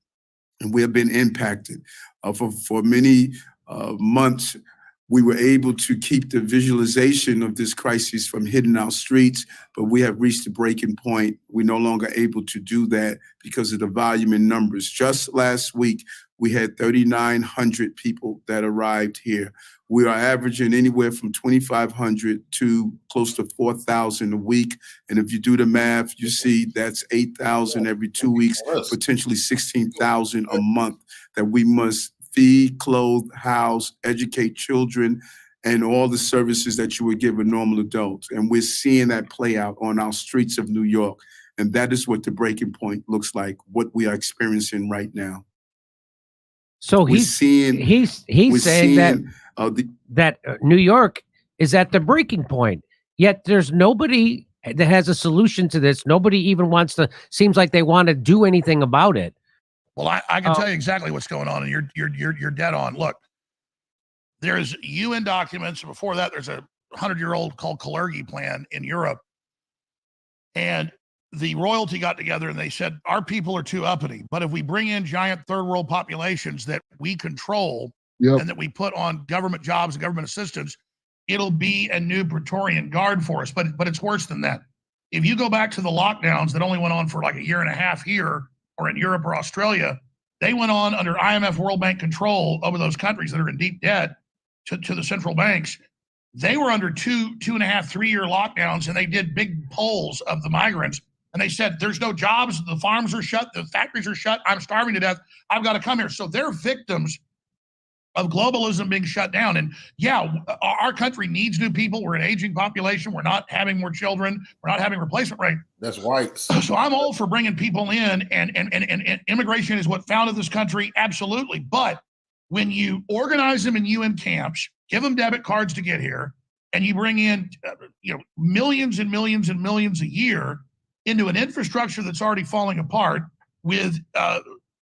And we have been impacted for many months. We were able to keep the visualization of this crisis from hitting our streets, but we have reached a breaking point. We're no longer able to do that because of the volume in numbers. Just last week, we had 3,900 people that arrived here. We are averaging anywhere from 2,500 to close to 4,000 a week. And if you do the math, you see that's 8,000 every 2 weeks, potentially 16,000 a month that we must feed, clothe, house, educate children, and all the services that you would give a normal adult. And we're seeing that play out on our streets of New York. And that is what the breaking point looks like, what we are experiencing right now. So he's saying that New York is at the breaking point. Yet there's nobody that has a solution to this. Nobody even seems like they want to do anything about it. Well, I can tell you exactly what's going on, and you're dead on. Look, there's UN documents. Before that, there's a 100-year-old called Kalergi Plan in Europe, and the royalty got together and they said our people are too uppity. But if we bring in giant third world populations that we control and that we put on government jobs and government assistance, it'll be a new Praetorian Guard for us. But it's worse than that. If you go back to the lockdowns that only went on for like a year and a half here, or in Europe or Australia, they went on under IMF World Bank control over those countries that are in deep debt to the central banks. They were under 2.5, 3 year lockdowns, and they did big polls of the migrants. And they said, there's no jobs, the farms are shut, the factories are shut, I'm starving to death, I've got to come here. So they're victims of globalism being shut down. And yeah, our country needs new people. We're an aging population. We're not having more children. We're not having replacement rate. That's white. So I'm all for bringing people in, and immigration is what founded this country. Absolutely. But when you organize them in UN camps, give them debit cards to get here, and you bring in millions and millions and millions a year into an infrastructure that's already falling apart, with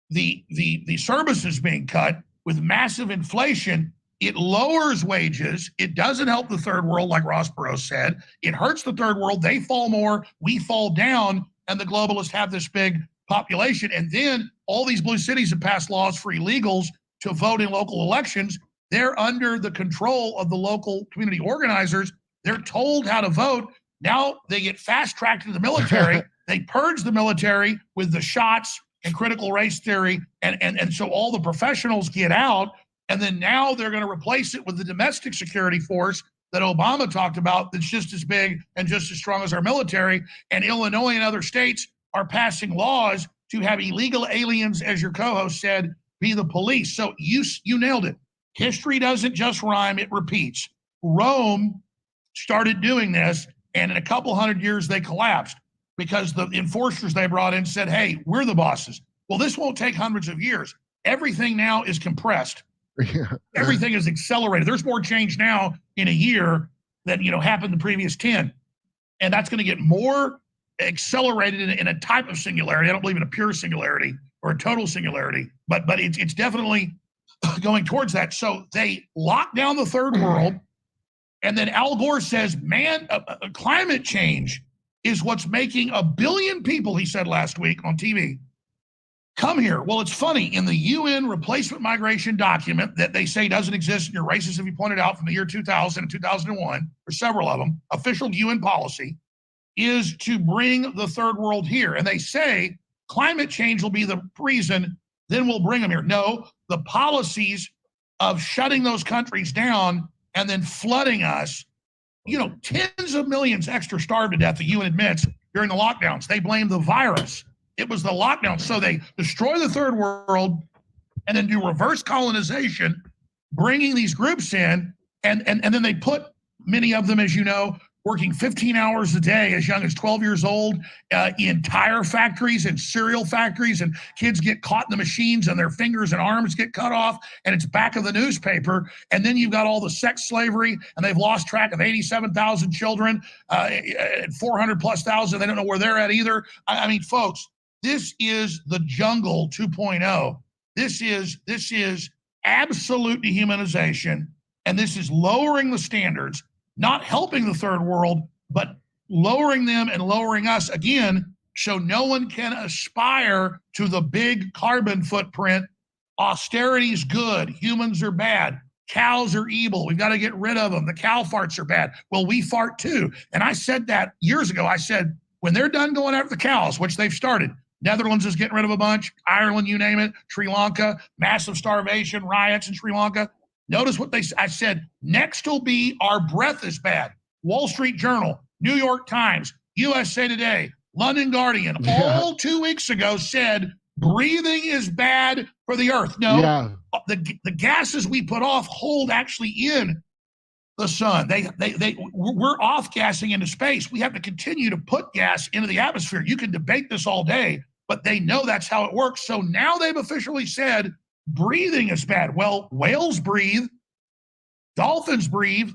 the services being cut, with massive inflation, it lowers wages. It doesn't help the third world, like Ross Perot said. It hurts the third world. They fall more, we fall down, and the globalists have this big population. And then all these blue cities have passed laws for illegals to vote in local elections. They're under the control of the local community organizers. They're told how to vote. Now they get fast-tracked to the military. They purge the military with the shots and critical race theory, and so all the professionals get out, and then now they're going to replace it with the domestic security force that Obama talked about, that's just as big and just as strong as our military. And Illinois and other states are passing laws to have illegal aliens, as your co-host said, be the police. So you nailed it. History doesn't just rhyme, it repeats. Rome started doing this, and in a couple hundred years they collapsed, because the enforcers they brought in said, hey, we're the bosses. Well, this won't take hundreds of years. Everything now is compressed. Everything is accelerated. There's more change now in a year than happened the previous 10. And that's going to get more accelerated in a type of singularity. I don't believe in a pure singularity or a total singularity, but it's definitely going towards that. So they lock down the third world, and then Al Gore says, man, climate change is what's making 1 billion people, he said last week on TV, come here. Well, it's funny. In the UN replacement migration document that they say doesn't exist, and your racists have you pointed out from the year 2000 and 2001, or several of them, official UN policy is to bring the third world here. And they say climate change will be the reason, then we'll bring them here. No, the policies of shutting those countries down and then flooding us, you know, tens of millions extra starved to death, the UN admits, during the lockdowns. They blame the virus. It was the lockdown. So they destroy the third world and then do reverse colonization, bringing these groups in, and then they put many of them, as you know, working 15 hours a day as young as 12 years old in tire factories and cereal factories, and kids get caught in the machines and their fingers and arms get cut off, and it's back of the newspaper. And then you've got all the sex slavery, and they've lost track of 87,000 children, 400 plus thousand. They don't know where they're at either. I mean, folks, this is the jungle 2.0. This is absolute dehumanization, and this is lowering the standards, not helping the third world, but lowering them and lowering us again, so no one can aspire to the big carbon footprint. Austerity's good, humans are bad, cows are evil, we've got to get rid of them, the cow farts are bad. Well, we fart too. And I said that years ago. I said, when they're done going after the cows, which they've started, Netherlands is getting rid of a bunch, Ireland, you name it, Sri Lanka, massive starvation, riots in Sri Lanka. Notice what I said, next will be our breath is bad. Wall Street Journal, New York Times, USA Today, London Guardian, all 2 weeks ago said breathing is bad for the earth. No, the gases we put off hold actually in the sun. We're off gassing into space. We have to continue to put gas into the atmosphere. You can debate this all day, but they know that's how it works. So now they've officially said breathing is bad. Well, whales breathe, dolphins breathe,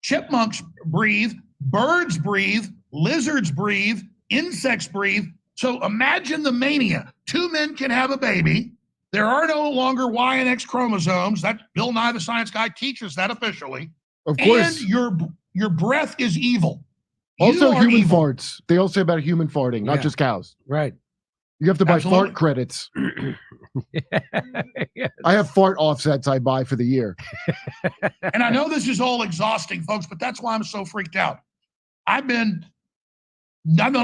chipmunks breathe, birds breathe, lizards breathe, insects breathe. So imagine the mania. 2 men can have a baby. There are no longer Y and X chromosomes. That Bill Nye the Science Guy teaches that officially. Of course. And your breath is evil. Also, human farts. They all say about human farting, not just cows. Right. You have to buy Absolutely. fart credits. I have fart offsets I buy for the year. And I know this is all exhausting, folks, but that's why I'm so freaked out. I've known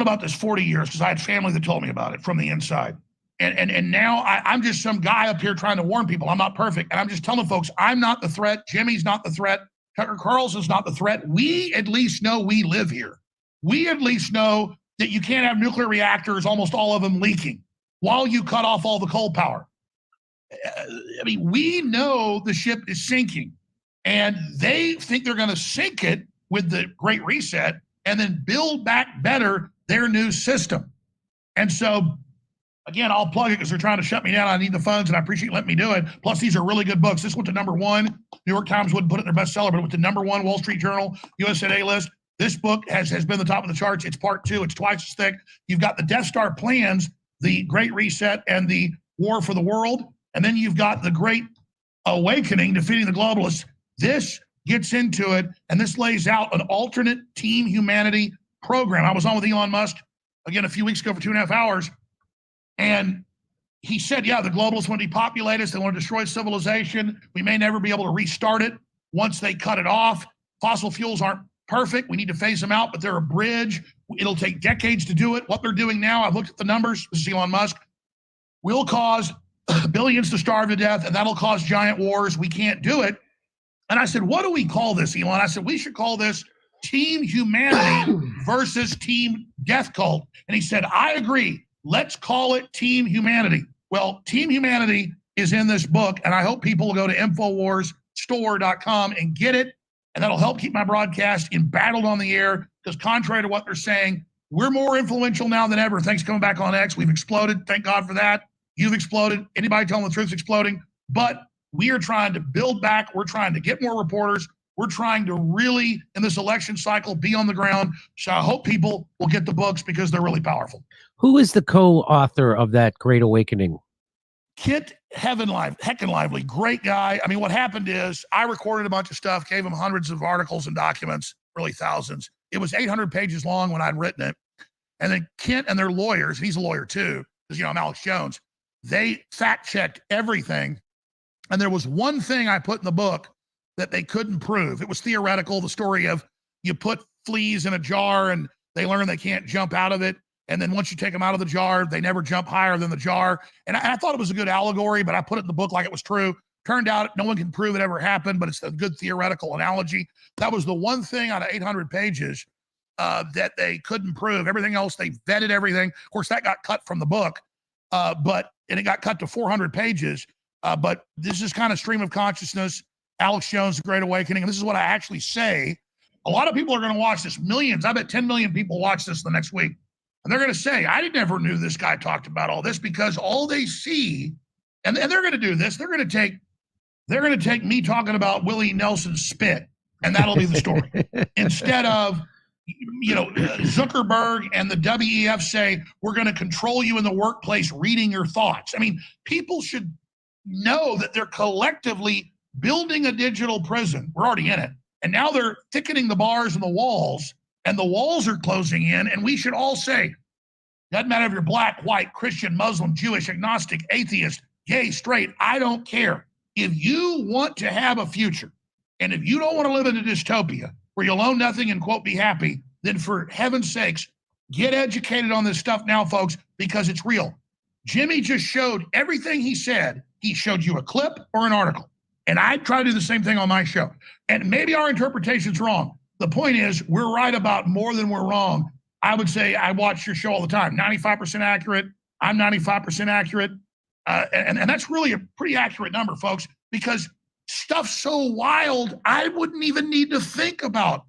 about this 40 years because I had family that told me about it from the inside. And now I'm just some guy up here trying to warn people. I'm not perfect. And I'm just telling folks, I'm not the threat. Jimmy's not the threat. Tucker Carlson's not the threat. We at least know we live here. We at least know that you can't have nuclear reactors, almost all of them leaking, while you cut off all the coal power. I mean, we know the ship is sinking, and they think they're going to sink it with the Great Reset and then build back better their new system. And so, again, I'll plug it because they're trying to shut me down. I need the funds, and I appreciate you letting me do it. Plus, these are really good books. This went to #1. New York Times wouldn't put it in their bestseller, but it went to #1 Wall Street Journal, USA Today list. This book has been the top of the charts. It's part 2. It's twice as thick. You've got the Death Star plans, the Great Reset, and the War for the World. And then you've got the Great Awakening, defeating the globalists. This gets into it, and this lays out an alternate team humanity program. I was on with Elon Musk, again, a few weeks ago for 2.5 hours. And he said, yeah, the globalists want to depopulate us. They want to destroy civilization. We may never be able to restart it once they cut it off. Fossil fuels aren't perfect. We need to phase them out, but they're a bridge. It'll take decades to do it. What they're doing now, I've looked at the numbers, this is Elon Musk, will cause billions to starve to death, and that'll cause giant wars. We can't do it. And I said, what do we call this, Elon? I said, we should call this Team Humanity versus Team Death Cult. And he said, I agree. Let's call it Team Humanity. Well, Team Humanity is in this book, and I hope people will go to InfoWarsStore.com and get it. And that'll help keep my broadcast embattled on the air, because contrary to what they're saying, we're more influential now than ever. Thanks for coming back on X. We've exploded. Thank God for that. You've exploded. Anybody telling the truth is exploding. But we are trying to build back. We're trying to get more reporters. We're trying to really, in this election cycle, be on the ground. So I hope people will get the books because they're really powerful. Who is the co-author of that Great Awakening? Kit Heckin Lively, great guy. I mean, what happened is I recorded a bunch of stuff, gave him hundreds of articles and documents, really thousands. It was 800 pages long when I'd written it. And then Kent and their lawyers, he's a lawyer too, because, I'm Alex Jones. They fact-checked everything. And there was one thing I put in the book that they couldn't prove. It was theoretical, the story of you put fleas in a jar and they learn they can't jump out of it. And then once you take them out of the jar, they never jump higher than the jar. And I thought it was a good allegory, but I put it in the book like it was true. Turned out no one can prove it ever happened, but it's a good theoretical analogy. That was the one thing out of 800 pages that they couldn't prove. Everything else, they vetted everything. Of course, that got cut from the book, and it got cut to 400 pages. But this is kind of stream of consciousness, Alex Jones, The Great Awakening. And this is what I actually say. A lot of people are going to watch this. Millions. I bet 10 million people watch this the next week. And they're going to say, I never knew this guy talked about all this, because all they see, and they're going to do this, they're going to take me talking about Willie Nelson's spit, and that'll be the story. Instead of, Zuckerberg and the WEF say, we're going to control you in the workplace reading your thoughts. I mean, people should know that they're collectively building a digital prison. We're already in it. And now they're thickening the bars and the walls are closing in. And we should all say, doesn't matter if you're black, white, Christian, Muslim, Jewish, agnostic, atheist, gay, straight, I don't care. If you want to have a future, and if you don't want to live in a dystopia where you'll own nothing and, quote, be happy, then for heaven's sakes, get educated on this stuff now, folks, because it's real. Jimmy just showed everything he said. He showed you a clip or an article. And I try to do the same thing on my show. And maybe our interpretation's wrong. The point is, we're right about more than we're wrong. I would say I watch your show all the time. 95% accurate. I'm 95% accurate. And that's really a pretty accurate number, folks, because stuff's so wild, I wouldn't even need to think about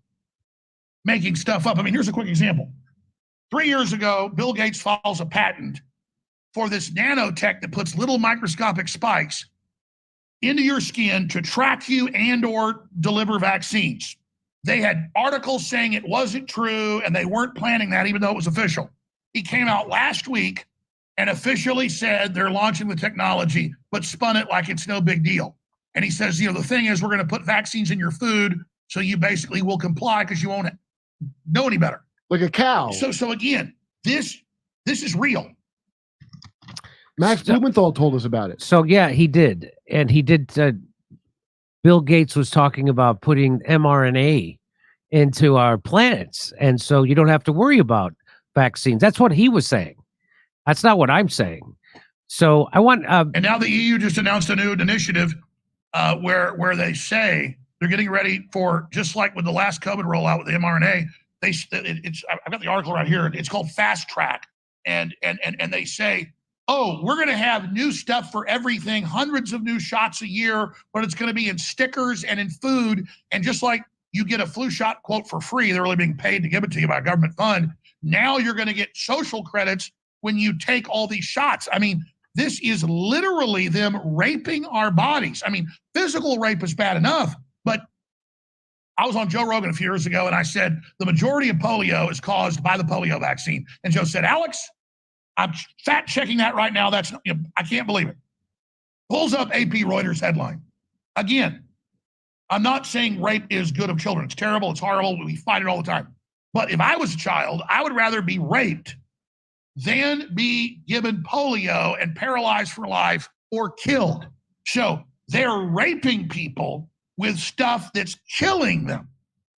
making stuff up. I mean, here's a quick example. 3 years ago, Bill Gates files a patent for this nanotech that puts little microscopic spikes into your skin to track you and or deliver vaccines. They had articles saying it wasn't true and they weren't planning that, even though it was official. He came out last week and officially said they're launching the technology, but spun it like it's no big deal. And he says, the thing is, we're going to put vaccines in your food so you basically will comply because you won't know any better. Like a cow. So again, this is real. Max Blumenthal told us about it. So yeah, he did. And he did. Bill Gates was talking about putting mRNA into our planets. And so you don't have to worry about vaccines. That's what he was saying. That's not what I'm saying. So I want. And now the EU just announced a new initiative where they say they're getting ready for, just like with the last COVID rollout with the mRNA. I've got the article right here. It's called Fast Track, and they say, oh, we're going to have new stuff for everything, hundreds of new shots a year, but it's going to be in stickers and in food. And just like you get a flu shot, quote, for free, they're really being paid to give it to you by a government fund. Now you're going to get social credits when you take all these shots. I mean, this is literally them raping our bodies. I mean, physical rape is bad enough, but I was on Joe Rogan a few years ago and I said, the majority of polio is caused by the polio vaccine. And Joe said, Alex, I'm fact checking that right now. That's, I can't believe it. Pulls up AP Reuters headline. Again, I'm not saying rape is good of children. It's terrible. It's horrible. We fight it all the time. But if I was a child, I would rather be raped than be given polio and paralyzed for life or killed. So they're raping people with stuff that's killing them.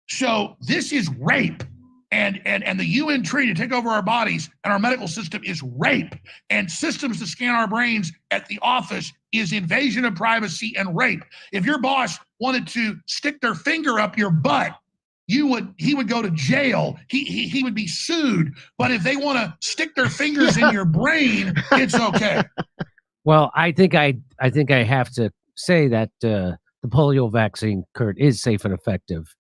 So this is rape. And the UN treaty to take over our bodies and our medical system is rape. And systems to scan our brains at the office is invasion of privacy and rape. If your boss wanted to stick their finger up your butt, he would go to jail. He would be sued. But if they want to stick their fingers in your brain, it's okay. Well, I think I have to say that the polio vaccine, Kurt, is safe and effective.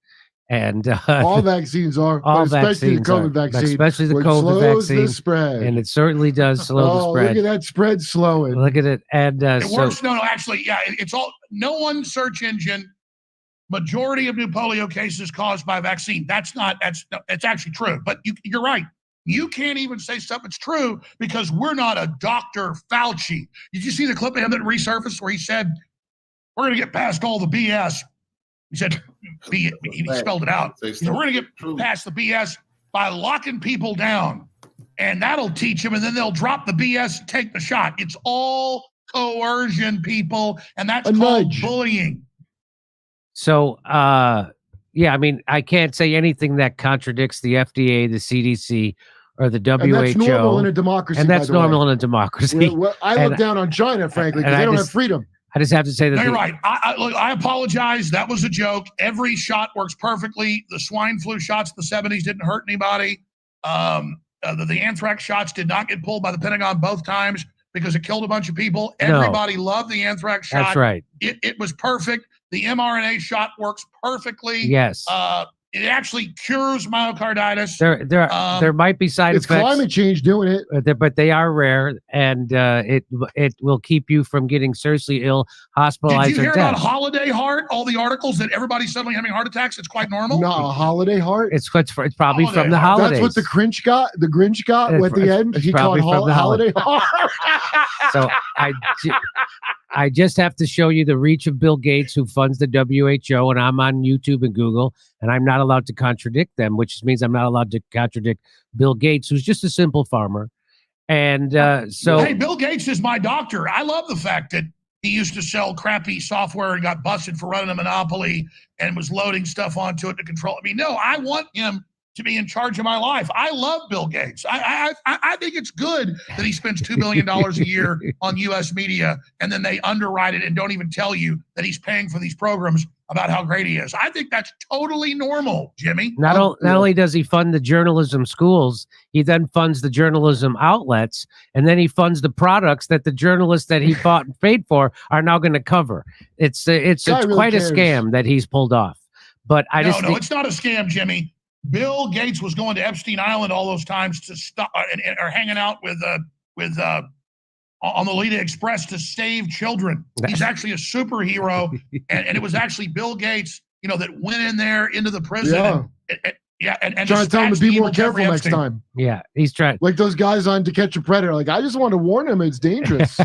And all vaccines are, especially the COVID vaccine, especially the COVID vaccine, the spread. And it certainly does slow the spread. Look at that spread slowing. Look at it, and it works. No, actually, yeah, it's all. No one search engine. Majority of new polio cases caused by vaccine. That's actually true. But you're right. You can't even say stuff that's true because we're not a Dr. Fauci. Did you see the clip of him that resurfaced where he said, "We're going to get past all the BS." He said, he spelled it out. He said, we're going to get past the BS by locking people down and that'll teach them, and then they'll drop the BS and take the shot. It's all coercion, people, and that's called bullying. So, yeah, I mean, I can't say anything that contradicts the FDA, the CDC, or the WHO. And that's normal in a democracy. And that's by the normal way. in a democracy. I look down on China, frankly, because they don't have freedom. I just have to say that. No, you're right. Look, I apologize. That was a joke. Every shot works perfectly. The swine flu shots in the 70s didn't hurt anybody. The anthrax shots did not get pulled by the Pentagon both times because it killed a bunch of people. Everybody loved the anthrax shot. That's right. It was perfect. The mRNA shot works perfectly. Yes. It actually cures myocarditis. There might be side It's effects. climate change doing it. But they are rare, and it will keep you from getting seriously ill, hospitalized, Did you hear or dead. about Holiday Heart? All the articles that everybody's suddenly having heart attacks. It's quite normal. No, a holiday heart. It's probably from the holidays. That's what the Grinch got. The Grinch got at the end. It's He called probably from the holiday holiday. heart. So I just have to show you the reach of Bill Gates, who funds the WHO, and I'm on YouTube and Google, and I'm not allowed to contradict them, which means I'm not allowed to contradict Bill Gates, who's just a simple farmer. And so, hey, Bill Gates is my doctor. I love the fact that he used to sell crappy software and got busted for running a monopoly and was loading stuff onto it to control. I mean, no, I want him to be in charge of my life. I love Bill Gates. I think it's good that he spends $2 billion a year on U.S. media, and then they underwrite it and don't even tell you that he's paying for these programs about how great he is. I think that's totally normal, Jimmy. not only does he fund the journalism schools, he then funds the journalism outlets, and then he funds the products that the journalists that he fought and paid for are now going to cover. It's really quite cares. a scam that he's pulled off. But I No, just think, it's not a scam, Jimmy. Bill Gates was going to Epstein Island all those times to stop or hanging out with on the Lolita Express to save children. He's actually a superhero, and it was actually Bill Gates, that went in there into the prison. And trying to tell him to be more careful next Epstein. time. Yeah, he's trying. Like those guys on To Catch a Predator. Like, I just want to warn him it's dangerous.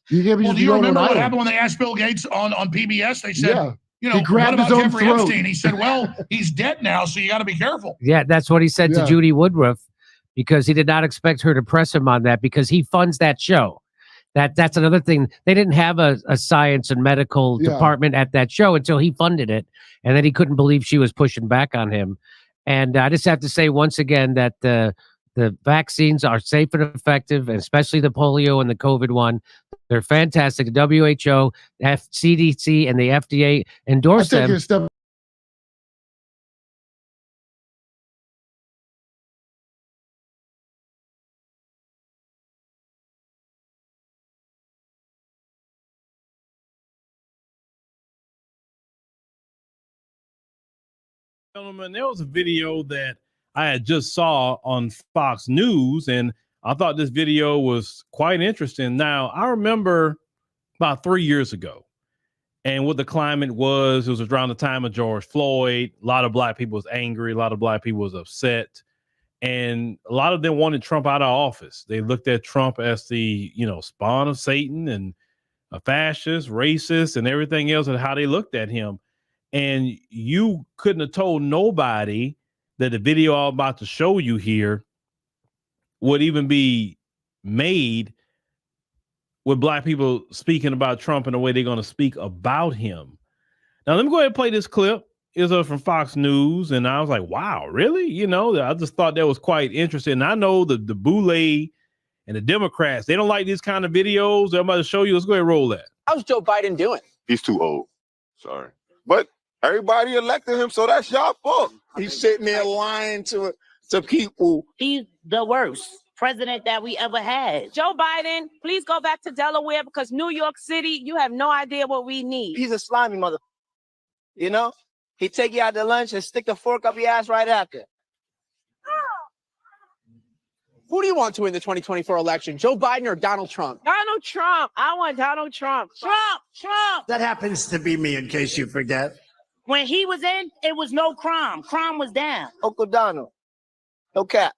You can't be Well, just do you going remember on what island. happened when they asked Bill Gates on PBS? They said, Yeah. He what grabbed about his own Jeffrey throat. Epstein? He said, well, he's dead now, so you got to be careful. Yeah, that's what he said to Yeah. Judy Woodruff, because he did not expect her to press him on that, because he funds that show. That's another thing. They didn't have a science and medical Yeah. department at that show until he funded it, and then he couldn't believe she was pushing back on him. And I just have to say once again that the vaccines are safe and effective, and especially the polio and the COVID one. They're fantastic. The WHO, CDC, and the FDA endorse I'll take them. it a step. Gentlemen, there was a video that I had just saw on Fox News, and I thought this video was quite interesting. Now, I remember about 3 years ago, and what the climate was, it was around the time of George Floyd. A lot of black people was angry. A lot of black people was upset. And a lot of them wanted Trump out of office. They looked at Trump as the, spawn of Satan and a fascist, racist, and everything else, and how they looked at him. And you couldn't have told nobody that the video I'm about to show you here would even be made with black people speaking about Trump in the way they're going to speak about him. Now, let me go ahead and play this clip. It's from Fox News, and I was like, wow, really? I just thought that was quite interesting. And I know the Boule and the Democrats, they don't like these kind of videos. I'm about to show you. Let's go ahead and roll that. How's Joe Biden doing? He's too old. Sorry. But everybody elected him, so that's y'all fault. He's sitting there lying to people. He's the worst president that we ever had. Joe Biden, please go back to Delaware, because New York City, you have no idea what we need. He's a slimy mother. He take you out to lunch and stick the fork up your ass right after. Who do you want to win the 2024 election? Joe Biden or Donald Trump? Donald Trump. I want Donald Trump. Trump. That happens to be me, in case you forget. When he was in, it was no crime. Crime was down. Uncle Donald. No cap.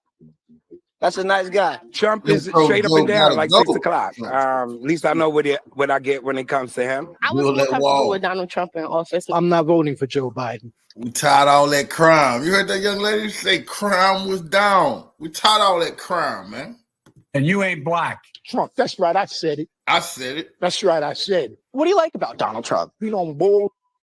That's a nice guy. Trump is straight up and down like 6 o'clock. At least I know what I get when it comes to him. I was more comfortable with Donald Trump in office. I'm not voting for Joe Biden. We tied all that crime. You heard that young lady say crime was down. We tied all that crime, man. And you ain't black. Trump, that's right. I said it. I said it. That's right. I said it. What do you like about Donald Trump? He don't bull.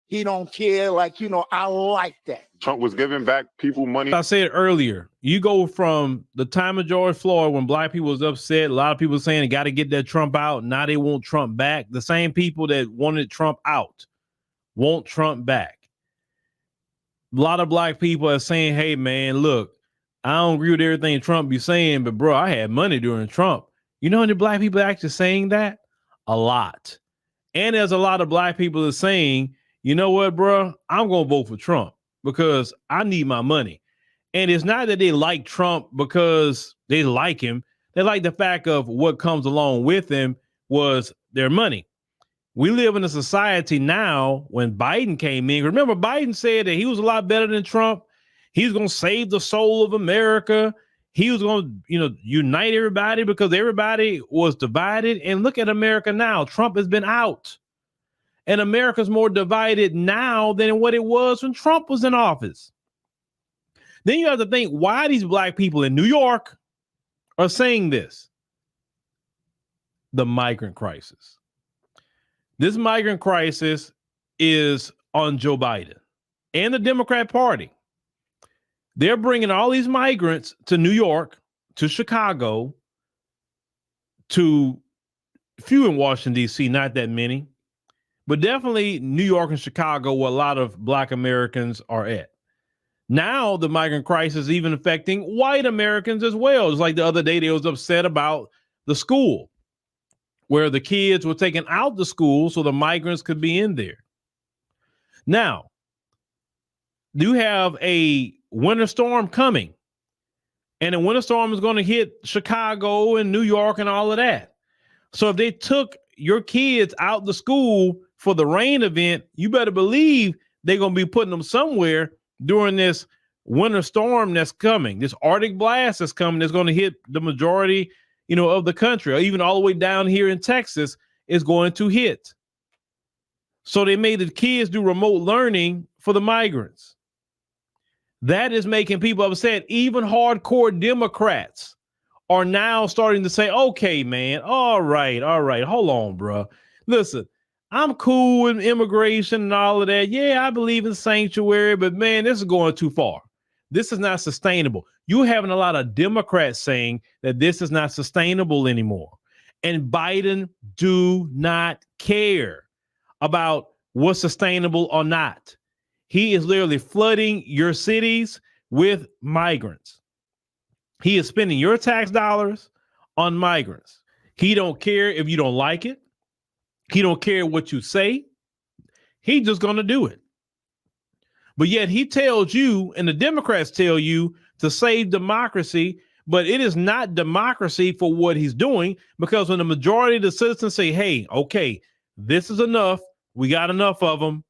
He don't care. Like, I like that. Trump was giving back people money. I said earlier, you go from the time of George Floyd when black people was upset, a lot of people saying they got to get that Trump out. Now they want Trump back. The same people that wanted Trump out want Trump back. A lot of black people are saying, hey, man, look, I don't agree with everything Trump be saying, but bro, I had money during Trump. You know how many black people are actually saying that? A lot. And there's a lot of black people that are saying, you know what, bro, I'm going to vote for Trump because I need my money. And it's not that they like Trump because they like him. They like the fact of what comes along with him was their money. We live in a society now when Biden came in. Remember, Biden said that he was a lot better than Trump. He was going to save the soul of America. He was going to, unite everybody because everybody was divided. And look at America now. Trump has been out. And America's more divided now than what it was when Trump was in office. Then you have to think why these black people in New York are saying this. The migrant crisis. This migrant crisis is on Joe Biden and the Democrat Party. They're bringing all these migrants to New York, to Chicago, to few in Washington, D.C., not that many, but definitely New York and Chicago, where a lot of black Americans are at. Now the migrant crisis is even affecting white Americans as well. It's like the other day they was upset about the school where the kids were taken out the school so the migrants could be in there. Now, you have a winter storm coming, and the winter storm is going to hit Chicago and New York and all of that. So if they took your kids out the school for the rain event, you better believe they're going to be putting them somewhere during this winter storm that's coming. This Arctic blast that's coming that's going to hit the majority, of the country, or even all the way down here in Texas is going to hit. So they made the kids do remote learning for the migrants. That is making people upset. Even hardcore Democrats are now starting to say, okay, man, all right, hold on, bro. Listen, I'm cool with immigration and all of that. Yeah, I believe in sanctuary, but man, this is going too far. This is not sustainable. You're having a lot of Democrats saying that this is not sustainable anymore. And Biden do not care about what's sustainable or not. He is literally flooding your cities with migrants. He is spending your tax dollars on migrants. He don't care if you don't like it. He don't care what you say. He's just going to do it. But yet he tells you, and the Democrats tell you, to save democracy, but it is not democracy for what he's doing, because when the majority of the citizens say, hey, okay, this is enough, we got enough of them,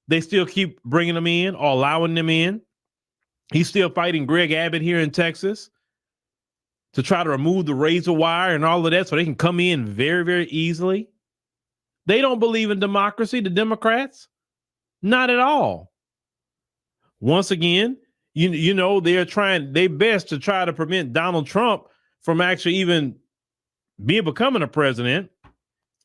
they still keep bringing them in or allowing them in. He's still fighting Greg Abbott here in Texas to try to remove the razor wire and all of that so they can come in very, very easily. They don't believe in democracy, the Democrats. Not at all. Once again, they're trying their best to try to prevent Donald Trump from actually even becoming a president,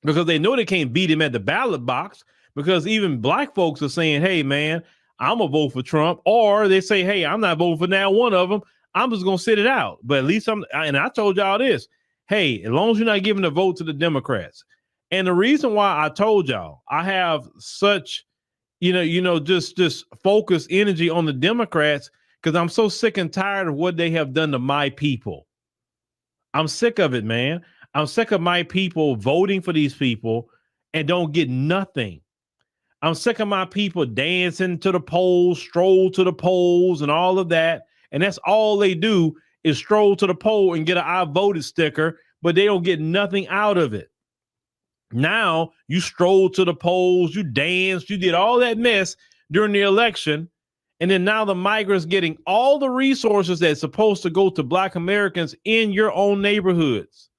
because they know they can't beat him at the ballot box, because even black folks are saying, hey, man, I'm going to vote for Trump. Or they say, hey, I'm not voting for now one of them. I'm just going to sit it out. But at least I told y'all this. Hey, as long as you're not giving a vote to the Democrats. And the reason why I told y'all I have such, just focused energy on the Democrats, because I'm so sick and tired of what they have done to my people. I'm sick of it, man. I'm sick of my people voting for these people and don't get nothing. I'm sick of my people dancing to the polls, stroll to the polls and all of that. And that's all they do is stroll to the poll and get an I voted sticker, but they don't get nothing out of it. Now you stroll to the polls, you danced, you did all that mess during the election. And then now the migrants getting all the resources that's supposed to go to black Americans in your own neighborhoods.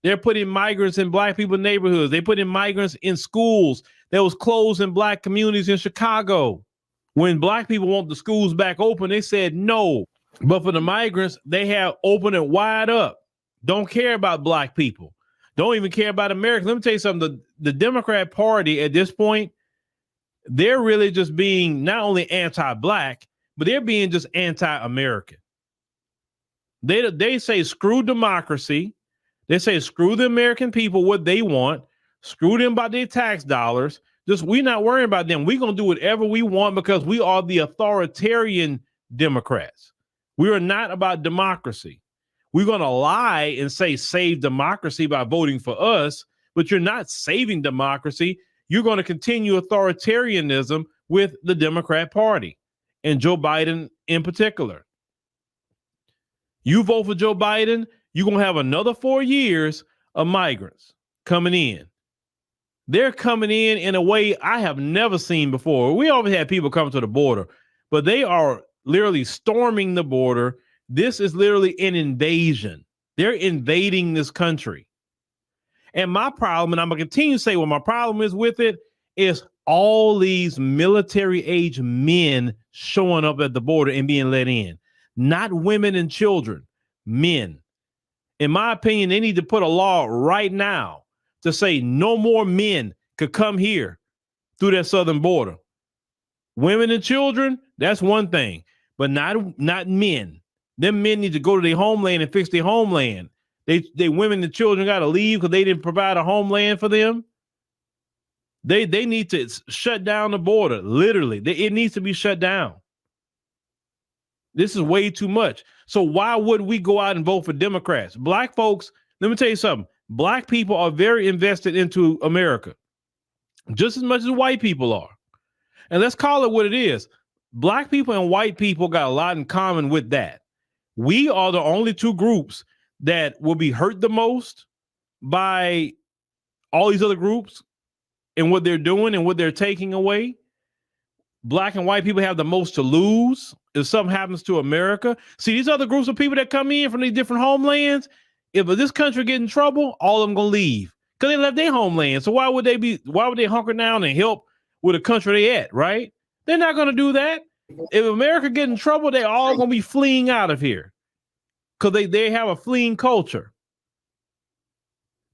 They're putting migrants in black people's neighborhoods. They put in migrants in schools that was closed in black communities in Chicago. When black people want the schools back open, they said no. But for the migrants, they have open it wide up. Don't care about black people. Don't even care about Americans. Let me tell you something. The Democrat Party at this point, they're really just being not only anti-black, but they're being just anti-American. They say screw democracy. They say screw the American people, what they want. Screw them about their tax dollars. Just we're not worrying about them. We're going to do whatever we want because we are the authoritarian Democrats. We are not about democracy. We're going to lie and say save democracy by voting for us, but you're not saving democracy. You're going to continue authoritarianism with the Democrat Party and Joe Biden in particular. You vote for Joe Biden, you're going to have another 4 years of migrants coming in. They're coming in a way I have never seen before. We always had people come to the border, but they are literally storming the border. This is literally an invasion. They're invading this country. And my problem, and I'm going to continue to say what my problem is with it, is all these military age men showing up at the border and being let in. Not women and children, men. In my opinion, they need to put a law right now to say no more men could come here through that southern border. Women and children, that's one thing, but not men. Them men need to go to their homeland and fix their homeland. They women and children got to leave because they didn't provide a homeland for them. They need to shut down the border. Literally, it needs to be shut down. This is way too much. So why would we go out and vote for Democrats? Black folks, let me tell you something. Black people are very invested into America, just as much as white people are. And let's call it what it is. Black people and white people got a lot in common with that. We are the only two groups that will be hurt the most by all these other groups and what they're doing and what they're taking away. Black and white people have the most to lose if something happens to America. See, these other groups of people that come in from these different homelands, if this country get in trouble, all of them gonna leave because they left their homeland. So why would they hunker down and help with the country they at, right? They're not gonna do that. If America get in trouble, they all gonna be fleeing out of here because they have a fleeing culture.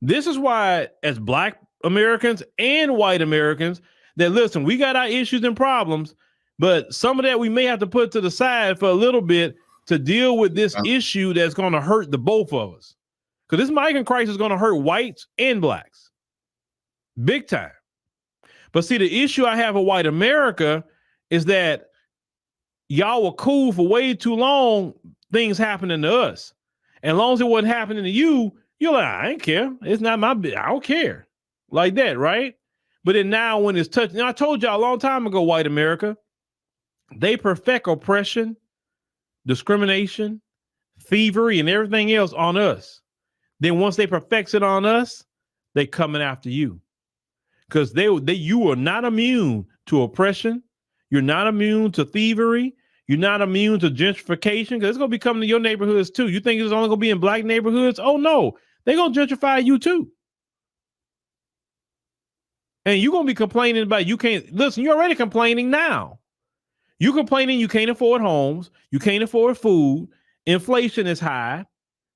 This is why, as Black Americans and white Americans, that listen, we got our issues and problems, but some of that we may have to put to the side for a little bit to deal with this issue that's going to hurt the both of us. Because this migrant crisis is going to hurt whites and blacks big time. But see, the issue I have with white America is that y'all were cool for way too long, things happening to us. And as long as it wasn't happening to you, you're like, I ain't care. It's not my business. I don't care. Like that, right? But then now when it's touching, I told y'all a long time ago, white America, they perfect oppression, discrimination, thievery, and everything else on us. Then once they perfect it on us, they coming after you. Because you are not immune to oppression. You're not immune to thievery. You're not immune to gentrification because it's going to be coming to your neighborhoods too. You think it's only going to be in black neighborhoods? Oh no, they're going to gentrify you too. And you're going to be complaining about you can't, listen, you're already complaining now. You're complaining you can't afford homes. You can't afford food. Inflation is high,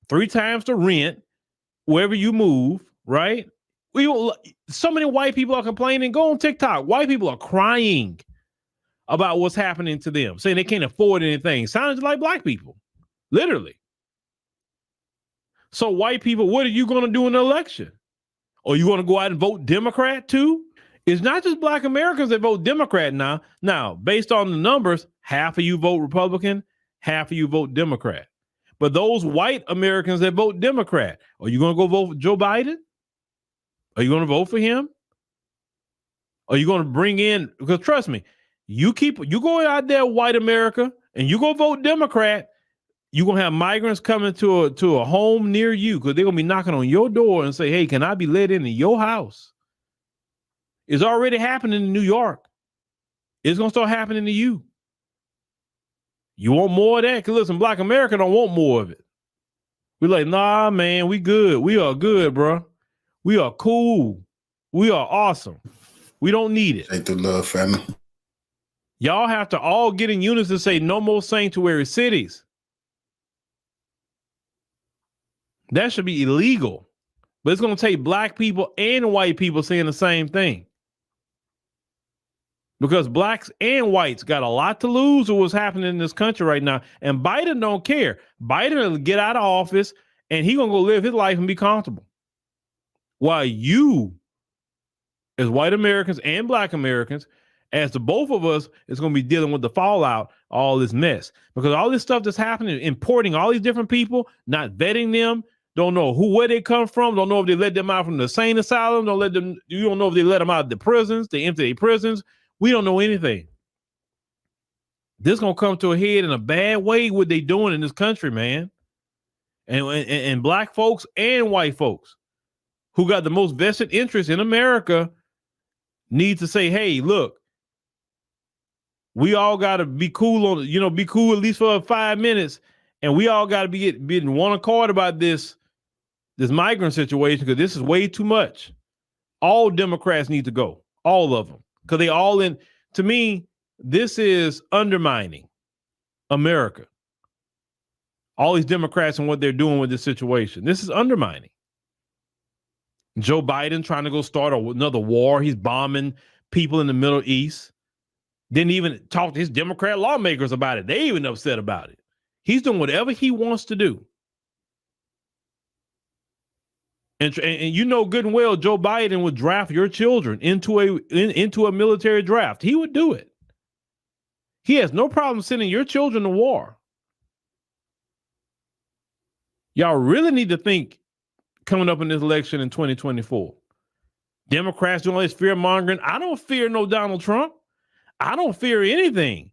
3 times the rent wherever you move, right? So many white people are complaining. Go on TikTok. White people are crying about what's happening to them, saying they can't afford anything. Sounds like black people, literally. So white people, what are you going to do in the election? Are you going to go out and vote Democrat too? It's not just black Americans that vote Democrat now. Now, based on the numbers, half of you vote Republican, half of you vote Democrat. But those white Americans that vote Democrat, are you going to go vote for Joe Biden? Are you going to vote for him? Are you going to bring in, because trust me, you go out there, white America, and you go vote Democrat, you're going to have migrants coming to a home near you because they're going to be knocking on your door and say, hey, can I be let into your house? It's already happening in New York. It's going to start happening to you. You want more of that? Because listen, black America don't want more of it. We're like, nah, man, we good. We are good, bro. We are cool. We are awesome. We don't need it. Take the love, family. Y'all have to all get in unison to say no more sanctuary cities. That should be illegal. But it's going to take black people and white people saying the same thing. Because blacks and whites got a lot to lose with what's happening in this country right now. And Biden don't care. Biden will get out of office and he going to go live his life and be comfortable. While you, as white Americans and black Americans, as the both of us, is going to be dealing with the fallout, all this mess. Because all this stuff that's happening, importing all these different people, not vetting them, don't know where they come from, don't know if they let them out from the insane asylum, you don't know if they let them out of the prisons, they empty their prisons. We don't know anything. This is going to come to a head in a bad way, what they doing in this country, man. And black folks and white folks who got the most vested interest in America need to say, hey, look, we all got to be cool be cool at least for 5 minutes. And we all got to be in one accord about this migrant situation, because this is way too much. All Democrats need to go, all of them, because they all in. To me, this is undermining America. All these Democrats and what they're doing with this situation. This is undermining. Joe Biden trying to go start another war. He's bombing people in the Middle East. Didn't even talk to his Democrat lawmakers about it. They even upset about it. He's doing whatever he wants to do. And you know good and well Joe Biden would draft your children into a military draft. He would do it. He has no problem sending your children to war. Y'all really need to think coming up in this election in 2024. Democrats doing all this fear mongering. I don't fear no Donald Trump. I don't fear anything.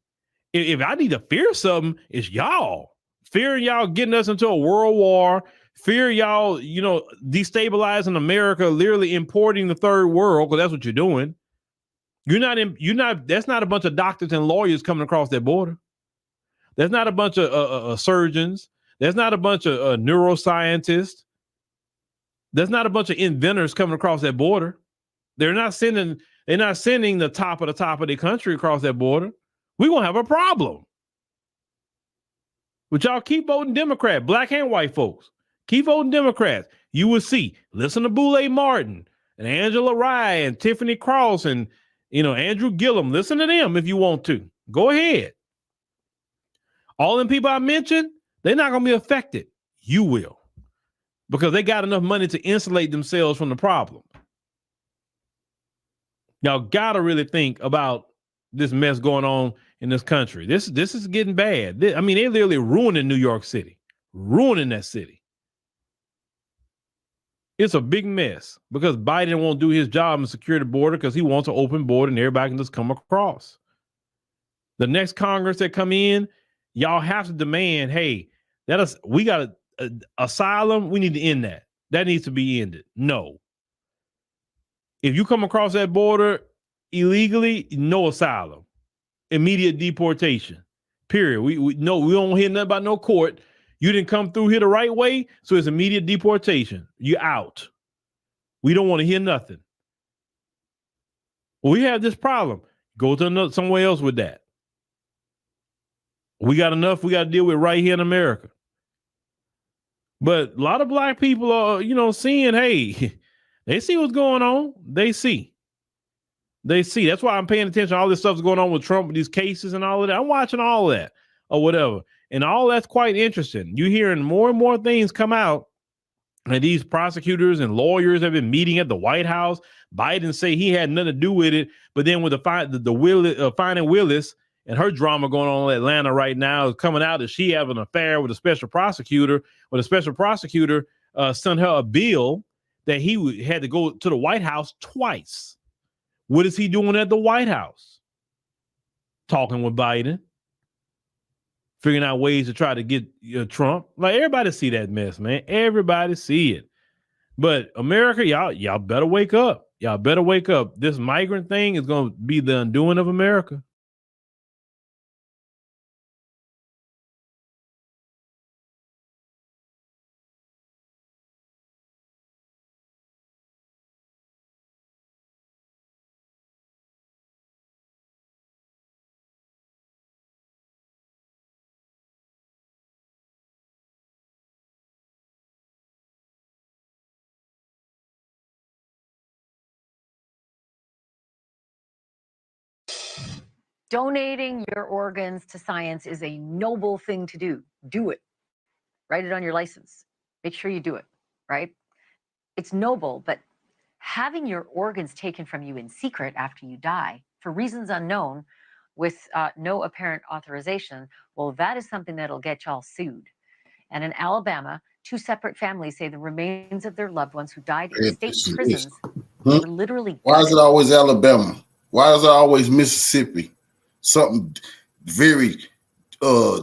If I need to fear something, it's y'all. Fearing y'all getting us into a world war. Fear y'all, destabilizing America, literally importing the third world, because that's what you're doing. That's not a bunch of doctors and lawyers coming across that border. That's not a bunch of surgeons. That's not a bunch of neuroscientists. That's not a bunch of inventors coming across that border. They're not sending the top of the country across that border. We're going to have a problem. But y'all keep voting Democrat, black and white folks. Keep voting Democrats. You will see. Listen to Boulay Martin and Angela Rye and Tiffany Cross and, Andrew Gillum. Listen to them if you want to. Go ahead. All them people I mentioned, they're not going to be affected. You will. Because they got enough money to insulate themselves from the problem. Y'all got to really think about this mess going on in this country. This is getting bad. They're literally ruining New York City. Ruining that city. It's a big mess because Biden won't do his job and secure the border because he wants an open border and everybody can just come across. The next Congress that come in, y'all have to demand, hey, we got asylum. We need to end that. That needs to be ended. No. If you come across that border illegally, no asylum. Immediate deportation. Period. We don't hear nothing about no court. You didn't come through here the right way, so it's immediate deportation. You're out. We don't want to hear nothing. Well, we have this problem. Go to somewhere else with that. We got enough we got to deal with right here in America. But a lot of black people are, seeing, hey, they see what's going on. They see. That's why I'm paying attention to all this stuff's going on with Trump, with these cases and all of that. I'm watching all of that or whatever. And all that's quite interesting. You're hearing more and more things come out. And these prosecutors and lawyers have been meeting at the White House. Biden say he had nothing to do with it. But then with the finding Willis and her drama going on in Atlanta right now is coming out that she have an affair with a special prosecutor. But the special prosecutor sent her a bill that he had to go to the White House twice. What is he doing at the White House? Talking with Biden. Figuring out ways to try to get Trump. Like, everybody see that mess, man. Everybody see it. But America, y'all better wake up. Y'all better wake up. This migrant thing is going to be the undoing of America. Donating your organs to science is a noble thing to do. Do it. Write it on your license. Make sure you do it, right? It's noble, but having your organs taken from you in secret after you die for reasons unknown with no apparent authorization, well, that is something that'll get y'all sued. And in Alabama, 2 separate families say the remains of their loved ones who died in state prisons were literally Why is it always Alabama? Why is it always Mississippi? Something very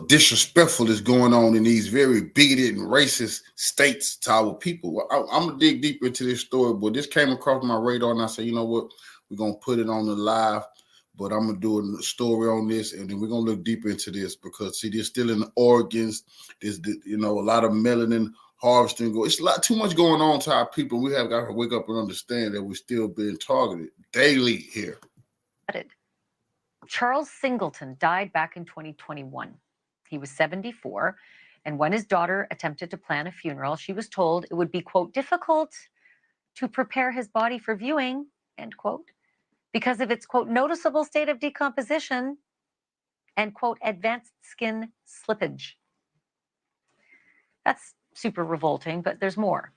disrespectful is going on in these very bigoted and racist states to our people. Well, I'm gonna dig deeper into this story, but this came across my radar, and I said, you know what, we're gonna put it on the live, but I'm gonna do a story on this, and then we're gonna look deeper into this because see, they're still in the organs. There's a lot of melanin harvesting. It's a lot too much going on to our people. We have got to wake up and understand that we're still being targeted daily here. Charles Singleton died back in 2021. He was 74, and when his daughter attempted to plan a funeral, she was told it would be, quote, difficult to prepare his body for viewing, end quote, because of its, quote, noticeable state of decomposition and, quote, advanced skin slippage. That's super revolting, but there's more.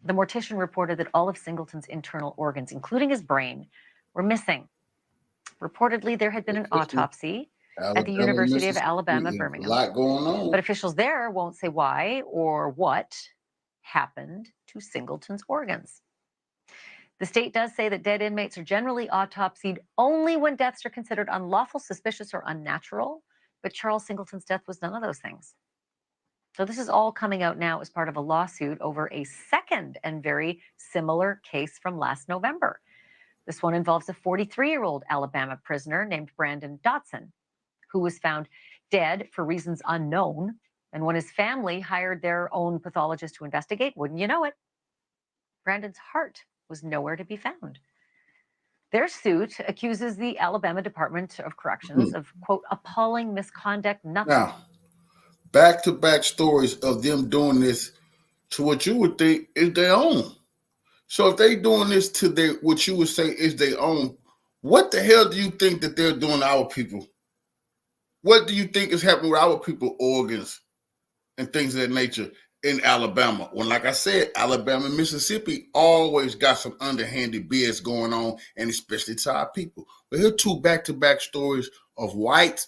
The mortician reported that all of Singleton's internal organs, including his brain, were missing. Reportedly, there had been an autopsy at the University of Alabama, Birmingham. A lot going on. But officials there won't say why or what happened to Singleton's organs. The state does say that dead inmates are generally autopsied only when deaths are considered unlawful, suspicious, or unnatural. But Charles Singleton's death was none of those things. So this is all coming out now as part of a lawsuit over a second and very similar case from last November. This one involves a 43-year-old Alabama prisoner named Brandon Dotson, who was found dead for reasons unknown. And when his family hired their own pathologist to investigate, wouldn't you know it, Brandon's heart was nowhere to be found. Their suit accuses the Alabama Department of Corrections of, quote, appalling misconduct. Now, back-to-back stories of them doing this to what you would think is their own. So if they doing this to what you would say is their own, what the hell do you think that they're doing to our people? What do you think is happening with our people, organs and things of that nature in Alabama? When, like I said, Alabama and Mississippi always got some underhanded BS going on, and especially to our people. But here are 2 back-to-back stories of white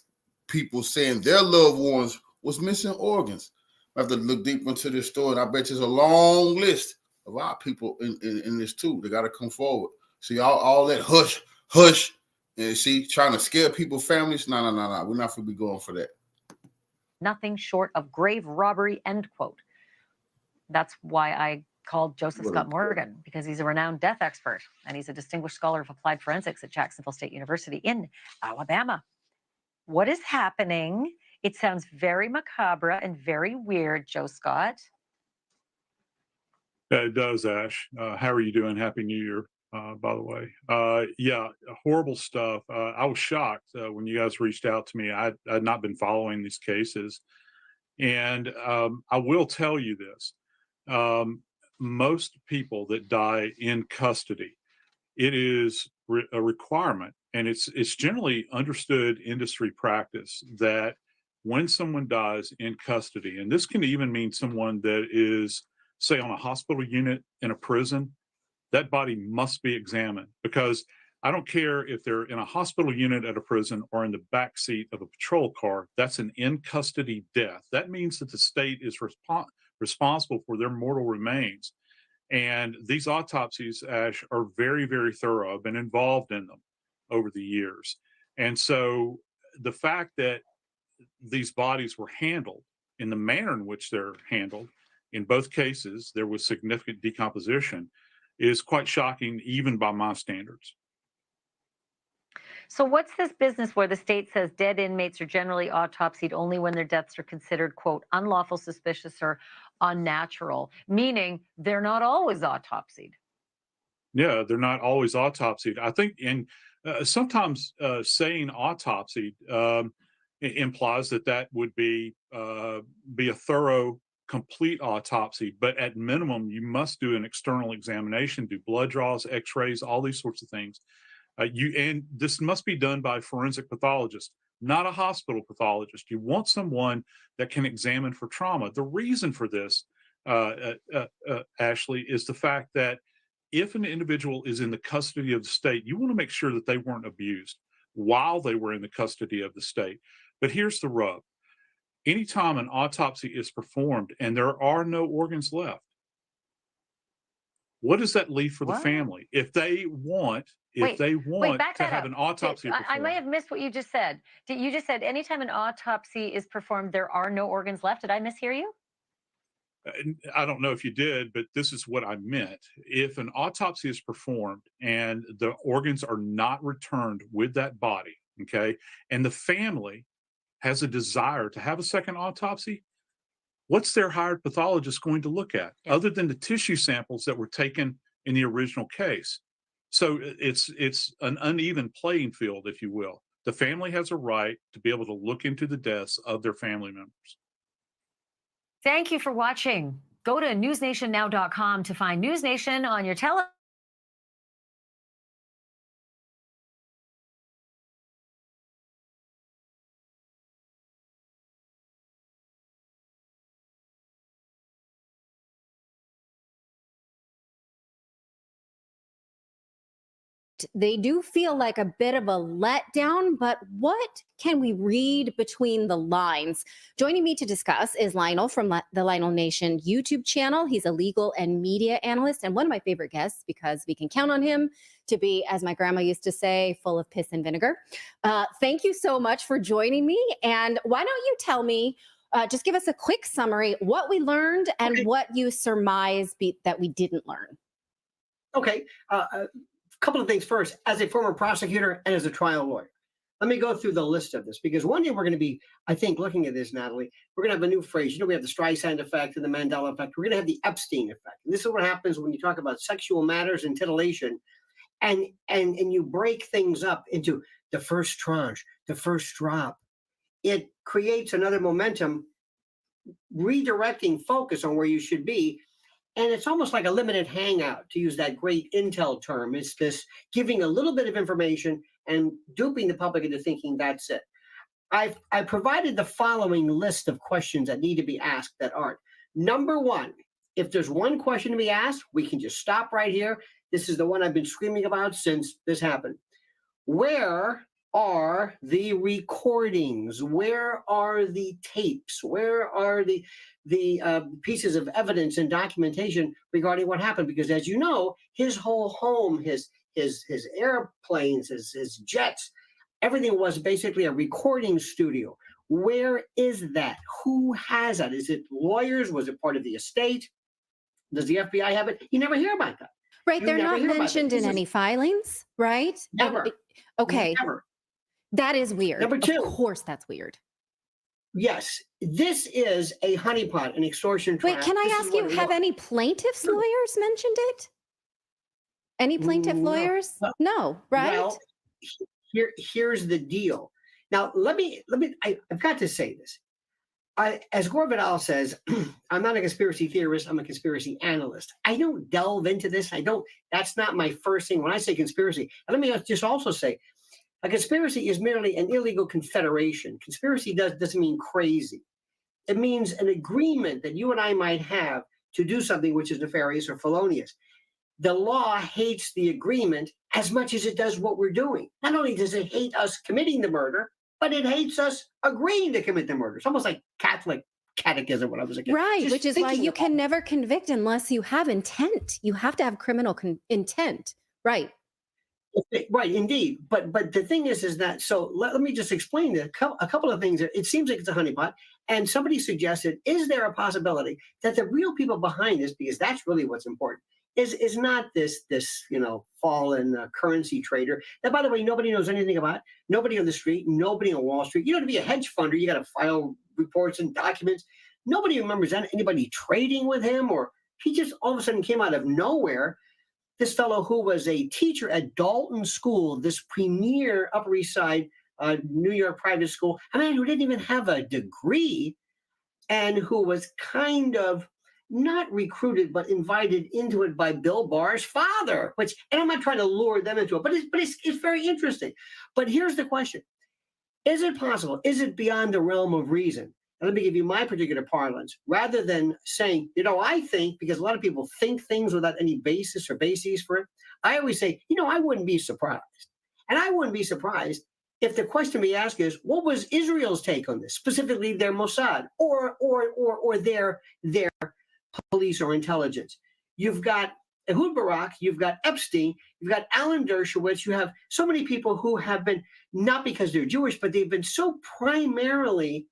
people saying their loved ones was missing organs. I have to look deep into this story, and I bet there's a long list of our people in this too. They got to come forward. See, all that hush, and see, trying to scare people, families. No. We're not going to be going for that. Nothing short of grave robbery, end quote. That's why I called Joseph Scott Morgan, because he's a renowned death expert, and he's a distinguished scholar of applied forensics at Jacksonville State University in Alabama. What is happening? It sounds very macabre and very weird, Joe Scott. It does, Ash. How are you doing? Happy New Year, by the way. Yeah, horrible stuff. I was shocked when you guys reached out to me. I'd not been following these cases. And I will tell you this. Most people that die in custody, it is a requirement, and it's generally understood industry practice that when someone dies in custody, and this can even mean someone that is, say, on a hospital unit in a prison, that body must be examined, because I don't care if they're in a hospital unit at a prison or in the back seat of a patrol car, that's an in-custody death. That means that the state is responsible for their mortal remains. And these autopsies, Ash, are very, very thorough. I've been involved in them over the years. And so the fact that these bodies were handled in the manner in which they're handled, in both cases, there was significant decomposition, is quite shocking, even by my standards. So what's this business where the state says dead inmates are generally autopsied only when their deaths are considered, quote, unlawful, suspicious, or unnatural, meaning they're not always autopsied? Yeah, they're not always autopsied. I think, and sometimes saying autopsied implies that would be a thorough, complete autopsy. But at minimum, you must do an external examination, do blood draws, X-rays, all these sorts of things. And this must be done by a forensic pathologist, not a hospital pathologist. You want someone that can examine for trauma. The reason for this, Ashley, is the fact that if an individual is in the custody of the state, you want to make sure that they weren't abused while they were in the custody of the state. But here's the rub. Anytime an autopsy is performed and there are no organs left, what does that leave for the family? If they want, back to that have up. an autopsy I performed. may have missed what you just said. You just said anytime an autopsy is performed, there are no organs left. Did I mishear you? I don't know if you did, but this is what I meant. If an autopsy is performed and the organs are not returned with that body, okay, and the family has a desire to have a second autopsy, what's their hired pathologist going to look at other than the tissue samples that were taken in the original case? So it's an uneven playing field, if you will. The family has a right to be able to look into the deaths of their family members. Thank you for watching. Go to newsnationnow.com to find News Nation on your television. They do feel like a bit of a letdown, but what can we read between the lines? Joining me to discuss is Lionel from the Lionel Nation YouTube channel. He's a legal and media analyst and one of my favorite guests because we can count on him to be, as my grandma used to say, full of piss and vinegar. Thank you so much for joining me. And why don't you tell me, just give us a quick summary, what we learned and what you surmise that we didn't learn. Okay. Couple of things first, as a former prosecutor and as a trial lawyer. Let me go through the list of this because one day we're going to be, I think, looking at this, Natalie, we're going to have a new phrase. You know, we have the Streisand effect and the Mandela effect. We're going to have the Epstein effect. And this is what happens when you talk about sexual matters and titillation and you break things up into the first tranche, the first drop. It creates another momentum, redirecting focus on where you should be. And it's almost like a limited hangout, to use that great Intel term. It's this giving a little bit of information and duping the public into thinking that's it. I provided the following list of questions that need to be asked that aren't. Number one, if there's one question to be asked, we can just stop right here. This is the one I've been screaming about since this happened. Where are the recordings? Where are the tapes? Where are the pieces of evidence and documentation regarding what happened? Because as you know, his whole home, his airplanes, his jets, everything was basically a recording studio. Where is that? Who has that? Is it lawyers? Was it part of the estate? Does the FBI have it? You never hear about that. Right, they're not mentioned in any filings, right? Never. Okay. Never. That is weird. Number two. Of course, that's weird. Yes, this is a honeypot, an extortion trap. Wait, can I ask you, have any plaintiffs' lawyers mentioned it? Any plaintiff lawyers? No, right? Well, here's the deal. Now, I've got to say this. As Gore Vidal says, I'm not a conspiracy theorist, I'm a conspiracy analyst. I don't delve into this. That's not my first thing when I say conspiracy. And let me just also say, a conspiracy is merely an illegal confederation. Conspiracy doesn't mean crazy. It means an agreement that you and I might have to do something which is nefarious or felonious. The law hates the agreement as much as it does what we're doing. Not only does it hate us committing the murder, but it hates us agreeing to commit the murder. It's almost like Catholic catechism when I was a kid. Right, Just which is why thinking you about can never convict unless you have intent. You have to have criminal intent. Right. Right, indeed. But the thing is that, so let me just explain a couple of things. It seems like it's a honeypot. And somebody suggested, is there a possibility that the real people behind this, because that's really what's important, is not this fallen currency trader that, by the way, nobody knows anything about, nobody on the street, nobody on Wall Street. You know, to be a hedge funder, you got to file reports and documents. Nobody remembers anybody trading with him, or he just all of a sudden came out of nowhere. This fellow who was a teacher at Dalton School, this premier Upper East Side New York private school, a man who didn't even have a degree and who was kind of not recruited, but invited into it by Bill Barr's father, which, and I'm not trying to lure them into it, but it's very interesting. But here's the question. Is it possible? Is it beyond the realm of reason? And let me give you my particular parlance. Rather than saying, I think, because a lot of people think things without any basis or bases for it, I always say, I wouldn't be surprised. And I wouldn't be surprised if the question we ask is, what was Israel's take on this, specifically their Mossad or their police or intelligence? You've got Ehud Barak, you've got Epstein, you've got Alan Dershowitz, you have so many people who have been, not because they're Jewish, but they've been so primarily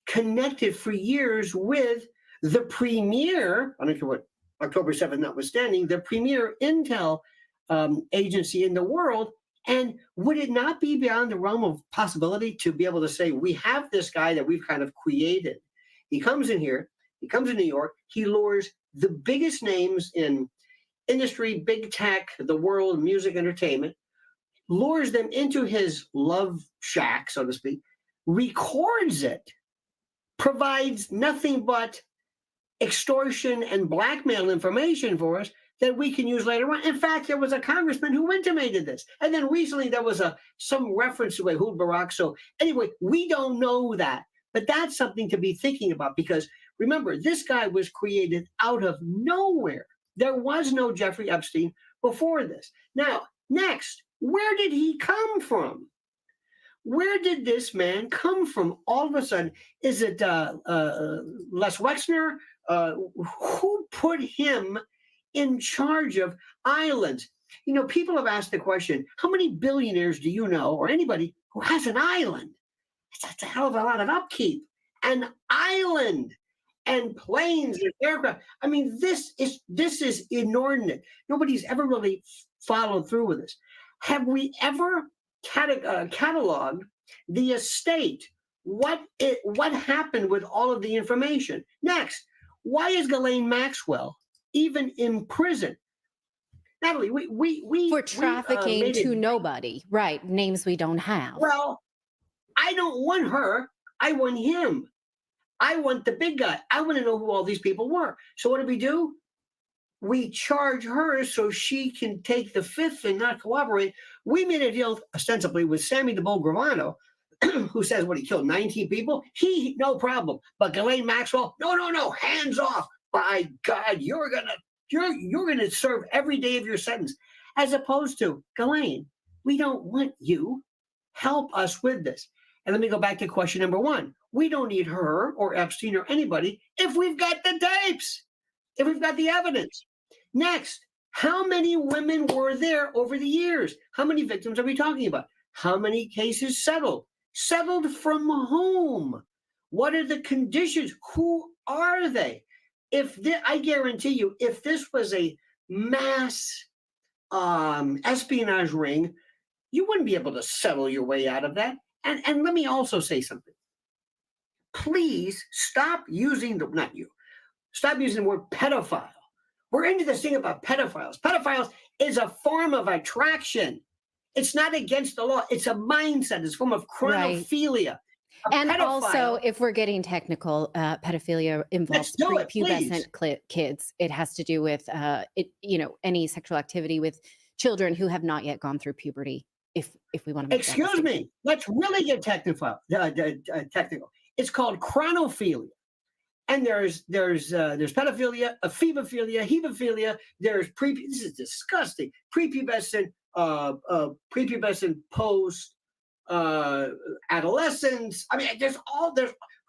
connected for years with the premier, I don't care what, October 7th notwithstanding, the premier intel agency in the world. And would it not be beyond the realm of possibility to be able to say, we have this guy that we've kind of created. He comes in here, he comes to New York, he lures the biggest names in industry, big tech, the world, music, entertainment, lures them into his love shack, so to speak, records it, provides nothing but extortion and blackmail information for us that we can use later on. In fact, there was a congressman who intimated this. And then recently there was some reference to Ehud Barak. So anyway, we don't know that. But that's something to be thinking about, because remember, this guy was created out of nowhere. There was no Jeffrey Epstein before this. Now, next, where did he come from? Where did this man come from? All of a sudden, is it Les Wexner? Who put him in charge of islands? People have asked the question, how many billionaires do you know, or anybody who has an island? It's a hell of a lot of upkeep. An island and planes and aircraft. I mean, this is inordinate. Nobody's ever really followed through with this. Have we ever cataloged the estate? What happened with all of the information? Next, why is Ghislaine Maxwell even in prison? Natalie, we for trafficking to nobody, right? Names we don't have. Well, I don't want her. I want him. I want the big guy. I want to know who all these people were. So what do? We charge her so she can take the fifth and not cooperate. We made a deal ostensibly with Sammy the Bull Gravano, who says what, he killed 19 people. He no problem. But Ghislaine Maxwell, no, hands off. By God, you're gonna serve every day of your sentence. As opposed to, Ghislaine, we don't want you. Help us with this. And let me go back to question number one. We don't need her or Epstein or anybody if we've got the tapes, if we've got the evidence. Next, how many women were there over the years? How many victims are we talking about? How many cases settled? Settled from whom? What are the conditions? Who are they? I guarantee you, if this was a mass espionage ring, you wouldn't be able to settle your way out of that. And let me also say something. Please stop using stop using the word pedophile. We're into this thing about pedophiles. Pedophiles is a form of attraction. It's not against the law. It's a mindset. It's a form of chronophilia. And also, if we're getting technical, pedophilia involves prepubescent kids. It has to do with any sexual activity with children who have not yet gone through puberty. If we want to, excuse me, let's really get technical. It's called chronophilia, and there's pedophilia, ephebophilia, hebophilia. There's this is disgusting. Prepubescent, post. Adolescence. I mean, there's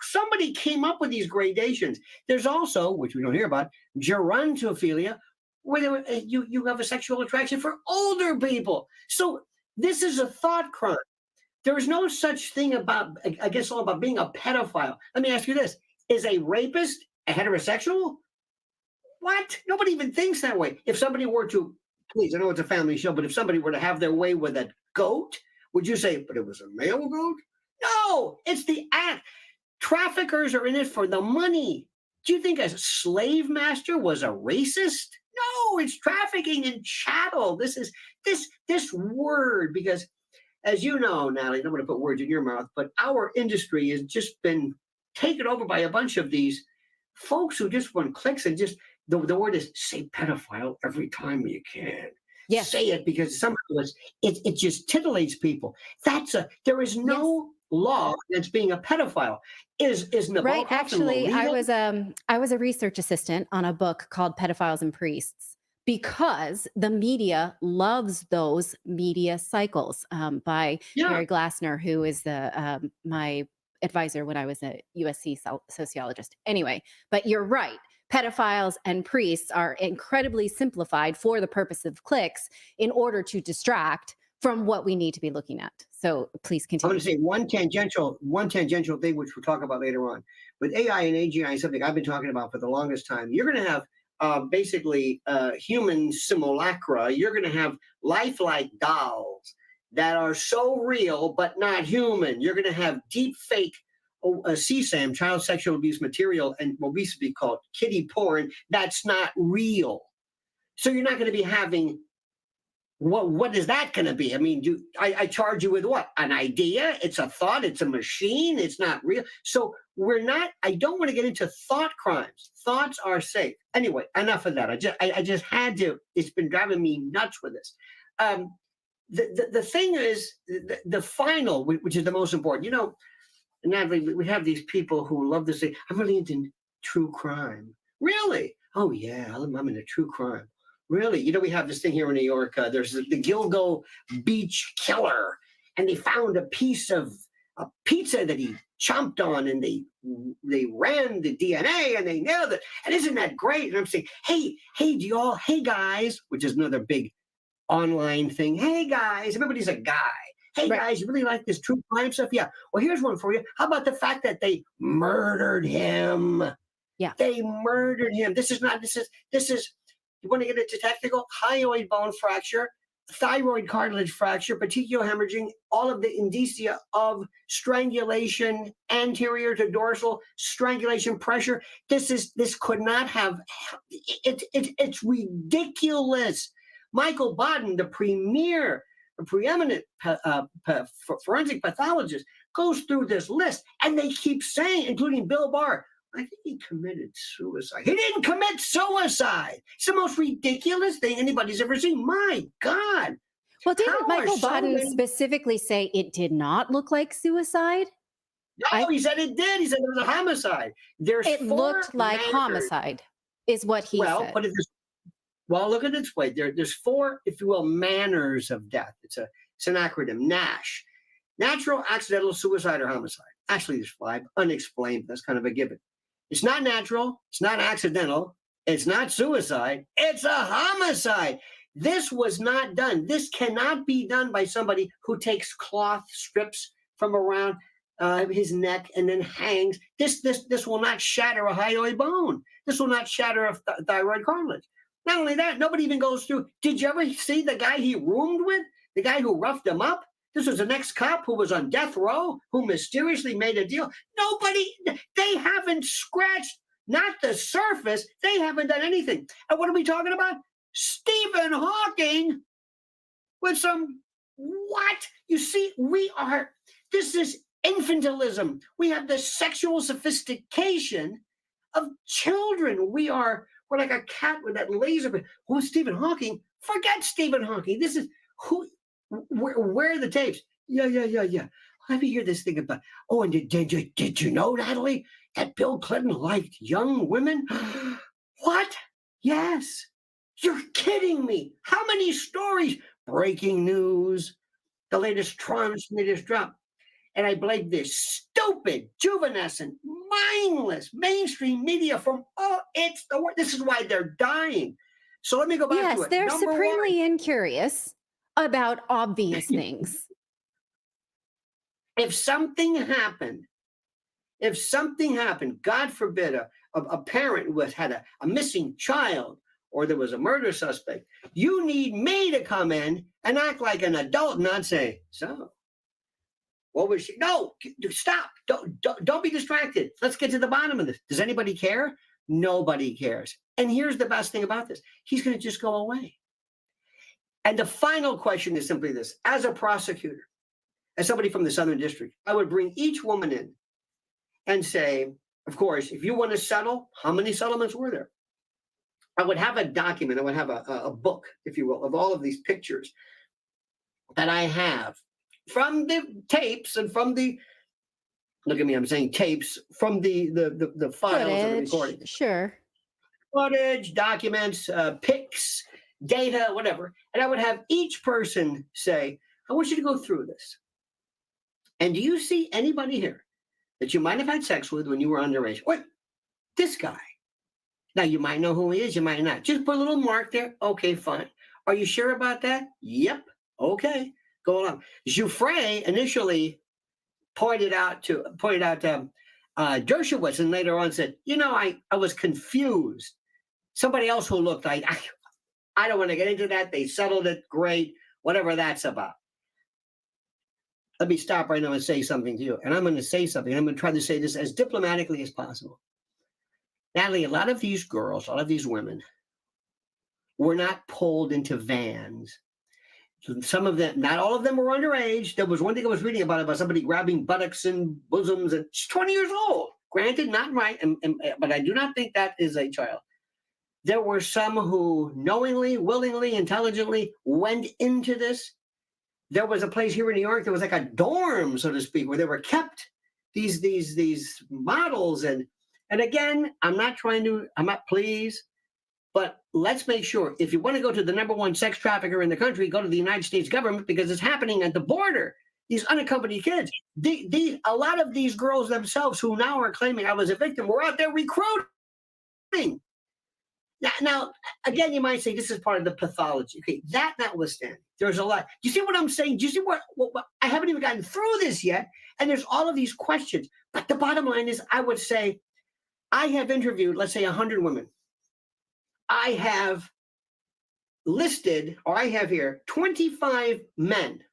somebody came up with these gradations. There's also, which we don't hear about, gerontophilia, where you have a sexual attraction for older people. So this is a thought crime. There is no such thing against all about being a pedophile. Let me ask you this: is a rapist a heterosexual? What? Nobody even thinks that way. If somebody were to, please, I know it's a family show, but if somebody were to have their way with a goat, would you say, but it was a male goat? No, it's the act. Traffickers are in it for the money. Do you think a slave master was a racist? No, it's trafficking in chattel. This is this word, because as you know, Natalie, I don't want to put words in your mouth, but our industry has just been taken over by a bunch of these folks who just want clicks and just the word is say pedophile every time you can. Yes. Say it because somehow it just titillates people. There is no law that's being a pedophile. Is Nabokov Right. and Actually, Lolita? I was a research assistant on a book called Pedophiles and Priests because the media loves those media cycles by Mary Glassner, who is the my advisor when I was a USC sociologist. Anyway, but you're right. Pedophiles and priests are incredibly simplified for the purpose of clicks in order to distract from what we need to be looking at. So please I'm continue. going to say one tangential thing, which we'll talk about later on. With AI and AGI, something I've been talking about for the longest time, you're going to have basically human simulacra. You're going to have lifelike dolls that are so real but not human. You're going to have deep fake CSAM, child sexual abuse material, and what used to be called kiddie porn. That's not real. So you're not going to be having. What is that going to be? I mean, I charge you with what? An idea? It's a thought. It's a machine. It's not real. So I don't want to get into thought crimes. Thoughts are safe. Anyway, enough of that. I just had to. It's been driving me nuts with this. The thing is, the final, which is the most important. You know, Natalie, we have these people who love to say, I'm really into true crime. Really? Oh, yeah, I'm into true crime. Really? You know, we have this thing here in New York. There's the Gilgo Beach killer, and they found a piece of a pizza that he chomped on, and they ran the DNA, and they nailed it. And isn't that great? And I'm saying, hey, guys, which is another big online thing. Hey, guys, everybody's a guy. Hey, guys, you really like this true crime stuff? Yeah. Well, here's one for you. How about the fact that they murdered him? Yeah. They murdered him. This is, you want to get into technical? Hyoid bone fracture, thyroid cartilage fracture, petechial hemorrhaging, all of the indicia of strangulation, anterior to dorsal strangulation pressure. This could not have, it's ridiculous. Michael Baden, the preeminent forensic pathologist, goes through this list, and they keep saying, including Bill Barr, I think he committed suicide. He didn't commit suicide. It's the most ridiculous thing anybody's ever seen. My God. Well, didn't Michael Baden specifically say it did not look like suicide? No, he said it did. He said it was a homicide. It looked like homicide, is what he said. But well, look at it this way. There's 4, if you will, manners of death. It's an acronym, NASH. Natural, accidental, suicide, or homicide. Actually, there's 5. Unexplained. That's kind of a given. It's not natural. It's not accidental. It's not suicide. It's a homicide. This was not done. This cannot be done by somebody who takes cloth strips from around his neck and then hangs. This will not shatter a hyoid bone. This will not shatter a thyroid cartilage. Not only that, nobody even goes through. Did you ever see the guy he roomed with? The guy who roughed him up? This was an ex-cop who was on death row, who mysteriously made a deal. They haven't scratched, not the surface. They haven't done anything. And what are we talking about? Stephen Hawking with some, what? You see, this is infantilism. We have the sexual sophistication of children. We're like a cat with that laser. Oh, Stephen Hawking? Forget Stephen Hawking. This is where are the tapes? Yeah. Let me hear this thing about. Oh, and did you know, Natalie, that Bill Clinton liked young women? What? Yes. You're kidding me. How many stories? Breaking news. The latest transmitted drop. And I blame this stupid, juvenescent, mindless mainstream media from it's the word. This is why they're dying. So let me go back to it. Yes, they're supremely incurious about obvious things. If something happened, God forbid, a parent who had a missing child, or there was a murder suspect, you need me to come in and act like an adult and not say, so, what was she? No, stop. Don't be distracted. Let's get to the bottom of this. Does anybody care? Nobody cares. And here's the best thing about this. He's going to just go away. And the final question is simply this. As a prosecutor, as somebody from the Southern District, I would bring each woman in and say, Of course, if you want to settle, how many settlements were there? I would have a document, I would have a book, if you will, of all of these pictures that I have from the tapes and from the, look at me, I'm saying tapes, from the files of the recording. Sure. Footage, documents, pics, data, whatever. And I would have each person say, I want you to go through this. And do you see anybody here that you might have had sex with when you were underage? What? This guy. Now, you might know who he is, you might not. Just put a little mark there. Okay, fine. Are you sure about that? Yep. Okay. Go along. Jouffre initially pointed out Dershowitz, and later on said, you know, I was confused. Somebody else who looked, I don't want to get into that. They settled it. Great. Whatever that's about. Let me stop right now and say something to you. And I'm going to say something. I'm going to try to say this as diplomatically as possible. Natalie, a lot of these girls, a lot of these women were not pulled into vans. Some of them, not all of them were underage. There was one thing I was reading about somebody grabbing buttocks and bosoms, and she's 20 years old. Granted, not right, but I do not think that is a child. There were some who knowingly, willingly, intelligently went into this. There was a place here in New York, there was like a dorm, so to speak, where they were kept, these models. And again, I'm not pleased, but let's make sure, if you want to go to the #1 sex trafficker in the country, go to the United States government, because it's happening at the border. These unaccompanied kids. A lot of these girls themselves who now are claiming I was a victim were out there recruiting. Now, again, you might say this is part of the pathology. Okay, that notwithstanding, there's a lot. You see what I'm saying? Do you see what I haven't even gotten through this yet? And there's all of these questions. But the bottom line is, I would say, I have interviewed, let's say, 100 women. I have listed, or I have here, 25 men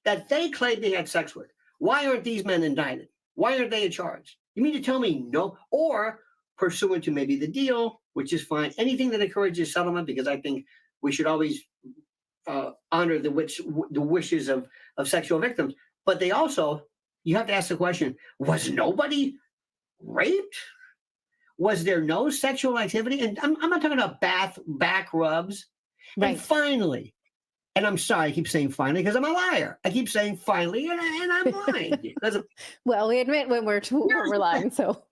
that they claim they had sex with. Why aren't these men indicted? Why aren't they in charge? You mean to tell me no? Or pursuant to maybe the deal, which is fine. Anything that encourages settlement, because I think we should always honor the wishes of sexual victims. But they also, you have to ask the question, was nobody raped? Was there no sexual activity? And I'm not talking about back rubs. Right. And finally, and I'm sorry, I keep saying finally because I'm a liar. I keep saying finally, and I'm lying. Well, we admit when we're lying, so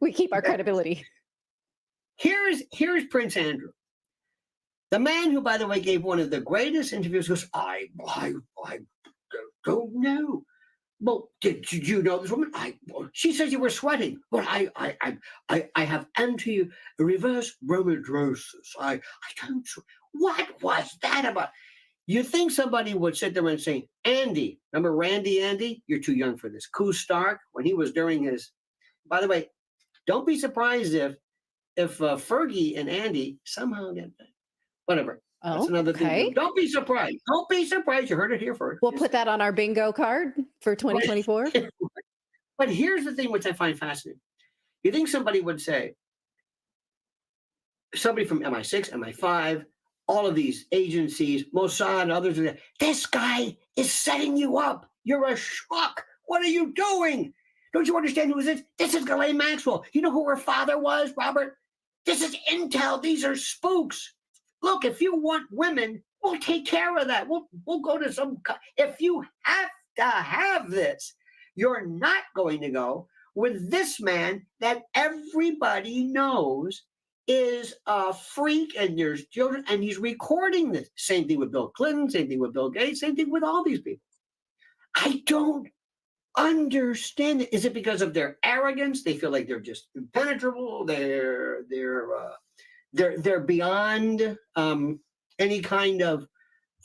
we keep our credibility. Here's Prince Andrew, the man who, by the way, gave one of the greatest interviews. Goes, I don't know. Well, did you know this woman? She says you were sweating. Well, I have reverse bromidrosis. I don't. What was that about? You think somebody would sit there and say, Andy, remember Randy Andy? You're too young for this. Koo Stark, when he was during his, by the way, don't be surprised if Fergie and Andy somehow get that. Whatever. That's another thing. Don't be surprised. Don't be surprised. You heard it here first. We'll put that on our bingo card for 2024. But here's the thing which I find fascinating. You think somebody would say, somebody from MI6, MI5, all of these agencies, Mossad, others, this guy is setting you up. You're a schmuck. What are you doing? Don't you understand who this is? This is Ghislaine Maxwell. You know who her father was, Robert? This is intel. These are spooks. Look, if you want women, we'll take care of that. We'll go to some. If you have to have this, you're not going to go with this man that everybody knows is a freak, and there's children, and he's recording this. Same thing with Bill Clinton, same thing with Bill Gates, same thing with all these people. I don't understand it. Is it because of their arrogance? They feel like they're just impenetrable. They're beyond any kind of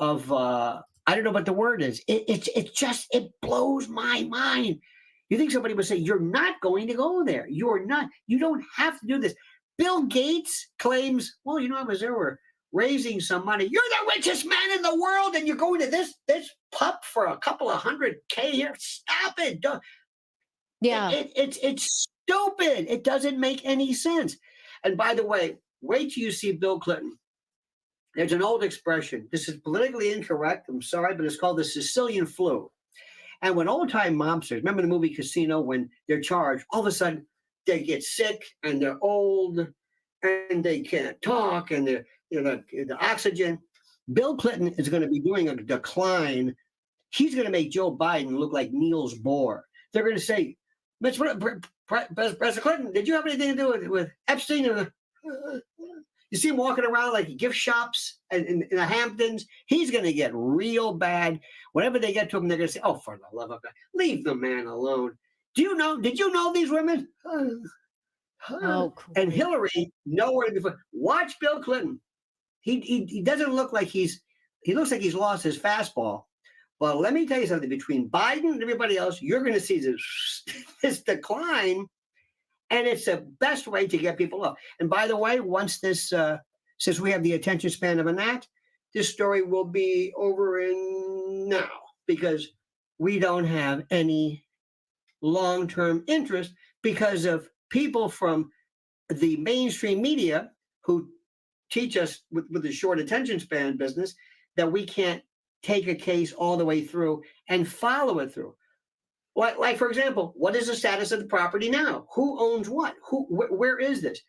I don't know what the word is. It blows my mind. You think somebody would say, you're not going to go there. You're not. You don't have to do this. Bill Gates claims, well, I was there, we're raising some money. You're the richest man in the world, and you're going to this pup for a couple of $100K here. Stop it. Yeah. It's stupid. It doesn't make any sense. And by the way, wait till you see Bill Clinton. There's an old expression. This is politically incorrect. I'm sorry, but it's called the Sicilian flu. And when old-time mobsters, remember the movie Casino, when they're charged, all of a sudden, they get sick and they're old and they can't talk and they're, the oxygen. Bill Clinton is going to be doing a decline. He's going to make Joe Biden look like Niels Bohr. They're going to say, President Clinton, did you have anything to do with Epstein? You see him walking around like gift shops in the Hamptons. He's going to get real bad. Whenever they get to him, they're going to say, oh, for the love of God, leave the man alone. Did you know these women? Oh, cool. And Hillary, nowhere to be found. Watch Bill Clinton. He doesn't look like he looks like he's lost his fastball. Well, let me tell you something. Between Biden and everybody else, you're going to see this decline, and it's the best way to get people up. And by the way, once this, since we have the attention span of a gnat, this story will be over in now because we don't have any long-term interest because of people from the mainstream media who teach us with the short attention span business that we can't take a case all the way through and follow it through. Like for example, what is the status of the property now? Who owns what? Where is this?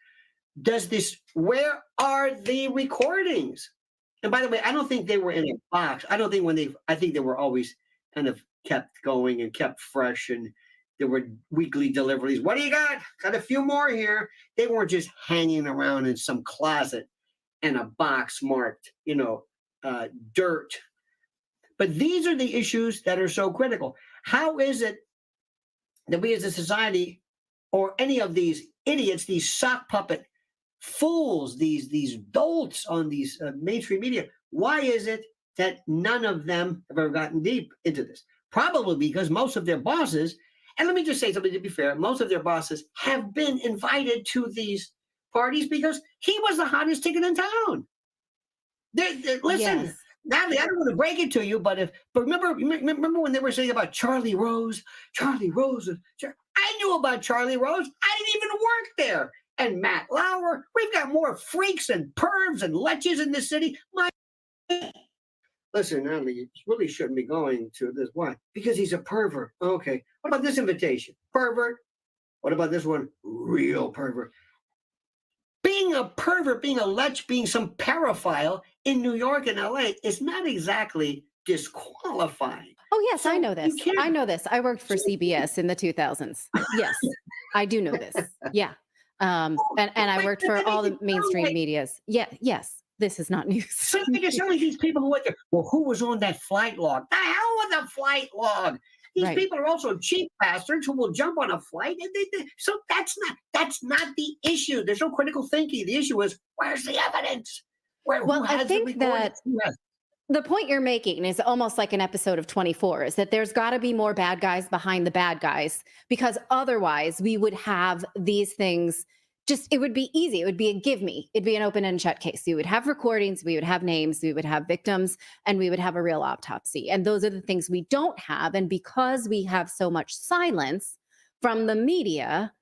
Where are the recordings? And by the way, I don't think they were in a box. I think they were always kind of kept going and kept fresh, and there were weekly deliveries. What do you got? Got a few more here. They weren't just hanging around in some closet in a box marked, dirt. But these are the issues that are so critical. How is it that we as a society, or any of these idiots, these sock puppet fools, these dolts on these mainstream media, why is it that none of them have ever gotten deep into this? Probably because most of their bosses, and let me just say something to be fair, most of their bosses have been invited to these parties because he was the hottest ticket in town. Listen, yes. Natalie, I don't want to break it to you, but remember when they were saying about Charlie Rose? I knew about Charlie Rose. I didn't even work there. And Matt Lauer. We've got more freaks and pervs and leches in this city. Listen, Natalie, you really shouldn't be going to this. Why? Because he's a pervert. Okay. What about this invitation? Pervert. What about this one? Real pervert. Being a pervert, being a lech, being some paraphile in New York and LA is not exactly disqualifying. Oh, yes, I know this. I know this. I worked for CBS in the 2000s. Yes, I do know this. Yeah. And I worked for all the mainstream medias. Yeah, yes. This is not news. So some of these people who went there, well, who was on that flight log? The hell with the flight log. These people are also cheap bastards who will jump on a flight. So that's not the issue. There's no critical thinking. The issue is, where's the evidence? I think that the point you're making is almost like an episode of 24, is that there's got to be more bad guys behind the bad guys, because otherwise we would have these things. It would be easy. It would be a give me. It'd be an open and shut case. You would have recordings, we would have names, we would have victims, and we would have a real autopsy. And those are the things we don't have. And because we have so much silence from the media,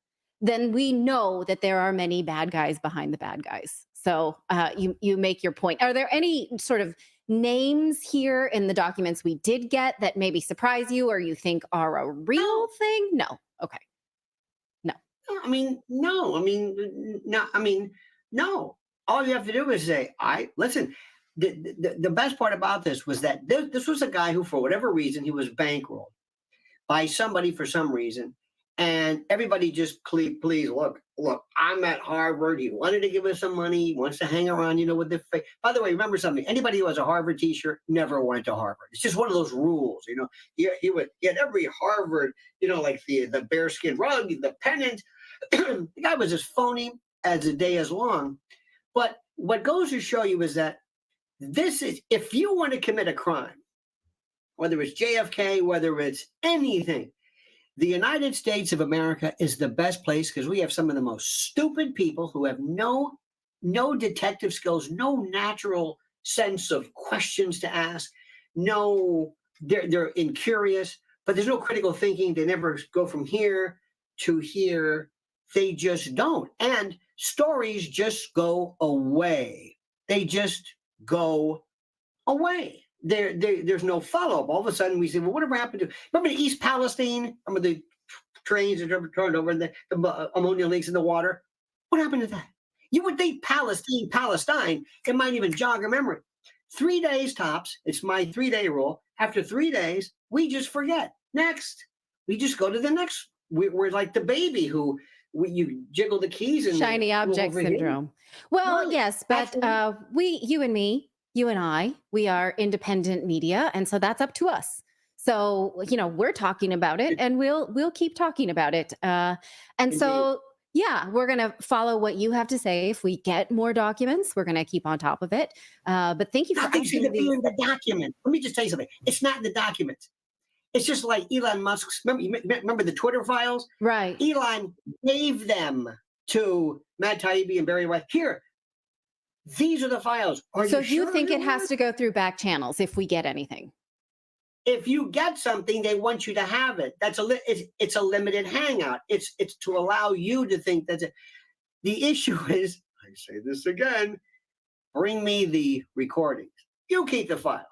then we know that there are many bad guys behind the bad guys. So you make your point. Are there any sort of names here in the documents we did get that maybe surprise you or you think are a real thing? No. Okay. No. All you have to do is say, listen. The best part about this was that this was a guy who, for whatever reason, he was bankrolled by somebody for some reason. And everybody just, please, look, I'm at Harvard. He wanted to give us some money. He wants to hang around, with the fake. By the way, remember something. Anybody who has a Harvard t-shirt never went to Harvard. It's just one of those rules, He had every Harvard, like the bearskin rug, the pennant. The guy was as phony as the day is long. But what goes to show you is that if you want to commit a crime, whether it's JFK, whether it's anything, the United States of America is the best place because we have some of the most stupid people who have no detective skills, no natural sense of questions to ask. No, they're incurious, but there's no critical thinking. They never go from here to here. They just don't. And stories just go away. They just go away. There's no follow-up. All of a sudden we say, well, whatever happened to, remember East Palestine? Remember the trains are turned over and the ammonia leaks in the water. What happened to that? You would think Palestine, it might even jog a memory. 3 days tops. It's my 3-day rule. After 3 days, we just forget. Next, we just go to the next. We're like the baby who you jiggle the keys and shiny object syndrome. Well, yes, but you and me, you and I, we are independent media, and so that's up to us. So we're talking about it, and we'll keep talking about it. And so. Yeah, we're going to follow what you have to say. If we get more documents, we're going to keep on top of it. But thank you for Nothing's going to be in the document. Let me just tell you something. It's not in the documents. It's just like Elon Musk's. Remember the Twitter files? Right. Elon gave them to Matt Taibbi and Barry White. Here, these are the files. So you think it has to go through back channels if we get anything? If you get something, they want you to have it. It's a limited hangout. It's to allow you to think that's it. The issue is, I say this again, bring me the recordings. You keep the files.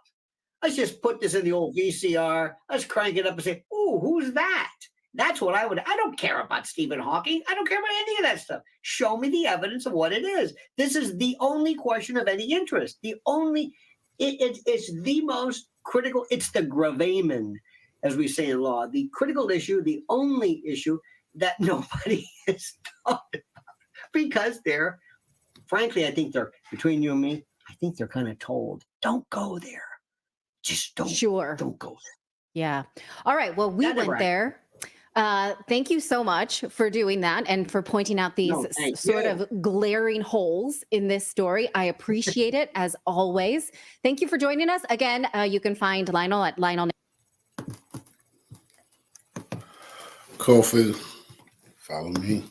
Let's just put this in the old VCR. Let's crank it up and say, "Ooh, who's that?" That's what I would. I don't care about Stephen Hawking. I don't care about any of that stuff. Show me the evidence of what it is. This is the only question of any interest. It's the most critical. It's the gravamen, as we say in law, the critical issue, the only issue that nobody has talked about, because frankly, I think they're, between you and me, I think they're kind of told, don't go there. Just don't. Sure. Don't go there. Yeah. All right. Well, we went there. Thank you so much for doing that and for pointing out these sort of glaring holes in this story. I appreciate it as always. Thank you for joining us. Again, you can find Lionel at Lionel. Kofi, follow me.